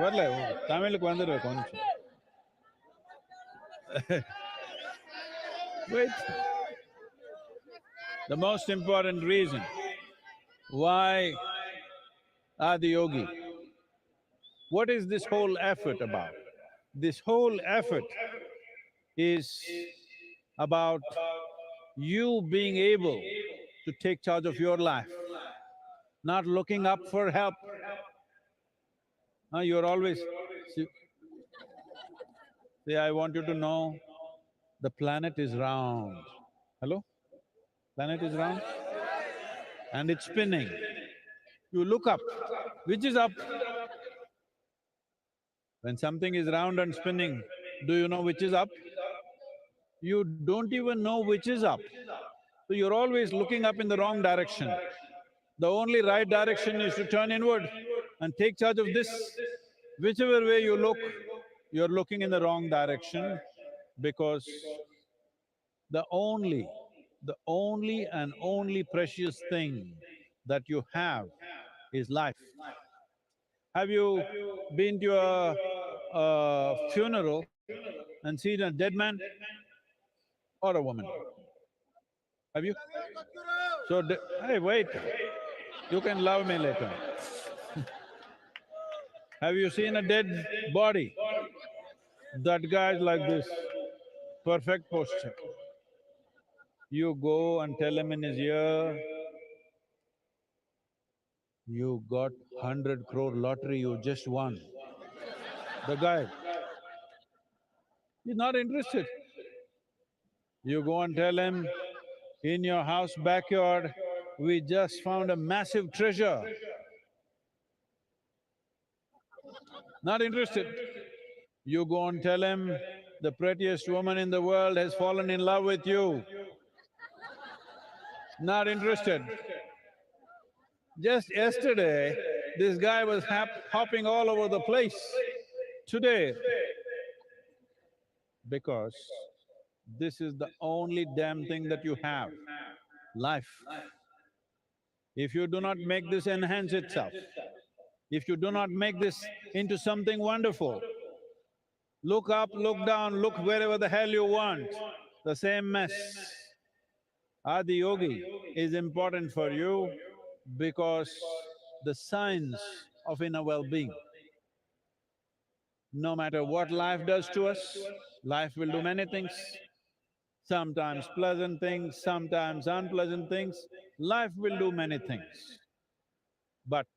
வரல தமிழுக்கு வந்துடுற கொஞ்சம். Wait. The most important reason why Adiyogi, what is this whole effort about? This whole effort is about you being able to take charge of your life, not looking up for help. You're always… See, I want you to know, the planet is round. Hello? Planet is round? And it's spinning. You look up, which is up? When something is round and spinning, do you know which is up? You don't even know which is up. So you're always looking up in the wrong direction. The only right direction is to turn inward and take charge of this. Whichever way you look, you're looking in the wrong direction, because the only and only precious thing that you have is life. Have you been to a funeral and seen a dead man or a woman? Have you? So, hey, wait, you can love me later. Have you seen a dead body? That guy's like this, perfect posture. You go and tell him in his ear, you got 100 crore lottery, you just won. The guy, he's not interested. You go and tell him, in your house backyard, we just found a massive treasure. Not interested. You go and tell him, the prettiest woman in the world has fallen in love with you. Not interested. Just yesterday, this guy was hopping all over the place. Today, because this is the only damn thing that you have, life. If you do not make this enhance itself, if you do not make this into something wonderful, look up, look down, look wherever the hell you want, the same mess. Adiyogi is important for you because the science of inner well-being. No matter what life does to us, life will do many things. Sometimes pleasant things, sometimes unpleasant things, life will do many things. But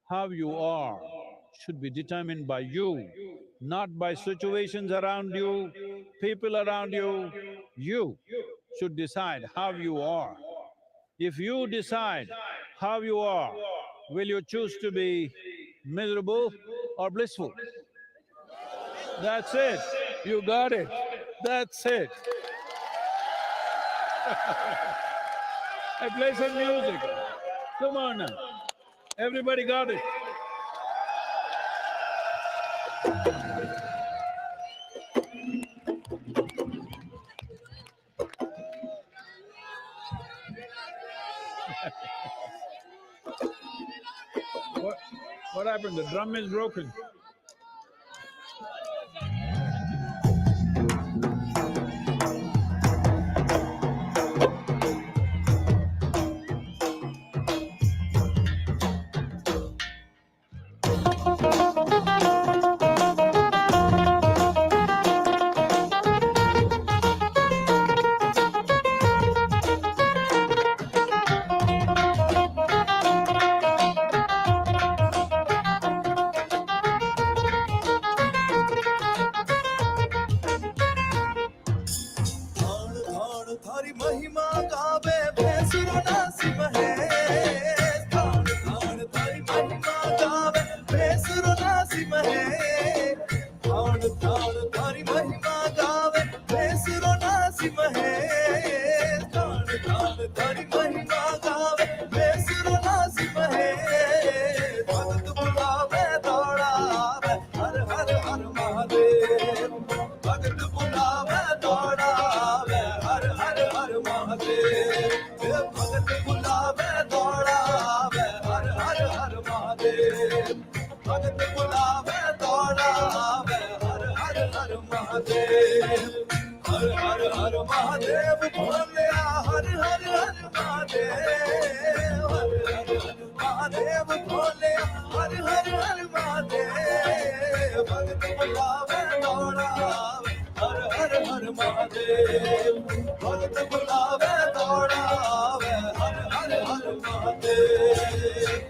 how you are should be determined by you, not by situations around you, people around you, You should decide how you are. If you decide how you are, will you choose to be miserable or blissful? That's it. You got it. That's it. I play some music. Come on now. Everybody got it. What happened? The drum is broken. थारी महिमा गावे भैंसुरो नासिम है थान थान थारी महिमा गावे भैंसुरो नासिम है थान थान थारी महिमा गावे भैंसुरो नासिम है थान थान थारी महिमा गावे भैंसुरो नासिम है भगत बुलावे दौड़ावे हर हर हर महादेव भगत बुलावे दौड़ावे हर हर हर महादेव भगत बुलावे दौड़ावे हर हर हर महादेव भगत बुलावे दौड़ावे हर हर हर महादेव हर हर हर महादेव भोलिया हर हर हर महादेव हर हर हर महादेव भोलिया हर हर हर महादेव भगत बुलावे दौड़ावे हर हर हर महादेव भगत बुलावे दौड़ावे हर हर हर महादेव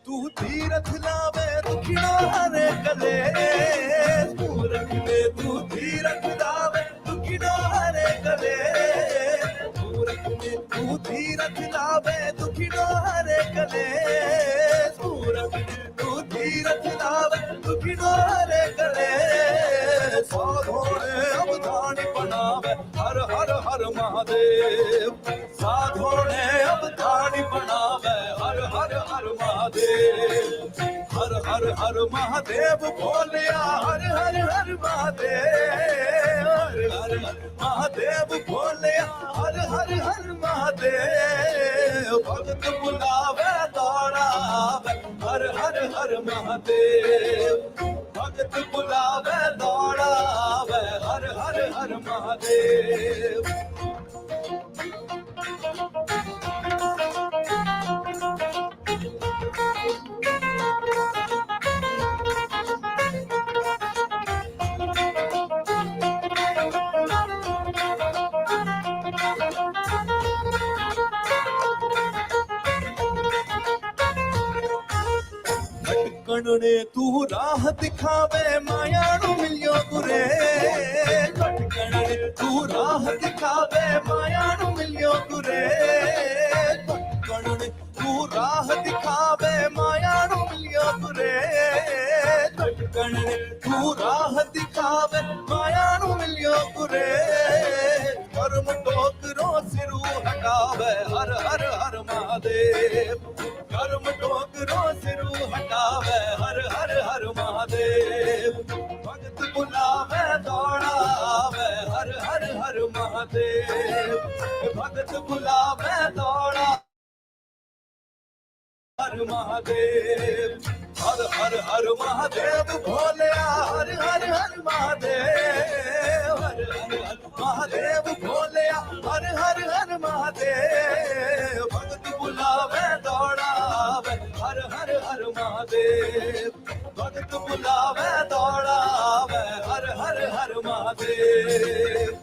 तू तीरथ लावे दुखिनो हरे कले मूरख ने तू तीरथ लावे दुखिनो हरे कले मूरख ने तू तीरथ लावे दुखिनो हरे कले मूरख ने तू तीरथ लावे दुखिनो हरे कले सौ घोड़े अवधानी बनावे हर हर हर महादेव साधोड़े अवधानी बनावे हर हर हर महादेव हर हर हर महादेव भोलिया हर हर हर महादेव हर हर हर महादेव भोलिया हर हर हर महादेव भगत बुलावे दौड़ावे हर हर हर महादेव भगत बुलावे दौड़ावे हर हर हर महादेव भटकने तू राह दिखावे मायाणु मिलियो गुरे भटकने तू राह दिखावे मायाणु मिलियो गुरे भटकने तू राह दिखावे मायाणु मिलियो गुरे भटकने तू राह दिखावे मायाणु मिलियो गुरे कर्म टोकरो सिरू हटावे हर हर हर महादेव कर्म टोकरो सिरू हटावे हर हर हर महादेव भगत बुलावे दौड़ावे हर हर महादेव, हर हर हर महादेव भोले, हर हर हर महादेव, हर हर हर महादेव भोले, हर हर हर महादेव, भगत बुलावे दौड़ावे, हर हर हर महादेव, भगत बुलावे दौड़ावे, हर हर हर महादेव।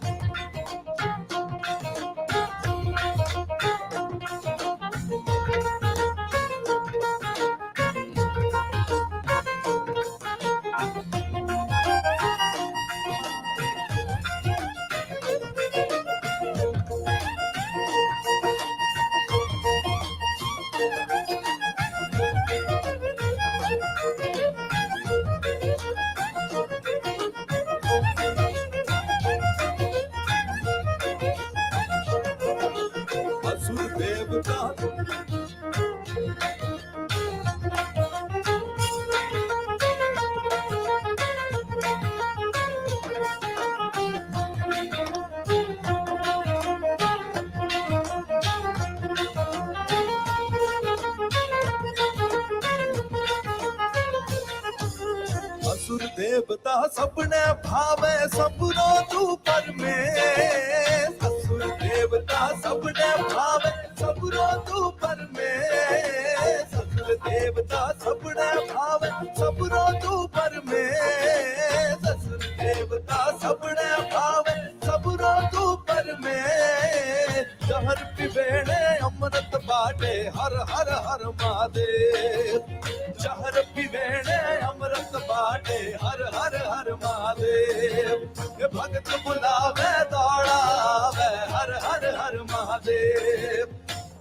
असुर देवता असुर देवता सबने भावे, सबरो तू परमेश, असुर देवता सबने भावे, सबरो तू परमेश, असुर देवता सबने भावे, सबरो तू परमेश, असुर देवता सबने भावे, सबरो तू परमेश, जहर पिबेणे अमृत बाटे, हर हर हर महादेव, जहर पिबेणे अमृत बाटे, हर हर हर महादेव, ये भगत बुलावे दौड़ावे, हर हर हर महादेव,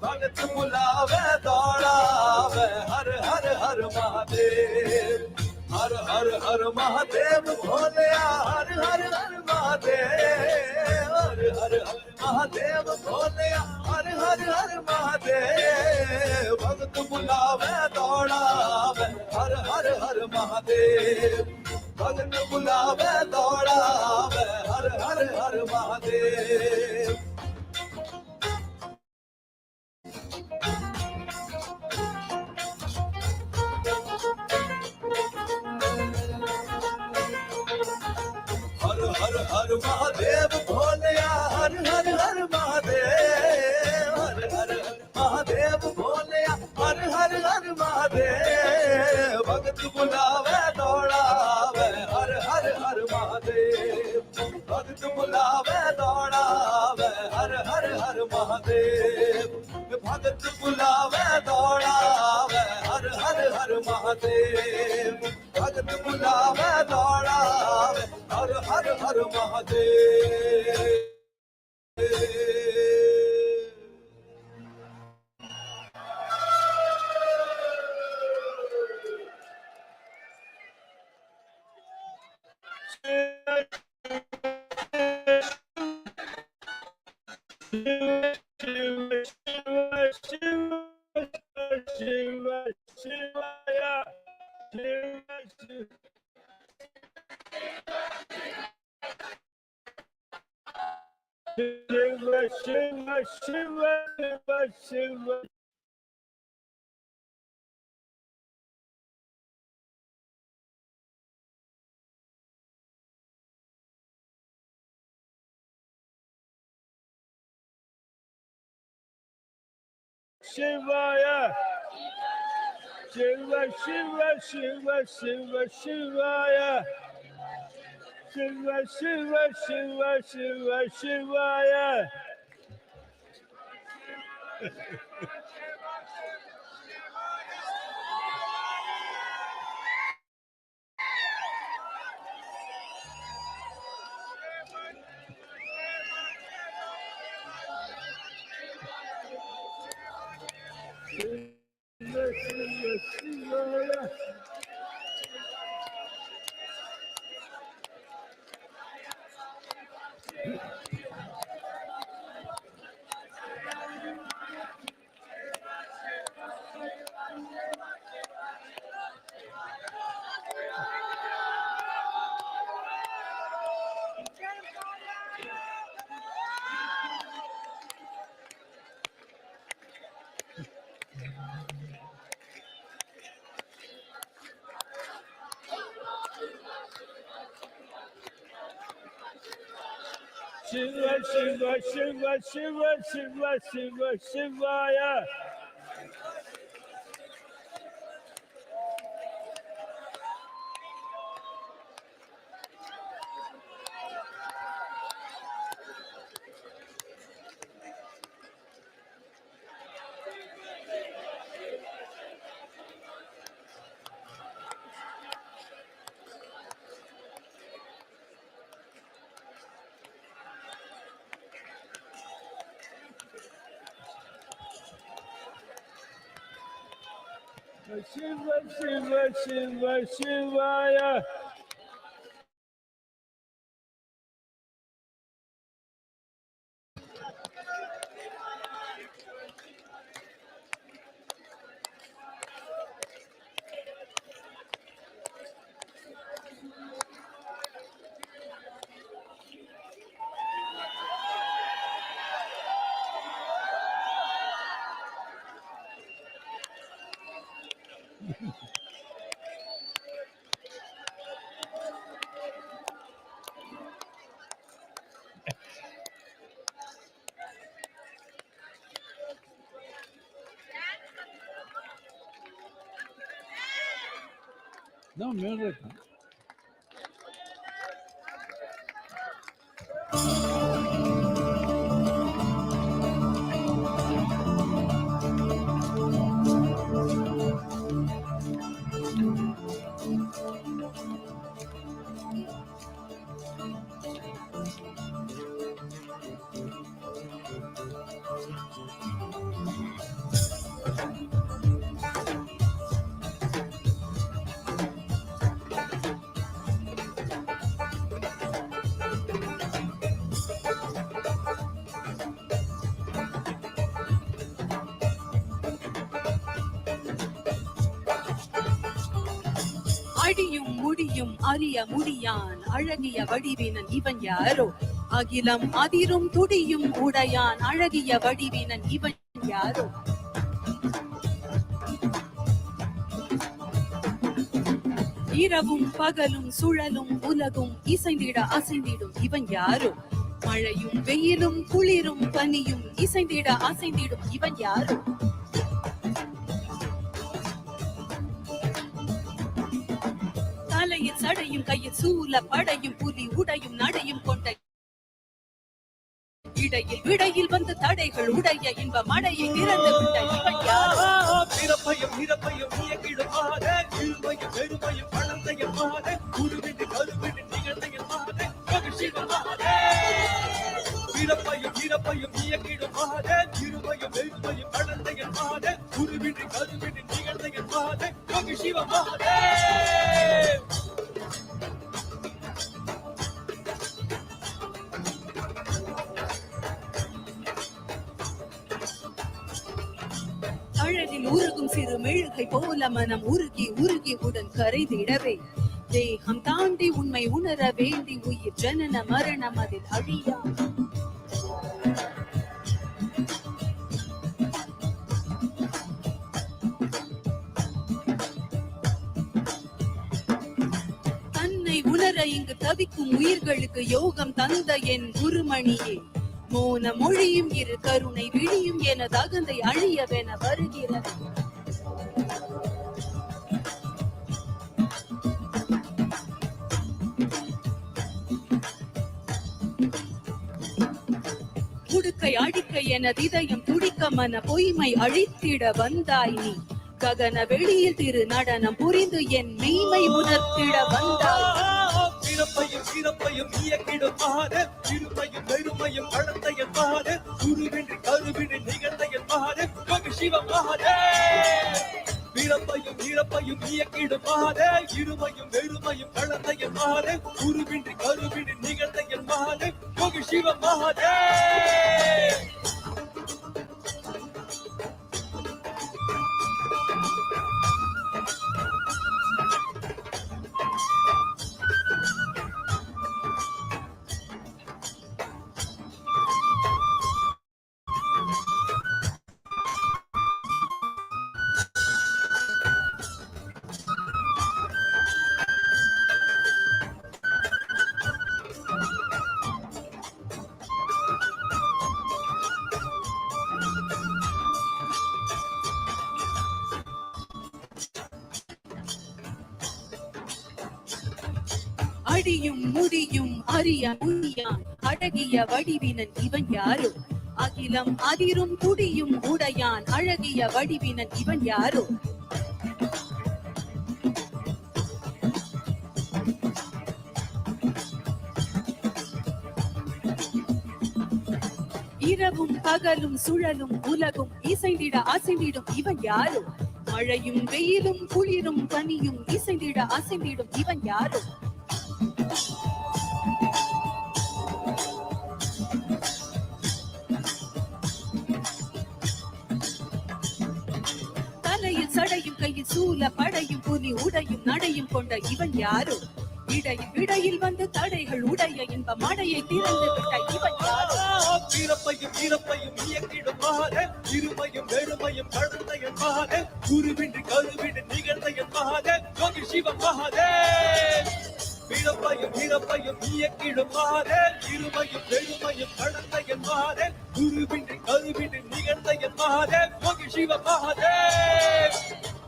भगत बुलावे दौड़ावे, हर हर हर महादेव, हर हर हर महादेव भोले, हर हर हर महादेव, हर हर हर महादेव भोले, हर हर हर महादेव, भगत बुलावे दौड़ावे, हर हर हर महादेव, भगत बुलावे दौड़ावे, हर हर हर महादेव। हर हर हर महादेव भोले, हर हर हर महादेव, हर हर हर महादेव भोले, हर हर हर महादेव, भगत बुलावे दौड़ावे, हर हर हर महादेव, भगत बुलावे दौड़ावे, हर हर हर महादेव, भगत बुलावे दौड़ावे, हर हर हर महादेव, भगत बुलावे दौड़ावे, हर हर हर Mahadev. Shiva, Shiva, Shiva, Shiva, Shiva. Shivaya, Shiva, Shiva, Shiva, Shiva, Shivaya, Shiva, Shiva, Shiva, Shiva, Shivaya. Shiva, Shiva, Shivaya. Shiva, Shiva, Shiva, Shiva, Shiva, Shiva, Shivaya. Shiva, Shiva, Shiva, Shivaya. No music. அடியும் முடியும் அறிய முடியான் அழகிய வடிவினன் இவன் யாரோ அகிலம் அதிரும் துடியும் உடையான் அழகிய வடிவினன் இவன் யாரோ இரவும் பகலும் சுழலும் உலகும் இசைந்திட அசைந்திடும் இவன் யாரோ மழையும் வெயிலும் குளிரும் பனியும் இசைந்திட அசைந்திடும் இவன் யாரோ தலையில் சடையும் கையில் சூல படையும் புலி உடையும் நடையும் கொண்ட இடையில் விடையில் வந்து தடைகள் உடைய இன்ப மடையை திறந்து விட்ட இவன் யாரோ பிறப்பையும் இறப்பையும் இயக்கிடுமாத இருமையும் பெருமையும் பழந்தையமாக குருவிட்டு கருவிட்டு நிகழ்ந்தையமாக மகிழ்ச்சிவமாக பிறப்பையும் இறப்பையும் இயக்கிடுமாத இருமையும் பெருமையும் பழந்தையமாக குருவிட்டு கருவிட்டு நிகழ்ந்தையமாக மகிழ்ச்சிவமாக அழகில் உருகும் சிறு மெழுகை போல மனம் உருகி உருகி உடன் கரைதிடவே தேகம் தாண்டி உண்மை உணர வேண்டி உயிர் ஜனன மரணம் அதில் அழியா தன்னை உணர இங்கு தவிக்கும் உயிர்களுக்கு யோகம் தந்த என் குருமணியே மோன மொழியும் இரு கருணை விழியும் என தகந்தை அழியவென வருகிறது உடுக்கை அடிக்கை என இதயம் துடிக்க மன பொய்மை அழித்திட வந்தாய் நீ ககன வெளியில் திரு நடனம் புரிந்து என் மெய்மை உணர்த்திட வந்தாய் பிறப்பையும் இறப்பையும் இயக்கிடுமாறு இருமையும் பெருமையும் பழந்தையன்மாறு குருவின்றி கருவின்றி நிகழ்ந்தையன்மாறு மகிழ்ச்சிவமாறு பிறப்பையும் இறப்பையும் இயக்கிடுமாறு இருமையும் பெருமையும் பழந்தையன்மாறு குருவின்றி கருவின்றி நிகழ்ந்தையன்மாறு மகிழ்ச்சிவமாறு அடியும் முடியும் அறிய முடியான் அழகிய வடிவினன் இவன் யாரோ அகிலம் அதிரும் துடியும் உடையான் அழகிய வடிவினன் இவன் யாரோ இரவும் பகலும் சுழலும் உலகும் இசைந்திட அசைந்திடும் இவன் யாரோ மழையும் வெயிலும் குளிரும் பனியும் இசைந்திட அசைந்திடும் இவன் யாரோ தலையில் சடையும் கையில் சூல படையும் புலி உடையும் நடையும் கொண்ட இவன் யாரோ இடையில் விடையில் வந்து தடைகள் உடைய இன்ப மழையை திறந்து விட்ட இவன் யாரோ பிறப்பையும் இறப்பையும் இயக்கிடும் மகாதே இருமையும் வெறுமையும் கடந்த என் மகாதே குருவின்றி கருவின்றி நிகழ்ந்த என் மகாதே யோகி சிவ மகாதே பிறப்பையும் இறப்பையும் இயக்கிடும் மகாதே இருமையும் வெறுமையும் கடந்த என் மகாதே குருவின்றி கருவின்றி நிகழ்ந்த என் மகாதே யோகி சிவ மகாதே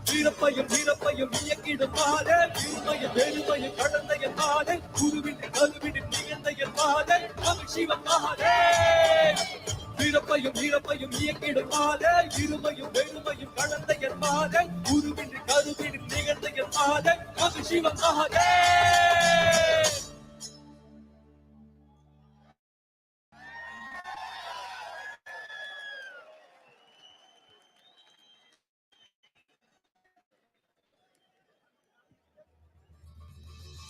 பிறப்பையும் இறப்பையும் இயக்கிடும் மகாதே இருமையும் வெறுமையும் கடந்த என் மகாதே குருவின்றி கருவின்றி நிகழ்ந்த என் மகாதே யோகி சிவ மகாதே பிறப்பையும் இறப்பையும் இயக்கிடும் மகாதே இருமையும் வெறுமையும் கடந்த என் மகாதே குருவின்றி கருவின்றி நிகழ்ந்த என் மகாதே யோகி சிவ மகாதே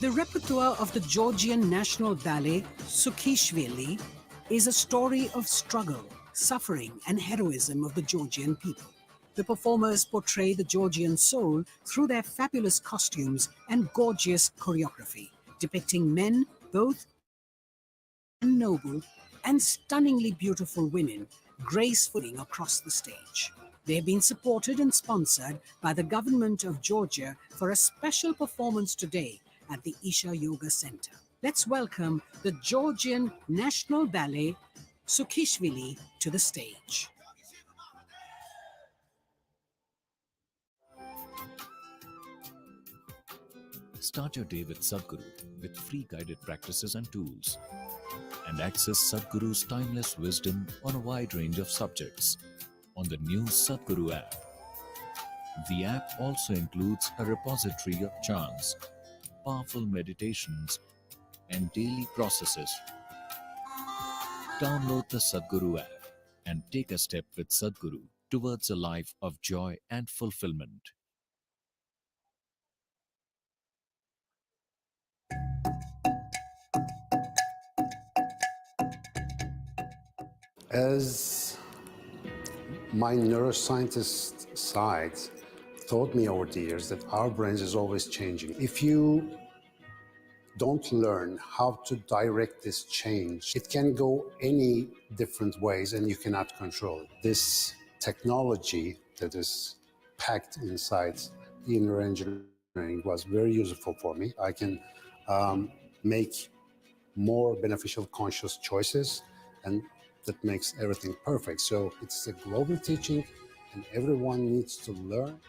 The repertoire of the Georgian National Ballet, Sukhishvili, is a story of struggle, suffering, and heroism of the Georgian people. The performers portray the Georgian soul through their fabulous costumes and gorgeous choreography, depicting men, both noble and stunningly beautiful women, gracefully across the stage. They have been supported and sponsored by the government of Georgia for a special performance today at the Isha Yoga Center. Let's welcome the Georgian National Ballet, Sukhishvili, to the stage. Start your day with Sadhguru with free guided practices and tools. And access Sadhguru's timeless wisdom on a wide range of subjects on the new Sadhguru app. The app also includes a repository of chants, powerful meditations, and daily processes. Download the Sadhguru app and take a step with Sadhguru towards a life of joy and fulfillment. As my neuroscientist side taught me over the years that our brains is always changing. If you don't learn how to direct this change, it can go any different ways and you cannot control it. This technology that is packed inside the neuroengineering was very useful for me. I can make more beneficial conscious choices, and that makes everything perfect. So it's a global teaching and everyone needs to learn.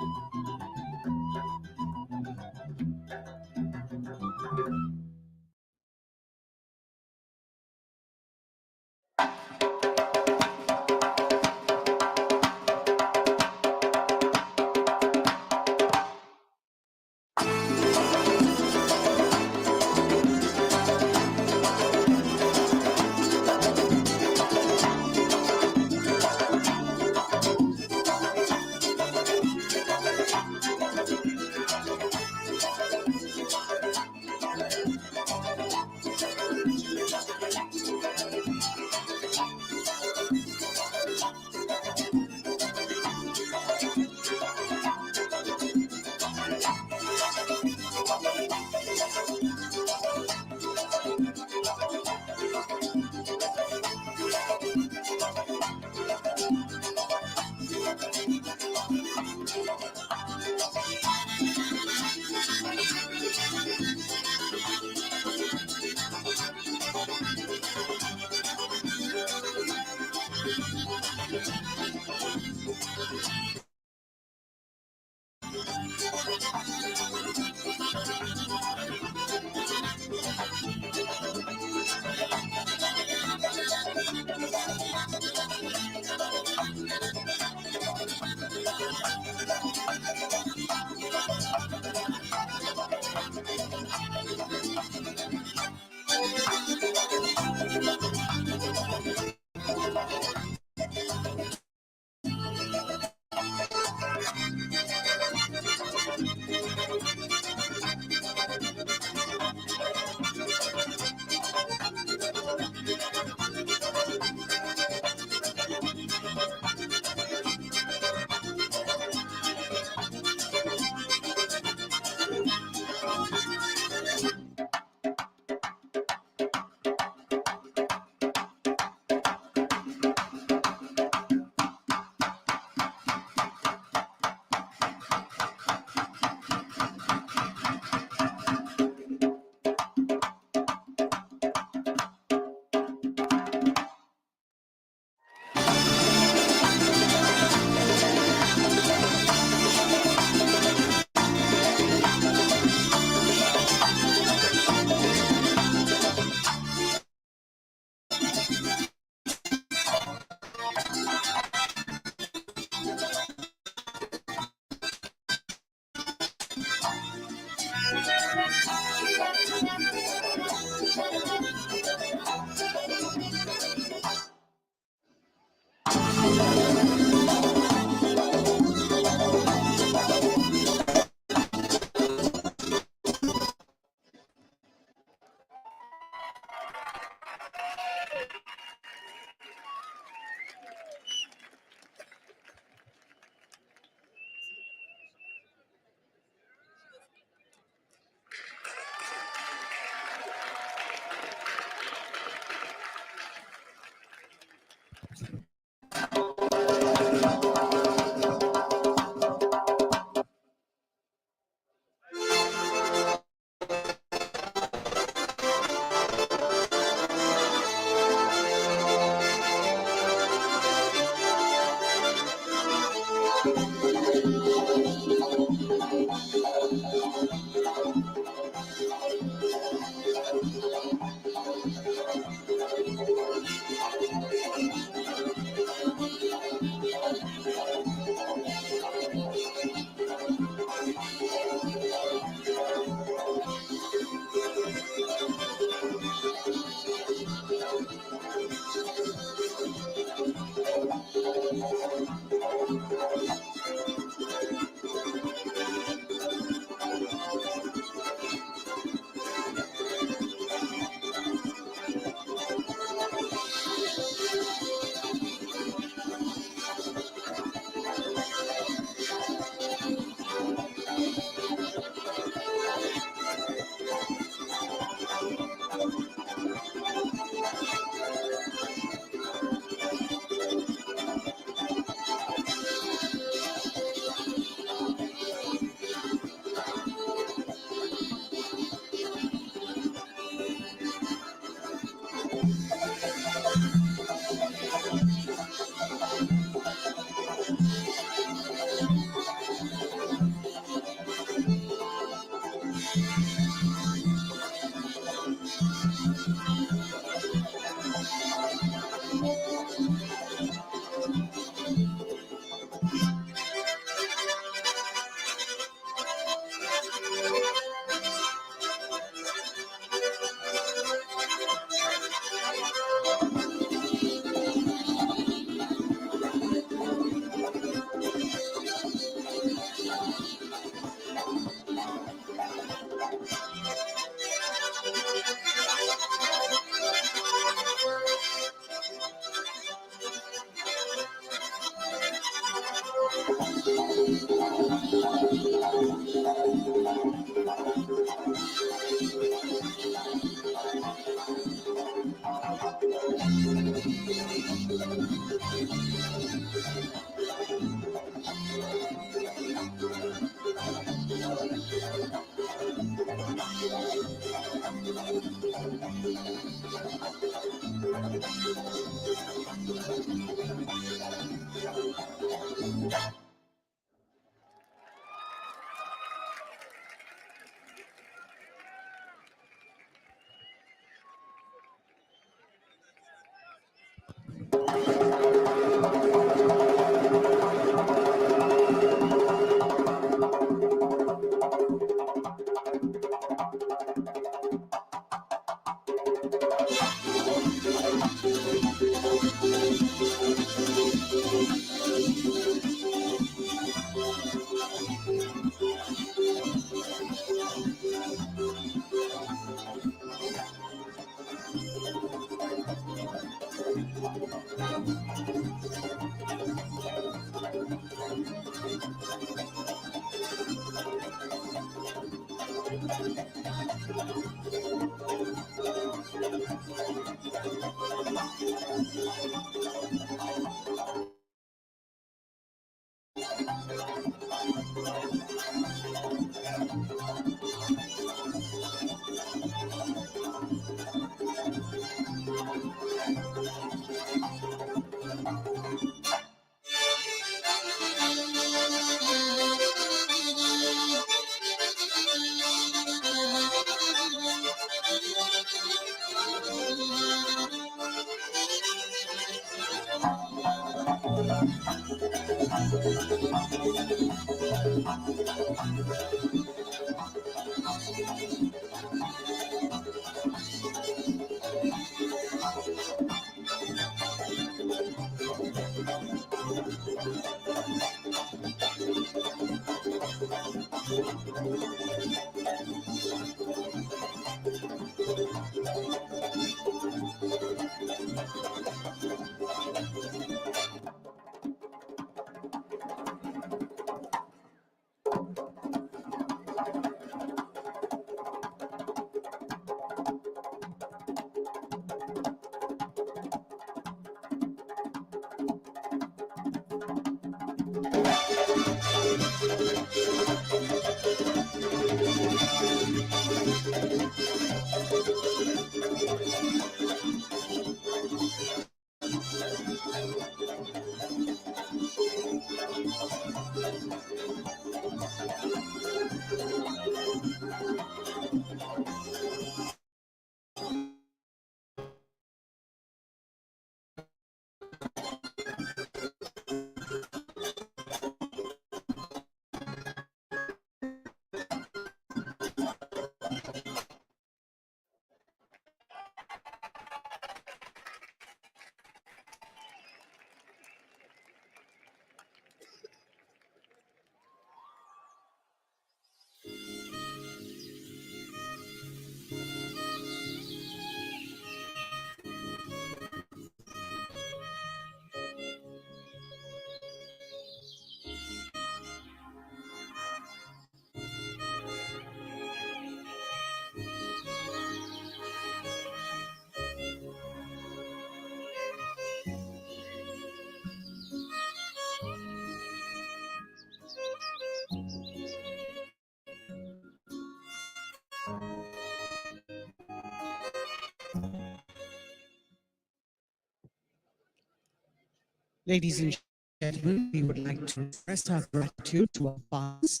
Ladies and gentlemen, we would like to express our gratitude to our partners,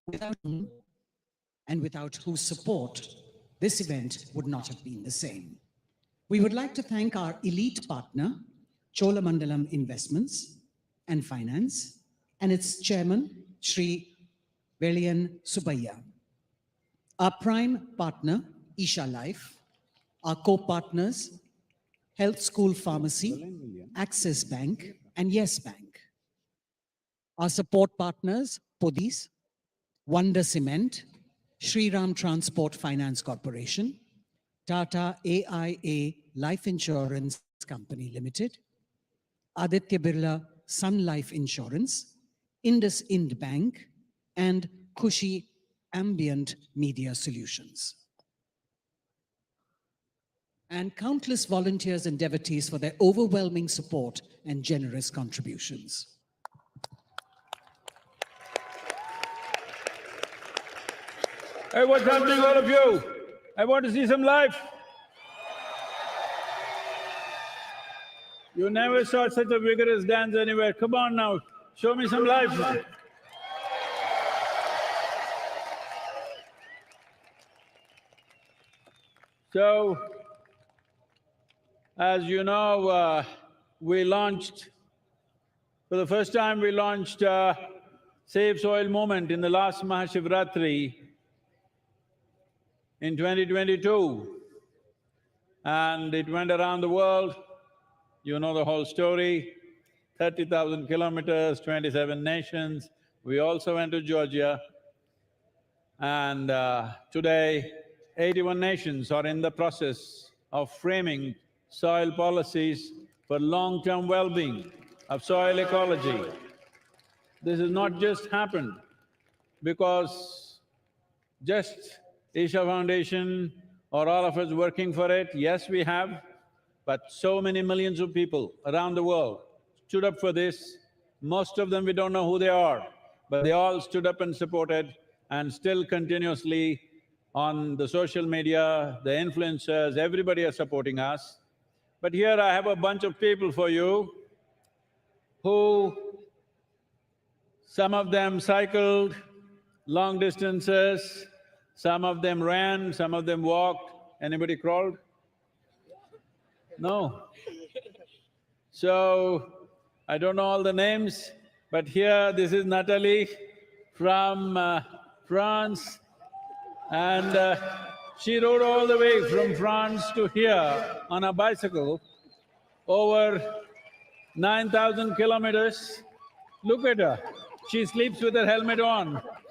without whom and without whose support this event would not have been the same. We would like to thank our elite partner, Cholamandalam Investments and Finance, and its chairman, Sri Velian Subbayya. Our prime partner, Isha Life, our co-partners, Health School Pharmacy, Axis Bank, and Yes Bank. Our support partners, Podis, Wonder Cement, Shriram Transport Finance Corporation, Tata AIA Life Insurance Company Limited, Aditya Birla Sun Life Insurance, Indus Ind Bank, and Kushi Ambient Media Solutions. And countless volunteers and devotees for their overwhelming support and generous contributions. Hey, what's happening, all of you? I want to see some life. You never saw such a vigorous dance anywhere. Come on now, show me some life now. So, as you know, we launched, for the first time we launched Save Soil Movement in the last Mahashivratri in 2022. And it went around the world. You know the whole story, 30,000 kilometers, 27 nations. We also went to Georgia. And today, 81 nations are in the process of framing soil policies for long-term well-being of soil ecology. This has not just happened because just Isha Foundation or all of us working for it. Yes, we have, but so many millions of people around the world stood up for this. Most of them we don't know who they are, but they all stood up and supported, and still continuously on the social media, the influencers, everybody are supporting us. But here I have a bunch of people for you who, some of them cycled long distances, some of them ran, some of them walked. Anybody crawled? No. So, I don't know all the names, but here this is Natalie from France, and she rode all the way from France to here on a bicycle, over 9,000 kilometers. Look at her, she sleeps with her helmet on.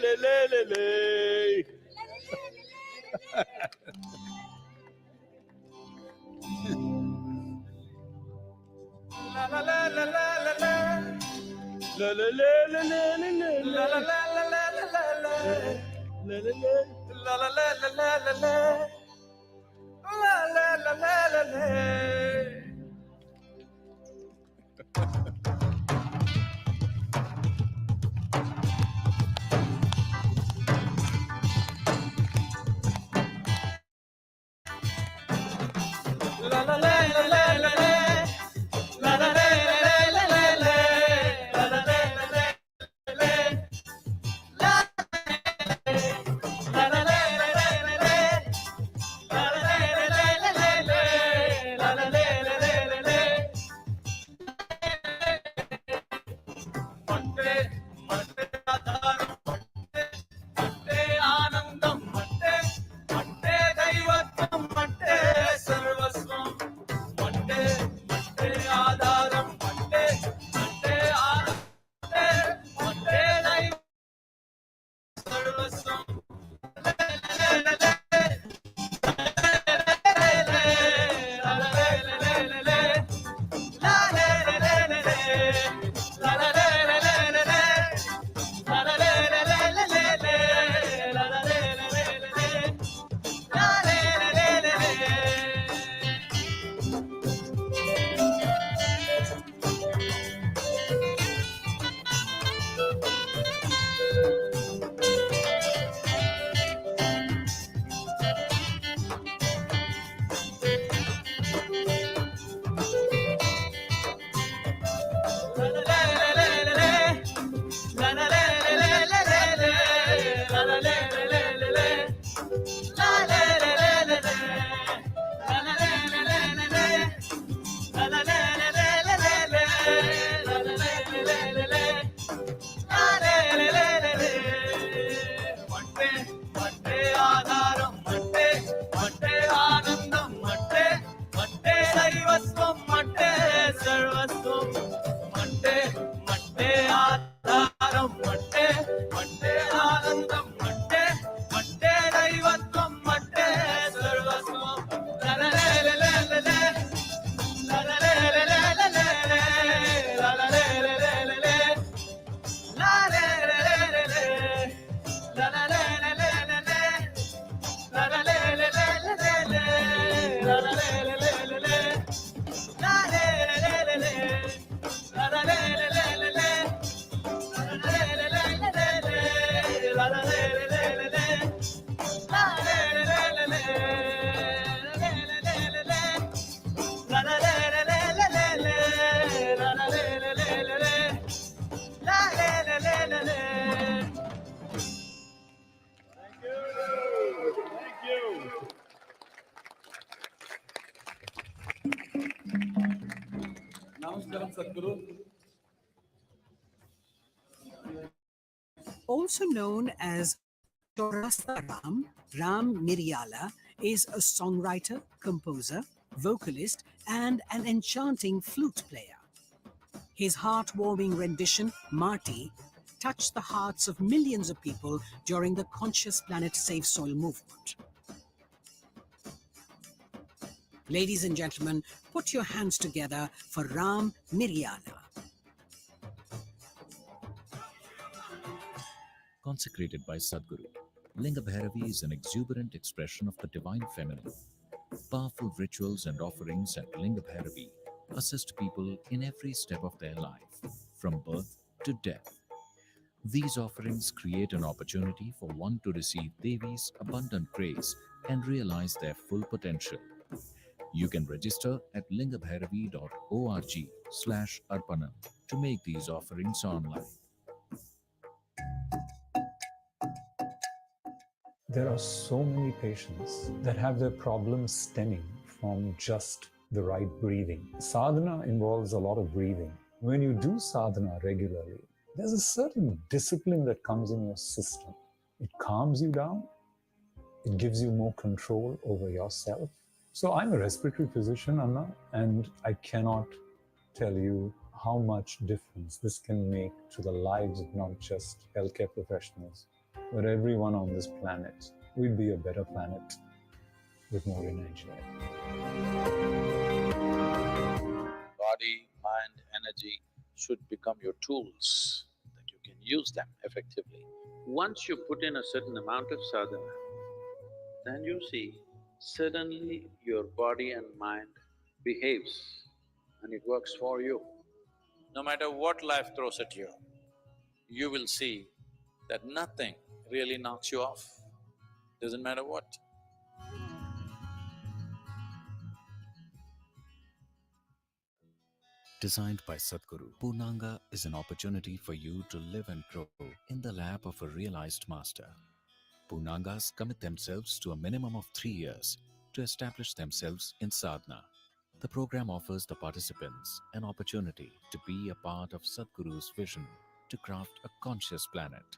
la la la Also known as Chaurasta Ram, Ram Miryala is a songwriter, composer, vocalist, and an enchanting flute player. His heartwarming rendition, Marty, touched the hearts of millions of people during the Conscious Planet Save Soil movement. Ladies and gentlemen, put your hands together for Ram Miryala. Consecrated by Sadhguru, Linga Bhairavi is an exuberant expression of the divine feminine. Powerful rituals and offerings at Linga Bhairavi assist people in every step of their life, from birth to death. These offerings create an opportunity for one to receive Devi's abundant grace and realize their full potential. You can register at lingabhairavi.org/arpanam to make these offerings online. There are so many patients that have their problems stemming from just the right breathing. Sadhana involves a lot of breathing. When you do sadhana regularly, there's a certain discipline that comes in your system. It calms you down. It gives you more control over yourself. So I'm a respiratory physician, Anna, and I cannot tell you how much difference this can make to the lives of not just healthcare professionals, but everyone on this planet. We'd be a better planet with more energy. Body, mind, energy should become your tools, that you can use them effectively. Once you put in a certain amount of sadhana, then you see, suddenly your body and mind behaves and it works for you. No matter what life throws at you, you will see that nothing really knocks you off, doesn't matter what. Designed by Sadhguru, Purnanga is an opportunity for you to live and grow in the lap of a realized master. Purnangas commit themselves to a minimum of 3 years to establish themselves in sadhana. The program offers the participants an opportunity to be a part of Sadhguru's vision to craft a conscious planet.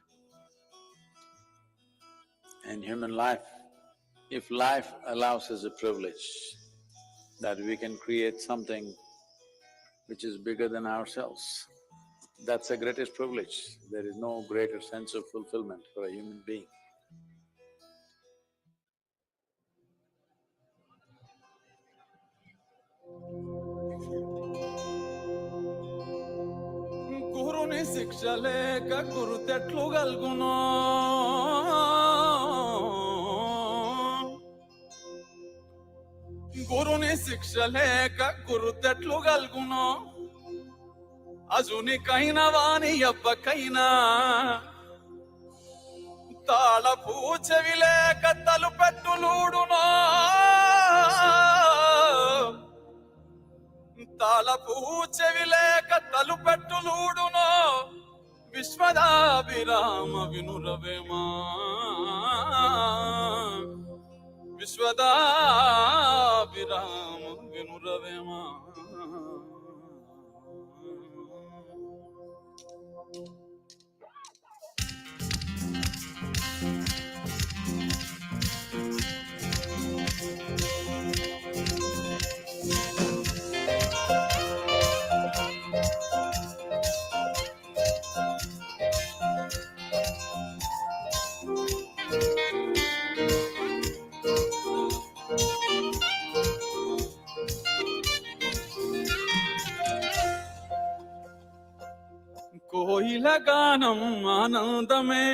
In human life, if life allows us a privilege that we can create something which is bigger than ourselves, that's the greatest privilege. There is no greater sense of fulfillment for a human being. గురుని శిక్ష లేక గురుతెట్లు గల్గునో గురుని శిక్ష లేక గురుతెట్లు గల్గునో అజునికైన వాని ఎవ్వకైనా తాళపు చెవి లేక తలుపెట్టులూడునో తాళపు చెవి లేక తలుపెట్టులూడునో విశ్వదాభిరామ వినురవేమా విశ్వదాభిరామ వినురవేమా కోయిల గానం ఆనందమే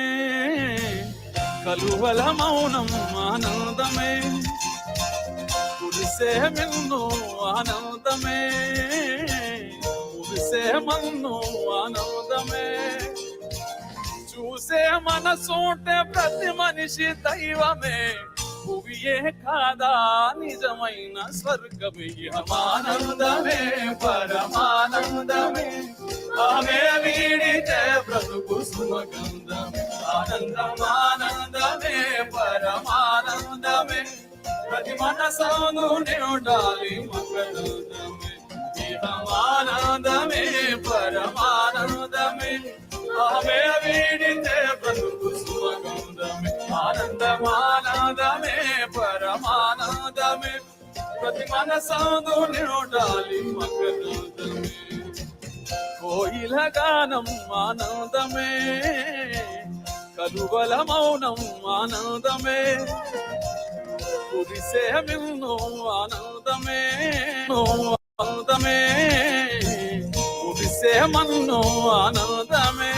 కలువల మౌనం ఆనందమే కురిసే మిన్ను ఆనందమే కురిసే మన్ను ఆనందమే చూసే మనసుంటే ప్రతి మనిషి దైవమే భువియే కాదా నిజమైన స్వర్గమే ఆనందమే పరమానందమే ఆమె వీడితే బ్రతుకు సుమగంధమే ఆనందమానందమే పరమానందమే ప్రతి మనసందు ఉండాలి మకరందమే ఆనందమే పరమానందమే ఆమె వీడితే మనసాదు నిండాలి మకరందమే కోయిల గానం ఆనందమే కలువల మౌనం ఆనందమే కురిసే మిన్ను ఆనందమే ఆనందమే కురిసే మన్ను ఆనందమే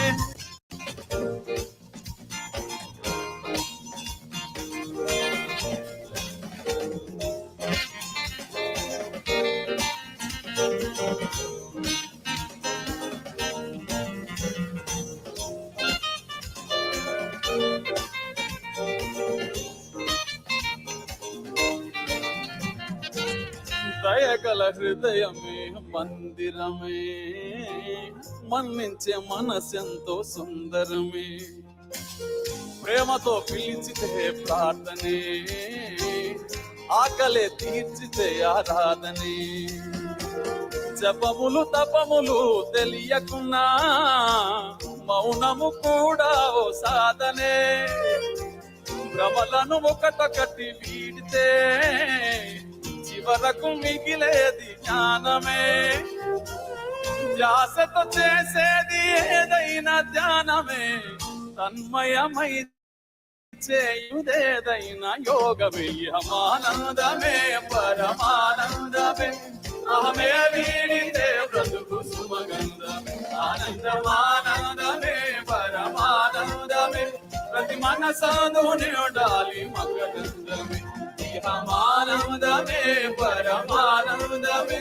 దయగల హృదయమే మందిరమే మన్నించే మనసెంతో సుందరమే ప్రేమతో పిలిచితే ప్రార్థనే ఆకలే తీర్చితే ఆరాధనే జపములు తపములు తెలియకున్నా మౌనము కూడా ఓ సాధనే భ్రమలను ఒకటొకటి వీడితే చివరకు మిగిలేది జ్ఞానమే ధ్యాసతో చేసేది ఏదైనా ధ్యానమే తన్మయమై చేయుదేదైనా యోగమే అమానందమే పరమానందమే అహమే వీడితే బ్రతుకు సుమగంధమే ఆనందమానందమే పరమానందమే ప్రతి మనసాదు నిండాలి మకరందమే ఆనందమే పరమానందమే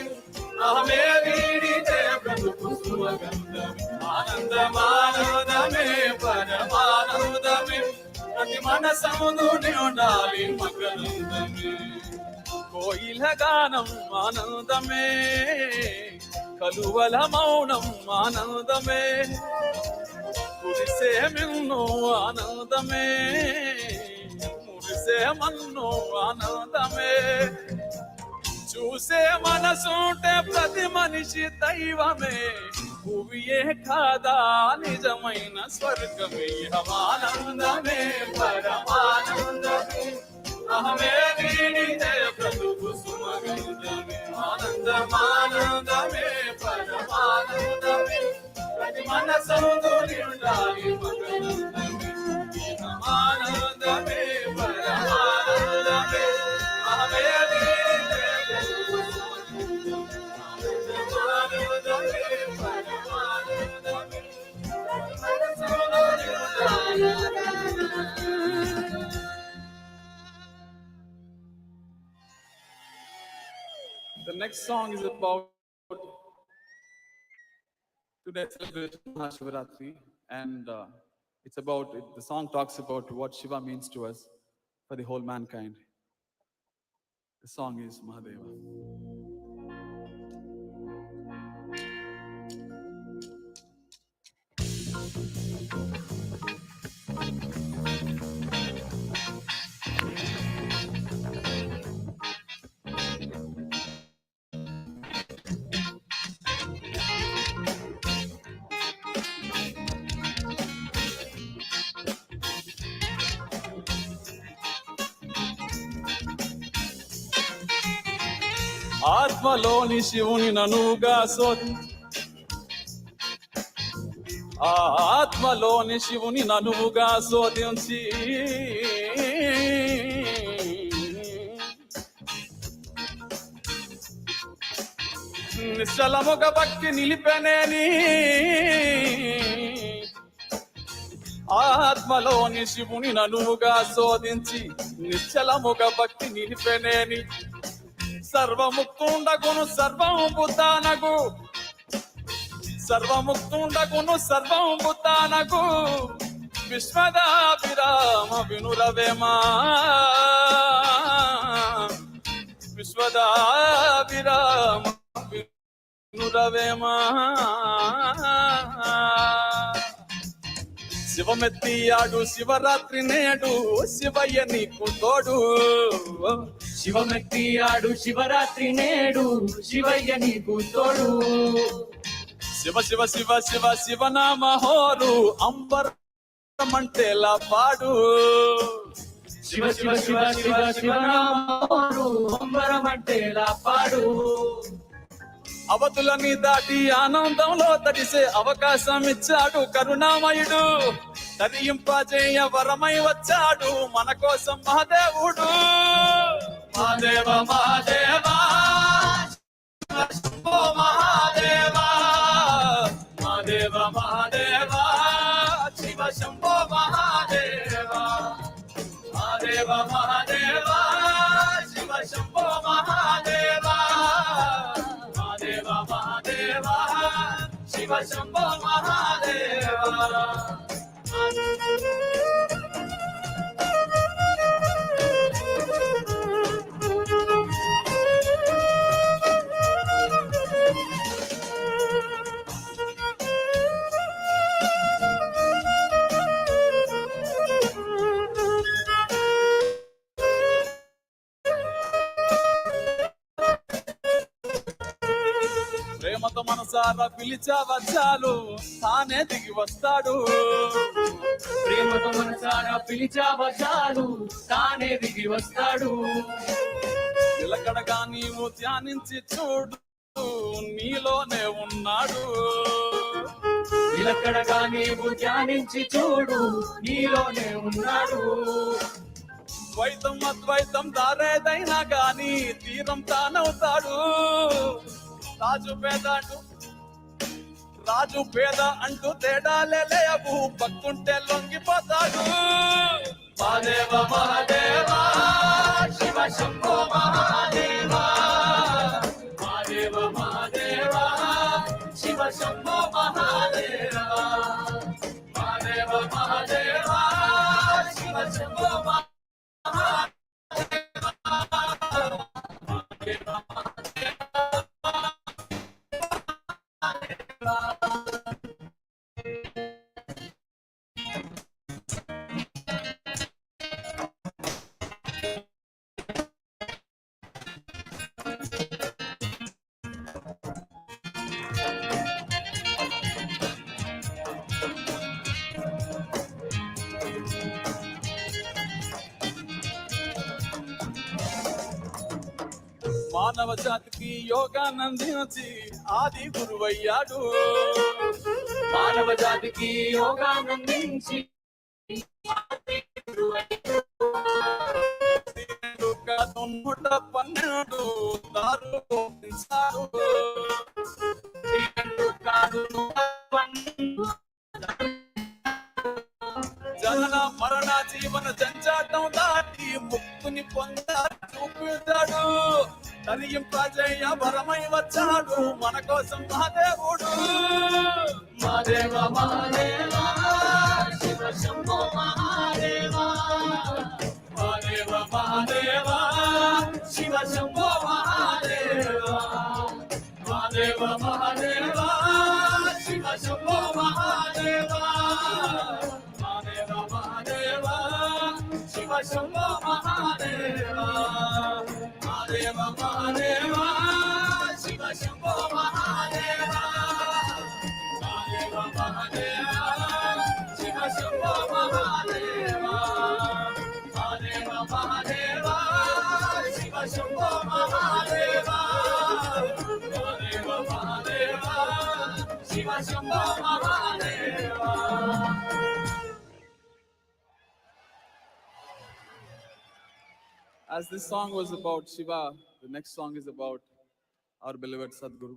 అహమే వీడితే బ్రతుకు సుమగంధమే ఆనందమానందమే పరమానందమే ప్రతి మనసాదు నిండాలి మకరందమే కోయిల గానం ఆనందమే కలువల మౌనం ఆనందమే కురిసే మిన్ను ఆనందమే మురిసే మన్ను ఆనందమే చూసే మనసుంటే ప్రతి మనిషి దైవమే భూమియే కాదా నిజమైన స్వర్గమే ఆనందమే పరమానందమే అహమే వీడితే బ్రతుకు సుమగంధమే ఆనందమానందమే పరమానందమే ప్రతి మనసాదు నిండాలి మకరందమే ఆనందమే పరమానందమే అహమే వీడితే బ్రతుకు సుమగంధమే ఆనందమే పరమానందమే ప్రతి మనసాదు నిండాలి The next song is about today's celebration of Mahashivratri, and the song talks about what Shiva means to us for the whole mankind. The song is Mahadeva. ఆత్మలోని శివుని ననుగా ఆత్మలోని శివుని ననుగా శోధించి నిశ్చలముగ భక్తి నిలిపెనేని ఆత్మలోని శివుని ననుగా శోధించి నిశ్చలముగ భక్తి నిలిపెనేని సర్వముక్తుండగును సర్వము బుద్ధానగు సర్వముక్తుండగును సర్వము బుద్ధానగు విశ్వదాభిరామ వినురవేమా విశ్వదాభిరామ వినురవేమా శివమెత్తియాడు శివరాత్రి నేడు శివయ్య నీకు తోడు శివమెత్తియాడు శివరాత్రి నేడు శివయ్య నీకు తోడు శివ శివ శివ శివ శివనామ హోరు అంబరమంటేలా పాడు శివ శివ శివ శివ శివనామాలు అంబరమంటేలా పాడు. అవతులని దాటి ఆనందంలో తడిసే అవకాశం ఇచ్చాడు కరుణామయుడు. తరింపజేయ వరమై వచ్చాడు మన కోసం మహాదేవుడు. మహాదేవ మహాదేవా శంభో మహాదేవా, మహాదేవ మహాదేవా శివ శంభో మహాదేవా, మహాదేవ మహాదేవా శివ శంభో మహాదేవా, మహాదేవ మహాదేవా శివ శంభో మహాదేవా. ప్రేమతో మనసారా పిలిచావా చాలు తానే దిగి వస్తాడు. ప్రేమతో మనసారా పిలిచావా చాలు తానే దిగి వస్తాడు. నిలకడగా నీవు ధ్యానించి చూడు నీలోనే ఉన్నాడు. నిలకడగా నీవు ధ్యానించి చూడు నీలోనే ఉన్నాడు. ద్వైతం అద్వైతం దారేదైనా గాని తీరం తానవుతాడు. రాజు పేద అంటూ తేడాలే లేవు భక్తుంటే లొంగిపోతాడు. మహాదేవ మహాదేవా శివ శంభో మహాదేవా, మహాదేవ మహాదేవా శివ శంభో మహాదేవా, మహాదేవ మహాదేవా శివ శంభో మహాదేవా. మానవ జాతికి యోగానందించి ఆది గురువయ్యాడు. మానవ జాతికి యోగానందించి నూట 12 దారులు పోషించాడు. జనన మరణ జీవన జంజాటం దాటి ముక్తుని పొందా చూపించాడు. తరింపజేయ వరమై వచ్చాడు మన కోసం మహాదేవుడు. Mahadeva Mahadeva Shiva Shambho Mahadeva, Mahadeva Mahadeva Shiva Shambho Mahadeva, Mahadeva Mahadeva Shiva Shambho Mahadeva, Mahadeva Mahadeva Shiva Shambho Mahadeva, Mahadeva Mahadeva Shiva Shambho Mahadeva, Mahadeva Mahadeva Shiva Shambho Mahadeva, Mahadeva Mahadeva Shiva Shambho Mahadeva, Mahadeva Mahadeva Shiva Shambho Mahadeva. As this song was about Shiva, the next song is about our beloved Sadhguru.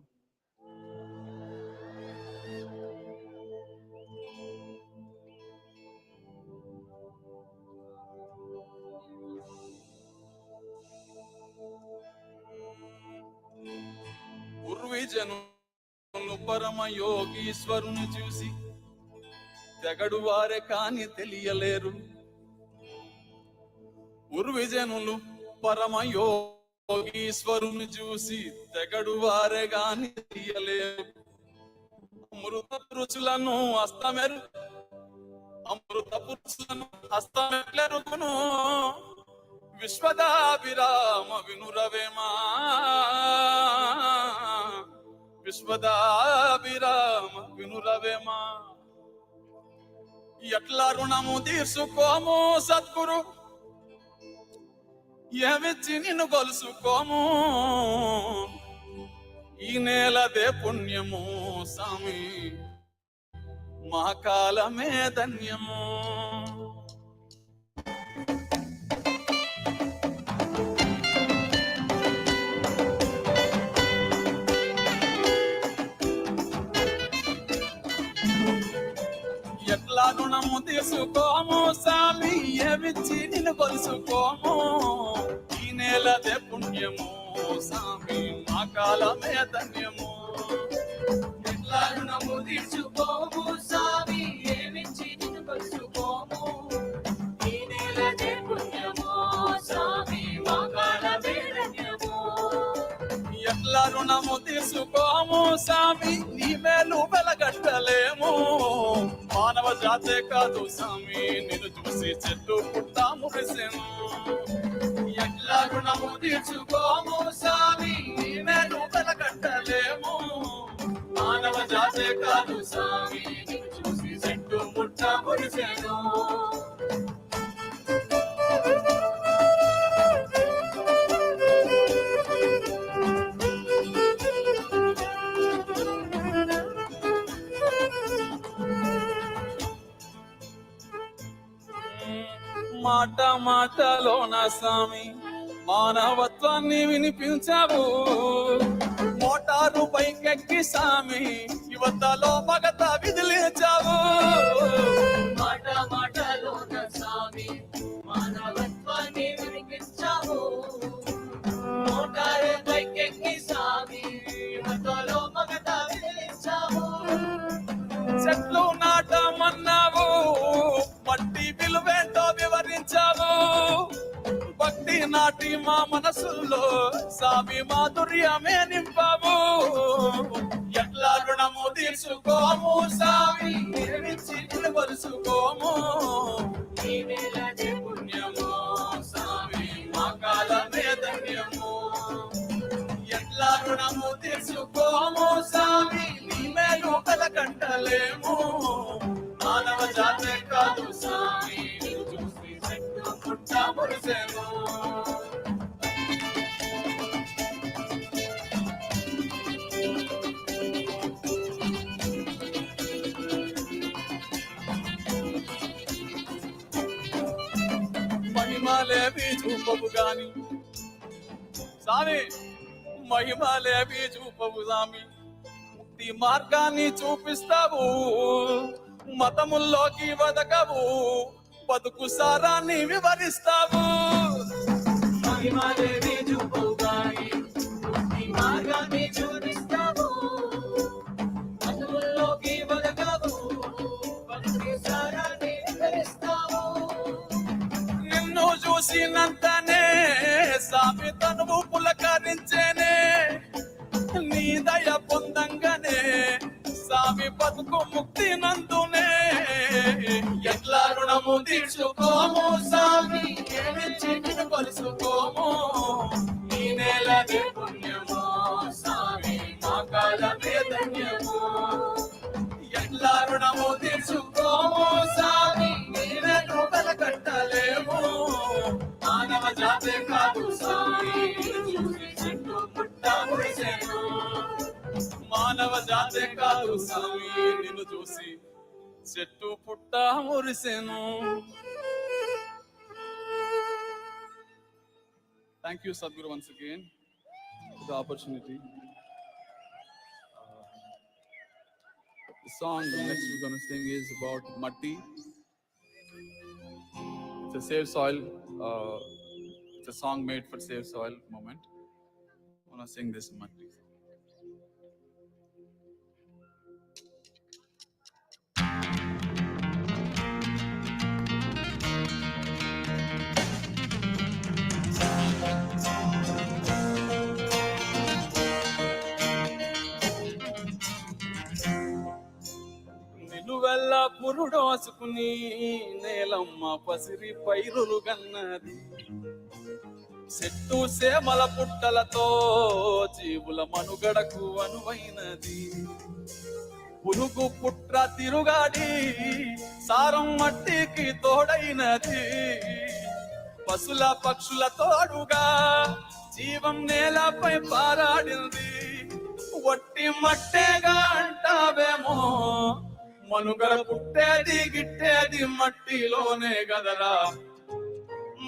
పూర్వీజనులు పరమ యోగీశ్వరుని చూసి తెగడు వారే కాని తెలియలేరు. పూర్వీజనులు పరమ యోగీశ్వరుని చూసి తెగడు వారే గాని తెలియలేరు. అమృత పురుషులను హస్తమెట్లెరుగును విశ్వదాభిరామ వినురవేమా, విశ్వదాభిరామ వినురవేమా. ఎట్లా రుణము తీర్చుకోము సద్గురు ఏమిచ్చి నిన్ను కొలుసుకోము ఈ నేలదే పుణ్యము స్వామి మా కాలమే ధన్యము. ఎట్లా రుణము తీసుకోము స్వామి ఏమిచ్చి నిన్ను కొలుసుకోము ఈ నేలదే పుణ్యము స్వామి మా కాలమే ధన్యము. ఎట్లా రుణము తీసుకోము స్వామి ఏమిచ్చి నిన్ను కొలుసుకోము ఈ నేలదే పుణ్యము స్వామి మా కాలమే ధన్యము. ఎట్లా రుణము తీసుకోము స్వామి నీ మేలు వెలగట్టలేము మానవ జాతే కాదు స్వామి నిన్ను చూసి చెట్టు పుట్టా మురిసెను. ఎట్లా రుణము తీర్చుకోము స్వామి నీ మేలు వెలగట్టలేము మానవ జాతే కాదు స్వామి నిన్ను చూసి చెట్టు పుట్టా మురిసెను. మాట మాటలోన స్వామి మానవత్వాన్ని వినిపించావు మోటారు పైకెక్కి స్వామి యువతలో మగత విదిలించావు. మాట మాటలోన స్వామి మానవత్వాన్ని వినిపించావు మోటారు పైకెక్కి స్వామి యువతలో మగత విదిలించావు. చెట్లు నాటమన్నావు మట్టి విలువేంటో వివరించావు భక్తి నాటి మా మనసుల్లో స్వామి మాధుర్యమే నింపావు. ఎట్లా రుణము తీర్చుకోము స్వామి ఏమిచ్చి నిలువరుసుకోము ఈ నేలదే పుణ్యము స్వామి మా కాలమే ధన్యము. ఎట్లా రుణము తీర్చుకోము స్వామి నీ మేలు వెలగట్టలేము మానవ జాతే కాదు స్వామి చూసి చెట్టు పుట్టా మురిసెను. మహిమలేవి చూపవు గాని స్వామి మహిమలేవి చూపవు స్వామి ముక్తి మార్గాన్ని చూపిస్తావు మతముల్లోకి వదకవు బతుకు సారాన్ని వివరిస్తావు. మహిమలేవి చూపవు గాని ముక్తి మార్గాన్ని చూపిస్తావు మతముల్లోకి వదకవు బతుకు సారాన్ని వివరిస్తావు. నిన్ను చూసినంతనే స్వామి తనువు పులకరించేనే నీ దయ పొందంగానే స్వామి బతుకు ముక్తి నందునే. ఎట్లా రుణము తీర్చుకోము స్వామి ఏమిచ్చి నిన్ను కొలుసుకోము ఈ నేలదే పుణ్యము స్వామి మా కాలమే ధన్యము. ఎట్లా రుణము తీర్చుకోము స్వామి నీవేను వెలగట్టలేము మానవ జాతే కాదు స్వామి చూసి చెట్టు పుట్టా మురిసెను. మానవ జాతే కాదు స్వామి నిన్ను చూసి చెట్టు పుట్టా మురిసెను. Thank you, Sadhguru, once again for the opportunity. The song next we're going to sing is about Matti. It's a Save Soil. It's a song made for Save Soil movement. I want to sing this Matti. నిలువెల్ల పురుడోసుకుని నేలమ్మ పసిరి పైరులు గన్నది చెట్టు సేమల పుట్టలతో జీవుల మనుగడకు అనువైనది. పురుగు పుట్ర తిరుగాడి సారం మట్టికి తోడైనది. పశుల పక్షుల తోడుగా జీవం నేలపై పారాడింది. వట్టి మట్టేగా అంటావేమో, మనుగడ పుట్టేది గిట్టేది మట్టిలోనే గదరా.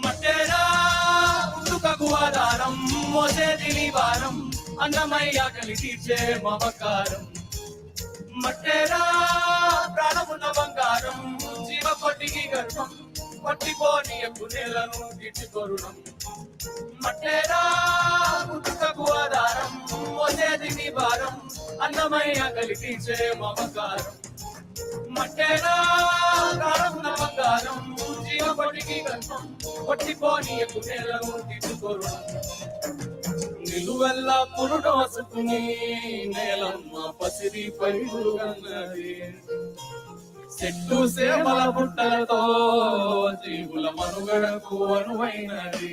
మట్టేరా పుట్టుకకు ఆధారం, మోసేది నీ భారం, అన్నమయ్య కలిగి తీర్చే మమకారం. మట్టేరా ప్రాణమున్న బంగారం, జీవ కొట్టికి గర్భం, పట్టిపోనీయకు నేలను తీర్చుకొరుణం. మట్టేరా పుట్టుకకు ఆధారం, మోసేది నీ భారం, అన్నమయ్య కలిగి తీర్చే మమకారం. మట్టేరా ప్రాణమున్న బంగారం, జీవ కొట్టికి గర్భం, పట్టిపోనీయకు నేలను తీర్చుకొరుణం. నిలువెల్లా పురుడోసుకుని నేలమ్మ పసిరి పైరుగన్నది. చెట్టు సేమల పుట్టలతో జీవుల మనుగడకు అనువైనది.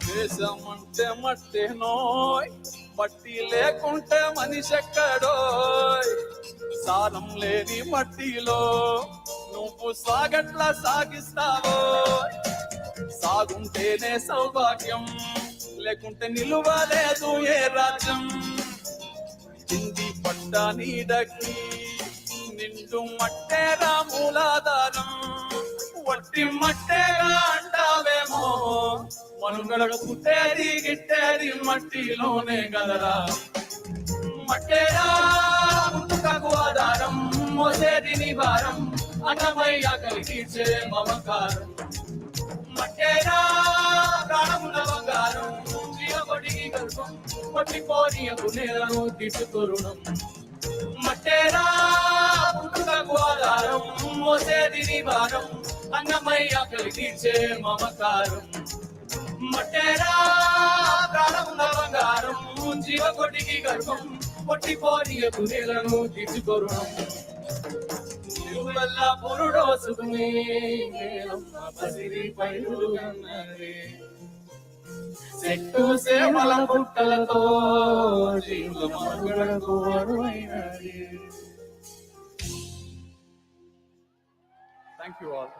దేశమంటే మట్టేనోయ్, మట్టి లేకుంటే మనిషెక్కడోయ్. సారం లేని మట్టిలో నువ్వు సాగట్లా సాగిస్తావో. సాగుంటేనే సౌభాగ్యం, లేకుంటే నిలువలేదు ఏ రాజ్యం. చింది పడ్డ నీడకి నిండు మట్టేరా మూలాధారం. వట్టి మట్టేగా అంటావేమో, మనుగడ పుట్టేది గిట్టేది మట్టిలోనే గదరా. మట్టేరా పుట్టుకకు ఆధారం, మోసేది నీ భారం, అన్నమయ్య కలిగి తీర్చే మమకారం. మట్టేరా ప్రాణమున్న బంగారం, జీవకొడికి గర్భం, పట్టిపోనీయకు నేలను తీర్చుకొరుణం. మట్టేరా పుట్టుకకు ఆధారం, మోసేది నీ భారం, అన్నమయ్య కలిగి తీర్చే మమకారం. మట్టేరా ప్రాణమున్న బంగారం, జీవకొడికి గర్భం, పట్టిపోనీయకు నేలను తీర్చుకొరుణం. నిలువెల్లా పురుడోసుకుని నేలమ్మ పసిరి పైరుగన్నది. చెట్టు సేమల పుట్టలతో జీవుల మనుగడకు అనువైనది. Thank you all.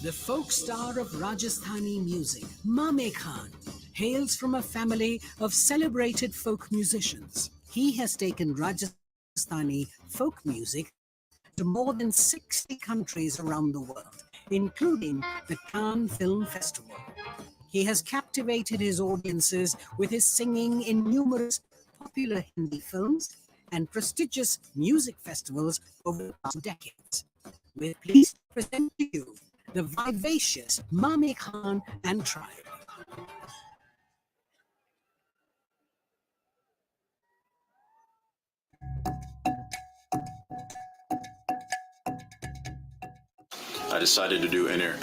The folk star of Rajasthani music, Mame Khan, hails from a family of celebrated folk musicians. He has taken Rajasthani folk music to more than 60 countries around the world, including the Cannes Film Festival. He has captivated his audiences with his singing in numerous popular Hindi films and prestigious music festivals over the past decades. We're pleased to present to you the vivacious Mame Khan and tribe. I decided to do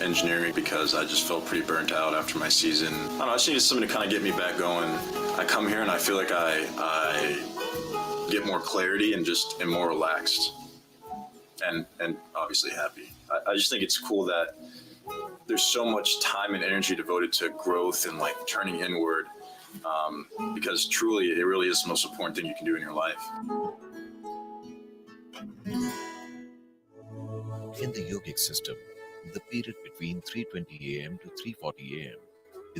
engineering because I just felt pretty burnt out after my season. I don't know, I just needed something to kind of get me back going. I come here and I feel like I get more clarity and just am more relaxed and obviously happy. I just think it's cool that there's so much time and energy devoted to growth and like turning inward, because truly it really is the most important thing you can do in your life. In the yogic system, the period between 3:20 am to 3:40 am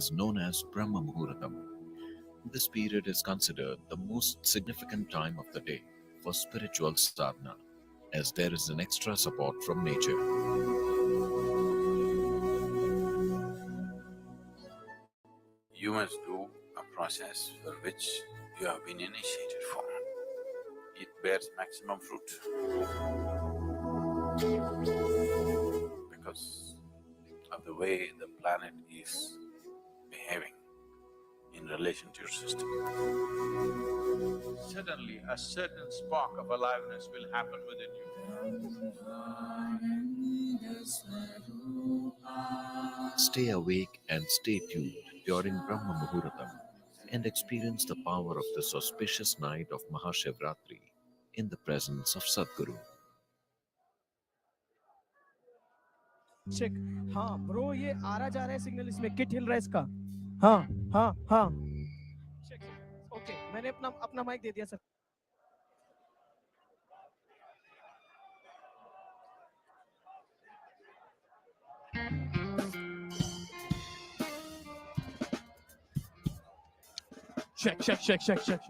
is known as Brahma Muhurtam. This period is considered the most significant time of the day for spiritual sadhana, as there is an extra support from nature. You must do a process for which you have been initiated for. It bears maximum fruit. Because of the way the planet is behaving in relation to your system. Suddenly, a certain spark of aliveness will happen within you. Stay awake and stay tuned during Brahma Muhurtam and experience the power of this auspicious night of Mahashivratri in the presence of Sadhguru. Check हाँ bro ये आ रहा जा रहा है signal इसमें kit हिल रहा है इसका हाँ हाँ हाँ चेक ओके मैंने अपना अपना माइक दे दिया सर check.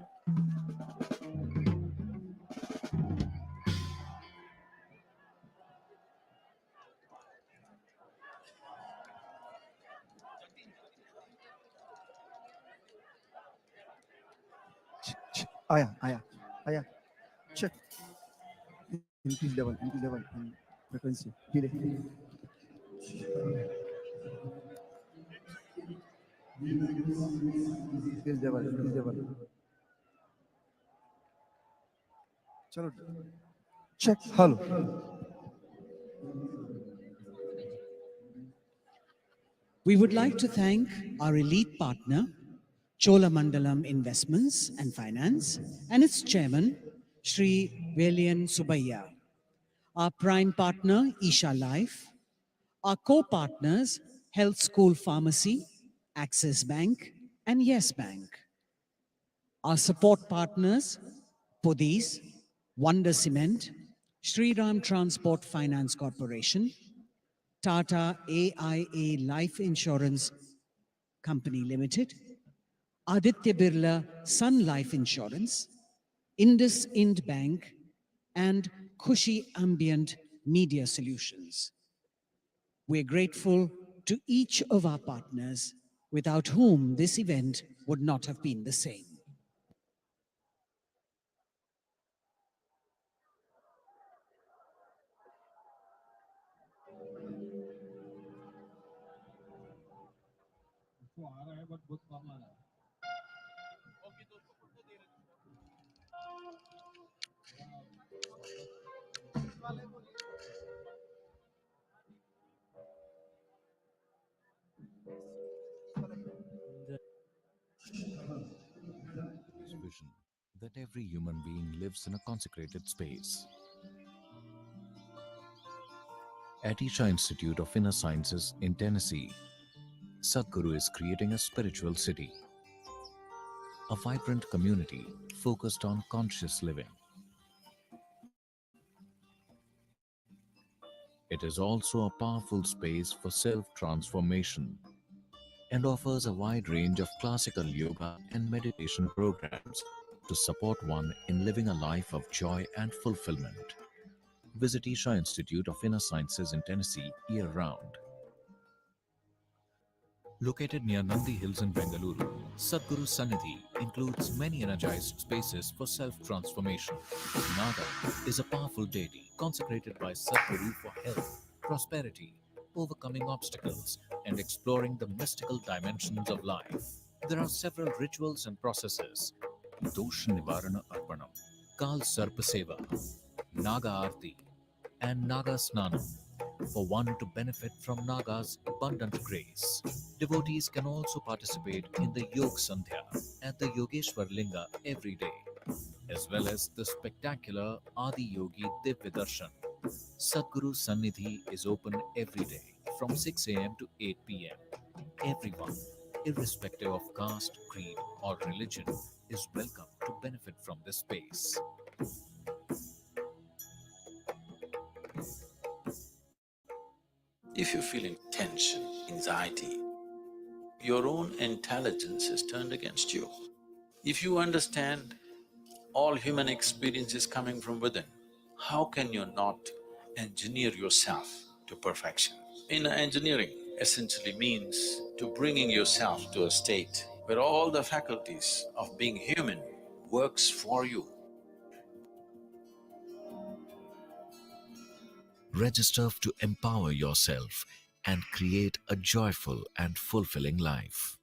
आया check increase level frequency delay increase level चलो check hello We would like to thank our elite partner, Cholamandalam Investments and Finance, and its chairman, Sri Velian Subaya, our prime partner, Isha Life, our co-partners, Health School Pharmacy, Axis Bank, and Yes Bank. Our support partners, Podis, Wonder Cement, Sri Ram Transport Finance Corporation, Tata AIA Life Insurance Company Limited, Aditya Birla Sun Life Insurance, Indus Ind Bank, and Khushi Ambient Media Solutions. We're grateful to each of our partners, without whom this event would not have been the same. This vision that every human being lives in a consecrated space. At Isha Institute of Inner Sciences in Tennessee, Sadhguru is creating a spiritual city, a vibrant community focused on conscious living. It is also a powerful space for self-transformation and offers a wide range of classical yoga and meditation programs to support one in living a life of joy and fulfillment. Visit Isha Institute of Inner Sciences in Tennessee year-round. Located near Nandi Hills in Bengaluru, Sadhguru Sannidhi includes many energized spaces for self-transformation. Naga is a powerful deity consecrated by Sadhguru for health, prosperity, overcoming obstacles, and exploring the mystical dimensions of life. There are several rituals and processes: Dosh Nivarana Arpanam, Kal Sarpa Seva, Naga Aarti, and Naga Snanam, for one to benefit from Naga's abundant grace. Devotees can also participate in the Yog Sandhya at the Yogeshwar Linga every day, as well as the spectacular Adi Yogi Divya Darshan. Sadhguru Sannidhi is open every day from 6 a.m. to 8 p.m. Everyone, irrespective of caste, creed, or religion, is welcome to benefit from this space. If you're feeling tension, anxiety, your own intelligence is turned against you. If you understand all human experience is coming from within, how can you not engineer yourself to perfection? Inner engineering essentially means to bringing yourself to a state where all the faculties of being human works for you. Register to empower yourself and create a joyful and fulfilling life.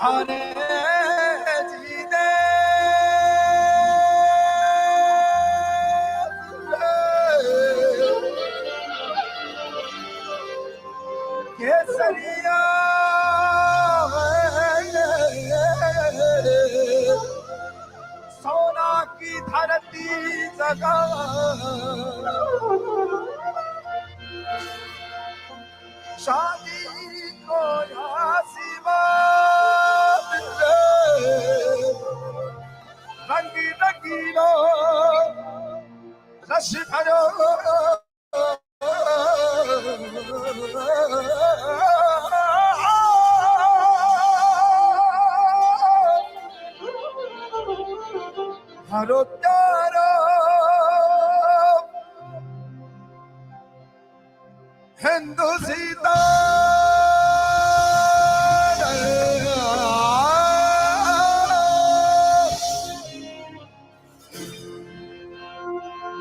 हरे जी दे केसरिया सोना की धरती जगा शादी को आशीर्वाद रंगी रंगीलो rush भरो हरो तारो हिंदुस्तान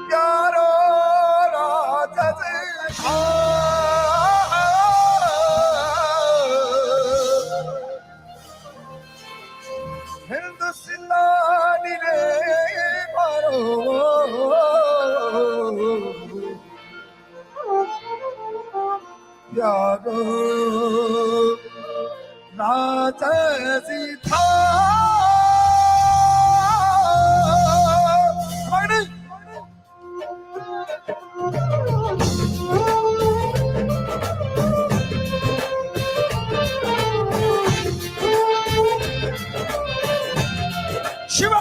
प्यारो राजा से हिंदुस्तानी रे मारो प्यारो राजा सीता शिवा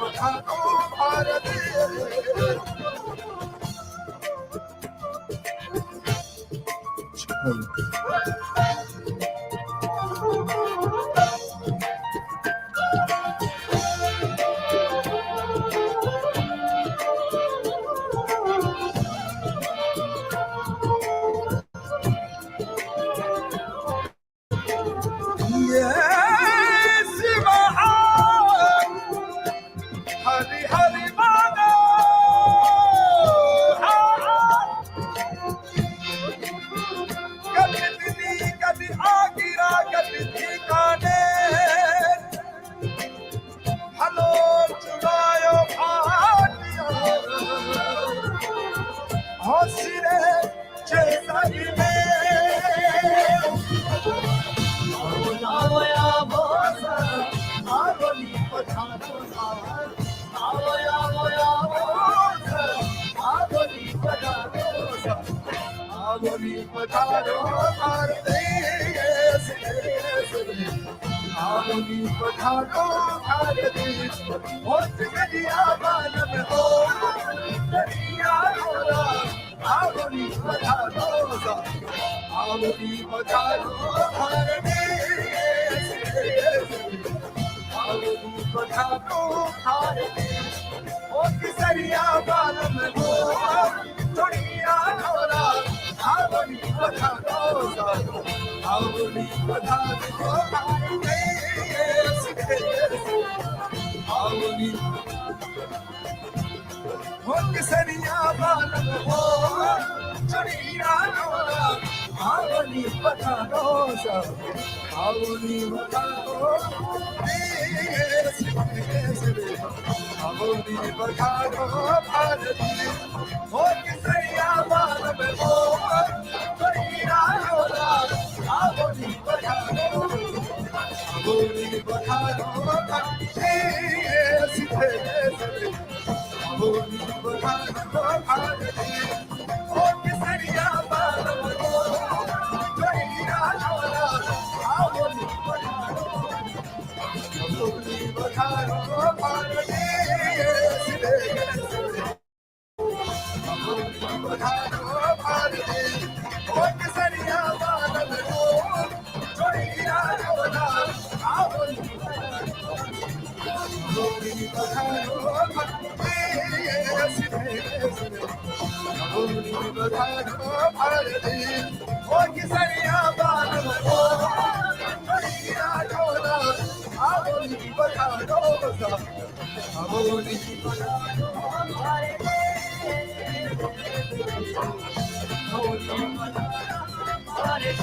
पधारो भारत हरि हरि मानो कभी दिल्ली कभी आगरा कभी ठिकाने हलो चुरायो भाटिया हौसले चेतन में आवया बोसा आवली पठानो आवया बोसा आवली पठानो आवली पठानो भारदेश आवली पठानो भारदेश होत गया बालम हो दरिया होला आवली पठानो आवली पठानो भारदेश आवली पठानो भारदेश होत सरिया बालम हो दरिया होला आवली पठानो आवली पठानो भारदेश आवली होत सरिया बालम हो दरिया होला आवली पठानो आवली पठानो आवली पठानो भारत हो किसरिया बालम हो दरिया होला आवली पठानो आवली पठानो आवली पठानो भारत हो किसरिया बालम हो दरिया होला आवली पठानो आवली पठानो भारत पठानो भारत हो किसरिया बालम हो दरिया होला आवली पठानो भारत हो किसरिया बालम हो दरिया होला आवली पठानो आवली पठानो भारत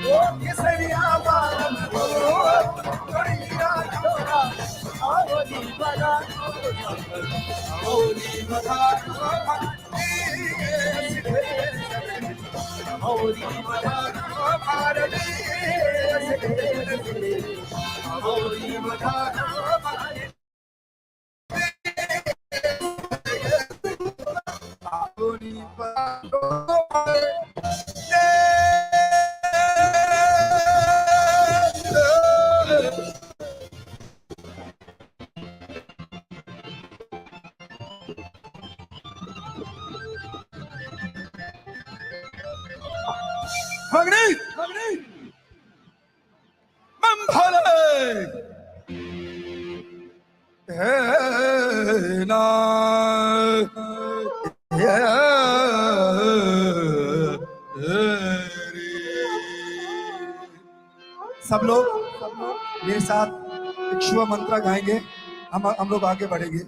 हो किसरिया बालम हो दरिया होला आवली पठानो आवली पठानो आवली पठानो भारत आवली पठानो भारत आवली पठानो भगनी भगनी मम भले ना सब लोग मेरे साथ एक शिव मंत्र गाएंगे हम लोग आगे बढ़ेंगे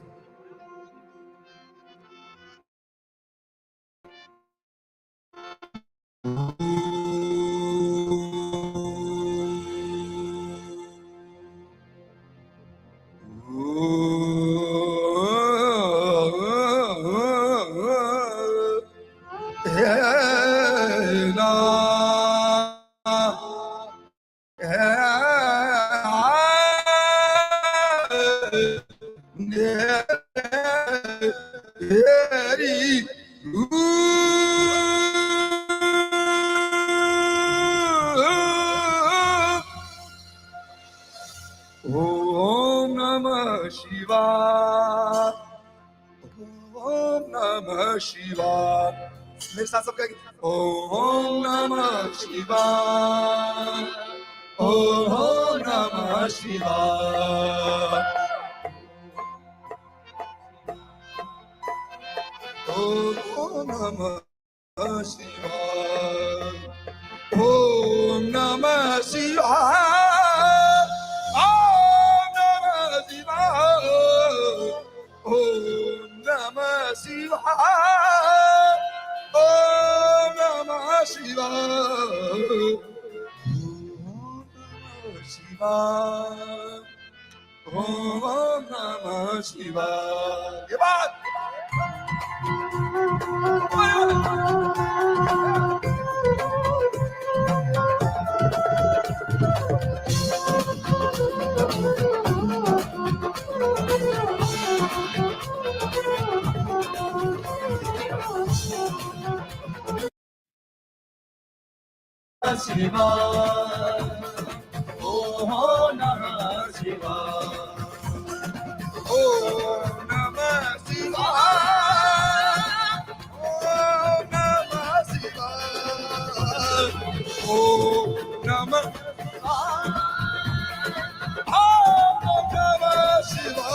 Om Namah Shivaya. Om Namah Shivaya. मेरे साथ सब कहेंगे Om Namah Shivaya. Om Namah Shivaya. Om Namah Shivaya. Om Namah Shivaya. Om Namah Shivaya. Om Namah Shivaya. Om Namah Shivaya. Om Namah Shivaya. ये बात Shiva, oh Namah Shiva, oh Namah Shiva, oh Namah Shiva, oh Namah, oh Namah Shiva,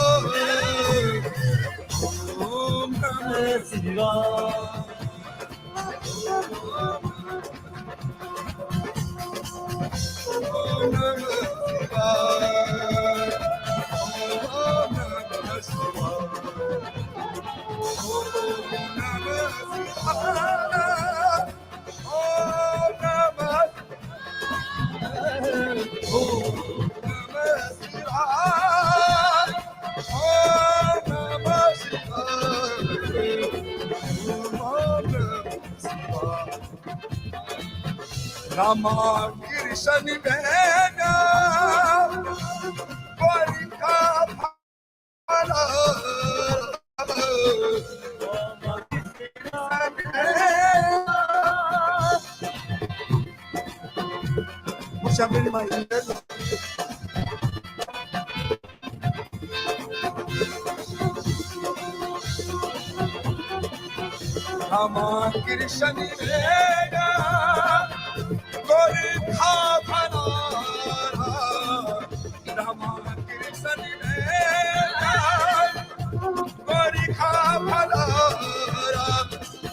oh Namah Shiva. Om Namah Shivaya. Om Namah Shivaya. Om Namah Shivaya. Om Namah Shivaya. Om Namah Shivaya. Rama Krishna Vena Varika Phala Shabini Mai Rama Krishna Vena Varika Phala Rama Krishna Vena Varika Phala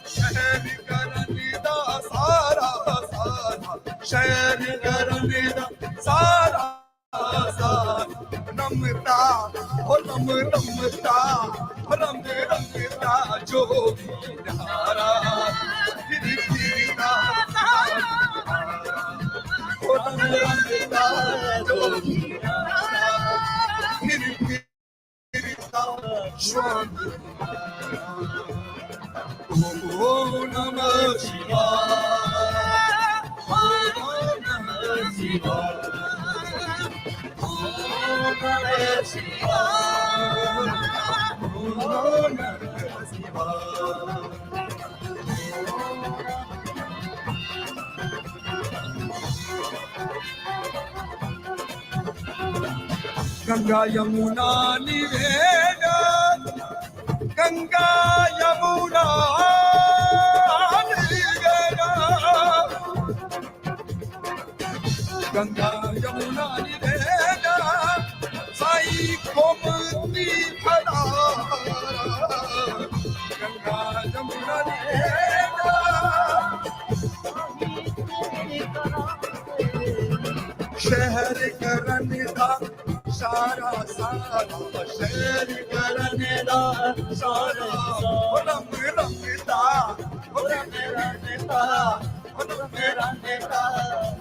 Shahri Karanida Sara Sara Shahri Karanida Sara Sara Namta Oh Namta Oh Namta Jogi Nara Giri Giri Nara Oh Namta Jogi Nara Giri Giri Nara Shwami Oh Namah Shivaya. Oh Namah Shivaya. Oh Namah Shivaya. Oh Namah Shivaya. Ganga Yamuna Niveda. Ganga Yamuna Niveda. Ganga Yamuna Niveda. Sai Komati Phadara. Ganga Yamuna Niveda. Shehar karane da Sara Sara Shehar karane da Sara Ram Ram Neta Ram Ram Neta Ram Ram Neta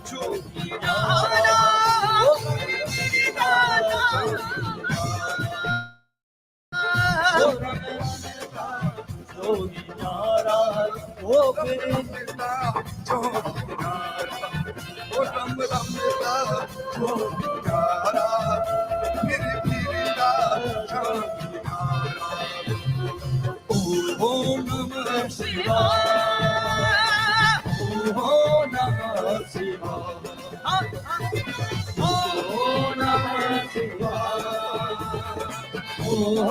Jogi Nara Jogi Nara Jogi Nara Jogi Nara Ram Ram Neta Jogi Nara Giri Giri Nara Jogi Nara Om Namah Shivaya. Om Namah Shivaya. Om Namah Shivaya. Om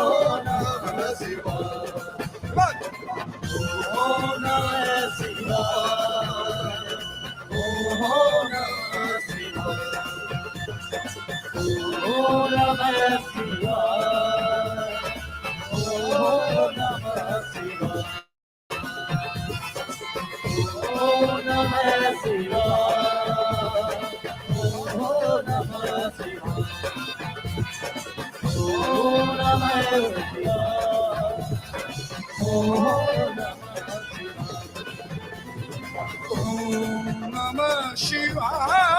Namah Shivaya.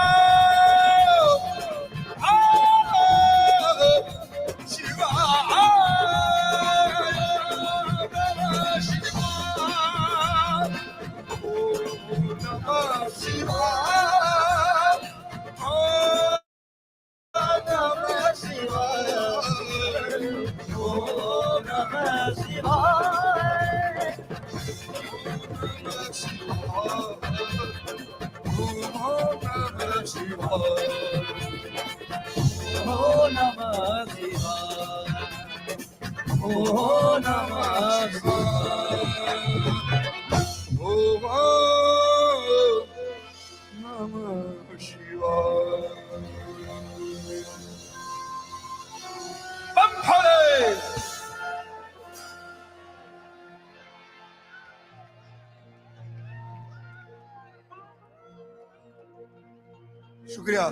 शुक्रिया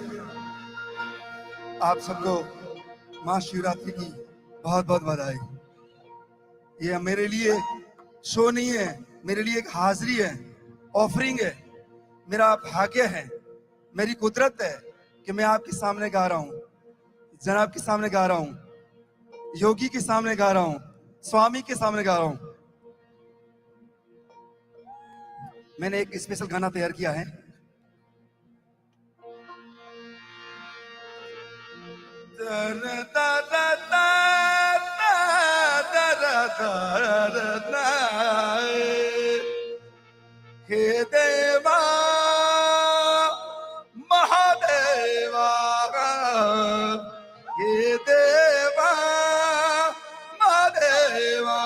आप सबको महाशिवरात्रि की बहुत बहुत बधाई। ये मेरे लिए शो नहीं है, मेरे लिए एक हाजिरी है, ऑफरिंग है, मेरा भाग्य है, मेरी कुदरत है कि मैं आपके सामने गा रहा हूँ, जनाब के सामने गा रहा हूँ, योगी के सामने गा रहा हूँ, स्वामी के सामने गा रहा हूँ। मैंने एक स्पेशल गाना तैयार किया है। हे देवा महादेवा, हे देवा महादेवा,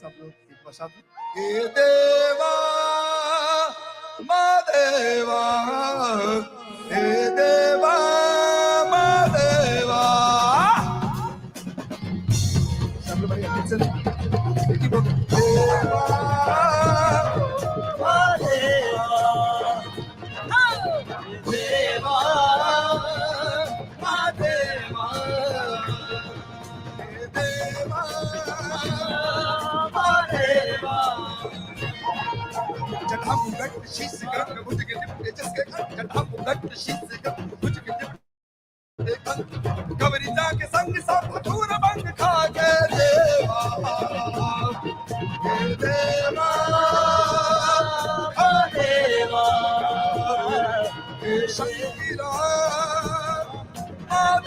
सब लोग एक बार साथ, हे देवा महादेवा, हे देवा महादेवा। सब लोग बड़ी अच्छे से देवा महादेवा, देवा महादेवा, देवा महादेवा। जटामुगट शीश गंग भुज के निपटे जिसके जटामुगट शीश गंग भुज के निपटे कवरिता के संग सब धूर बंग खा के देवा, हे देवा देवा, हे शक्तिरा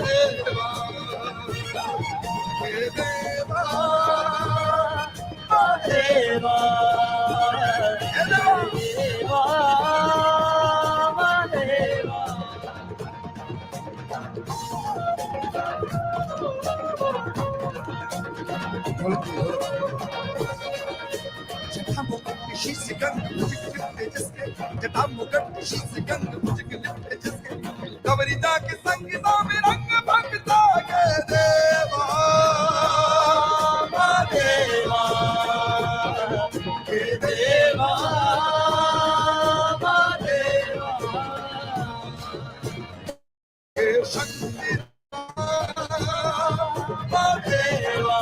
देवा, हे देवा देवा, कवरिता के संग में रंग भक्ता के देवा देवा, हे देवा देवा, हे शक्ति देवा।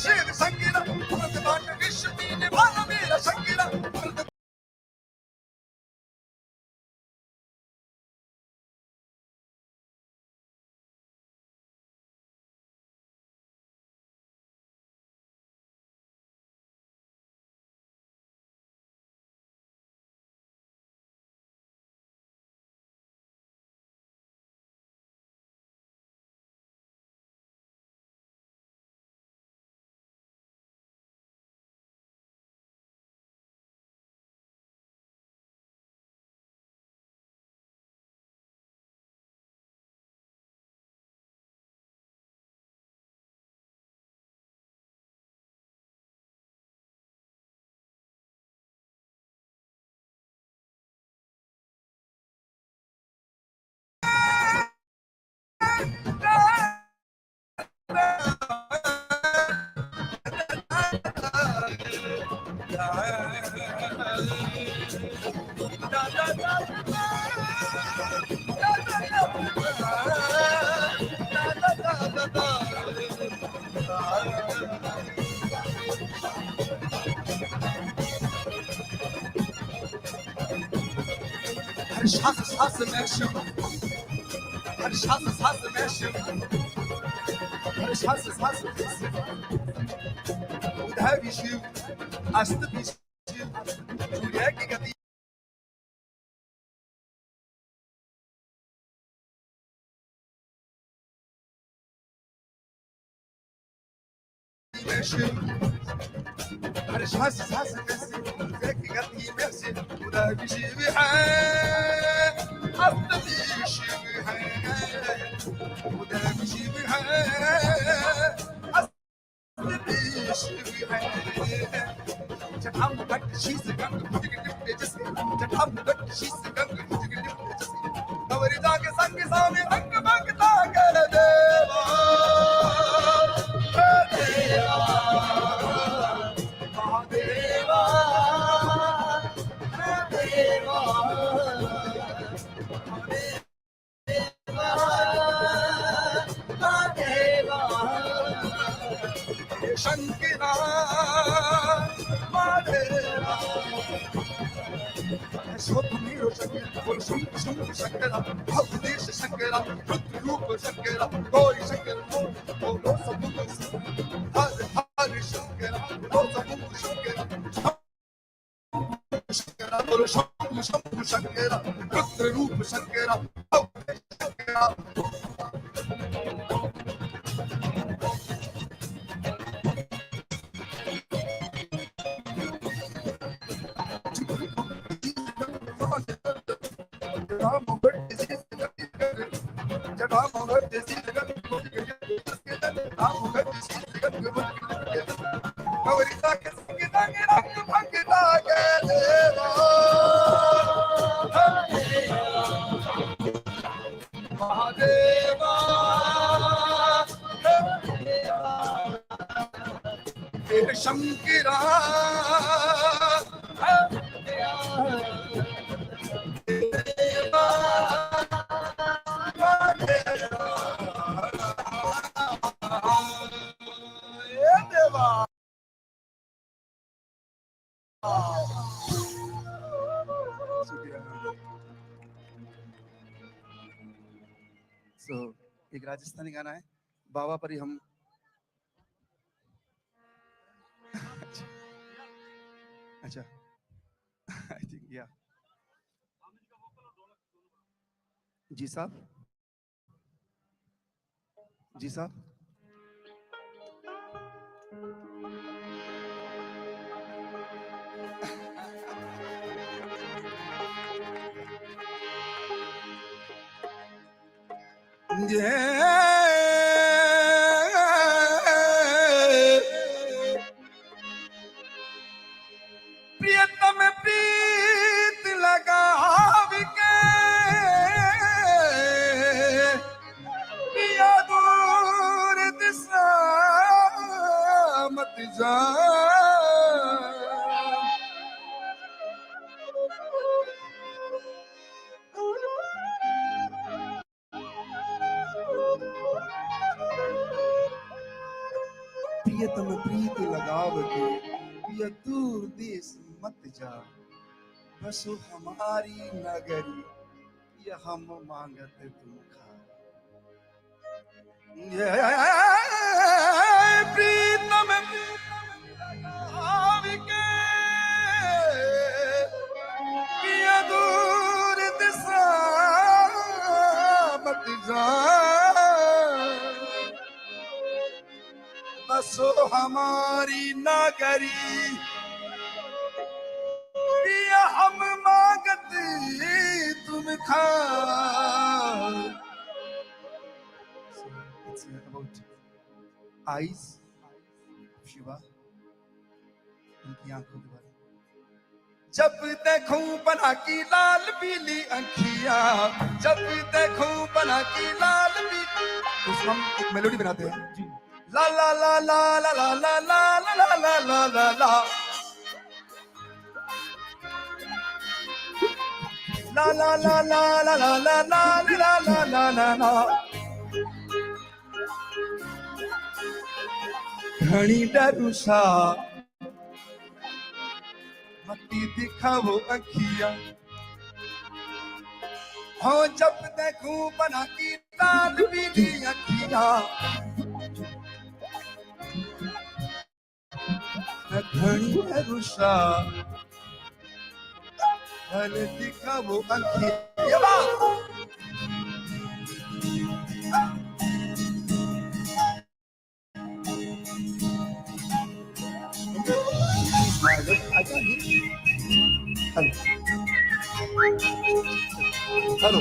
शेर संगीला अमृत बांट विश्व की निभाना मेरा संगीला अमृत हर सांस में शिव हर सांस में शिव हर सांस में शिव उधर भी शिव अस्त भी शिव सूर्य की गति में शिव हर सांस में शिव सूर्य की गति में शिव उधर भी शिव है अस्त भी शिव है उधर भी शिव है जटाम गट शीस गंग मुझे लिपटे जिसके जटाम गट शीस गंग मुझे लिपटे जिसके नवरिदा के संग सामे अंग भगता कर देवा देवा महादेवा देवा महादेवा शंकरा माधेरा शोभनीरो शंकर बोल शंकर शंकर शंकरा भवदेश शंकरा रुद्र रूप शंकरा गौरी शंकर बोलो सबूत हर हर शंकरा बोलो सबूत शंकरा शंकरा बोलो शंभु शंभु शंकरा रुद्र रूप शंकरा भवदेश शंकरा शंकरा एक राजस्थानी गाना है बाबा पर ही हम अच्छा आई थिंक या जी साहब जी साहब प्रियतम प्रीत लगाव के पिया दूर दिशा मत जा प्रियतम प्रीत लगाव के प्रिय दूर देश मत जा, बसो हमारी नगरी ये हम मांगत तुम खा। प्रीतम लगाव के प्रिय दूर देश मत जा, बसो हमारी नगरी ये हम मांगत तुम खा। It's about eyes of Shiva, उनकी आंखों के बारे में। जब देखूं बना की लाल पीली अंखियां, जब देखूं बना की लाल पीली, उसमें हम एक मेलोडी बनाते हैं। ला ला ला ला ला ला ला ला ला ला ला ला ला ला La la la la la la la la la la la la la. घड़ी डरूसा मती दिखाओ अखियां, हो जब देखूं बना की लाल पीली अखियां, घड़ी डरूसा भले दिखाओ अखियां। Hello.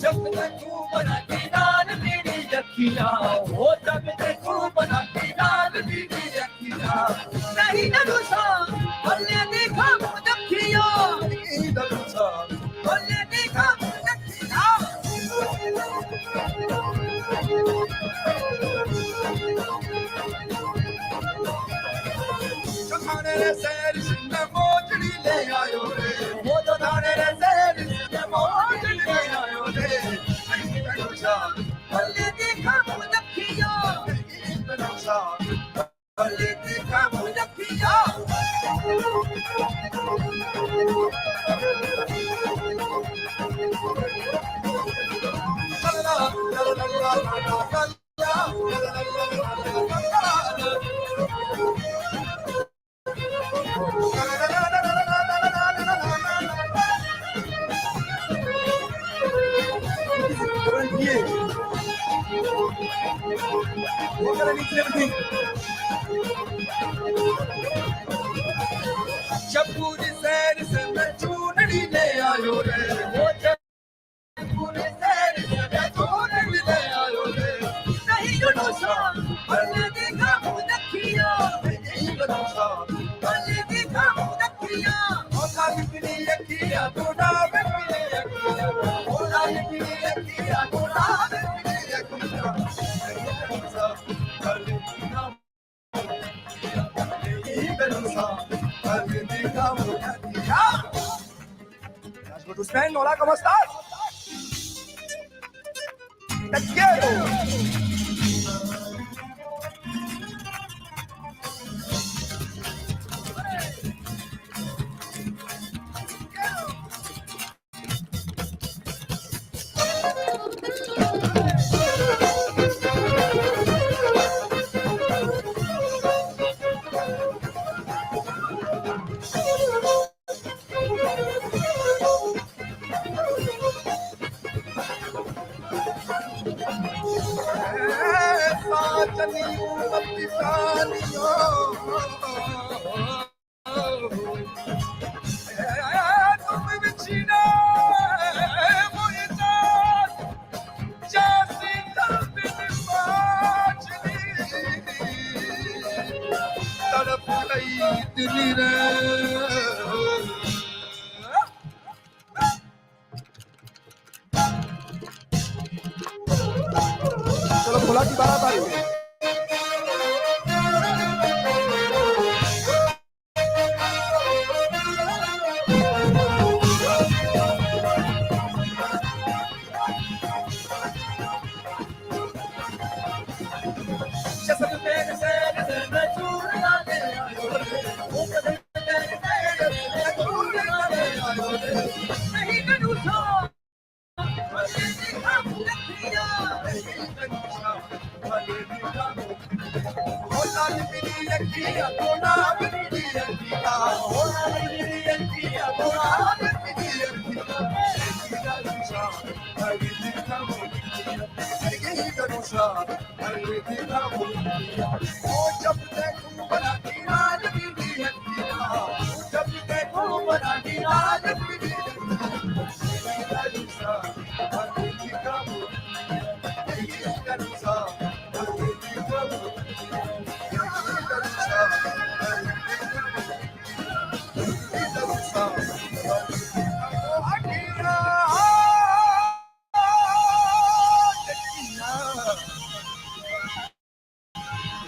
जब देखूं बना की लाल पीली अखियां, हो जब देखूं बना की लाल पीली अखियां, नहीं डरूसा भले देखा मुदखियां, नहीं डरूसा भले देखा मुदखियां। जो थाने रे सैर सिंह मोजड़ी ले आयो रे, वो जो थाने रे सैर सिंह मोजड़ी ले आयो रे, नहीं डरूसा भले देखा मुदखियां, नहीं डरूसा भले देखा मुदखियां। जब पूरी सैर से मैं चूनड़ी ले आयो रे, वो जब पूरी सैर से मैं चूनड़ी ले आयो रे, नहीं डरूसा भले देखा मुदखियां, नहीं डरूसा भले देखा मुदखियां। ओ लाल पीली अखियां तोड़ा में पीली अखियां, ओ लाल पीली अखियां तोड़ा में पीली अखियां, नहीं डरूसा भले देखा नहीं डरूसा भले देखा मुदखियां। That's what to spend. Hola, ¿cómo estás? Te quiero. चलो भोला की बारात आ रही है।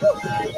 Okay.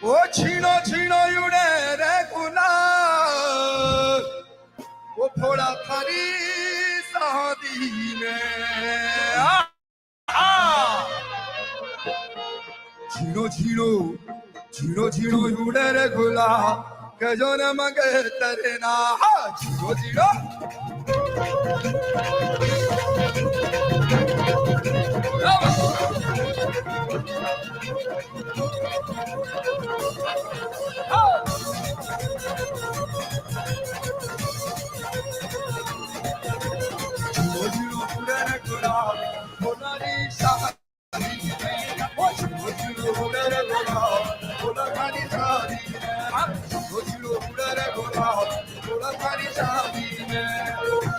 ओ छीनो छीनो युड़े रे गुलाब वो फोड़ा थारी शादी में छीनो छीनो छीनो छीनो युड़े रे गुलाब के जो न मगे तेरे ना छीनो छीनो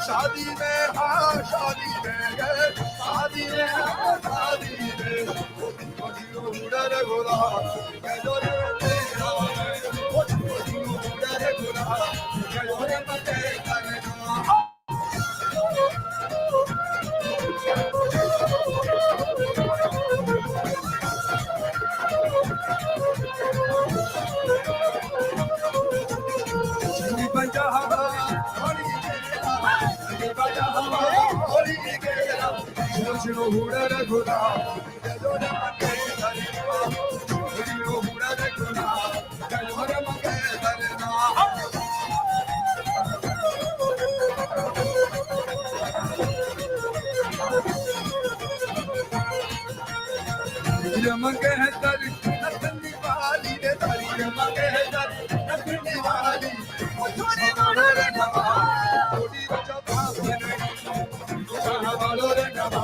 शादी में हाँ शादी में गए शादी में हाँ शादी में उड़े गोला कैलो रे तेरा उड़े गोला कैलो रे मते करना Chino hura re gula, kalo re mage darena. Chino hura re gula, kalo re mage darena. Ye mage hai dari, nasni wali re dari. Ye mage hai dari, nasni wali. Chhode maro re nama, thodi raja bhav nahi. Chhode maro re nama.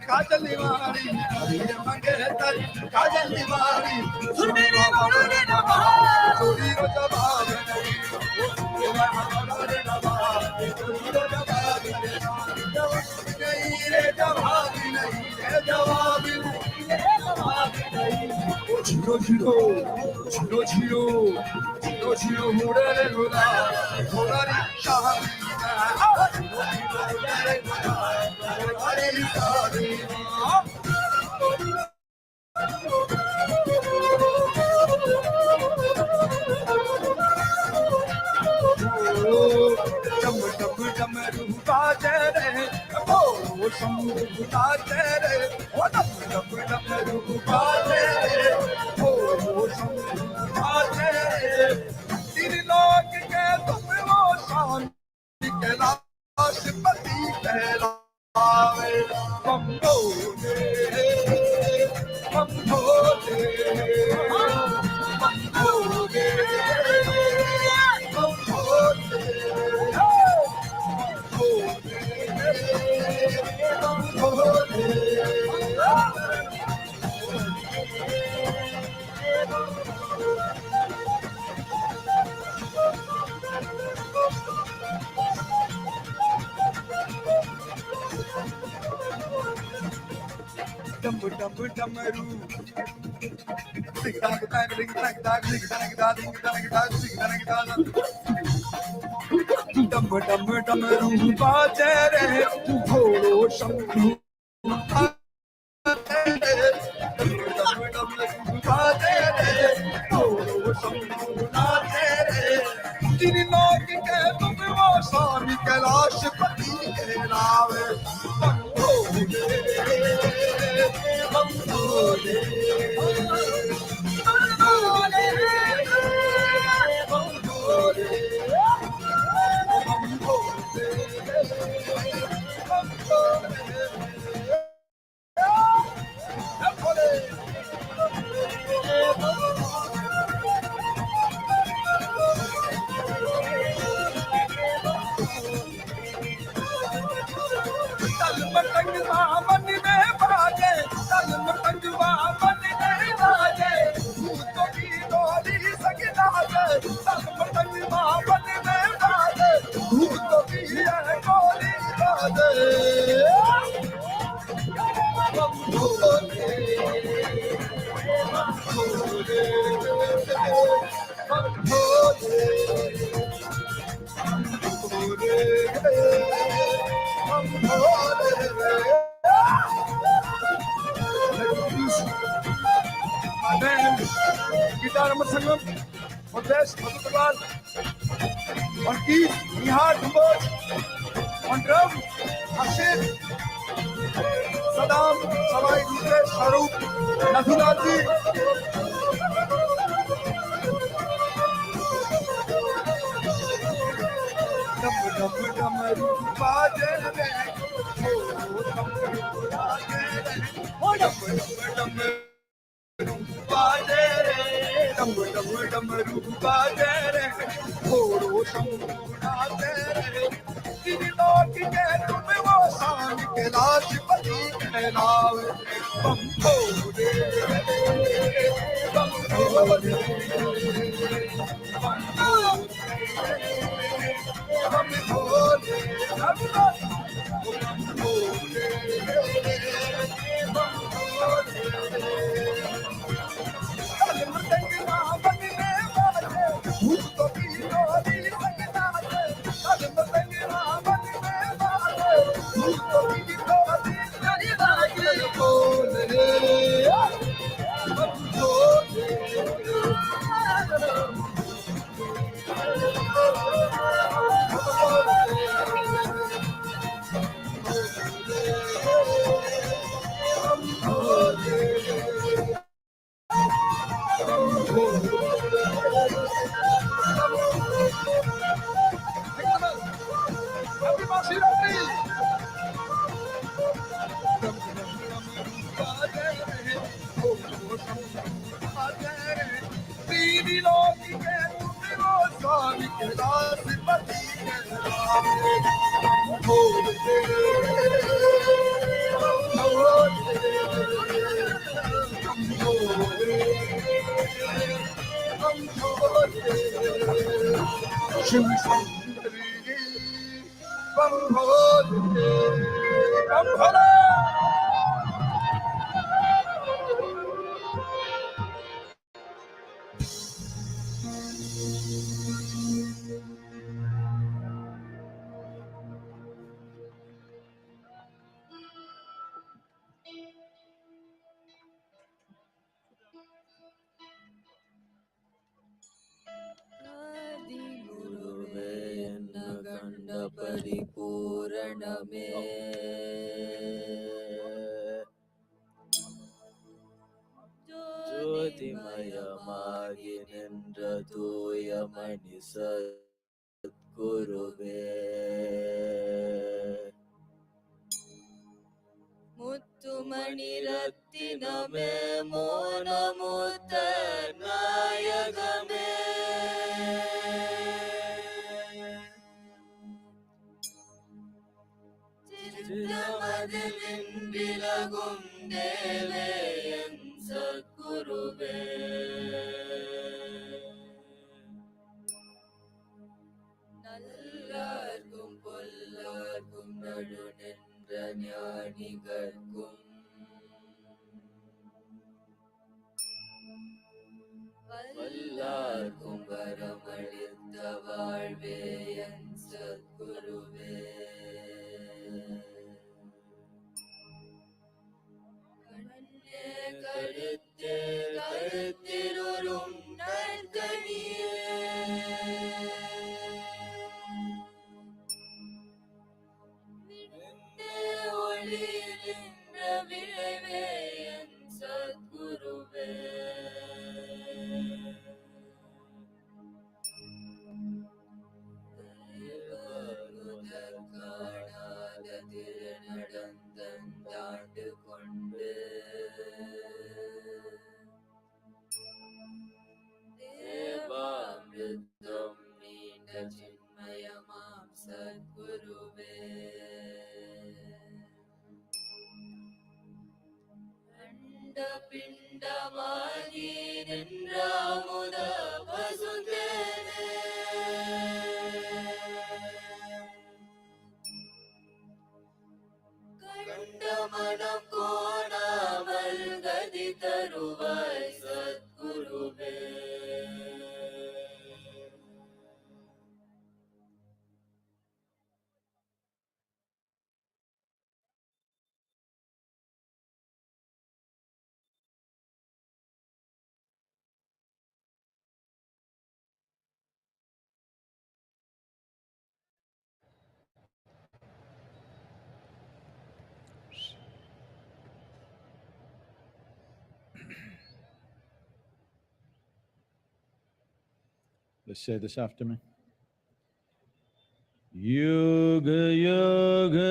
Kajal Niwari Guitar number Sangam, on bass, Madhukar, on keys, Nihar Dhamboj, on drum, Hashim, Saddam, Samai Dusre, Shahrukh, Nathulati. Happy Mahashivratri! ஆதிகுருவே என்ன கண்ட பரிபூரணமே ஜோதிமயமாகி நின்ற தூயமணி சத்குருவே முத்துமணி ரத்தினமே மோனமுத்த நாயகமே சித்தமதில் விலகும் தேவே என் சத்குருவே நல்லார்க்கும் பொல்லார்க்கும் நடு நின்ற ஞானிகர்க்கும் வல்லார்க்கும் வரமளித்த வாழ்வே என் சத்குருவே கண்ணே கருத்தே கருத்திருளும் நற்கனியே ஒளியின்ற விளைவே என் சத்குருவே காணாத திருநடந்தாண்டு கொண்டு தேவாமிருதம் நீண்ட சின்மயமாம் சத்குருவே அண்ட பிண்டமாகி நின்றாமுத வசுந்தேனே கண்ட மனம் கோணாமல் கதி தருவாய் சத்குருவே Let's say this after me. Yoga Yoga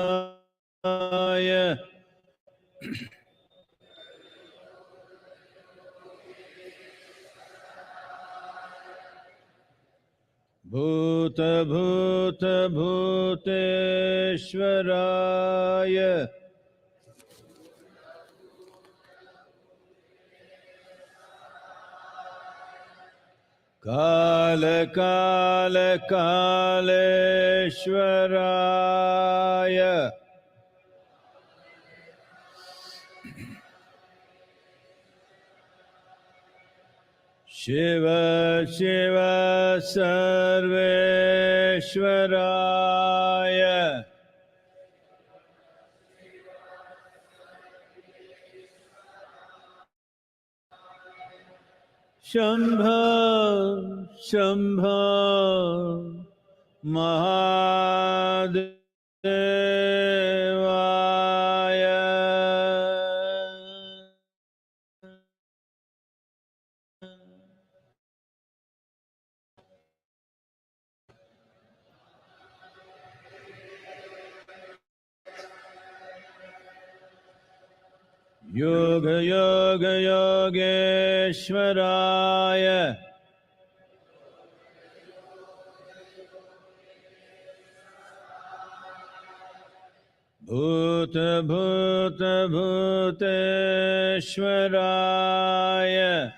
Yogeshwaraya Bhuta Bhuta Bhuteshwaraya Kala Kala Kaleshwaraya Shiva Shiva Sarveshwaraya Shambho Shambho Mahadevaya Yoga Yoga Yogeshwaraya Bhuta Bhuta Bhuteshwaraya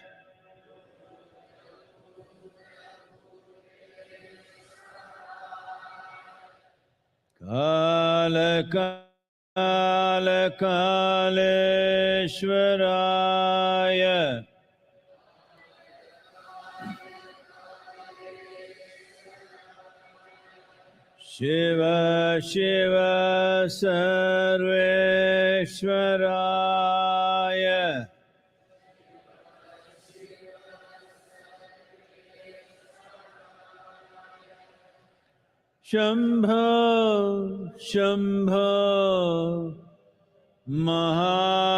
Kala Kala Kaleshwaraya Shiva Shiva Sarveshwaraya Shambho Shambho Mahadevaya.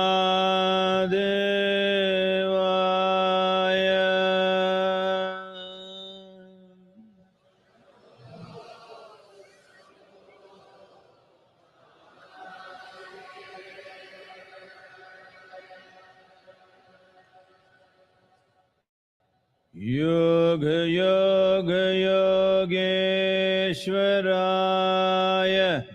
Yoga Yoga Yogeshwaraya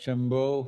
Shambho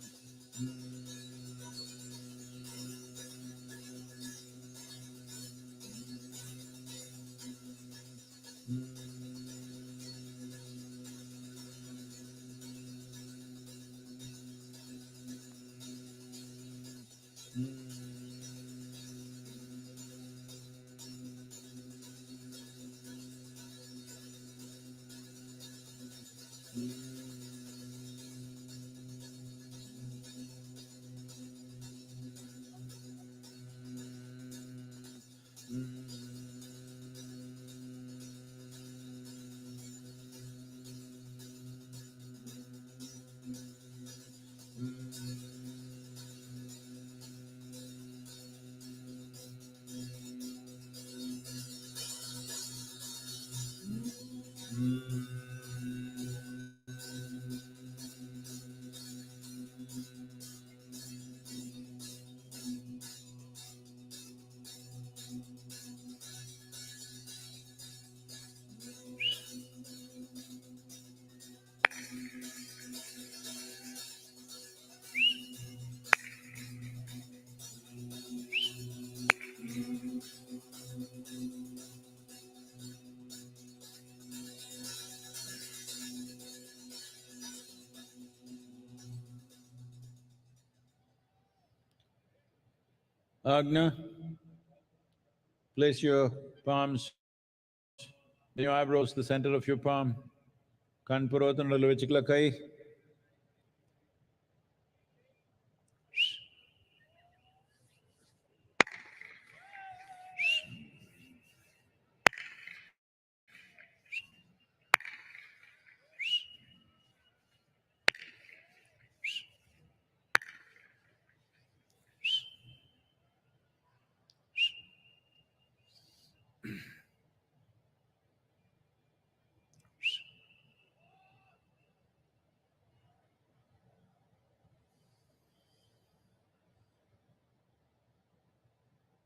Agna, place your palms in your eyebrows, the center of your palm. Kanpurotanallu vechikla kai.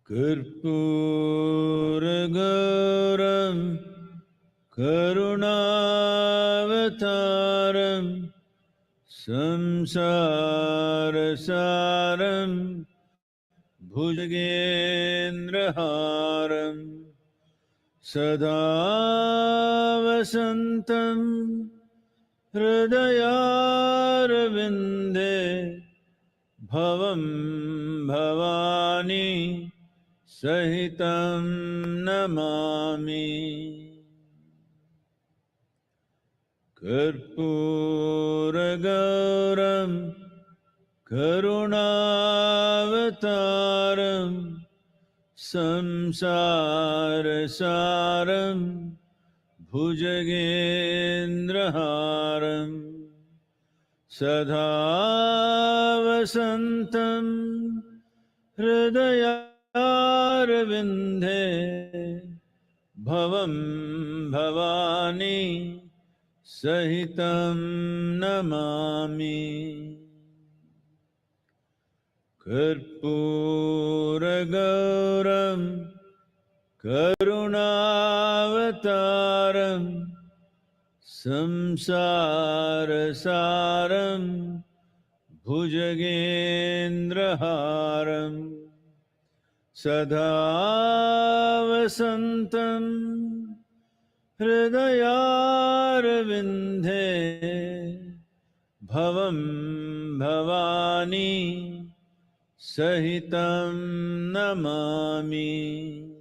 Karpuragaram Karunavataram Samsarasaram Bhujagendraharam Sada Vasantam Hridayarvinde Bhavam Bhavani Sahitam Namami Karpuragauram Karunavataram Samsarasaram Bhujagendraharam Sada Vasantam Hridayarvinde Bhavam Bhavani Sahitam Namami Karpuragauram Karunavataram Samsarasaram Bhujagendraharam Sada Vasantam Hridayarvinde Bhavam Bhavani Sahitam Namami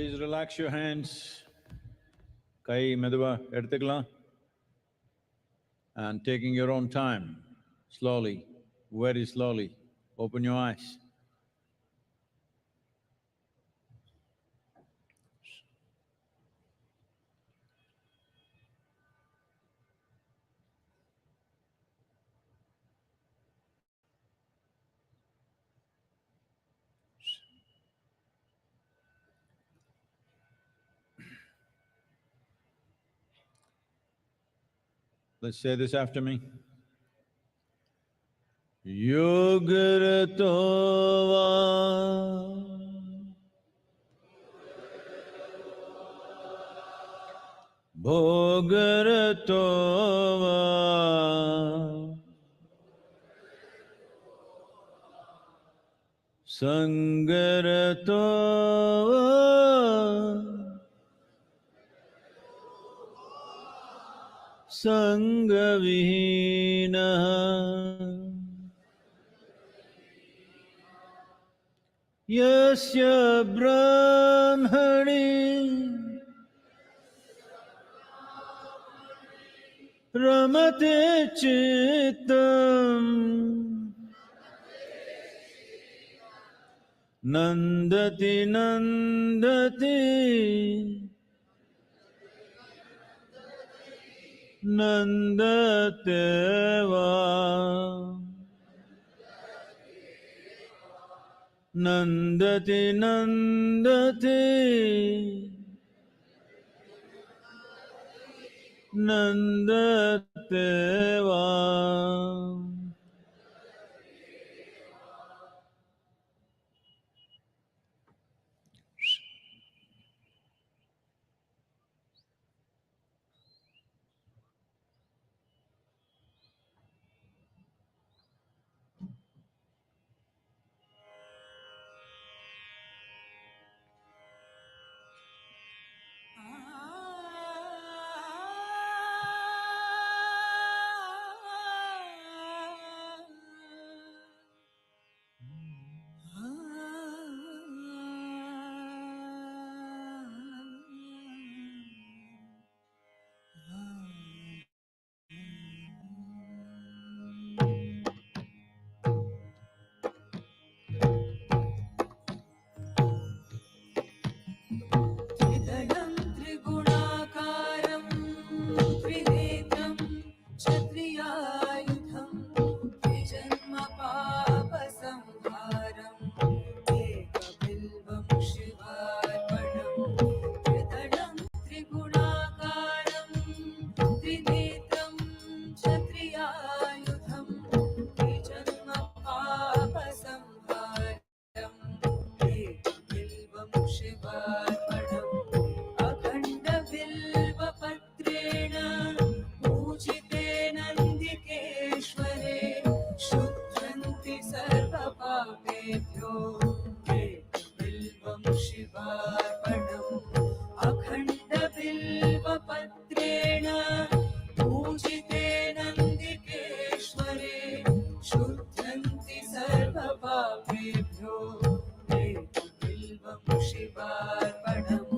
Please relax your hands. Kai meduva eduthukalam. And taking your own time, slowly, very slowly, open your eyes. Let's say this after me. Yogaratova Bhogaratova Sangaratova Sangavihinaha Yasya Brahmani Ramate Chittam Nandati Nandati Nandateva Nandati Nandati Nandateva. त्रिदलं त्रिगुणाकारं त्रिनेत्रं क्षत्रियायुधं द्विजन्म पापसंहारम् एकबिल्वं शिवार्पणम् त्रिदलं त्रिगुणाकारं त्रिनेत्रं क्षत्रियायुधं द्विजन्म पापसंहारम् एकबिल्वं शिवार्पणम् अखण्डबिल्वपत्रेण पूजिते नन्दिकेश्वरे शुद्धन्ति सर्वपापेभ्यो एकबिल्वं शिवार्पणम् अखण्डबिल्वपत्रेण पूजिते नन्दिकेश्वरे शुद्धन्ति सर्वपापेभ्यो एकबिल्वं शिवार्पणम्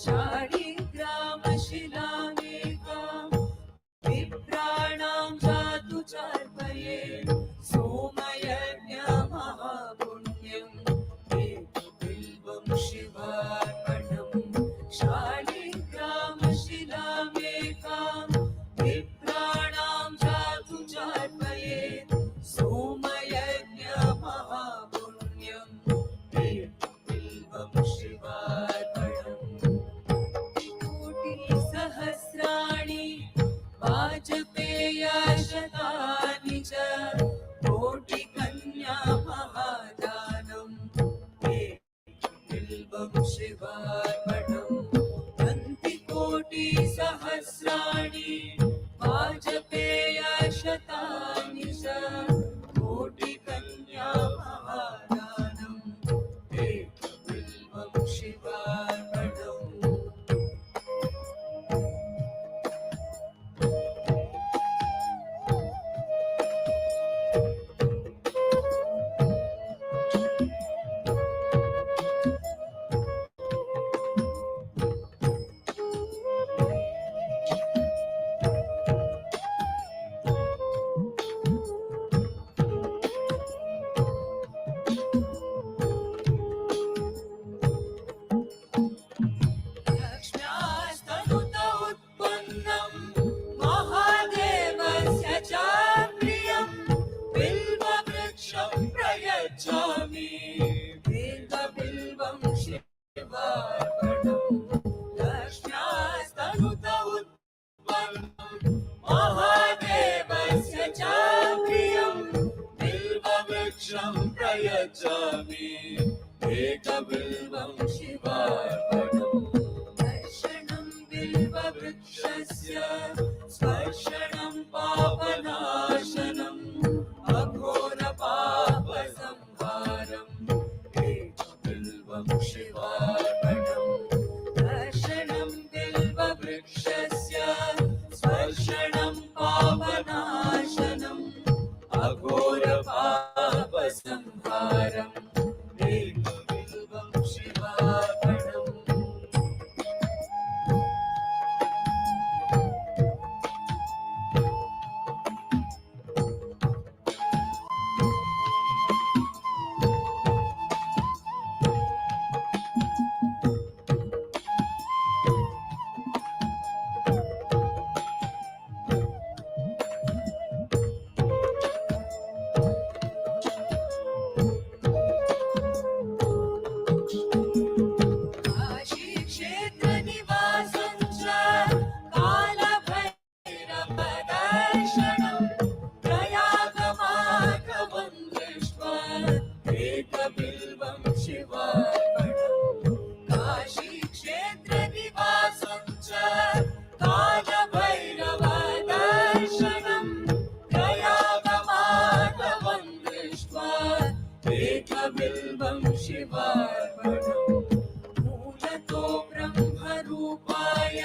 शालिग्रामशिलामेकां विप्राणां जातु चार्पये सोमयज्ञमहापुण्यम् एकबिल्वं शिवार्पणम् शालिग्रामशिलामेकां विप्राणां जातु चार्पये सोमयज्ञमहापुण्यम् एकबिल्वं शिवार्पणम् महादेवस्य च प्रियं बिल्ववृक्षं प्रयच्छामि बिल्वं शिवार्पणं लक्ष्म्यास्तनुत उत्पन्नं महादेवस्य च प्रियं बिल्ववृक्षं प्रयच्छामि एकबिल्वं शिवार्पणम् दर्शनं बिल्ववृक्षस्य स्पर्शनं पापनाशनम् अघोरपापसंहारम् एकबिल्वं शिवार्पणम् दर्शनं बिल्ववृक्षस्य स्पर्शनं पापनाशनम् अघोरपापसंहारम् एकबिल्वं शिवार्पणम् काशीक्षेत्रनिवासं च कालभैरवदर्शनं प्रयागमागमं दृष्ट्वा एकबिल्वं शिवार्पणम् काशीक्षेत्रनिवासं च कालभैरवदर्शनं प्रयागमागमं दृष्ट्वा एकबिल्वं शिवार्पणम् मूलतो ब्रह्मरूपाय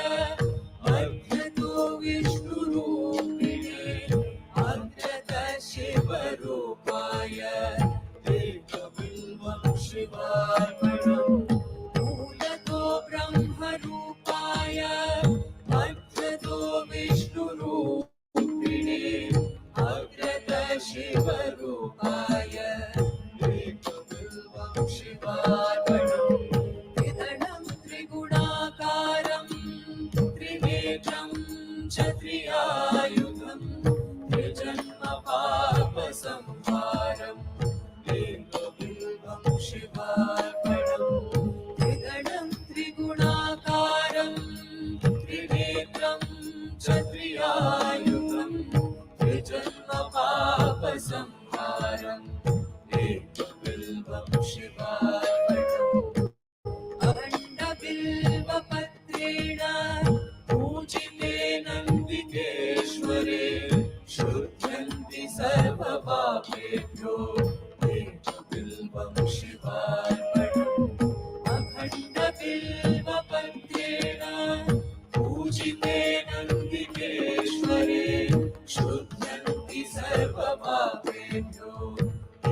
मध्यतो विष्णुरूपिणे अग्रतः शिवरूपाय एकबिल्वं शिवार्पणम् मूलतो ब्रह्मरूपाय मध्यतो विष्णुरूपिणे अग्रतः शिवरूपाय एकबिल्वं शिवार्पणम् त्रिदलं त्रिगुणाकारं त्रिनेत्रं च त्रियायुधं त्रिजन्म पापसंहारम् एकबिल्वं शिवार्पणम् त्रिदलं त्रिगुणाकारं त्रिनेत्रं च त्रियायुधं त्रिजन्म पापसंहारम् एकबिल्वं शिवार्पणम् अखण्डबिल्वपत्रेण पूजिते नन्दिकेश्वरे शुध्यन्ति सर्वपापेभ्यो एकबिल्वं शिवार्पणम् अखण्डबिल्वपत्रेण पूजिते नन्दिकेश्वरे शुध्यन्ति सर्वपापेभ्यो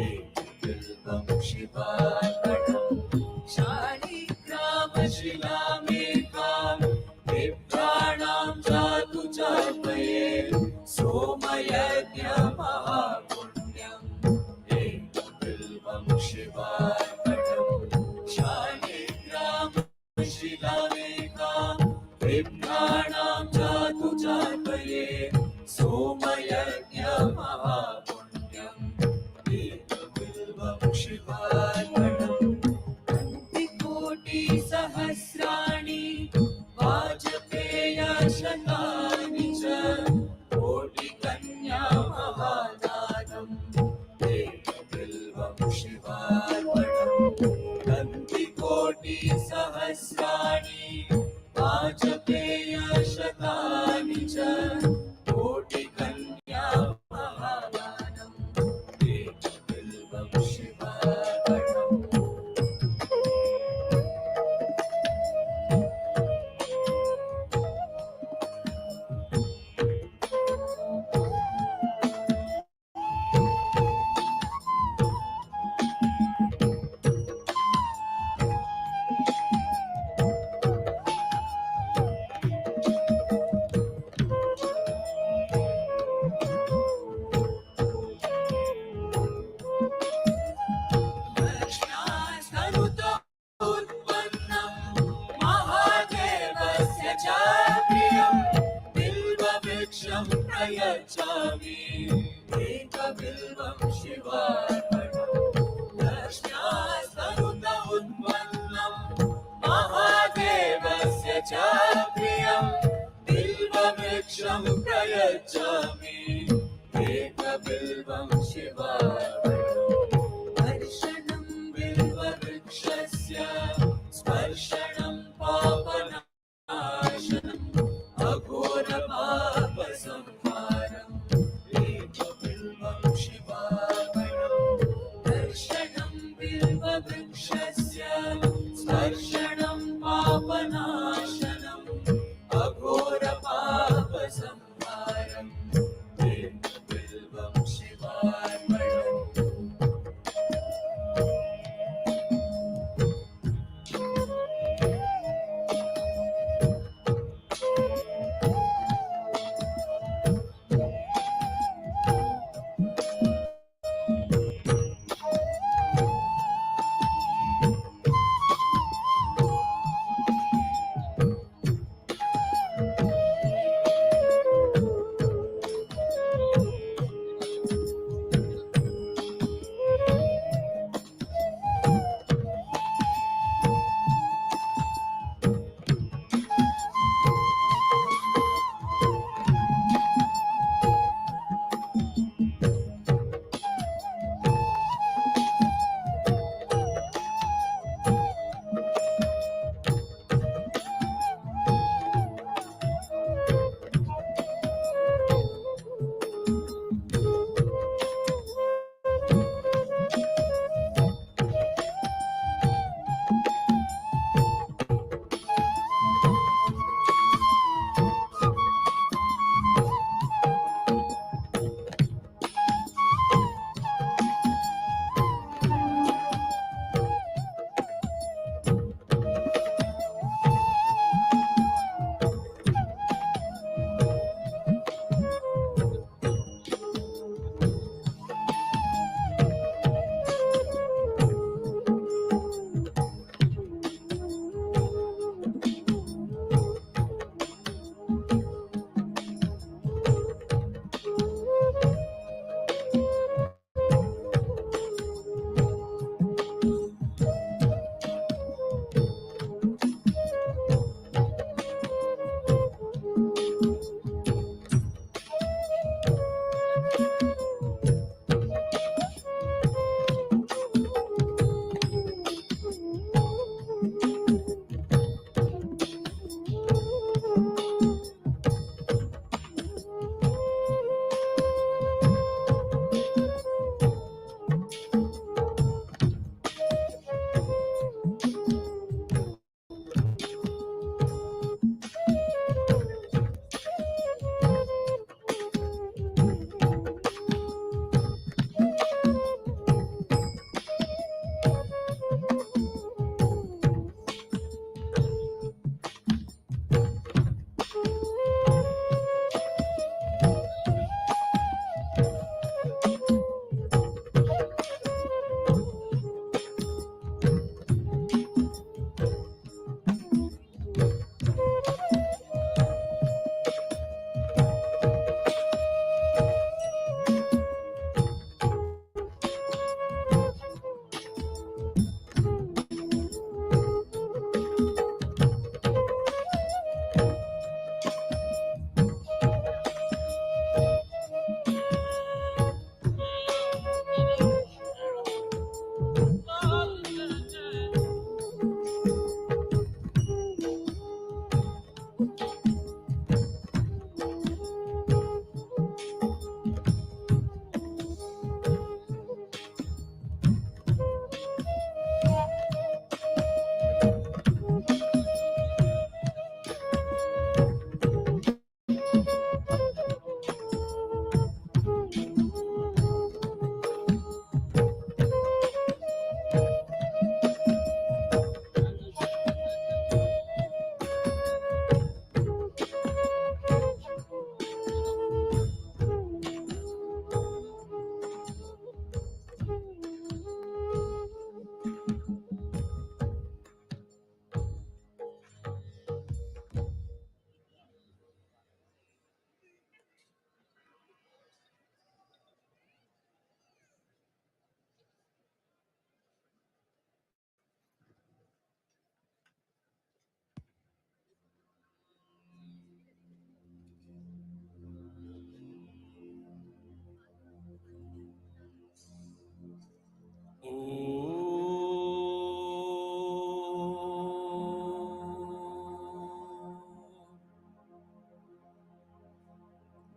एकबिल्वं शिवार्पणम् शालिग्रामशिलामेकां विप्राणां जातु चार्पये सोमयज्ञमहापुण्यम् एकबिल्वं शिवार्पणम् शालिग्रामशिलामेकां विप्राणां जातु चार्पये सोमयज्ञमहापुण्यम् एकबिल्वं शिवार्पणम् कोटिसहस्राणि वाजपेयशतानि च कोटिकन्या महादानम् एकबिल्वं शिवार्पणम् कोटिसहस्राणि वाजपेयशतानि च कोटिकन्या महादानम् एकबिल्वं शिवार्पणम् प्रयच्छामि एकबिल्वं शिवार्पणम् लक्ष्म्यास्तरुण उत्पन्नं महादेवस्य च प्रियं बिल्ववृक्षं प्रयच्छामि एकबिल्वं शिवार्पणम् दर्शनं बिल्ववृक्षस्य स्पर्शनं पापनाशनम् अघोरपापसंहारम् एकबिल्वं शिवार्पणम् दर्शनं बिल्ववृक्षस्य स्पर्शनं पापनाशनम् अघोरपापसंहारम् एकबिल्वं शिवार्पणम्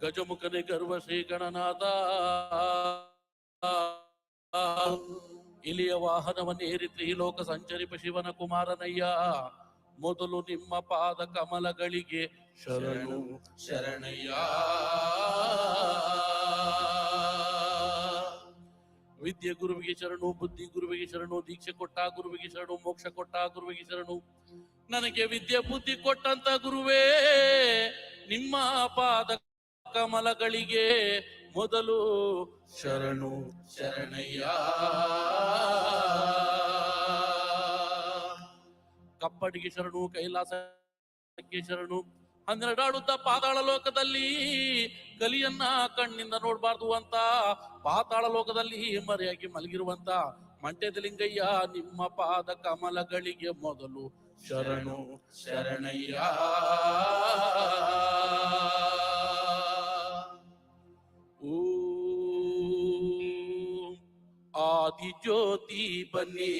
ಗಜಮುಖನೆ ಗರ್ವ ಶ್ರೀ ಗಣನಾಥ ಇಲಿಯ ವಾಹನವನ್ನೇರಿ ತ್ರಿಲೋಕ ಸಂಚರಿಪ ಶಿವನ ಕುಮಾರನಯ್ಯ. ಮೊದಲು ನಿಮ್ಮ ಪಾದ ಕಮಲಗಳಿಗೆ ಶರಣು ಶರಣಯ್ಯ. ವಿದ್ಯೆ ಗುರುವಿಗೆ ಶರಣು, ಬುದ್ಧಿ ಗುರುವಿಗೆ ಶರಣು, ದೀಕ್ಷೆ ಕೊಟ್ಟ ಗುರುವಿಗೆ ಶರಣು, ಮೋಕ್ಷ ಕೊಟ್ಟ ಗುರುವಿಗೆ ಶರಣು. ನನಗೆ ವಿದ್ಯೆ ಬುದ್ಧಿ ಕೊಟ್ಟಂತ ಗುರುವೇ ನಿಮ್ಮ ಪಾದ ಕಮಲಗಳಿಗೆ ಮೊದಲು ಶರಣು ಶರಣಯ್ಯ. ಕಪ್ಪಡಿಗೆ ಶರಣು, ಕೈಲಾಸಕ್ಕೆ ಶರಣು. 12 ಆಡುತ್ತ ಪಾತಾಳ ಲೋಕದಲ್ಲಿ ಕಲಿಯನ್ನ ಕಣ್ಣಿಂದ ನೋಡ್ಬಾರ್ದು ಅಂತ ಪಾತಾಳ ಲೋಕದಲ್ಲಿ ಮರೆಯಾಗಿ ಮಲಗಿರುವಂತ ಮಂಡ್ಯದ ಲಿಂಗಯ್ಯ ನಿಮ್ಮ ಪಾದ ಕಮಲಗಳಿಗೆ ಮೊದಲು ಶರಣು ಶರಣಯ್ಯ. ಆದಿ ಜ್ಯೋತಿ ಬನ್ನಿ,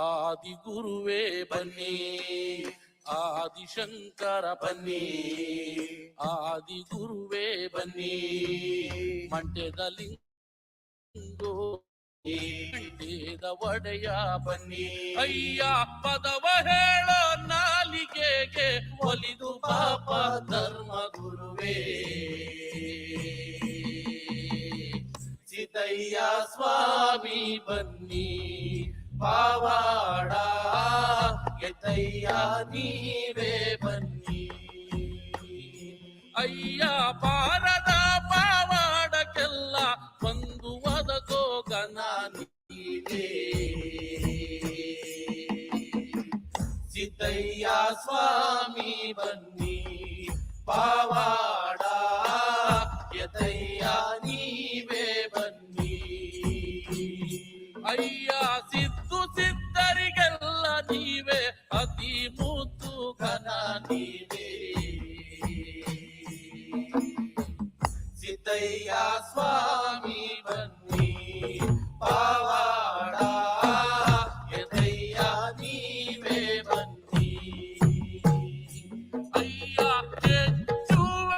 ಆದಿ ಗುರುವೇ ಬನ್ನಿ, ಆದಿಶಂಕರ ಬನ್ನಿ, ಆದಿ ಗುರುವೇ ಬನ್ನಿ. ಮಂಡ್ಯದ ಲಿಂಗೋ ಮಂಡ್ಯದ ಒಡೆಯ ಬನ್ನಿ. ಅಯ್ಯ ಪದವ ಹೇಳೋ ನಾಲಿಗೆಗೆ ಒಲಿದು ಪಾಪ ಧರ್ಮ ಗುರುವೇ. ಸಿದ್ದಯ್ಯ ಸ್ವಾಮಿ ಬನ್ನಿ, ಪಾವಾಡ ಎತ್ತಯ್ಯ ನೀವೇ ಬನ್ನಿ. ಅಯ್ಯ ಪಾರದ ಪಾವಾಡಕ್ಕೆಲ್ಲ ಒಂದು ಒದಗೋ ಗಣ ನೀವೇ. ಸಿದ್ದಯ್ಯ ಸ್ವಾಮಿ ಬನ್ನಿ, ಪಾವಾಡ ಎತ್ತಯ್ಯ ನೀವೇ ಬನ್ನಿ. ಅಯ್ಯ ಸಿದ್ದು ಸಿದ್ದರಿಗೆಲ್ಲ ನೀವೇ, ಅತಿ ಮುದ್ದು ಘನ ನೀವೇ. ಸಿದ್ದಯ್ಯ ಸ್ವಾಮಿ ಬನ್ನಿ, ಪಾವಾಡ ಎದಯ್ಯ ನೀವೇ ಬನ್ನಿ. ಅಯ್ಯ ಹೆಚ್ಚುವ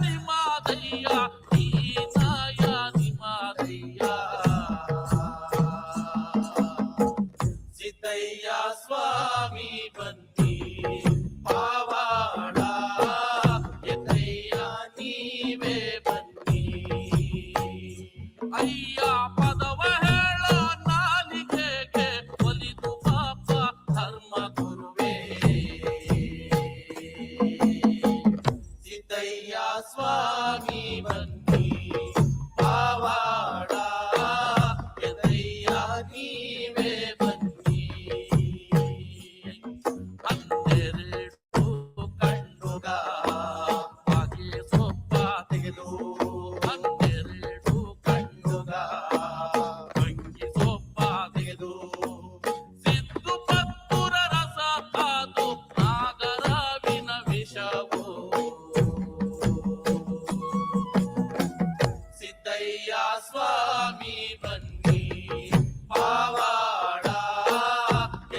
ನಿಮಾದಯ್ಯ, ನೀನಾಯ ನಿಮಾದಯ್ಯ. ಸಿದ್ದಯ್ಯ ಸ್ವಾಮಿ ಬನ್ನಿ, ಪಾವಾಡ ಎದಯ್ಯ ನೀವೇ ಬನ್ನಿ. ಅಯ್ಯ ಪದವ ಹೇಳೋ ನಾಲಿಗೆಗೆ ಒಲಿದು ಪಾಪ ಧರ್ಮ ಗುರುವೇ. ಸಿದ್ದಯ್ಯ ಸ್ವಾಮಿ ಬನ್ನಿ, ಪಾವಾಡ ಎದಯ್ಯ ನೀವೇ ಬನ್ನಿ. 12 ಕಣ್ಣುಗ ಹಾಗೆ ಸೊಪ್ಪ ತೆಗೆದು, 12 ಕಣ್ಣುಗ ಅಂಗಿ ಸೊಪ್ಪ ತೆಗೆದು, ಸಿದ್ದು ಪತ್ತುರ ರಸ ಅದು ನಾಗರಾವಿನ ವಿಷವು. ಸಿದ್ದಯ್ಯ ಸ್ವಾಮಿ ಬನ್ನಿ, ಪಾವಾಡ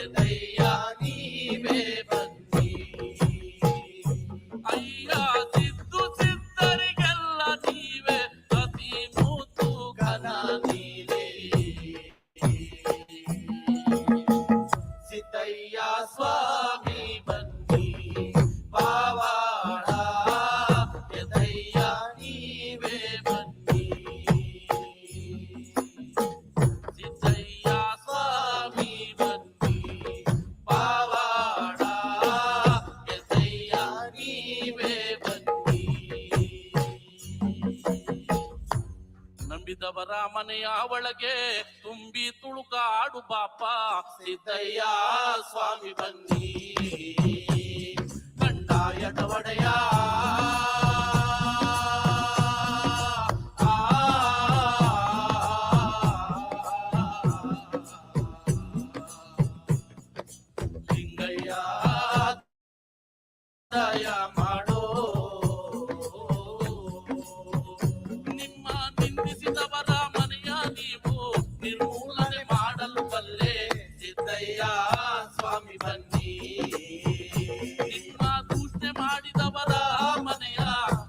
ಎದಯ್ಯ ನೀವೇ ಬನ್ನಿ. ಅಯ್ಯ ಸಿದ್ದು ಸಿದ್ದರಿಗೆಲ್ಲ ನೀವೇ, ಅತಿ ಮುದ್ದು ಘನ ನೀವೇ. ಸಿದ್ದಯ್ಯ ಸ್ವಾಮಿ ಬನ್ನಿ, ಪಾವಾಡ ಎದಯ್ಯ ನೀವೇ ಬನ್ನಿ. ಸಿದ್ದಯ್ಯ ಸ್ವಾಮಿ ಬನ್ನಿ, ಪಾವಾಡ ಎದಯ್ಯ ನೀವೇ ಬನ್ನಿ. ನಂಬಿದವರ ಮನೆಯ ಒಳಗೆ ತುಂಬಿ ತುಳುಕಾಡು ಬಾಪ. ಸಿದ್ದಯ್ಯ ಸ್ವಾಮಿ ಬನ್ನಿ, ಕಂಡಾಯದ ಒಡೆಯ. ಲಿಂಗಯ್ಯ ದಯ ಮಾಡೋ, ನಿಮ್ಮ ನಿಂದಿಸಿದವರ ಮನೆಯ ನೀವು ನಿರ್ಮೂಲನೆ ಮಾಡಲು ಬಲ್ಲೆ. ಸಿದ್ದಯ್ಯ ಸ್ವಾಮಿ ಬನ್ನಿ, ನಿಮ್ಮ ದೂಷಣೆ ಮಾಡಿದವರ ಮನೆಯ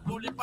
ತುಳಿಪ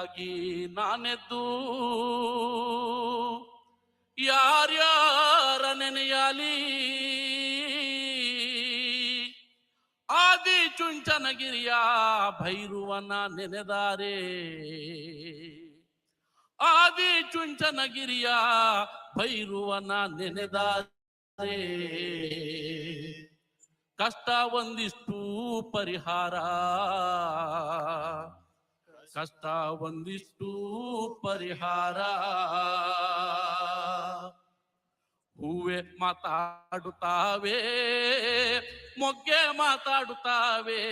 ನಿನಗಾಗಿ ನಾನೆದ್ದು ಯಾರ್ಯಾರ ನೆನೆಯಲಿ ಆದಿ ಚುಂಚನಗಿರಿಯ ಭೈರುವನ ನೆನೆದಾರೆ ಆದಿ ಚುಂಚನಗಿರಿಯ ಭೈರುವನ ನೆನೆದಾರೆ ಕಷ್ಟ ಒಂದಿಷ್ಟು ಪರಿಹಾರ ಕಷ್ಟ ಒಂದಿಷ್ಟು ಪರಿಹಾರ ಹೂವೆ ಮಾತಾಡುತ್ತಾವೆ ಮೊಗ್ಗೆ ಮಾತಾಡುತ್ತಾವೆ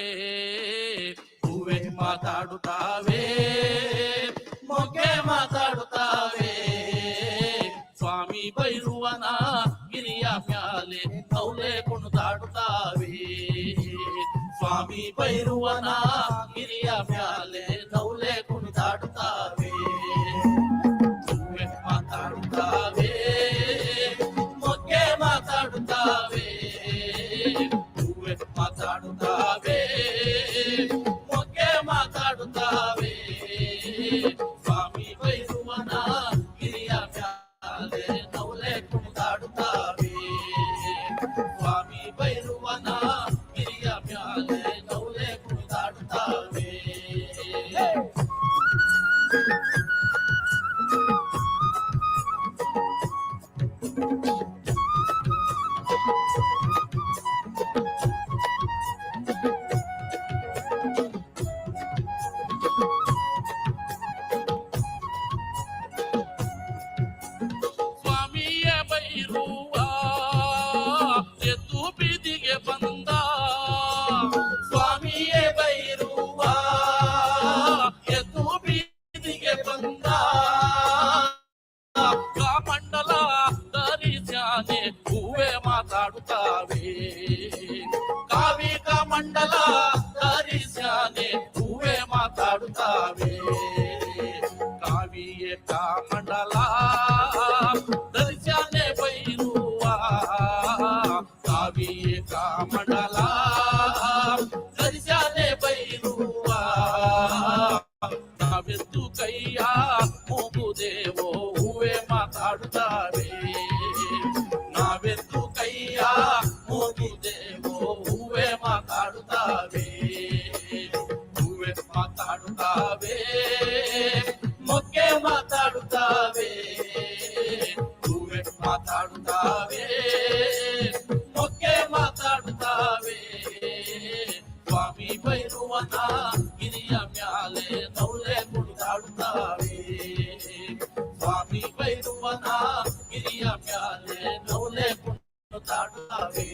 ಹೂವೆ ಮಾತಾಡುತ್ತಾವೆ ಮೊಗ್ಗೆ ಮಾತಾಡುತ್ತಾವೆ ಸ್ವಾಮಿ ಭೈರುವನ ಗಿರಿಯ ಮ್ಯಾಲೆ ನೌಲೆ ಕುಣಿದಾಡುತ್ತಾವೆ ಸ್ವಾಮಿ ಭೈರುವನ ಗಿರಿಯ ಮ್ಯಾಲೆ ನೌಲೆ ಕುಣಿದಾಡುತ್ತಾವೆ ಹೂವೆ ಮಾತಾಡುತ್ತಾವೆ ಮೊಗ್ಗೆ ಮಾತಾಡುತ್ತಾವೆ ಹೂವೆ ಮಾತಾಡುತ್ತಾವೆ ಮೊಗ್ಗೆ ಮಾತಾಡುತ್ತಾವೆ ಸ್ವಾಮಿ ಭೈರುವನ ಗಿರಿಯ ಮ್ಯಾಲೆ ನೌಲೆ ಕುಣಿದಾಡುತ್ತಾವೆ ಸ್ವಾಮಿ ಭೈರುವನ ಗಿರಿಯ ಮ್ಯಾಲೆ ನೌಲೆ ಕುಣಿದಾಡುತ್ತಾವೆ ಸ್ವಾಮಿಯ ಬೈರುವ ಎದ್ದು ಬೀದಿಗೆ ಬಂದ ಸ್ವಾಮಿಯ ಬೈರುವ ಎದ್ದು ಬೀದಿಗೆ ಬಂದ ಮಂಡಲ ಧರಿಸ್ಯಾನೆ ಹೂವೆ ಮಾತಾಡುತ್ತಾವೆ ಕಾವಿಕ ಮಂಡಲ ಧರಿಸ್ಯಾನೆ ಹೂವೆ ಮಾತಾಡುತ್ತಾವೆ ಕಾವಿಯ ಮಂಡಲ ಧರಿಸ್ಯಾನೆ ಬೈರುವ ಕಾವಿಯ ಮಂಡಲ ಧರಿಸ್ಯಾನೆ ಬೈರುವ ನಾವೆತ್ತು ಕೈಯ ಮೂಗುದೇವೋ ಹೂವೆ ಮಾತಾಡುತ್ತಾವೆ ನಾವೆತ್ತು ಕೈಯ ಮೂಗುದೇವೋ ಹೂವೆ ಮಾತಾಡುತ್ತಾವೆ ಹೂವೆ ಮಾತಾಡುತ್ತಾವೆ ಮೊಗ್ಗೆ ಮಾತಾಡುತ್ತಾವೆ ಹೂವೆ ಮಾತಾಡುತ್ತಾವೆ ಮೊಗ್ಗೆ ಮಾತಾಡುತ್ತಾವೆ ಸ್ವಾಮಿ ಭೈರುವನ ಗಿರಿಯ ಮ್ಯಾಲೆ ನೌಲೆ ಕುಣಿದಾಡುತ್ತಾವೆ ಸ್ವಾಮಿ ಭೈರುವನ ಗಿರಿಯ ಮ್ಯಾಲೆ ನೌಲೆ ಕುಣಿದಾಡುತ್ತಾವೆ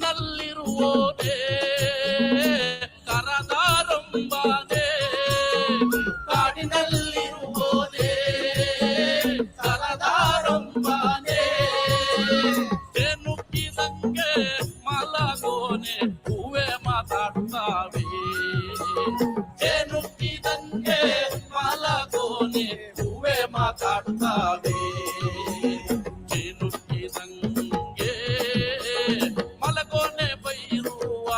ಕಾಡಿನಲ್ಲಿರುವೋದೇ ಕರದಾರಂಬಾನೆ ಕಾಡಿನಲ್ಲಿರುವೋದೇ ಕರದಾರಂಬಾನೆ ನುಗ್ಗಿದಂಗೆ ಮಲಗೋನೆ ಹೂವೆ ಮಾತಾಡುತ್ತಾವೆ ನುಗ್ಗಿದಂಗೆ ಮಲಗೋನೆ ಹೂವೆ ಮಾತಾಡುತ್ತಾವೆ ನುಗ್ಗಿದಂಗೆ ಮಲಗೋನೆ ಬೈರುವ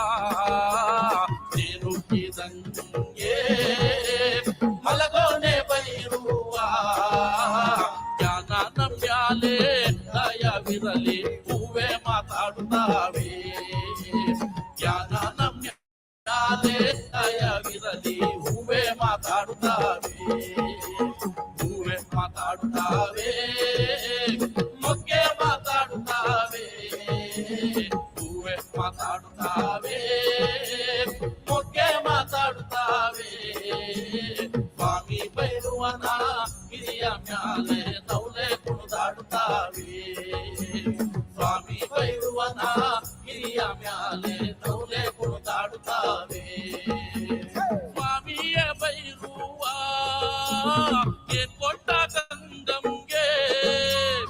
ನುಗ್ಗಿದಂಗೆ ಮಲಗೋನೆ ಬೈರುವ ಜ್ಞಾನ ನಮ್ಯಾಲೆ ದಯವಿರಲಿ ಹೂವೆ ಮಾತಾಡುತ್ತಾವೆ ಜ್ಞಾನ ನಮ್ಯಾಲೆ ದಯವಿರಲಿ ಹೂವೆ ಮಾತಾಡುತ್ತಾವೆ ಹೂವೆ ಮಾತಾಡುತ್ತಾವೆ ಮೊಗ್ಗೆ ಮಾತಾಡುತ್ತಾವೆ ಹೂವೆ ಮಾತಾಡುತ್ತಾವೆ ಮೊಗ್ಗೆ ಮಾತಾಡುತ್ತಾವೆ ಸ್ವಾಮಿ ಭೈರುವನ ಗಿರಿಯ ಮ್ಯಾಲೆ ನೌಲೆ ಕುಣಿದಾಡುತ್ತಾವೆ ಸ್ವಾಮಿ ಭೈರುವನ ಗಿರಿಯ ಮ್ಯಾಲೆ ನೌಲೆ ಕುಣಿದಾಡುತ್ತಾವೆ ಏನ್ ಕೊಟ್ಟ ಗಂಗಂಗೆ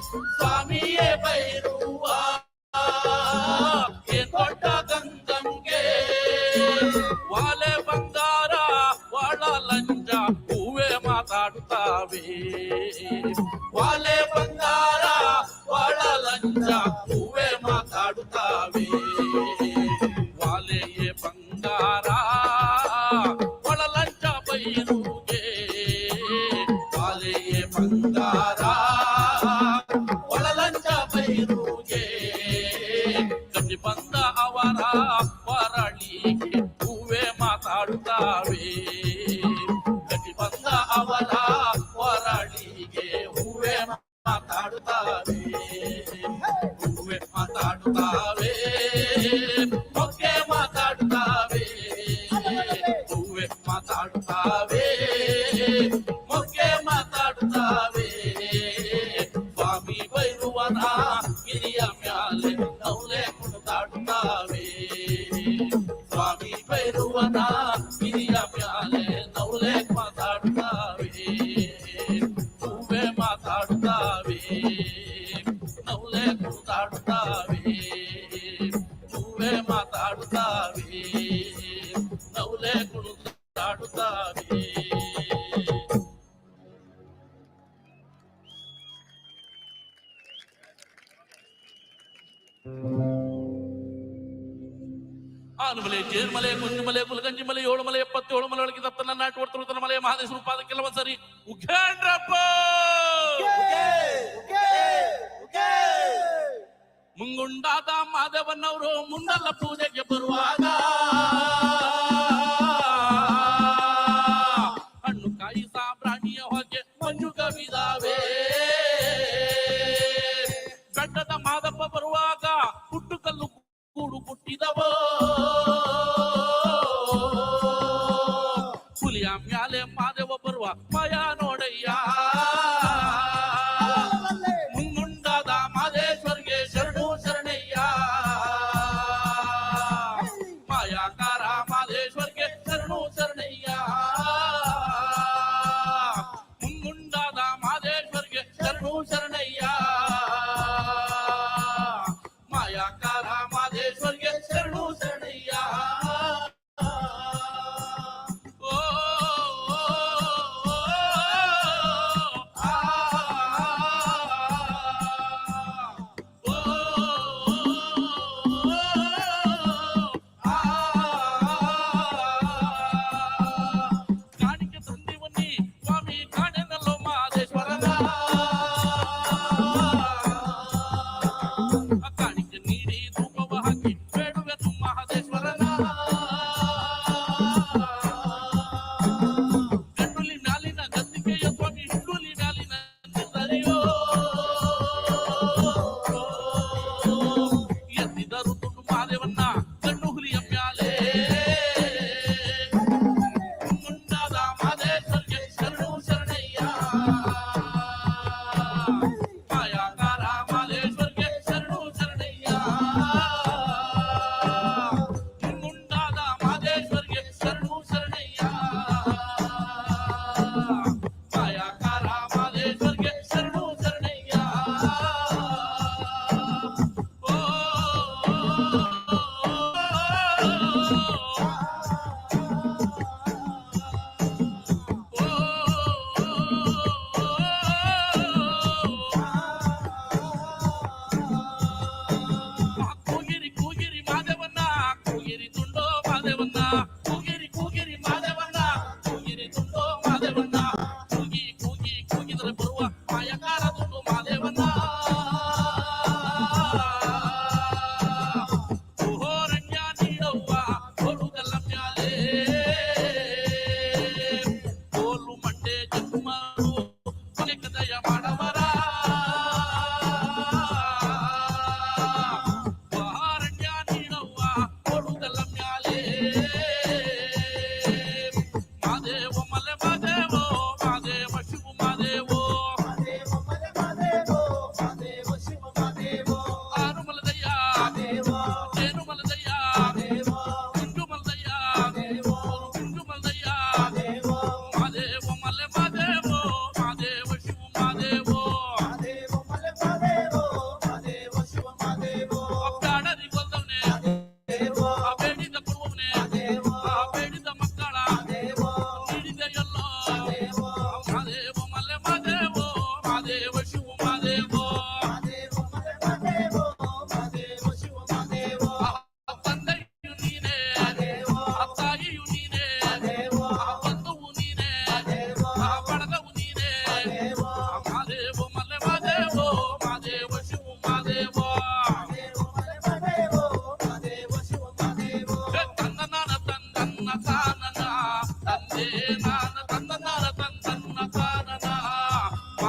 ಸ್ವಾಮಿಯೇ ಬೈರುವ ಏನ್ ಕೊಟ್ಟ ಗಂಗಂಗೆ ವಾಲೆ ಬಂಗಾರ ವಾಳ ಲಂಜ ಹೂವೆ ಮಾತಾಡುತ್ತಾವೆ ವಾಲೆ ಬಂಗಾರ ವಾಳ ಲಂಜ ಹೂವೆ ಮಾತಾಡುತ್ತಾವೆ ವಾಲೆಯೇ ಬಂಗಾರ ಒಳ ಲಂಚ ಬೈರುಗೆ ವಾಲೆಯೇ ಬಂಗಾರ ಒಳ ಲಂಚ ಬೈರುಗೆ ಗಟ್ಟಿ ಬಂದ ಅವರ ವರಳಿಗೆ ಹೂವೆ ಮಾತಾಡುತ್ತಾವೆ ಗಟ್ಟಿ ಬಂದ ಅವರ ವರಳಿಗೆ ಹೂವೆ ಮಾತಾಡುತ್ತಾವೆ ಹೂವೆ ಮಾತಾಡುತ್ತಾವೆ ಮೊಗ್ಗೆ ಮಾತಾಡುತ್ತಾವೆ ಹೂವೆ ಮಾತಾಡುತ್ತಾವೆ ಮೊಗ್ಗೆ ಮಾತಾಡುತ್ತಾವೆ ಸ್ವಾಮಿ ಬೈರುವನ ಗಿರಿಯ ಮ್ಯಾಲೆ ನೌಲೆ ಕುಣಿದಾಡುತ್ತಾವೆ ಸ್ವಾಮಿ ಬೈರುವನ ಗಿರಿಯ ಮ್ಯಾಲೆ ನೌಲೆ ಮಾತಾಡುತ್ತಾವೆ ಹೂವೆ ಮಾತಾಡುತ್ತಾವೆ ನೌಲೆ ಕುಣಿದಾಡುತ್ತಾವೆ ಹೂವೆ ಮಾತಾಡುತ್ತಾವೆ ನೌಲೆ ಕುಣಿದಾಡುತ್ತಾವೆ ಆನುಮಲೆ ಜೇರ್ಮಲೆ ಕುಂಜುಮಲೆ ಕುಲಗಂಜಿಮಲೆ ಏಳುಮಲೆ 77 ಮಲೆ ಒಳಗೆ ದತ್ತನ ನಾಟು ವರ್ತನ ಮಲೆ ಮಹಾದೇಶ್ವರ ಪಾದ ಕೆಲವ ಸರಿ ಉಘಾಂಡ್ರಪ್ಪ ಮುಂಗುಂಡಾದ ಮಾದೇವನವರು ಮುಂಡಲ ಪೂಜೆಗೆ ಬರುವಾಗ ಹಣ್ಣು ಕಾಯಿ ಸಾಂಬ್ರಾಣಿಯ ಹೊಗೆ ಮಂಜು ಕವಿದಾವೆ ಬೆಟ್ಟದ ಮಾದಪ್ಪ ಬರುವಾಗ ಹುಟ್ಟು ಕಲ್ಲು ಕೂಡು ಹುಟ್ಟಿದವೋ ಹುಲಿಯ ಮ್ಯಾಲೆ ಮಾದೇವ ಬರುವ ಮಾಯಾ ನೋಡಯ್ಯ ಮುಂಗುಂಡಾದ ಮಾದೇಶ್ವರ್ಗೆ ಶರಣು ಶರಣಯ್ಯ ಮಾಯಾಕಾರ ಮಾದೇಶ್ವರ್ಗೆ ಶರಣು ಶರಣಯ್ಯ ಮುಂಗುಂಡಾದ ಮಾದೇಶ್ವರ್ಗೆ ಶರಣು ಶರಣಯ್ಯ ಮಾಯಾಕಾರ ಮಾದೇಶ್ವರ್ಗೆ ಶರಣು ಶರಣಯ್ಯ ಓ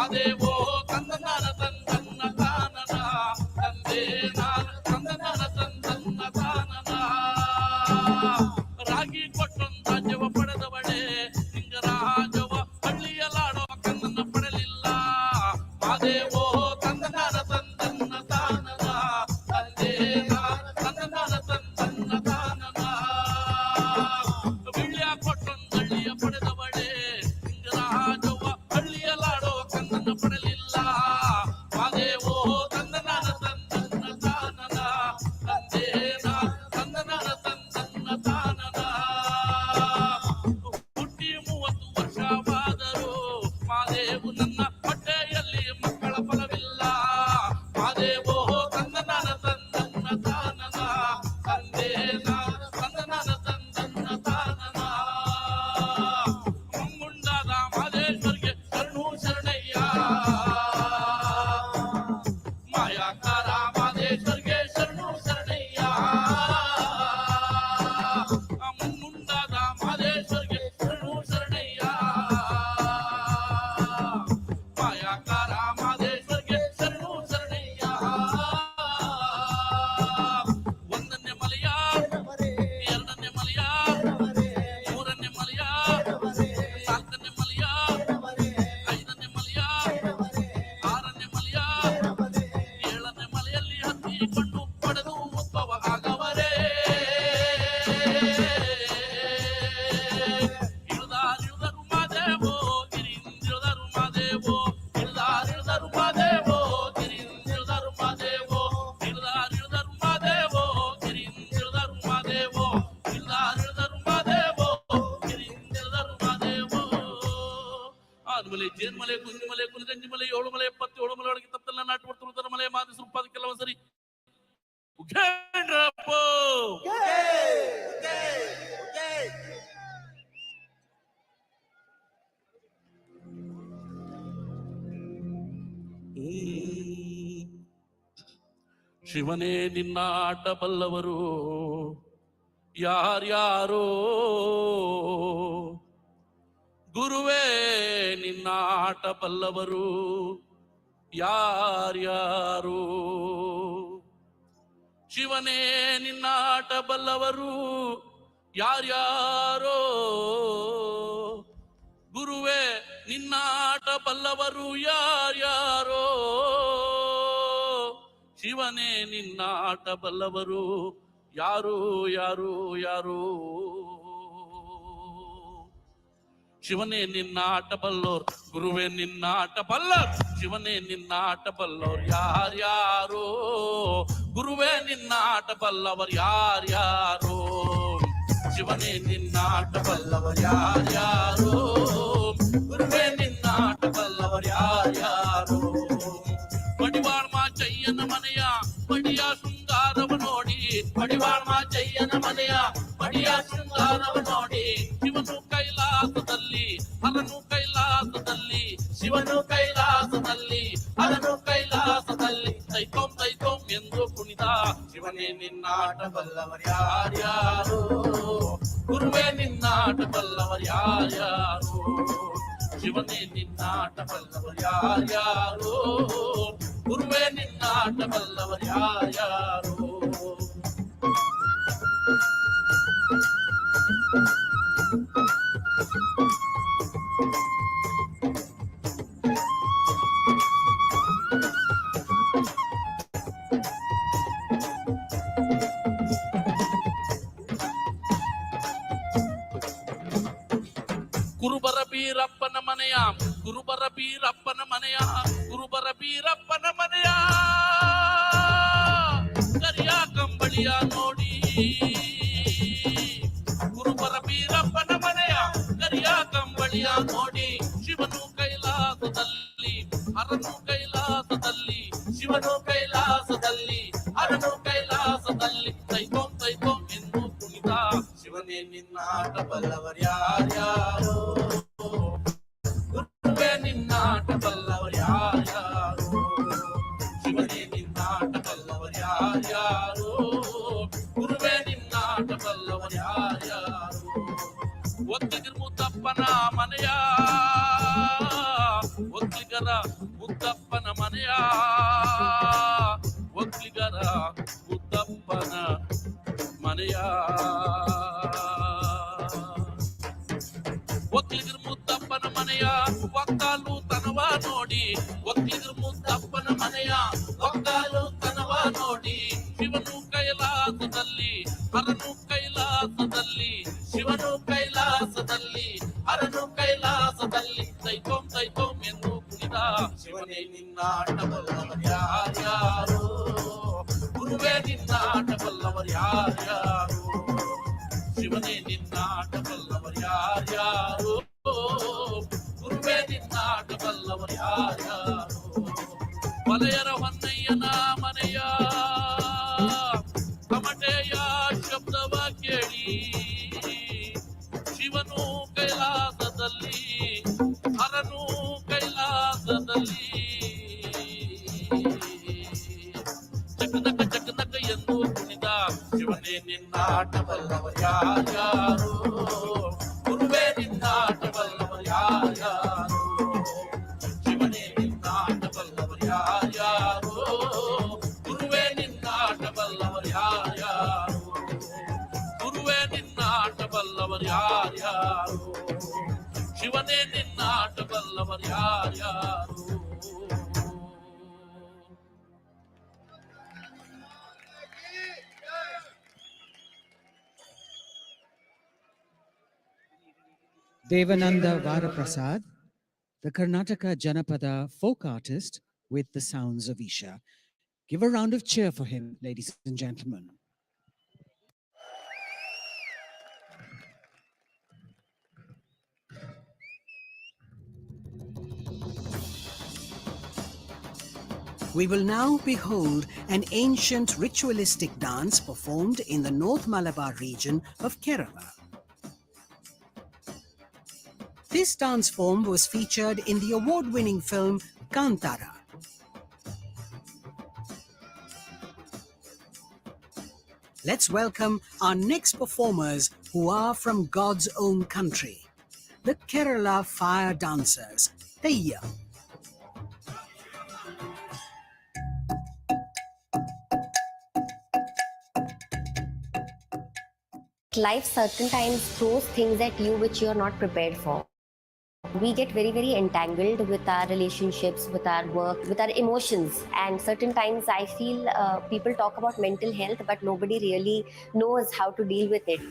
ಮಾದೇವೋ ತಂದನಾನ ತಂದನ್ನ ತಾನನ ತಂದೆ ನಾನು ತಂದನಾನ ತಂದನ್ನ ತಾನನ ರಾಗಿ ಕೊಟ್ಟೊಂದು ರಾಜ್ಯವ ಪಡೆದವಳೆ ಸಿಂಗರಾಜವ ಹಳ್ಳಿಯಲಾಡೋ ಕಣ್ಣನ್ನ ಪಡೆಯಲಿಲ್ಲ ಮಾದೇವೋ ತಂದನಾನ ತಂದನ್ನ ತಾನನ ತಂದೆ ನಾನು ತಂದನಾನ ತಂದನ್ನ ತಾನನ ಬಿಳಿಯ ಕೊಟ್ಟೊಂದು ಹಳ್ಳಿಯ ಪಡೆದವಳೆ ಸಿಂಗರಾಜವ ಹಳ್ಳಿಯಲಾಡೋ ಕಣ್ಣನ್ನ ಪಡೆಯಲಿಲ್ಲ ಮಾದೇವೋ ತಂದನಾನ ತಂದನ್ನ ತಾನನ ತಂದೆ ನಾನು ತಂದನಾನ ತಂದನ್ನ ತಾನನ ಹುಟ್ಟಿ 30 ವರ್ಷವಾದರೂ ಮಾದೇವು ನನ್ನ ಹೊಟ್ಟೆಯಲ್ಲಿ ಮಕ್ಕಳ ಫಲವಿಲ್ಲ ಮಾದೇವೋ ತಂದನಾನ ತಂದನ್ನ ತಾನನ ತಂದೆ ನಾನು ತಂದನಾನ ತಂದನ್ನ ತಾನನ ಮುಂಗುಂಡಾದ ಮಾದೇಶ್ವರಿಗೆ ಶರಣು ಶರಣಯ್ಯ ಮಾಯಾಕಾರ ಮಾದೇಶ್ವರಿಗೆ ಶರಣು ಶರಣಯ್ಯ ಮುಂಗುಂಡಾದ ಮಾದೇಶ್ವರಿಗೆ ಶರಣು ಶರಣಯ್ಯ ಮಾಯಾಕಾರ ಮಾದೇಶ್ವರಿಗೆ ಶರಣು ಶರಣಯ್ಯ ಒಂದನೇ ಮಲೆಯ ಎರಡನೇ ಮಲೆಯ ಮೂರನೇ ಮಲೆಯ ನಾಲ್ಕನೇ ಮಲೆಯ ಐದನೇ ಮಲೆಯ ಆರನೇ ಮಲೆಯ ಏಳನೇ ಮಲೆಯಲ್ಲಿ ಹತ್ತಿಕೊಂಡು ಪಡೆದು ಉದ್ಭವ ಆಗವರೇ ಇಳಿದಾರಿಳಿದರು ಮಾದೇವೋ ಗಿರಿಂದಿಳಿದರು ಮಾದೇವೋ ಇಳಿದಾರಿಳಿದರು ಮಾದೇವೋ ಗಿರಿಂದಿಳಿದರು ಮಾದೇವೋ ಇಳಿದಾರಿಳಿದರು ಮಾದೇವೋ ಗಿರಿಂದಿಳಿದರು ಮಾದೇವೋ ಇಳಿದಾರಿಳಿದರು ಮಾದೇವೋ ಗಿರಿಂದಿಳಿದರು ಮಾದೇವೋ ಆರುಮಲೆ ಜೇನ್ಮಲೆ ಕುಂಜಿಮಲೆ ಕುಲಗಂಜಿಮಲೆ 7 ಮಲೆ 77 ಮಲೆ ಒಳಗೆ ತಪ್ಪೆಲ್ಲ ನಾಟು ಬಿಡ್ತು ಮಲೆ ಮಾದಿಸ ರೂಪಾದ ಕೆಲವು ಸರಿ ಉಘೇಂದ್ರಪ್ಪೋ. ಶಿವನೇ ನಿನ್ನ ಆಟ ಬಲ್ಲವರು ಯಾರ್ಯಾರೋ ಗುರುವೇ ನಿನ್ನ ಆಟ ಬಲ್ಲವರು ಯಾರ್ಯಾರೋ ಶಿವನೇ ನಿನ್ನ ಆಟ ಬಲ್ಲವರು ಯಾರ್ಯಾರೋ ಗುರುವೇ ನಿನ್ನ ಆಟ ಬಲ್ಲವರು ಯಾರ್ಯಾರೋ ಶಿವನೇ ನಿನ್ನ ಆಟ ಬಲ್ಲವರು ಯಾರು ಯಾರು ಯಾರು ಶಿವನೇ ನಿನ್ನ ಆಟ ಬಲ್ಲೋರ್ ಗುರುವೇ ನಿನ್ನ ಆಟ ಬಲ್ಲೋರ್ ಶಿವನೇ ನಿನ್ನ ಆಟ ಬಲ್ಲೋರ್ ಯಾರ್ಯಾರೋ ಗುರುವೇ ನಿನ್ನ ಆಟ ಬಲ್ಲವರು ಯಾರ್ಯಾರೋ ಶಿವನೇ ನಿನ್ನ ಆಟ ಬಲ್ಲವರು ಯಾರ್ಯಾರೋ ಗುರುವೇ ನಿನ್ನ ಆಟ ಬಲ್ಲವರು ಯಾರ್ಯಾರೋ ಪಡಿವಾಳ ಮಾಚಯ್ಯನ ಮನೆಯ ಪಡಿಯ ಶೃಂಗಾರವ ನೋಡಿ ಪಡಿವಾಳ ಮಾಚಯ್ಯನ ಮನೆಯ ಪಡಿಯ ಶೃಂಗಾರವ ನೋಡಿ ಶಿವನು ಕೈಲಾಸದಲ್ಲಿ ಹರನು ಕೈಲಾಸದಲ್ಲಿ ಶಿವನು ಕೈಲಾಸದಲ್ಲಿ ಹರನು ಕೈಲಾಸದಲ್ಲಿ ತೈತೋಂ ತೈತೋಂ ಎಂದು ಕುಣಿದ ಶಿವನೇ ನಿನ್ನಾಟ ಬಲ್ಲವರು ಯಾರ್ಯಾರು ಗುರುವೇ ನಿನ್ನಾಟ ಬಲ್ಲವರು ಯಾರ್ಯಾರು ಶಿವನೇ ನಿನ್ನಾಟ ಬಲ್ಲವರು ಯಾರ್ಯಾರು ಗುರುವೇ ನಿನ್ನಾಟ ಬಲ್ಲವರು ಯಾರ್ಯಾರು ಕುರುಬರ ಬೀರಪ್ಪನ ಮನೆಯ ಕುರುಬರ ಬೀರಪ್ಪನ ಮನೆಯ ಕುರುಬರ ಬೀರಪ್ಪನ ಮನೆಯ ಕರಿಯ ಕಂಬಳಿಯ ನೋಡಿ ಕುರುಬರ ಬೀರಪ್ಪನ ಮನೆಯ ಕರಿಯ ಕಂಬಳಿಯ ನೋಡಿ ಶಿವನು ಕೈಲಾಸದಲ್ಲಿ ಹರನು ಕೈಲಾಸದಲ್ಲಿ ಶಿವನು ಕೈಲಾಸದಲ್ಲಿ ಹರನು ಕೈಲಾಸದಲ್ಲಿ ತೈತೋಂ ತೈತೋಂ ಎಂದು ಕುಣಿದ ಶಿವನೇ ನಿನ್ನಾಟ ಬಲ್ಲವರು ಯಾರ್ಯಾರೋ ಗುರುವೇ ನಿನ್ನಾಟ ಬಲ್ಲವರು ಯಾರ್ಯಾರೋ ಶಿವನೇ ನಿನ್ನಾಟ ಬಲ್ಲವರು ಯಾರ್ಯಾರೋ ಗುರುವೇ ನಿನ್ನಾಟ ಬಲ್ಲವರು ಯಾರ್ಯಾರೋ ಒತ್ತಿದಿರು ಮುತ್ತಪ್ಪನ ಮನೆಯ ಒಕ್ಕಲಿಗರ ಮುದ್ದಪ್ಪನ ಮನೆಯ ಒಕ್ಕಲಿಗರ ಮುದ್ದಪ್ಪನ ಮನೆಯ ಒಕ್ಕಲಿಗರ ಮುದ್ದಪ್ಪನ ಮನೆಯ ಒಕ್ಕಾಲು ತನವ ನೋಡಿ ಒಕ್ಕಲಿಗರ ಮುದ್ದಪ್ಪನ ಮನೆಯ ಒಕ್ಕಾಲು ತನವ ನೋಡಿ ಶಿವನು ಕೈಲಾಸದಲ್ಲಿ ಹರನು ಕೈಲಾಸದಲ್ಲಿ ಶಿವನು ಕೈಲಾಸದಲ್ಲಿ ಹರನು ಕೈಲಾಸದಲ್ಲಿ ತೈತೋಂ ತೈತೋಂ ಎಂದು ಕುಣಿದ ಶಿವನೇ ನಿನ್ನಾಟ ಬಲ್ಲವರು ಯಾರ್ಯಾರು ಗುರುವೇ ನಿನ್ನಾಟ ಬಲ್ಲವರು ಯಾರ್ಯಾರು ಶಿವನೇ ನಿನ್ನಾಟ ಬಲ್ಲವರು ಯಾರ್ಯಾರು ಗುರುವೇ ನಿನ್ನಾಟ ಬಲ್ಲವರು ಯಾರ್ಯಾರು ಮಲೆಯರ ಹೊನ್ನಯ್ಯನ ಮನೆಯ ಕಮಟೆಯ ಶಬ್ದವ ಕೇಳಿ ಶಿವನು ಕೈಲಾಸದಲ್ಲಿ ಹರನು ಕೈಲಾಸದಲ್ಲಿ ಚಕನಕ ಚಕನಕ ಎಂದು ಕುಣಿದ ಶಿವನೇ ನಿನ್ನಾಟ ಬಲ್ಲವರು ಯಾರ್ಯಾರು ಗುರುವೇ ನಿನ್ನಾಟ ಬಲ್ಲವರು ಯಾರ್ಯಾರು ಶಿವನೇ ನಿನ್ನಾಟ ಬಲ್ಲವರು ಯಾರ್ಯಾರು ಗುರುವೇ ನಿನ್ನಾಟ ಬಲ್ಲವರು ಯಾರ್ಯಾರು ಗುರುವೇ ನಿನ್ನಾಟ ಬಲ್ಲವರು ಯಾರ್ಯಾರು ಶಿವನೇ ನಿನ್ನಾಟ ಬಲ್ಲವರು ಯಾರ್ಯಾರು Devananda Varaprasad, the Karnataka Janapada folk artist with the sounds of Isha. Give a round of cheer for him, ladies and gentlemen. We will now behold an ancient ritualistic dance performed in the North Malabar region of Kerala. This dance form was featured in the award-winning film Kantara. Let's welcome our next performers who are from God's own country, the Kerala Fire Dancers, Theyya. Life certain times throws things at you which you are not prepared for. We get very, very entangled with our relationships, with our work, with our emotions. And certain times I feel people talk about mental health, but nobody really knows how to deal with it.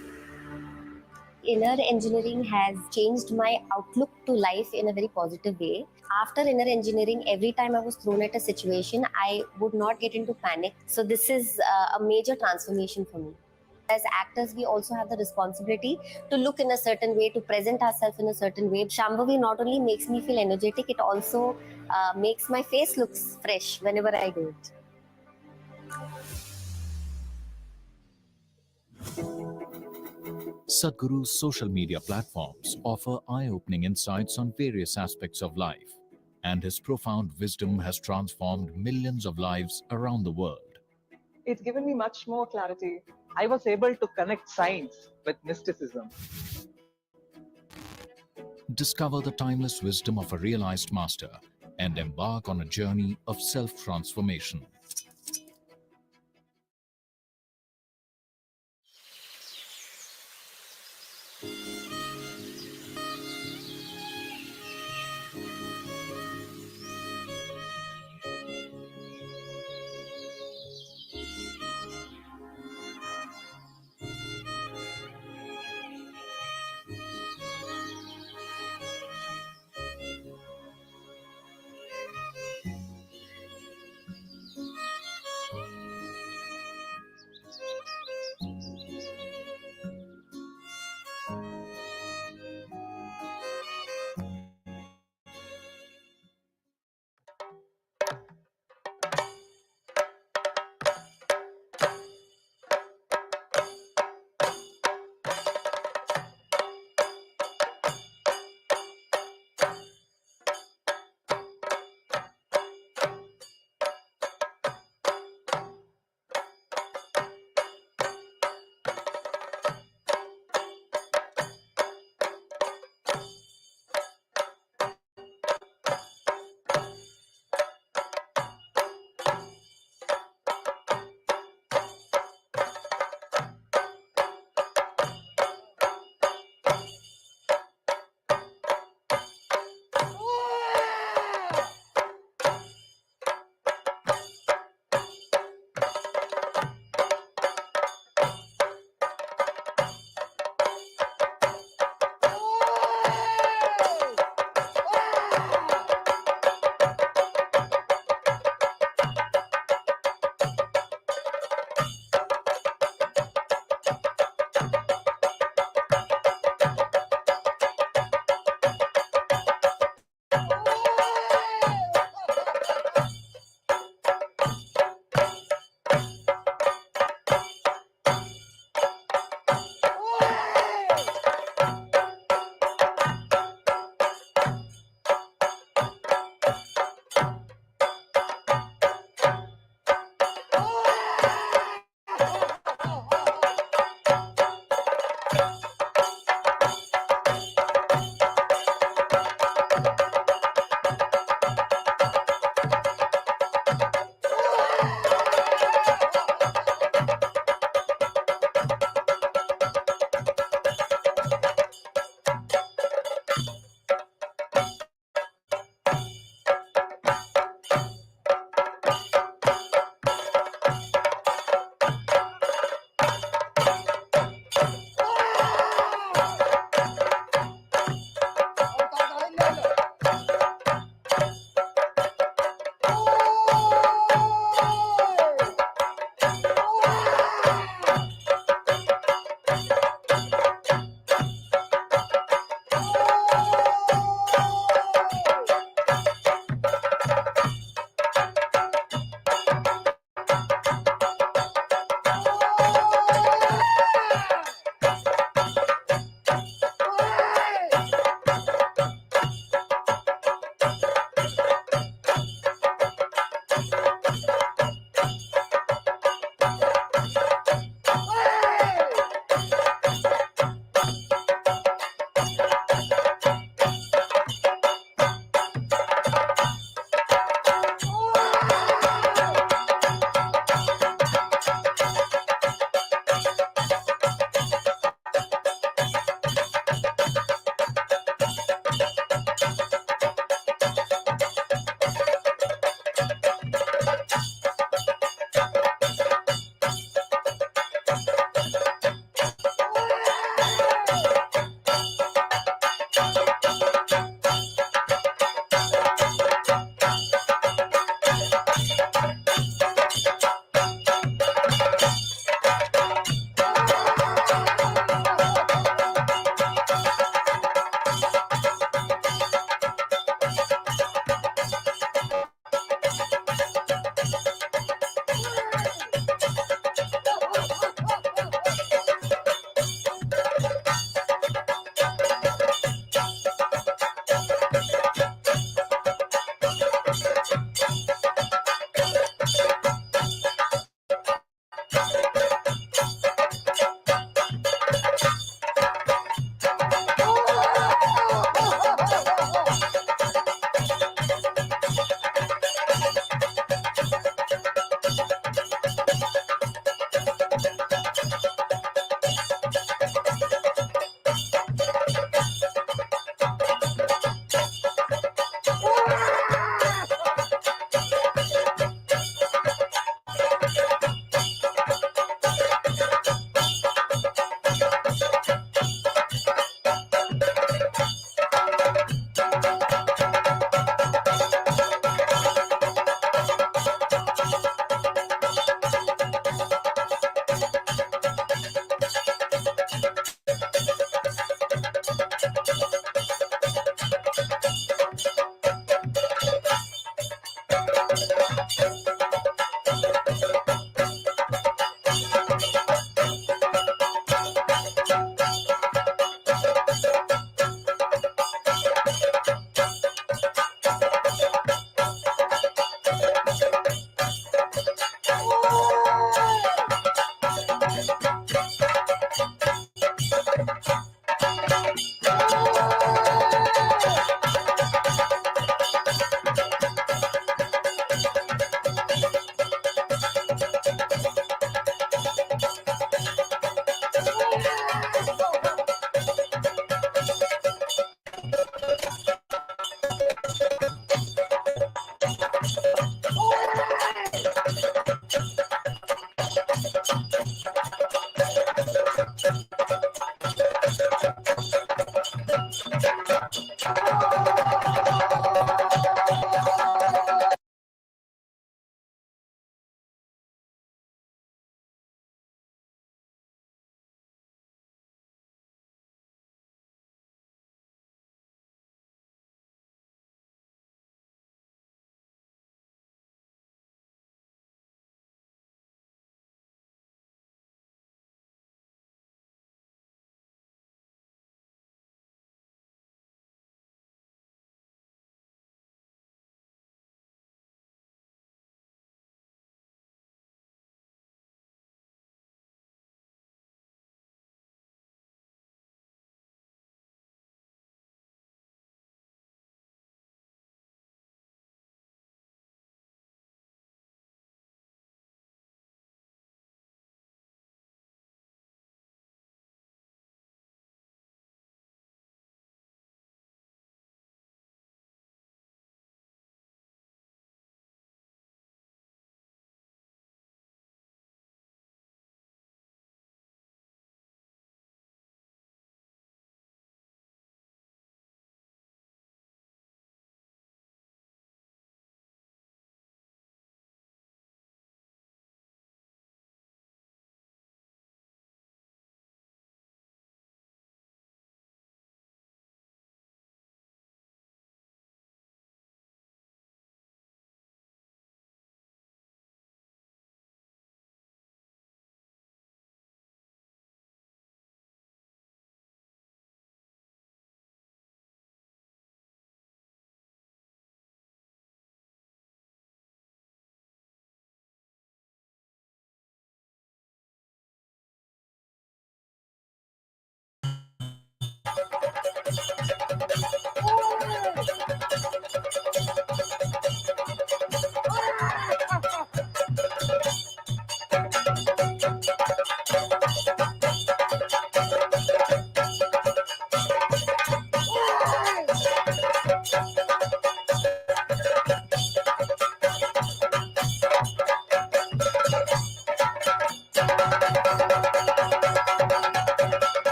Inner engineering has changed my outlook to life in a very positive way. After inner engineering, every time I was thrown at a situation, I would not get into panic. So this is a major transformation for me. As actors, we also have the responsibility to look in a certain way, to present ourselves in a certain way. Shambhavi not only makes me feel energetic, it also makes my face look fresh whenever I do it. Sadhguru's social media platforms offer eye-opening insights on various aspects of life, and his profound wisdom has transformed millions of lives around the world. It's given me much more clarity. I was able to connect science with mysticism. Discover the timeless wisdom of a realized master and embark on a journey of self-transformation.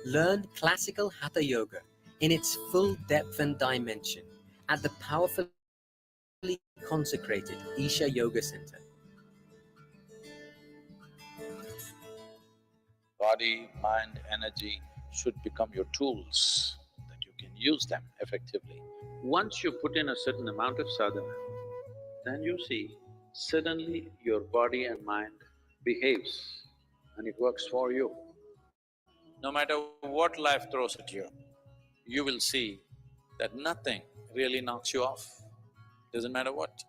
Learn classical Hatha Yoga in its full depth and dimension at the powerfully consecrated Isha Yoga Center. Body, mind, energy should become your tools, that you can use them effectively. Once you put in a certain amount of sadhana, then you see suddenly your body and mind behaves and it works for you. No matter what life throws at you, you will see that nothing really knocks you off, doesn't matter what.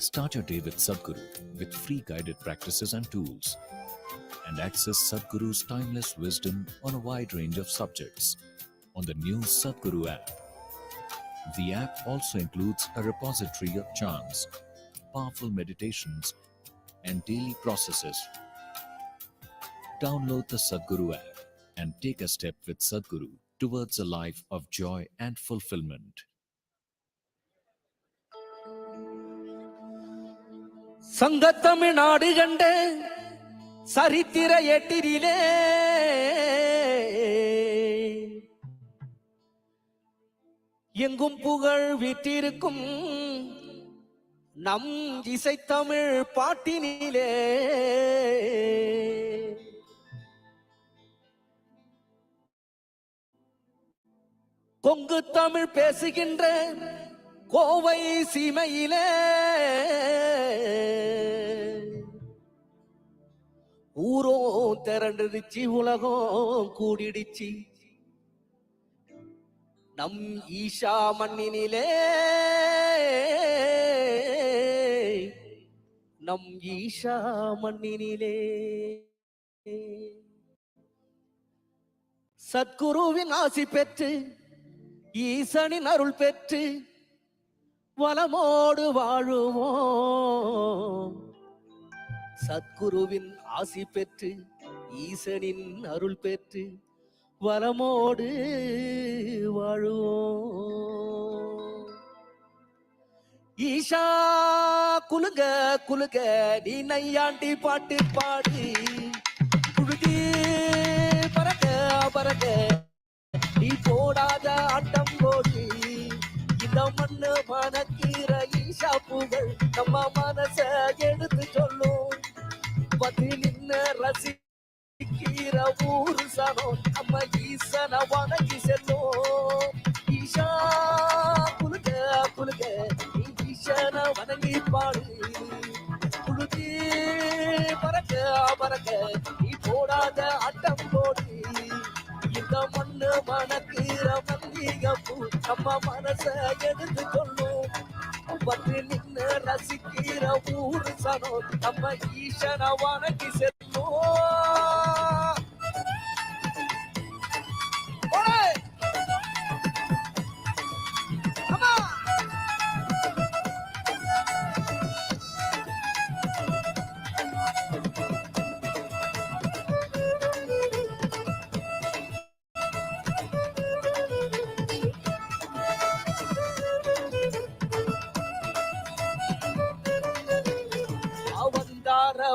Start your day with Sadhguru with free guided practices and tools, and access Sadhguru's timeless wisdom on a wide range of subjects on the new Sadhguru app. The app also includes a repository of chants, powerful meditations, and daily processes. Download the Sadhguru app and take a step with Sadhguru towards a life of joy and fulfillment. சங்கத்தமிழ்நாடு கண்ட சரித்திர எட்டிரிலே எங்கும் புகழ் வீற்றிருக்கும் நம் இசைத்தமிழ் பாட்டினிலே கொங்கு தமிழ் பேசுகின்ற கோவை சீமையிலே ஊரோ திரண்டுடுச்சு, உலகம் கூடிடுச்சு நம் ஈஷா மண்ணினிலே, நம் ஈஷா மண்ணினிலே. சத்குருவின் ஆசி பெற்று ஈசனின் அருள் பெற்று வளமோடு வாழுவோம். சத்குருவின் ஆசி பெற்று ஈசனின் அருள் பெற்று வளமோடு வாழுவோம். ஈஷா குலுங்க குலுங்க நீ நையாண்டி பாட்டு பாடு, குழுதி பறக்க பறக்க நீ போடாத ஆட்டம் போடு. இந்த மண்ணு மனக்கீர ஈஷா புகழ் நம்ம மனச எடுத்து சொல்லும். பத்தி நின்ன ரசிக்கிற ஊரு சனம் நம்ம ஈசன வணங்கி செல்லும். ஈஷா குலுங்க குலுங்க நீ ஈசன வணங்கி பாடு, குழுதி பறக்க பறக்க நீ போடாத ஆட்டம் போடு. இந்த மண்ணு மனக்கீர மல்லிகப்பூ நம்ம மனச எடுத்து சொல்லும். பற்றி நின்று ரசிக்கிற ஊரு சனம் நம்ம ஈசன வணங்கி செல்லும்.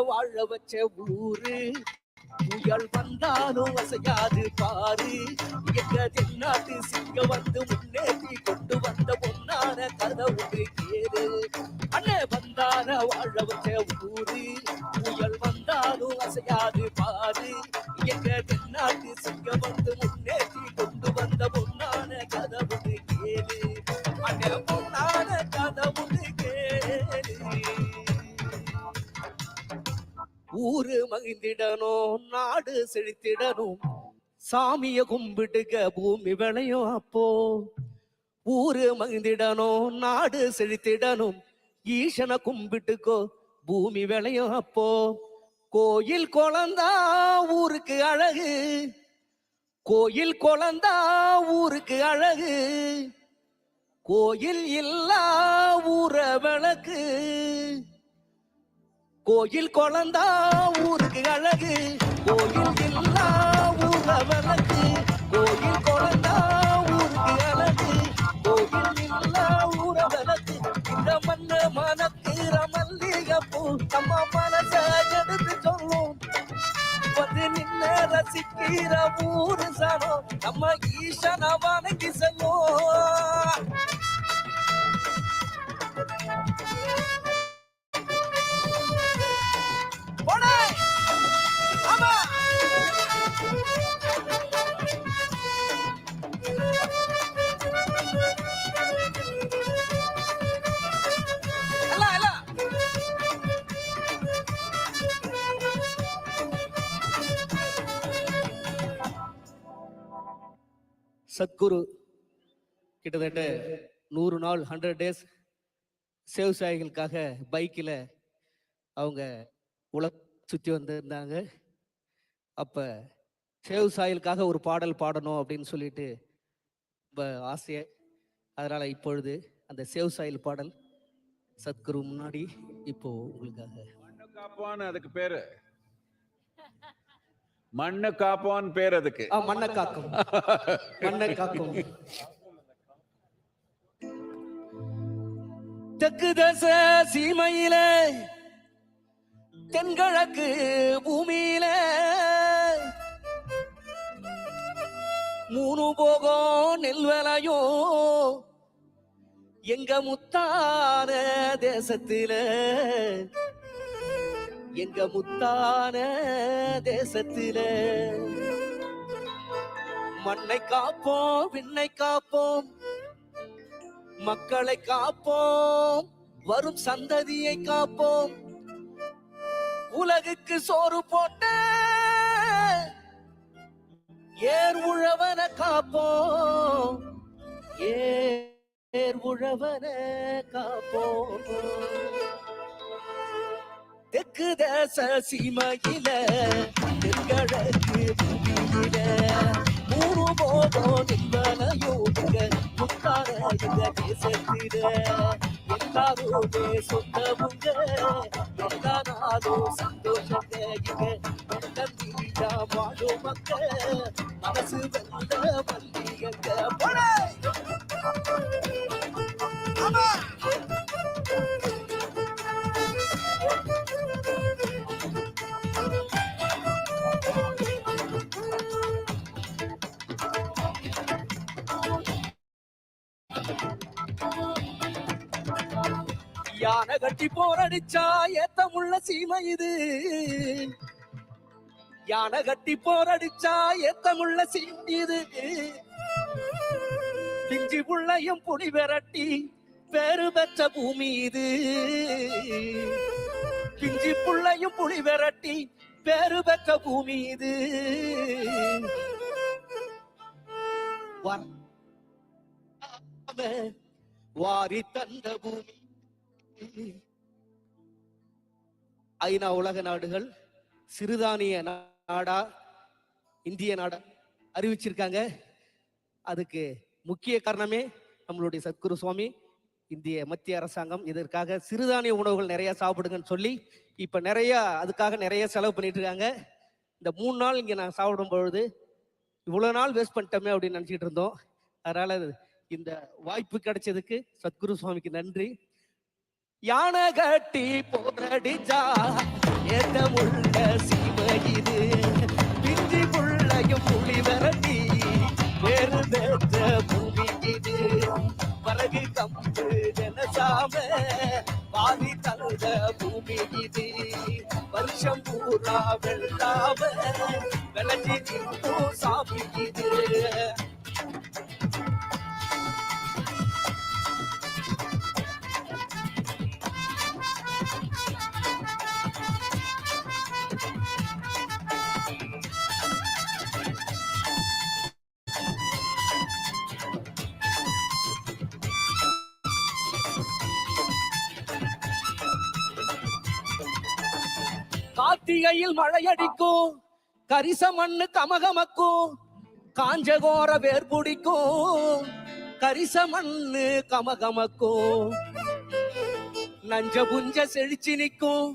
வாழ வச்ச ஊரு புயல் வந்தாலும் அசையாது பாரு. எங்க தென்னாட்டு சிங்க வந்து முன்னேற்றி கொண்டு வந்த பொன்னான கதவுக்கு கேரு. அண்ணே வந்தான வாழ வச்ச ஊரு புயல் வந்தாலும் அசையாது பாரு. எங்க தென்னாட்டு சிங்க வந்து முன்னேற்றி கொண்டு வந்த பொன்னான கதவுக்கு கேரு. அண்ணே பொன்னான கதவுக்கு கேரு. ஊரு மகிழ்ந்திடணும், நாடு செழித்திடணும், சாமிய கும்பிட்டுக்க பூமி விளையும் அப்போ. ஊரு மகிழ்ந்திடணும், நாடு செழித்திடணும், ஈசனை கும்பிட்டுக்கோ பூமி விளையும் அப்போ. கோயில் குழந்தா ஊருக்கு அழகு, கோயில் குழந்தா ஊருக்கு அழகு, கோயில் இல்லா ஊர விளக்கு. கோயில் குழந்தா ஊருக்கு அழகு, கோயில் இல்லா ஊர விளக்கு. கோயில் குழந்தா ஊருக்கு அழகு, கோயில் இல்லா ஊர விளக்கு. இந்த மண்ணு மனக்கீர மல்லிகப்பூ நம்ம மனச எடுத்து சொல்லும். வந்து நின்று ரசிக்கிற ஊரு சனம் நம்ம ஈசன வணங்கி செல்லும். சத்குரு கிட்டத்தட்ட 100 நாள் 100 days விவசாயிகளுக்காக பைக்கில் அவங்க சுற்றி வந்திருந்தாங்க. அப்போ விவசாயிகளுக்காக ஒரு பாடல் பாடணும் அப்படின்னு சொல்லிட்டு ரொம்ப ஆசையை, அதனால் இப்பொழுது அந்த விவசாயிகள் பாடல் சத்குரு முன்னாடி இப்போ உங்களுக்காக. மண்ணு காப்பான் அதுக்கு பேரு, மண்ணு காப்பான் பேர் அதுக்கு. மண்ணை காக்கும், மண்ணை காக்கும். தெற்கு தச சீமையில தென்கிழக்கு பூமியில 3 போகம் நெல் விளையும் எங்க முத்தான தேசத்தில, எங்க முத்தான தேசத்தில. மண்ணை காப்போம், விண்ணை காப்போம், மக்களை காப்போம், வரும் சந்ததியை காப்போம். உலகுக்கு சோறு போட்ட ஏர் உழவன காப்போம், ஏர் உழவன காப்போம். தெற்கு தேச சீமையில தென்கிழக்கு பூமியில 3 போகம் நில்வனையோங்க முத்தான இந்த தேசத்தில. எல்லாருமே சொந்தமுங்க, எல்லா நாளும் சந்தோஷங்க. இங்க தீரா வாழும் மக்க மனசு வந்த மல்லிகங்க. யானை கட்டி போரடிச்சா ஏத்தமுள்ள சீமை இது, யானை கட்டி போரடிச்சா ஏத்தமுள்ள சீமை இது. பிஞ்சி புள்ளையும் புலி விரட்டி பேரு பெற்ற பூமி இது, பிஞ்சி புள்ளையும் புலி விரட்டி பேரு பெற்ற பூமி இது. வாரி தந்த பூமி. ஐநா உலக நாடுகள் சிறுதானிய நாடா இந்திய நாடா அறிவிச்சிருக்காங்க. அதுக்கு முக்கிய காரணமே நம்மளுடைய சத்குரு சுவாமி, இந்திய மத்திய அரசாங்கம் இதற்காக சிறுதானிய உணவுகள் நிறைய சாப்பிடுங்கன்னு சொல்லி இப்ப அதுக்காக நிறைய செலவு பண்ணிட்டு இருக்காங்க. இந்த 3 நாள் இங்க நான் சாப்பிடும் பொழுது இவ்வளவு நாள் வேஸ்ட் பண்ணிட்டோமே அப்படின்னு நினைச்சிட்டு இருந்தோம். அதனால இந்த வாய்ப்பு கிடைச்சதுக்கு சத்குரு சுவாமிக்கு நன்றி. யானை கட்டி போரடிச்சா ஏத்தமுள்ள சீமை இது, பிஞ்சி புள்ளையும் புலி விரட்டி வேறு பெற்ற பூமி இது. வரகு கம்பு ஜனசாம வாரி தந்த பூமி இது. வருஷம் பூரா வெள்ளாம விளைஞ்சி நிற்கும் சாமி இது. கார்த்திகையில் மழையடிக்கும், கரிச மண்ணு கமகமக்கும், காஞ்சகோர வேர் பிடிக்கும், கரிச மண்ணு கமகமக்கும். நஞ்ச புஞ்ச செழிச்சு நிற்கும்,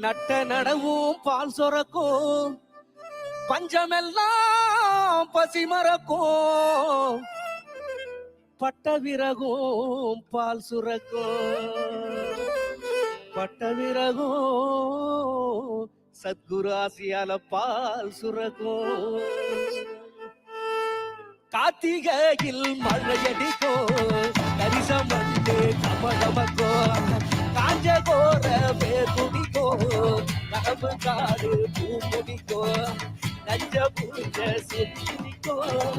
நட்ட நடவும் பால் சொரக்கும், பஞ்சமெல்லாம் பசி மறக்கும், பட்ட விறகும் பால் சுரக்கும், பட்ட விறகும் சத்குரு ஆசியால பால் சுரக்கும். கார்த்திகையில் மழையடிக்கும், கரிச மண்ணு கமகமக்கும், காஞ்ச கோர வேர் குடிக்கும், நரம்பு காடு பூ முடிக்கும், நஞ்ச பூஞ்ச செடிக்கும்,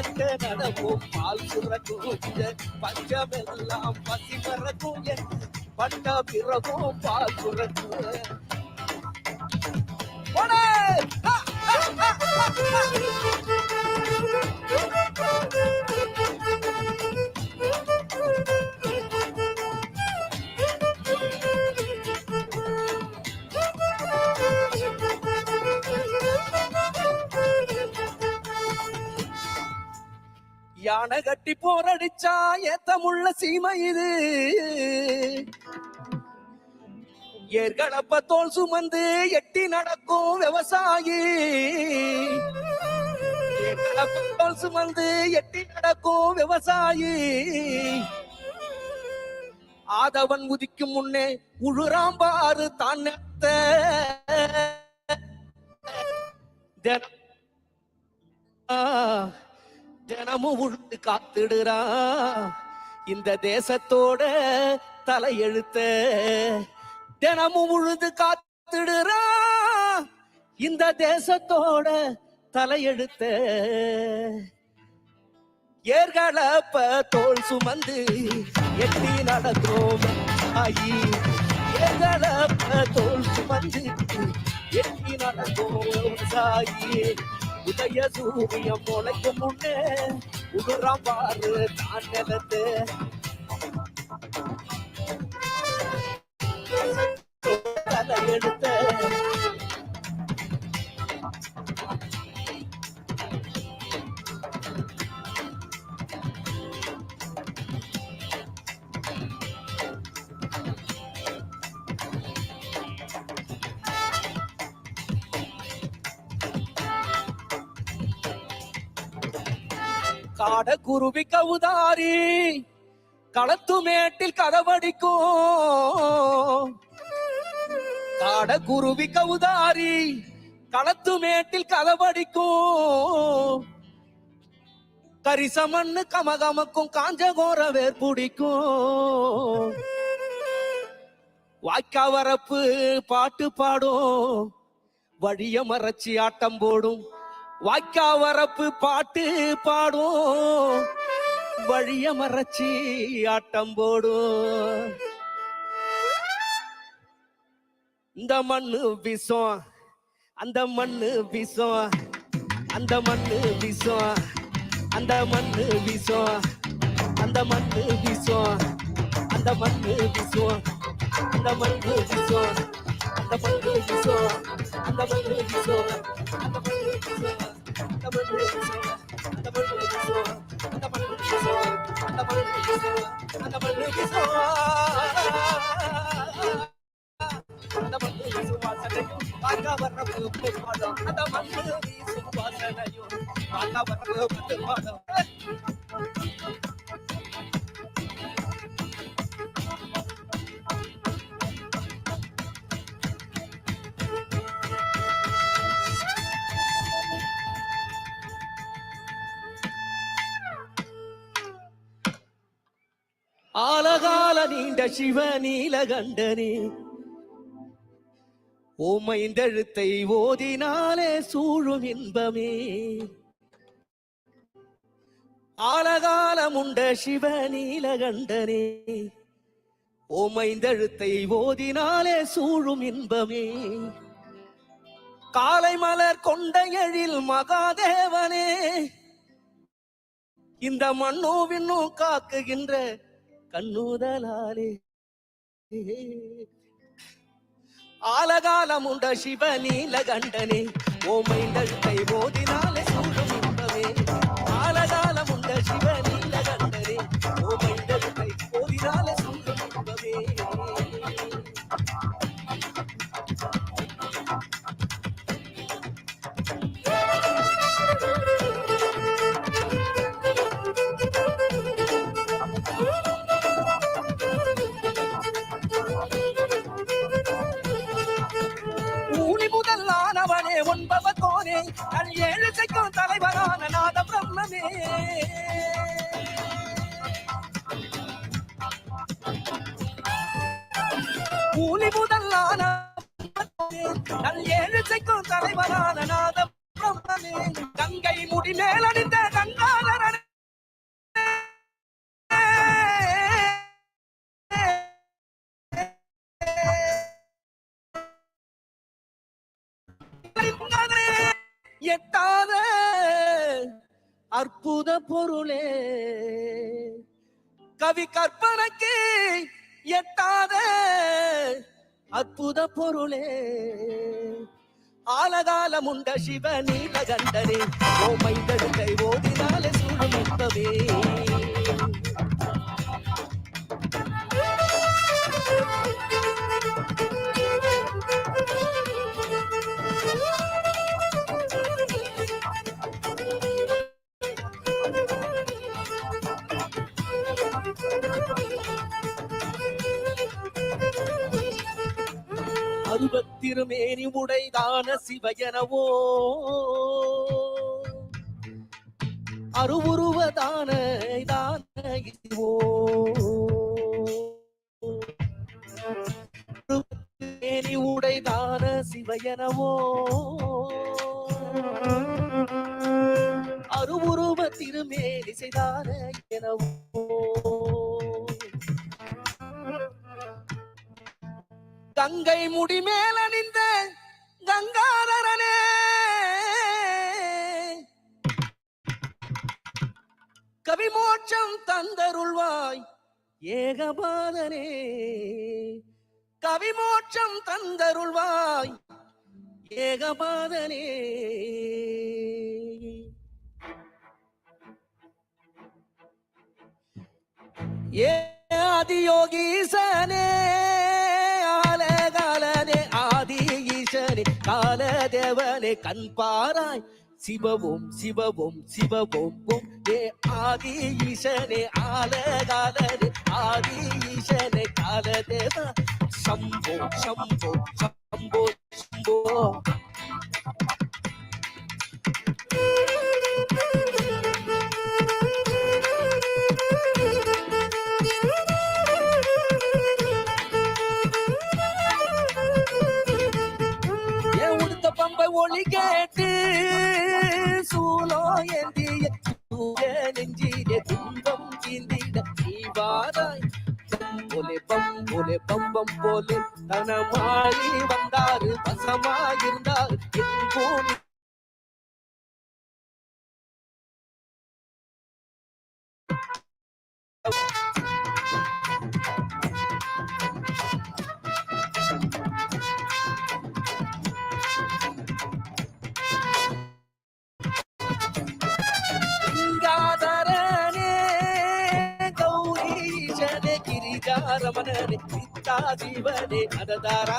அந்த நடவும் பால் சுரக்கும், பஞ்சமெல்லாம் பசி மறக்கும், பட்ட பிறகும் பால் சுரக்கும். யானை கட்டி போரடிச்சா ஏத்தமுள்ள சீமை இது. ஏர்களப்ப தோல் சுமந்து எட்டி நடக்கும் விவசாயி. ஏர்களப்ப தோல் சுமந்து எட்டி நடக்கும் விவசாயி. ஆதவன் உதிக்கும் முன்னே உழுறாம்பாரு தான் தினமும் உழுந்து காத்துடுறா இந்த தேசத்தோட தலையெழுத்த. தினமும் உழுது காத்துடுறா இந்த தேசத்தோட தலையெழுத்த. ஏர்களப்ப தோல் சுமந்து எட்டி நடக்கும் ஆயி. ஏர்களப்ப தோல் சுமந்து எட்டி நடக்கும் சாயி. உதய சூரியம் முளைக்கும் முன்னே உடுறாம் பாரு தான் நிலத்து. எடுத்த காட குருவி கவுதாரி களத்து மேட்டில் கதவடிக்கும். காட குருவி கவுதாரி களத்து மேட்டில் கதவடிக்கும். கரிசமண்ணு கமகமக்கும் காஞ்சகோர வேர் பிடிக்கும். வாய்க்கா வரப்பு பாட்டு பாடும் வழிய மறைச்சி ஆட்டம் போடும். வாய்க்கா வரப்பு பாட்டு பாடும் வழிய மறைச்சி ஆட்டம் போடும். இந்த மண்ணு விஷம் அந்த மண்ணு விஷம் அந்த மண்ணு விஷம் அந்த மண்ணு விஷம் அந்த மண்ணு விஷம் அந்த மண்ணு விஷம் அந்த மண்ணு விஷம் அந்த மண்ணு விஷம் அந்த மண்ணு விஷம் அந்த மண்ணு விஷம் அந்த மண்ணு விஷம் அந்த மண்ணு விஷம் அந்த மண்ணு விஷம் அந்த மண்ணு விஷம் அந்த மண்ணு விஷம் அந்த மண்ணு விசுவாசனையும் வாக்கா வரப்பு பாடம். அந்த மண்ணு விசுவாசனையும் வாக்கா வரப்பு பாடம். ஆலகால நீண்ட சிவ நீலகண்டனே ஓமைந்தெழுத்தை ஓதினாலே சூழும் இன்பமே. ஆலகாலமுண்ட சிவ நீலகண்டனே ஓமைந்தெழுத்தை ஓதினாலே சூழும் இன்பமே. காலை மலர் கொண்ட எழில் மகாதேவனே இந்த மண்ணோவின்னும் காக்குகின்ற கண்ணுதலாலே. ஆலகாலமுண்ட சிவ நீலகண்டனே ஓமைந்தழுத்தை ஓதினாலே சூழும் இன்பமே. ஆலகாலமுண்ட சிவ நீலகண்டனே ஓமைந்தழுத்தை ஓதினாலே சூழும் இன்பமே. ஒன்பவத்தோனே நல் ஏழு சைக்கும் தலைவரான நாத பிரம்மமே. கூலி முதலான நல் ஏழு சைக்கும் தலைவரான நாத பிரம்மமே. கங்கை முடி மேலணிந்த கங்காளரே எட்டாத அற்புத பொருளே. கவி கற்பனைக்கு எட்டாத அற்புத பொருளே. ஆலகாலமுண்ட சிவ நீலகண்டனே ஓமைந்தடுக்கை ஓதினாலே சூழும் இன்பமே. அருவத்திருமேனி உடைதான சிவயனவோ அருவுருவதான இதுவோ மேனி உடைதான சிவயனவோ அருவுருவ திருமேனி செய்தான எனவோ கங்கை முடி மேலணிந்த கங்காதரனே கவிமோட்சம் தந்தருள்வாய் ஏகபாதனே கவிமோட்சம் தந்தருள்வாய் ஏகபாதனே. ஏ ஆதியோகீசனே ஆலகாலனே ஆதி ஈசனே காலதேவனே கண்பாராய் சிவவும் சிவவும் சிவவும் ஏ ஆதி ஈசனே ஆலகாலனே ஆதி ஈசனே காலதேவ சம்போ சம்போ சம்போ சம்போ. பம்பை ஒளி கேட்டு சூலோ ஏந்திய நெஞ்சிலே துன்பம் தீந்திட நீவாராய் போலே பம்பம் போலே தனமாயி வந்தாரு வசமாயிருந்தாரு என் பூமி ரமணனே சித்தா ஜீவனே நடதாரா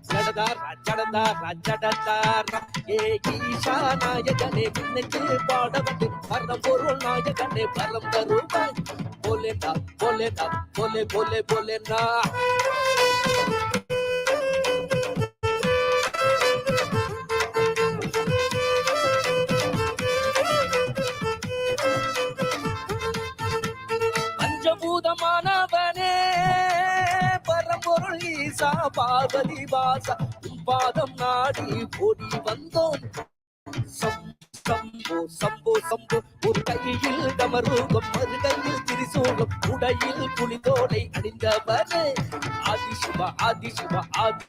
ஜடதாரா ஜடதாரா ஜடதாரா ஏ ஈஷா நாயகனே நினைச்சு பாடவட்டு பரம் பொருள் நாயகனே பரம் தருவாய் போலேடா போலேடா போலே போலே போலேடா. பஞ்சபூதமானவனே பரம்பொருள் ஈசா பார்வதி வாசா பாதம் நாடி ஓடி வந்தோம். சம்போ சம்போ சம்போ ஒரு கையில் டமருகம் மறு கையில் திரிசூலம் உடையில் புலிதோலை அணிந்தவனே ஆதிசிவா ஆதிசிவா ஆதி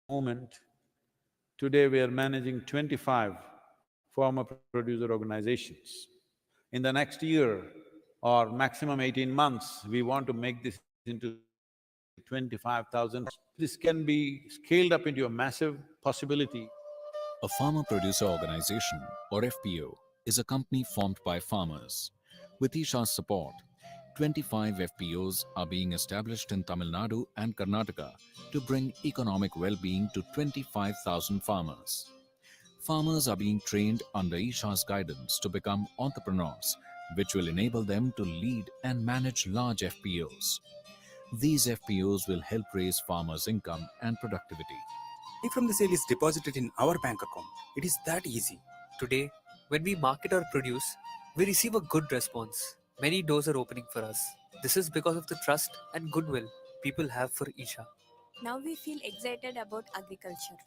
moment. Today we are managing 25 farmer producer organizations. In the next year or maximum 18 months, we want to make this into 25,000. This can be scaled up into a massive possibility. A farmer producer organization, or FPO, is a company formed by farmers. With Isha's support, 25 FPOs are being established in Tamil Nadu and Karnataka to bring economic well-being to 25,000 farmers. Farmers are being trained under Isha's guidance to become entrepreneurs, which will enable them to lead and manage large FPOs. These FPOs will help raise farmers' income and productivity. Money from the sale is deposited in our bank account. It is that easy. Today, when we market our produce, we receive a good response. Many doors are opening for us. This is because of the trust and goodwill people have for Isha. Now we feel excited about agriculture.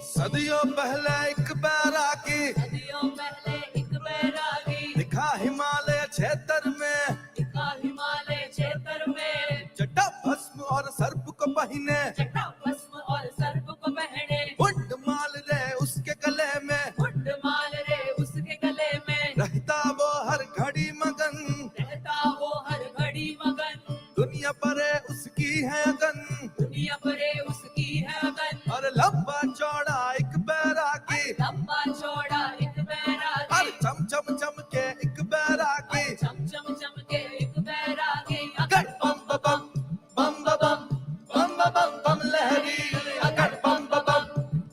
सदियों पहले एक बैरागी दिखा हिमालय क्षेत्र में जटा भस्म और सर्प को पहने मुंड माल रे उसके गले में रहता वो हर घड़ी मगन दुनिया परे उसकी है अगन और लंबा चौड़ा एक बैरागी और चम चम चम के एक बैरागी अगर बम बम बम बम बम बम बम लहरी अगर बम बम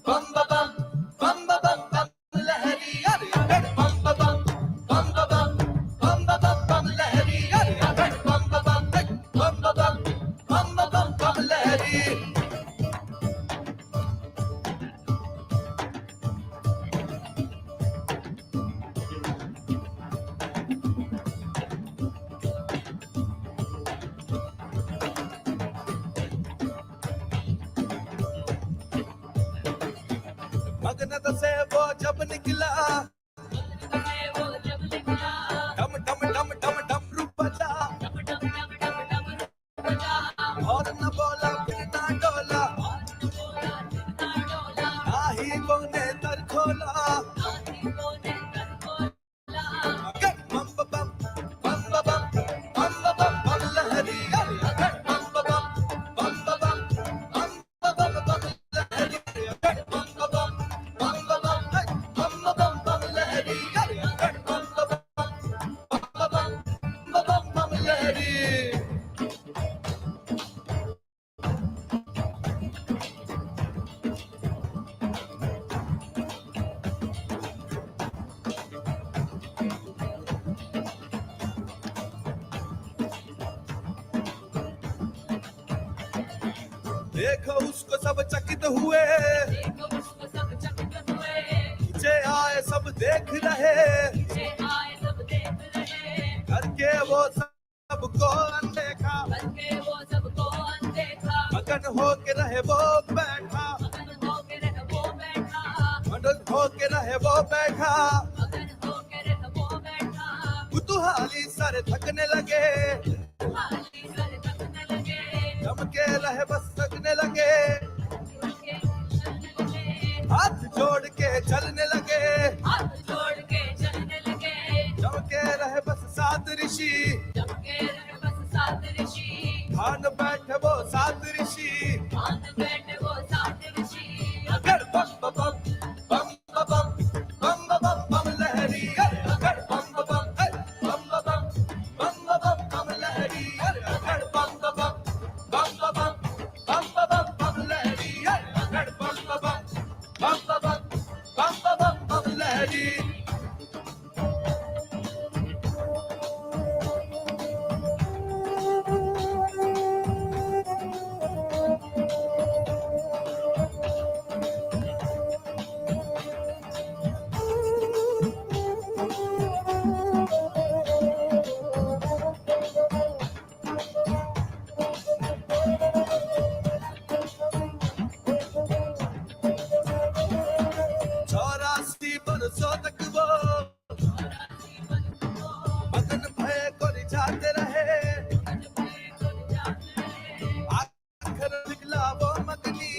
बम बम बम बम लहरी अगर बम बम बम बम बम लहरी अगर बम बम बम लहरी मगनत से वो जब निकला डम डम डम डम डमरू बजा और न बोला फिर ना डोला ना ही वो ने दर खोला बम बम बम बम बम बम लहरी बम बम बम बम बम लहरी बम बम देखो उसको सब चकित हुए, पीछे आए सब देख रहे, करके वो सबको अनदेखा, मगन होके रहे वो बैठा, मगन होके रहे वो बैठा, कुतूहली सर थकने लगे, चमके रहे बस थकने लगे, हाथ जोड़ के चलने लगे, चमके रहे बस सात ऋषि, ध्यान बैठे वो सात ऋषि, अगर बम बम बम बम बम बम बम लहरी, अगर बम बम बम बम बम लहरी, अगर बम बम बम लहरी, अगर बम बम लहरी। बरसों तक वो मगन भय को रिझाते रहे, आखिर निकला वो मगनी,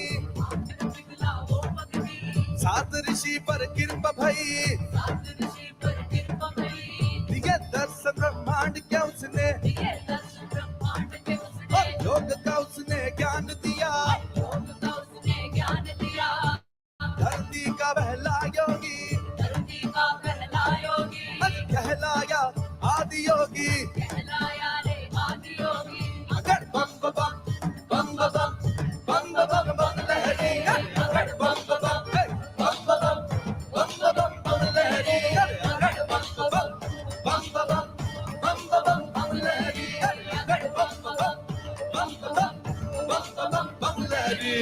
सात ऋषि पर कृपा भई, दिए दर्शन ब्रह्मांड क्या उसने, योग का उसने ज्ञान दिया, धरती का पहला योगी, कहलाया आदि योगी, अगर बम बम बम बम बम बम बम लहरी, अगर बम बम बम लहरी, अगर बम बम लहरी, अगर बम लहरी।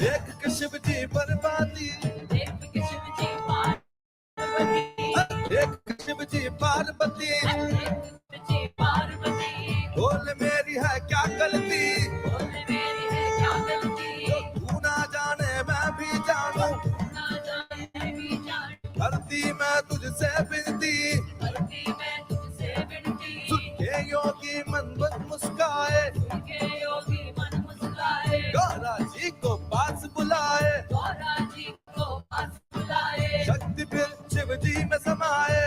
देख के शिव जी बर्बादी, देख के शिव जी पार्वती, बोल मेरी है क्या गलती, तू ना जाने मैं भी जानू, धरती मैं तुझसे विनती, सुन के योगी मन मुस्काए, गौरा जी को पास बुलाए, शक्ति फिर शिव जी में समाए,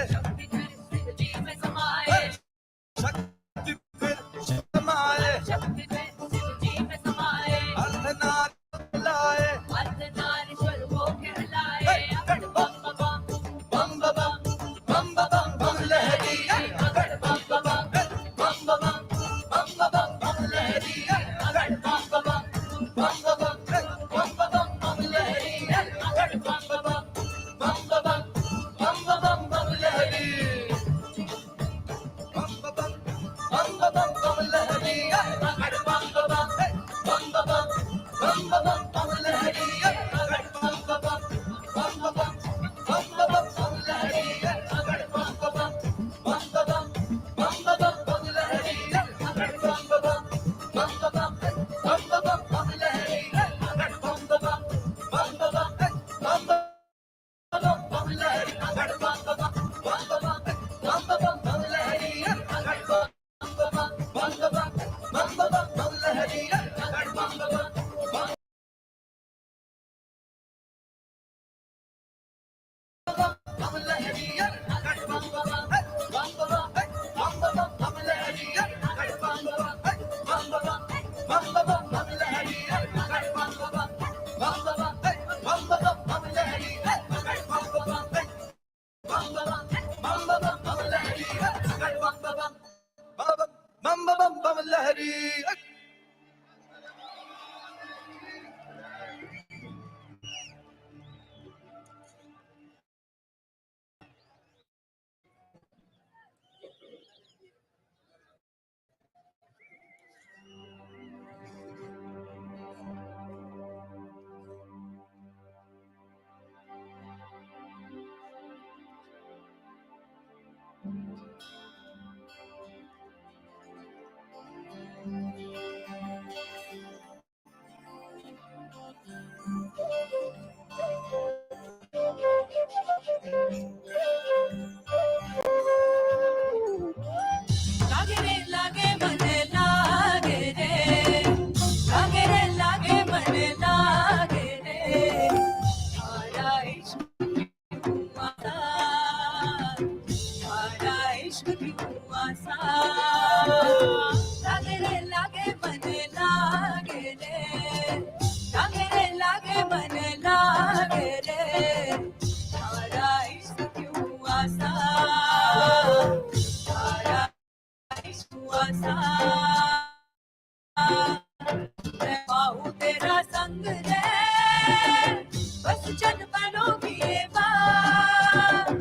बस चल पलों की ये बात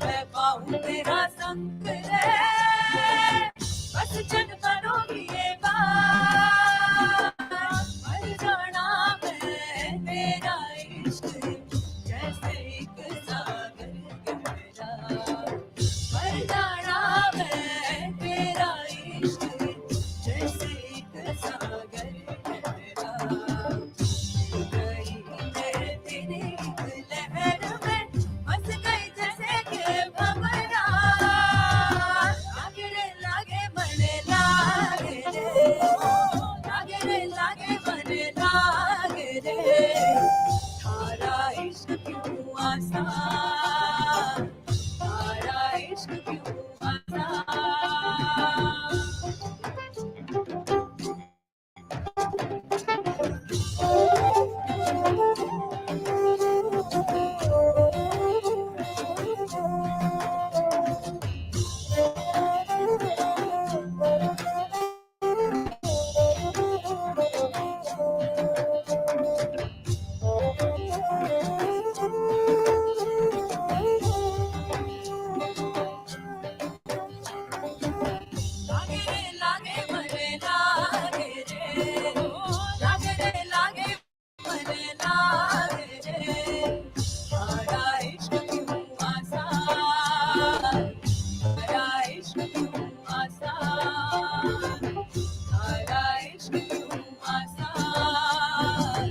मैं पाऊं तेरा संग है बस चल पलों की ये बात मर जाना मैं तेरा इश्क जैसे एक सागर गहरा मर जाना मैं तेरा इश्क जैसे एक सागर गहरा गई मैं तेरी एक लहर में फंस गई जैसे कि भंवरा लागे रे लागे मने लागे रे लागे रे लागे मने लागे रे थारा इश्क क्यों आसान थारा इश्क क्यों लागे रे लागे मने लागे रे लागे रे लागे मने लागे रे थारा इश्क क्यों आसान थारा इश्क क्यों आसान थारा इश्क क्यों आसान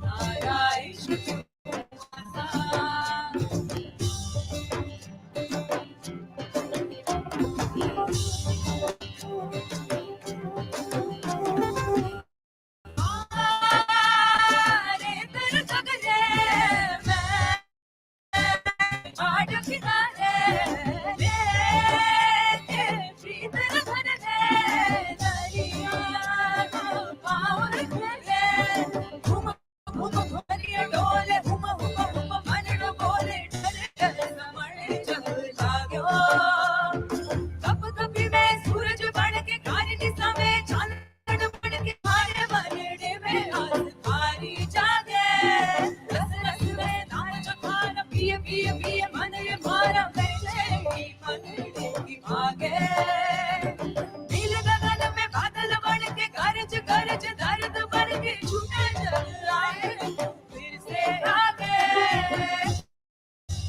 थारा इश्क क्यों रे तेरे जग रे मैं आड़ किनारे रे प्रीत घर रे दरिया को पावर खेले घूम घूम घरिया डोले घूम घूम घूम मन बोले डर डर समण जग लागो कप कपी में सूरज बन के कारी दिशा में चांदन बन के मारे बनड़े में आज थारी जागे रस रस में दान चखान पिए पिए पिए मन ये मारा बैठे की मनड़े की भागे नील गगन में बादल बन के गरज गरज दर्द बन के छूटे जल आए फिर से आगे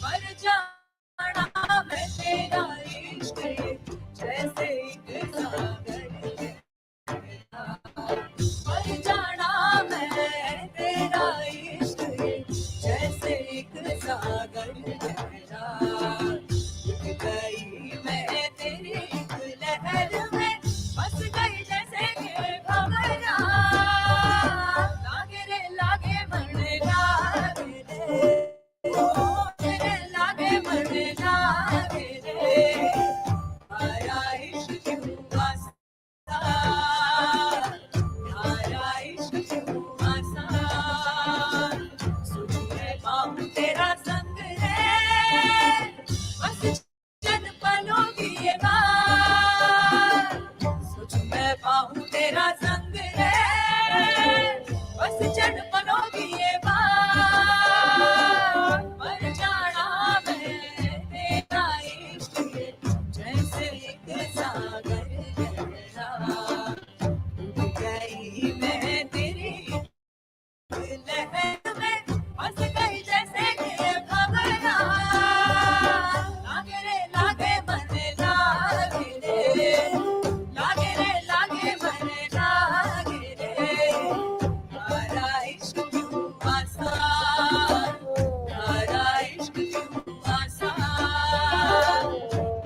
पर जाना मैं तेरा इश्क जैसे एक सागर पर जाना मैं तेरा इश्क जैसे एक सागर गहरा डूब गई मैं तेरी एक लहर में फंस गई जैसे कि भंवरा लागे रे लागे मने लागे रे तेरे लागे मने लागे रे थारा इश्क क्यों आसान थारा इश्क क्यों आसान सुन मैं पाऊं तेरा संग है बस चंद पलों की ये बात सोच मैं पाऊं तेरा संग है बस चंद पलों की ये बात मर जाना मैं तेरा इश्क जैसे एक सागर गहरा डूब गई मैं तेरी लहर में फंस गई जैसे कि भंवरा लागे रे लागे मने लागे रे लागे रे लागे मने लागे रे थारा इश्क क्यों आसान थारा इश्क क्यों आसान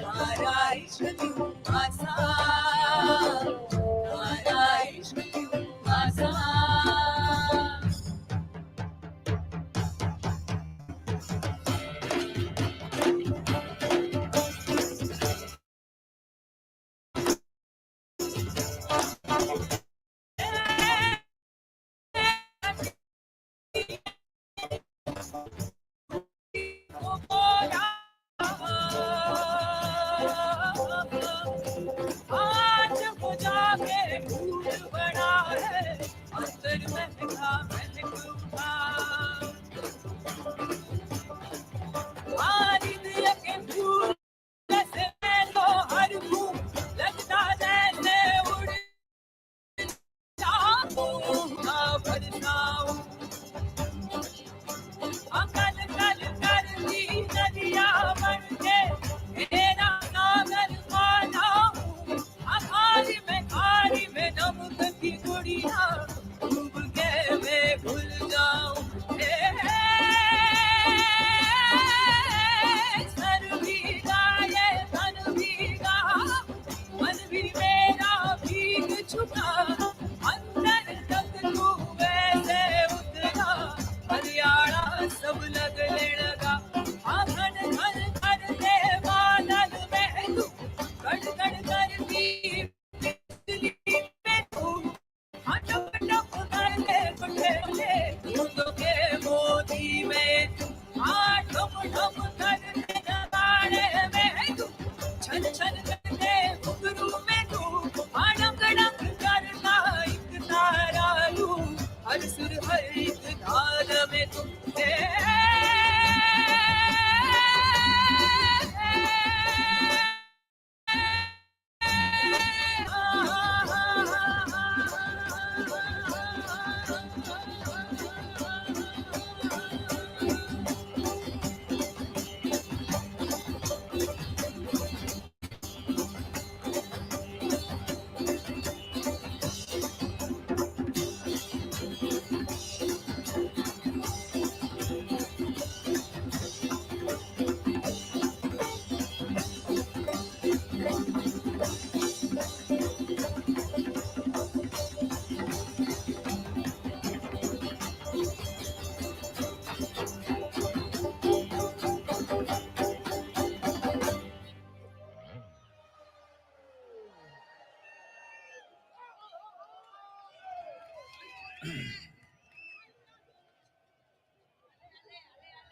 थारा इश्क क्यों आसान थारा इश्क क्यों आसान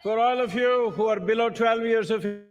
For all of you who are below 12 years of age,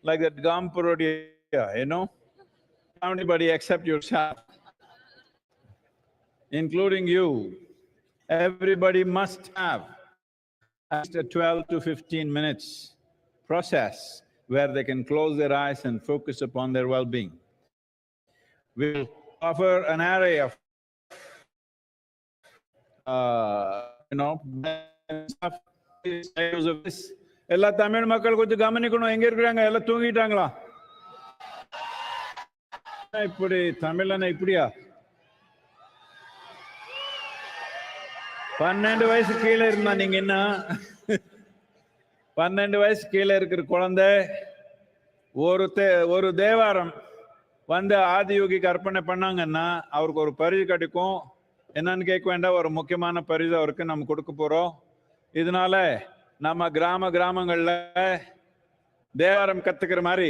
like that Gampurodia, you know? Everybody except yourself, including you, everybody must have at least a 12 to 15 minutes process where they can close their eyes and focus upon their well-being. We'll offer an array of, stuff, use of this. எல்லா தமிழ் மக்கள் கொஞ்சம் கவனிக்கணும், எங்க இருக்கிறாங்க? எல்லாம் தூங்கிட்டாங்களா? இப்படி தமிழன இப்படியா? 12 வயசு கீழே இருந்தா நீங்க என்ன? 12 வயசு கீழே இருக்கிற குழந்தை ஒரு தேவாரம் வந்து ஆதியோகிக்கு அர்ப்பணை பண்ணாங்கன்னா அவருக்கு ஒரு பரிசு கிடைக்கும். என்னன்னு கேட்க வேண்டாம், ஒரு முக்கியமான பரிசு அவருக்கு நம்ம கொடுக்க போறோம். இதனால நம்ம கிராமங்கள்ல தேவாரம் கத்துக்கிற மாதிரி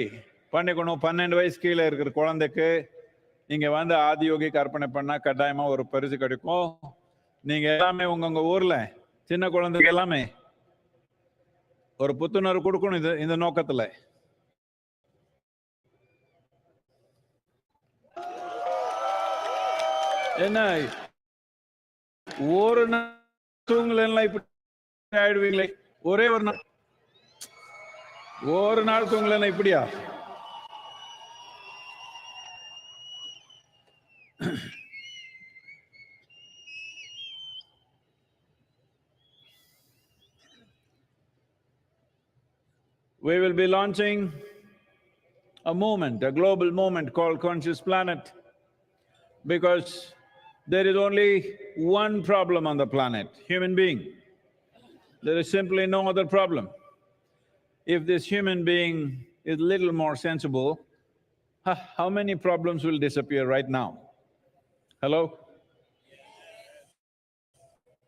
பண்ணிக்கணும். 12 வயசு கீழே இருக்கிற குழந்தைக்கு நீங்க வந்து ஆதியோகிக்கு அர்ப்பணை பண்ணா கட்டாயமா ஒரு பரிசு கிடைக்கும். நீங்க எல்லாமே உங்க ஊர்ல சின்ன குழந்தைக்கு எல்லாமே ஒரு புத்துணர்வு கொடுக்கணும் இந்த நோக்கத்துல. என்ன ஒரு நாள் தூங்கலாம் இப்படி ஆயிடுவீங்களே? ஒரே ஒரு நாள் தூங்கலாம் இப்படியா? We will be launching a movement, a global movement called Conscious Planet, because there is only one problem on the planet, human being. There is simply no other problem. If this human being is little more sensible, how many problems will disappear right now? Hello?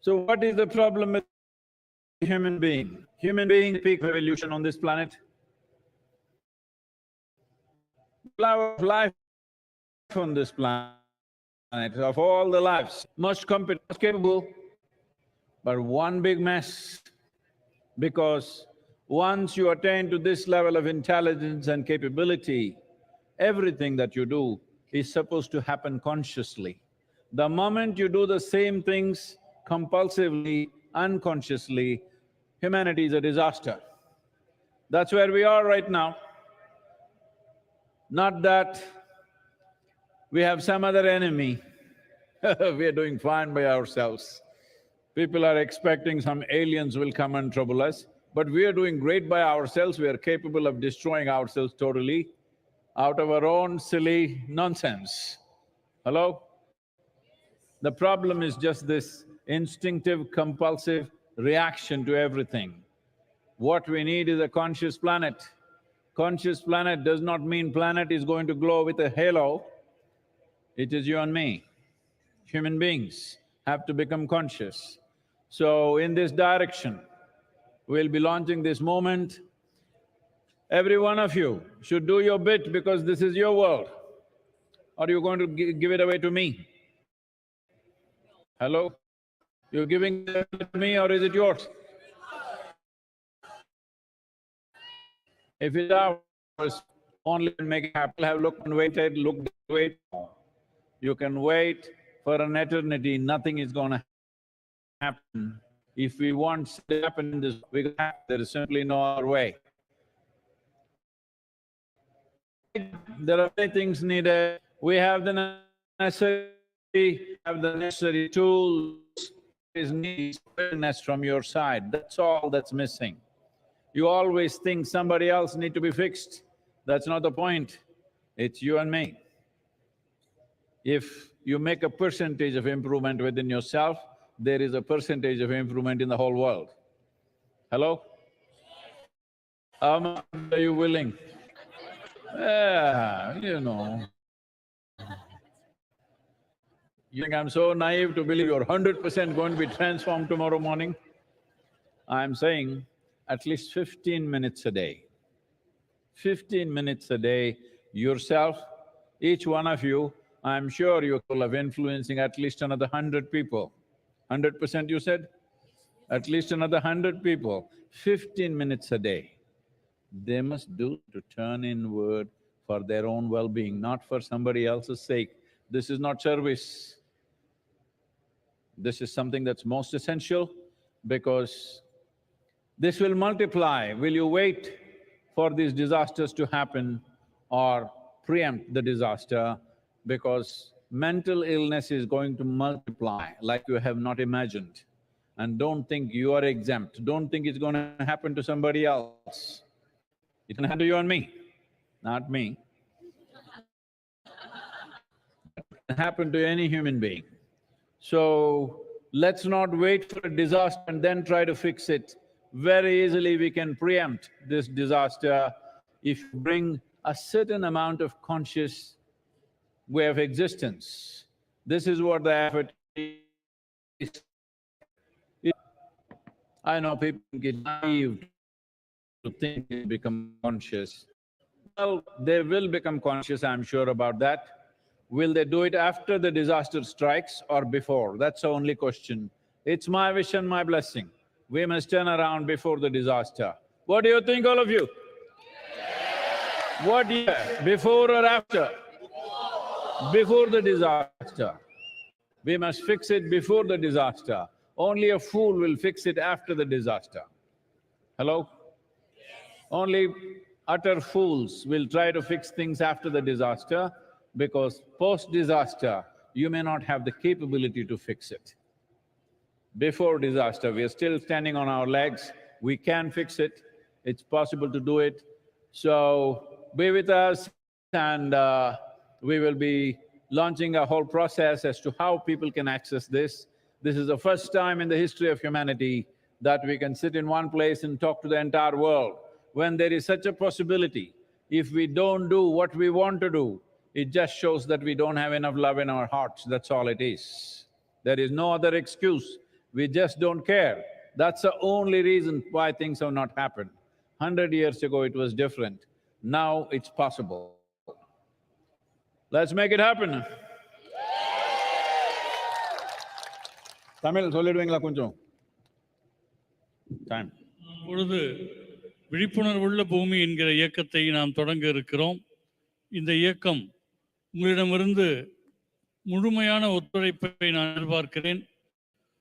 So what is the problem with human being? Human being peak evolution on this planet. flower of life on this planet, of all the lives, most competent, most capable, but one big mess. Because once you attain to this level of intelligence and capability, everything that you do is supposed to happen consciously. The moment you do the same things compulsively, unconsciously, humanity is a disaster. That's where we are right now. Not that we have some other enemy. We are doing fine by ourselves. People are expecting some aliens will come and trouble us, but we are doing great by ourselves. We are capable of destroying ourselves totally out of our own silly nonsense. Hello? The problem is just this instinctive, compulsive reaction to everything. What we need is a conscious planet. Conscious planet does not mean planet is going to glow with a halo. It is you and me. Human beings have to become conscious. So in this direction, we'll be launching this movement. Every one of you should do your bit because this is your world. Or are you going to give it away to me? Hello? You're giving it to me or is it yours? If it's ours, only make it happen. Have looked and waited, wait. You can wait for an eternity, nothing is gonna happen. If we want to happen in this, there is simply no other way. There are many things needed. We have the necessary tools. Is needs awareness from your side. That's all that's missing. You always think somebody else need to be fixed. That's not the point. It's you and me. If you make a percentage of improvement within yourself, there is a percentage of improvement in the whole world. Hello? How much are you willing? Yeah, you know. You think I'm so naive to believe you're 100% going to be transformed tomorrow morning? I'm saying at least 15 minutes a day. 15 minutes a day, yourself, each one of you, I'm sure you're capable of influencing at least another 100 people. 100% you said? At least another 100 people, 15 minutes a day. They must do to turn inward for their own well-being, not for somebody else's sake. This is not service. This is something that's most essential because this will multiply. Will you wait for these disasters to happen or preempt the disaster? Because mental illness is going to multiply like you have not imagined. And don't think you are exempt, don't think it's going to happen to somebody else. It can happen to you and me, not me. It can happen to any human being. So, let's not wait for a disaster and then try to fix it. Very easily we can preempt this disaster if you bring a certain amount of conscious way of existence. This is what the effort is. I know people get naive to think they become conscious. Well, they will become conscious, I'm sure about that. Will they do it after the disaster strikes or before? That's the only question. It's my wish and my blessing. We must turn around before the disaster. What do you think, all of you? What year? Before or after? Before the disaster. We must fix it before the disaster. Only a fool will fix it after the disaster. Hello? Only utter fools will try to fix things after the disaster because post-disaster, you may not have the capability to fix it. Before disaster, we are still standing on our legs, we can fix it, it's possible to do it. So, be with us and we will be launching a whole process as to how people can access this. This is the first time in the history of humanity that we can sit in one place and talk to the entire world. When there is such a possibility, if we don't do what we want to do, it just shows that we don't have enough love in our hearts, that's all it is. There is no other excuse, we just don't care. That's the only reason why things have not happened. 100 years ago it was different, now it's possible. Let's make it happen. Tamil சொல்லிடுவீங்களா கொஞ்சம்? Time. இப்பொழுது விழிப்புணர்வுள்ள பூமி என்கிற இயக்கத்தை நாம் தொடங்க இருக்கிறோம். இந்த இயக்கம் உங்களிடமிருந்து முழுமையான ஒத்துழைப்பை நான் எதிர்பார்க்கிறேன்.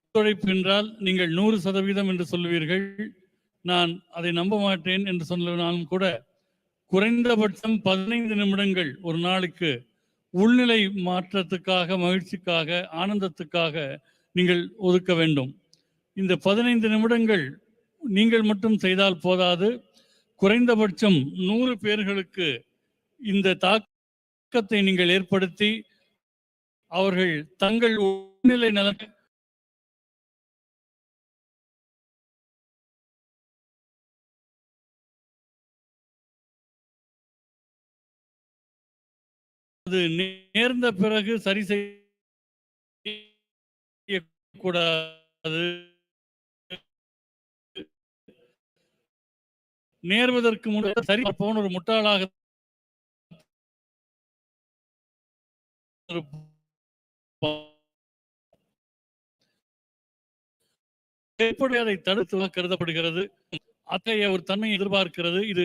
ஒத்துழைப்பு என்றால் நீங்கள் 100% என்று சொல்லுவீர்கள். நான் அதை நம்ப மாட்டேன் என்று சொன்னாலும் கூட குறைந்தபட்சம் 15 நிமிடங்கள் ஒரு நாளுக்கு உள்நிலை மாற்றத்துக்காக, மகிழ்ச்சிக்காக, ஆனந்தத்துக்காக நீங்கள் ஒதுக்க வேண்டும். இந்த 15 நிமிடங்கள் நீங்கள் மட்டும் செய்தால் போதாது. குறைந்தபட்சம் 100 பேர்களுக்கு இந்த தாக்கத்தை நீங்கள் ஏற்படுத்தி அவர்கள் தங்கள் உள்நிலை நலன் அது நேர்ந்த பிறகு சரி செய்யக்கூடாது. நேர்வதற்கு முன்னாடி சரி போன ஒரு முட்டாளாக எப்படி அதை தடுத்து கருதப்படுகிறது. அத்தகைய ஒரு தன்மையை எதிர்பார்க்கிறது. இது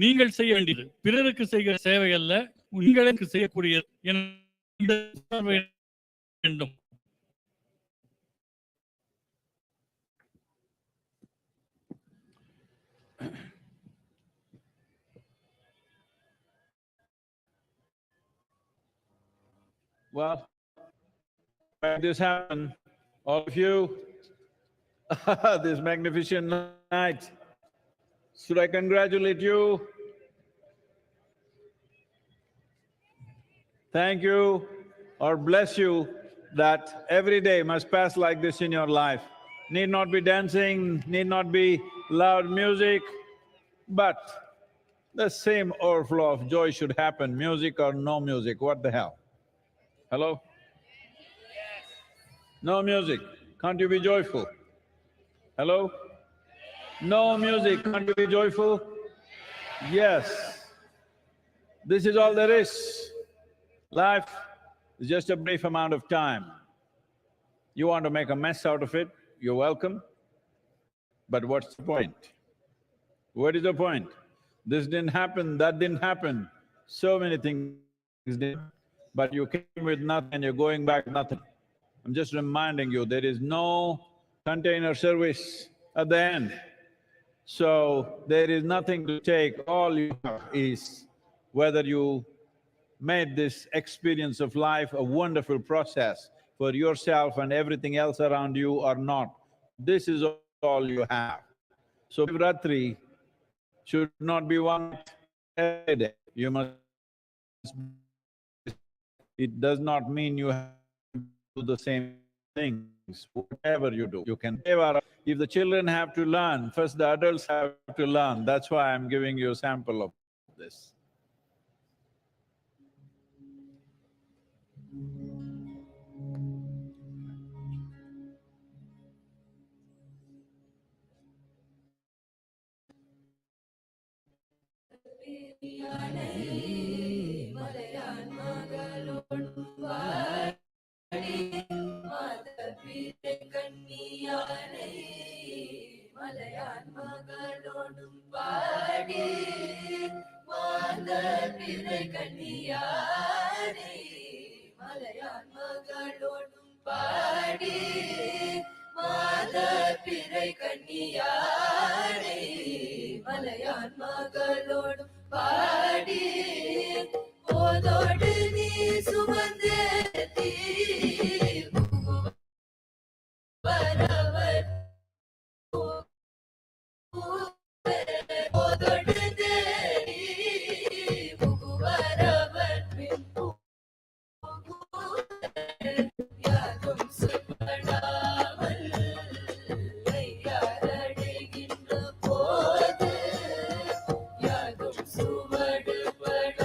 நீங்கள் செய்ய வேண்டியது, பிறருக்கு செய்கிற சேவை அல்ல, உங்களுக்கு செய்யக்கூடியது வேண்டும். Well, make this happen, all of you, this magnificent night. Should I congratulate you? Thank you or bless you that every day must pass like this in your life. Need not be dancing, need not be loud music, but the same overflow of joy should happen, music or no music, what the hell? Hello? No music, can't you be joyful? Hello? No music, can't you be joyful? Yes. This is all there is. Life is just a brief amount of time. You want to make a mess out of it, you're welcome. But what's the point? What is the point? This didn't happen, that didn't happen. So many things did, but you came with nothing and you're going back with nothing. I'm just reminding you, there is no container service at the end. So there is nothing to take, all you have is whether you made this experience of life a wonderful process for yourself and everything else around you or not. This is all you have. So Shivratri should not be one every day. You must… It does not mean you have to do the same things, whatever you do. You can… If the children have to learn, first the adults have to learn. That's why I'm giving you a sample of this. மலையான் மகளோடும் பாடி மாதர் பிறை கண்ணியானை மலையான் மகளோடும் பாடி மாதர் பிறை கண்ணியானை மலையான் மகளோடும் பாடி போதோடு நீ சுமந்தேத்தி வரவர் போதோடு தேடி புகுவரவர் பின் யாரும் சுப்படாமல் ஐயாரடைகின்ற போது யாரும் சுவடுபட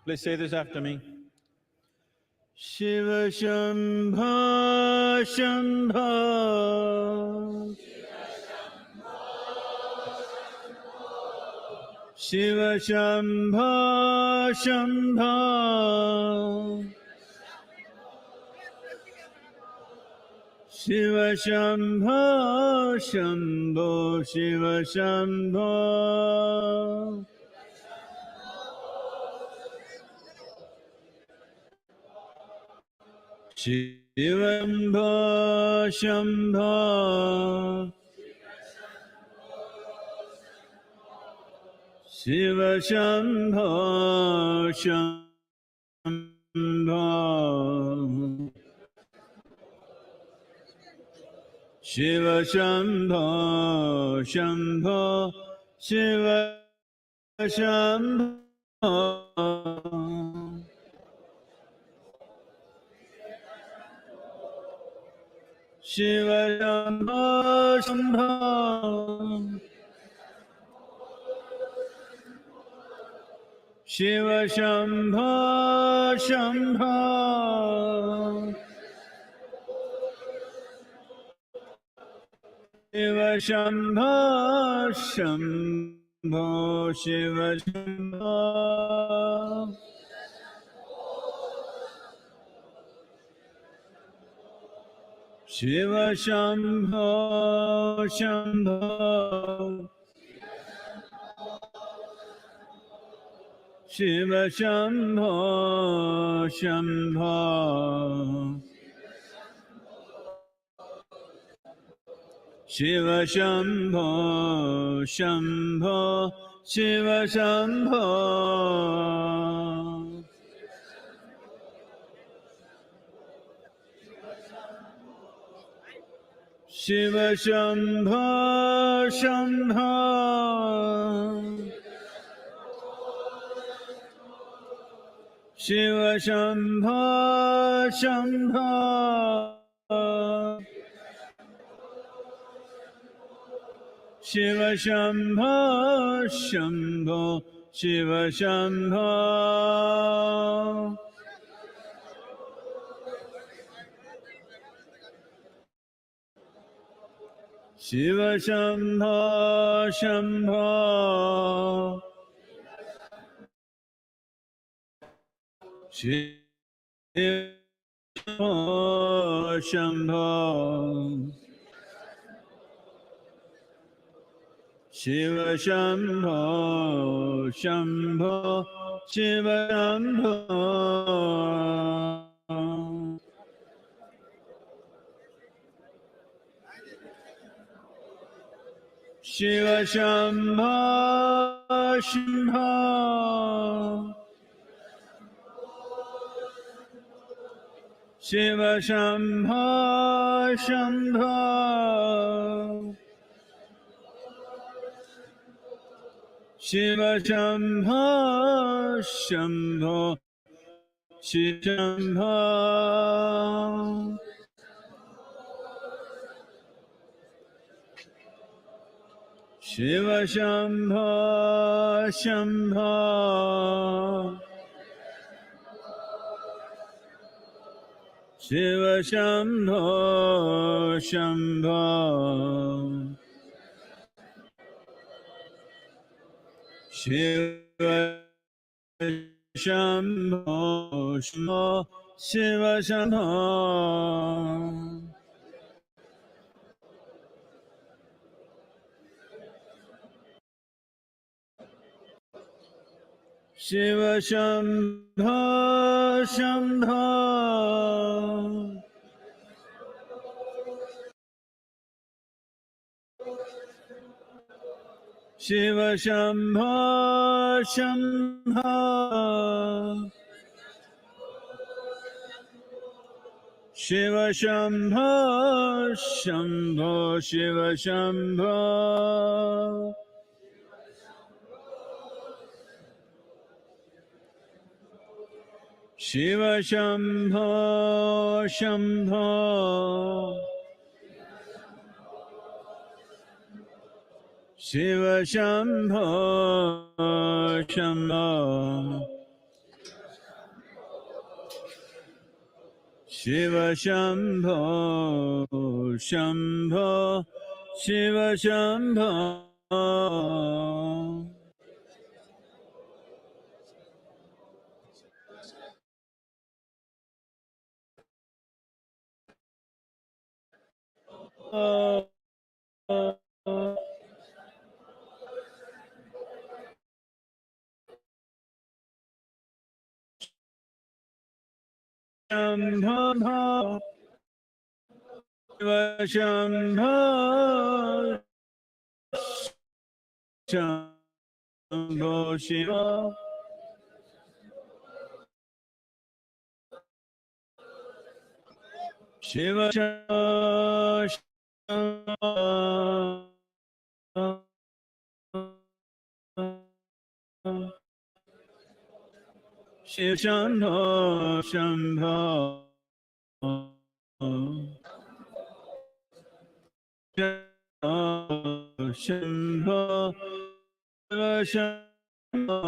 Please say this after me. Shiva Shambha Shambha Shiva Shambha Shambha Shiva Shambha Shambho Shiva Shambho Shiva Shambho Shambho Shiva Shambho Shambho Shiva Shambho Shambho Shiva Shambho Shiva Shambho Shambho Shiva Shambho Shambho Shiva Shambho Shambho Shiva Shambho Shiva Shambho Shambho Shiva Shambho Shambho Shiva Shambho Shambho Shiva Shambho Shiva Shambho Shambho Shiva Shambho Shambho Shiva Shambho Shambho Shiva Shambho Shiva Shambho Shambho Shiva Shambho Shiva Shambho Shambho Shiva Shambho Shiva Shambho Shambho Shiva Shambho Shambho Shiva Shambho Shambho Shiva Shambho Shiva Shambho Shambho Shiva Shambho Shambho Shiva Shambho Shambho Shiva Shambho Shiva Shambho Shambho Shiva Shambho Shambho Shiva Shambho Shambho Shiva Shambho Shiva Shambho Shambho Shiva Shambho Shambho Shiva Shambho Shambho Shiva Shambho Shambho Shiva Shambho Shambho Shiva Shiva Shiva Shambho Shambho Shambho Shiva Shambho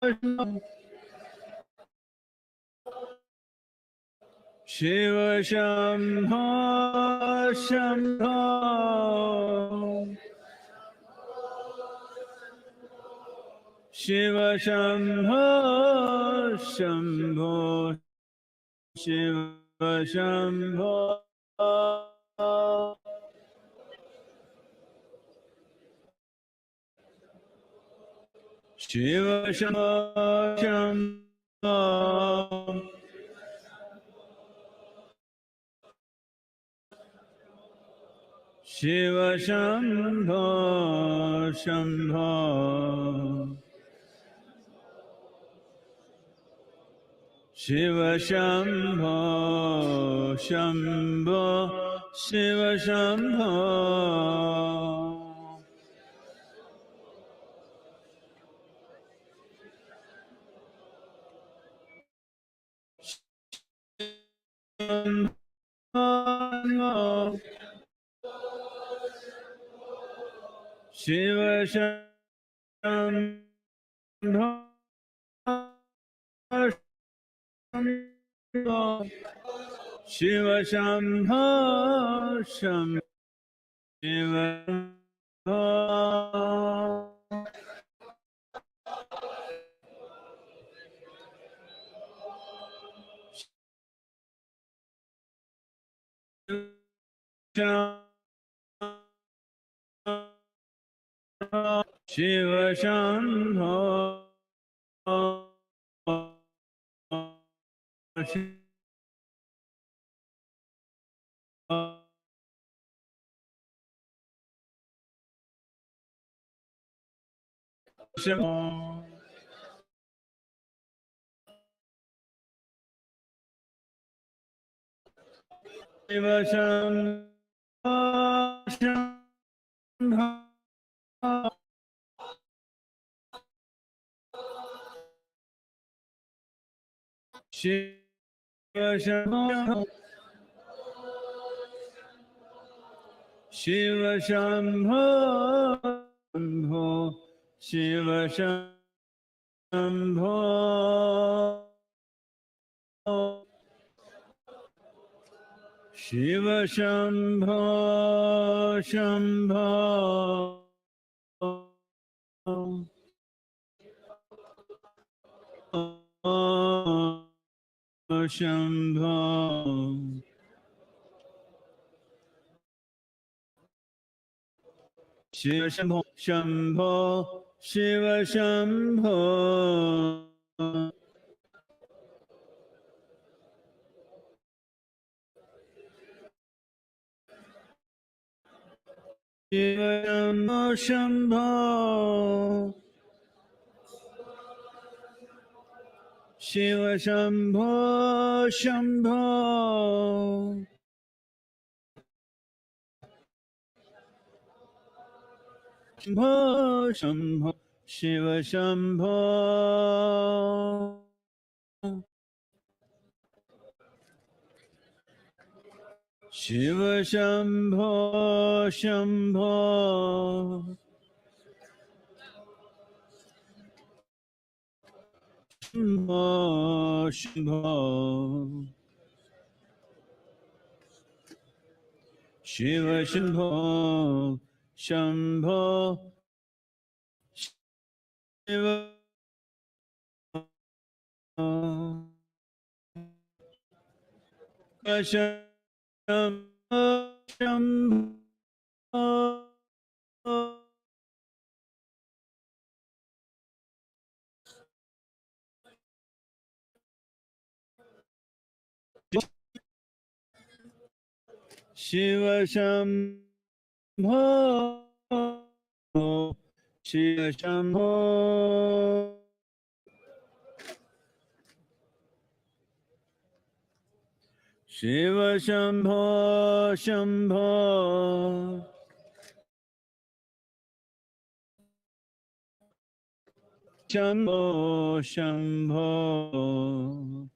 Shambho Shiva Shambho Shambho Shiva Shambho Shiva Shambho Shambho Shiva Shambho Shambho Shiva Shambho Shambho Shiva Shambho Shiva Shambho Shiva Shambho Shambho Shiva Shiva Shambho Shambho Shiva Shambho Shambho Shiva Shambho Shiva Shambho Shiva Shambho Shiva Shambho Shambho Shambho Shiva Shambho Shambho Shiva Shambho Shiva Shambho Shiva Shambho Shambho Shambho Shambho Shiva Shambho, Shiva Shambho, Shambho, Shambho, Shambho, Shiva Shambho, Shambho, Shiva Shambho, Shambho, Shiva Shambho, Shiva Shambho, Shiva Shambho, Shambho, Shambho, Shambho,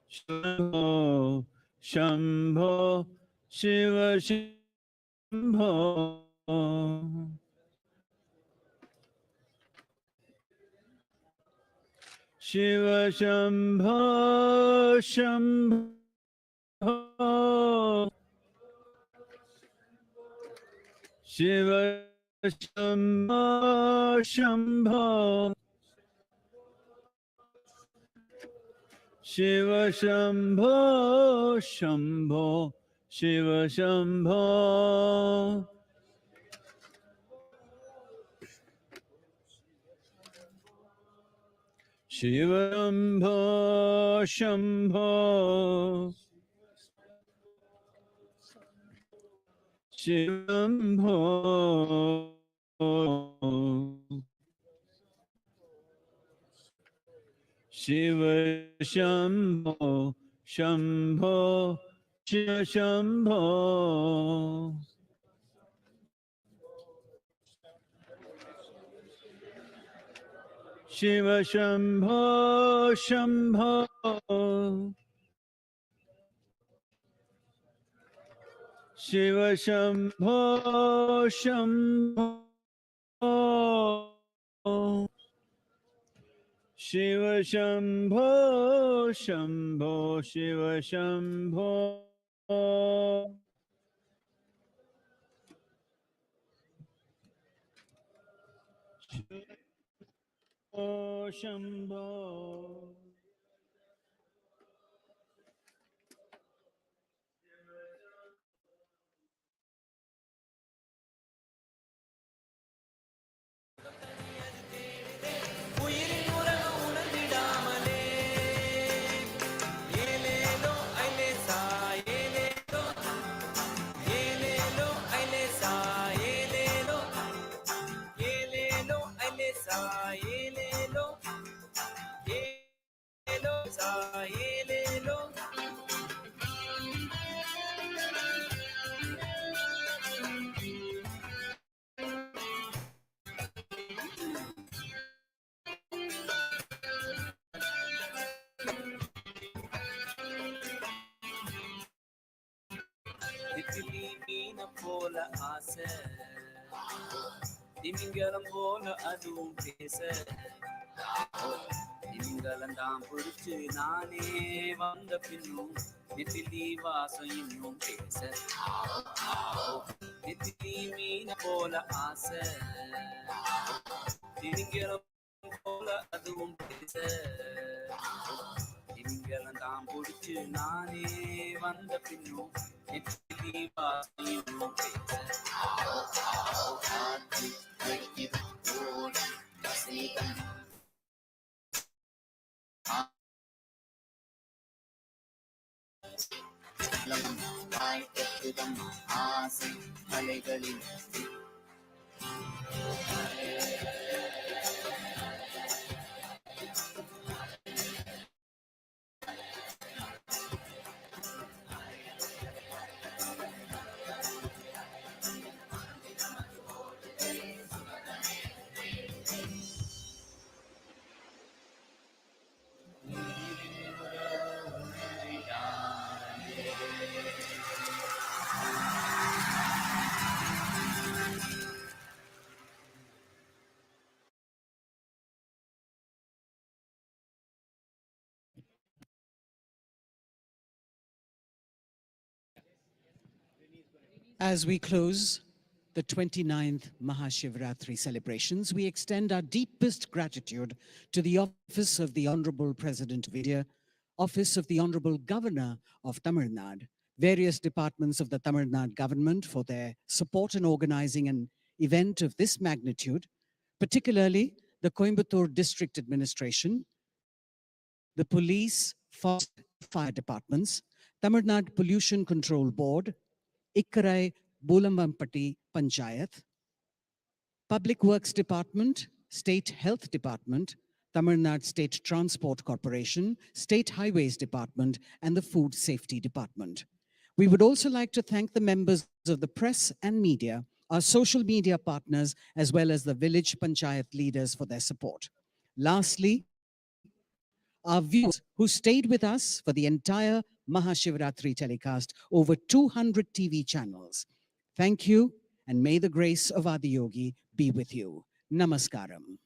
Shambho, Shambho, Shiva Shambho, Shiva Shambho, Shambho, Shiva Shambho, Shambho, Shiva Shambho, Shambho, Shiva Shambho, Shiva Shambho, Shambho, Shambho, Shiva Shambho, Shambho, Shiva Shambho, Shiva Shambho, Shambho, Shiva Shambho, Shambho, Shiva Shambho, Shambho, Shiva Shambho, Shambho. தித்திலி மீன போல ஆசை திமிங்கலம் போல அதுவும் பேச திமிங்கலம் தான் பிடிச்சு நானே வந்த பின்னும் தித்திலி வாசம் இன்னும் பேச தித்திலி மீன போல ஆசை திமிங்கலம் போல அதுவும் பேச திமிங்கலம் தான் பிடிச்சு நானே வந்த பின்னும் தித்திலி வாசம் இன்னும் பேச ஆசை அலைகளில் As we close the 29th Mahashivratri celebrations, we extend our deepest gratitude to the Office of the Honorable President of India, Office of the Honorable Governor of Tamil Nadu, various departments of the Tamil Nadu government for their support in organizing an event of this magnitude, particularly the Coimbatore District Administration, the Police, Forest, Fire Departments, Tamil Nadu Pollution Control Board, Ikkarai Bulamampatti Panchayat, Public Works Department, State Health Department, Tamil Nadu State Transport Corporation, State Highways Department, and the Food Safety Department. We would also like to thank the members of the press and media, our social media partners, as well as the village panchayat leaders for their support. Lastly, our viewers who stayed with us for the entire Mahashivratri telecast over 200 TV channels. Thank you, and may the grace of Adiyogi be with you. Namaskaram.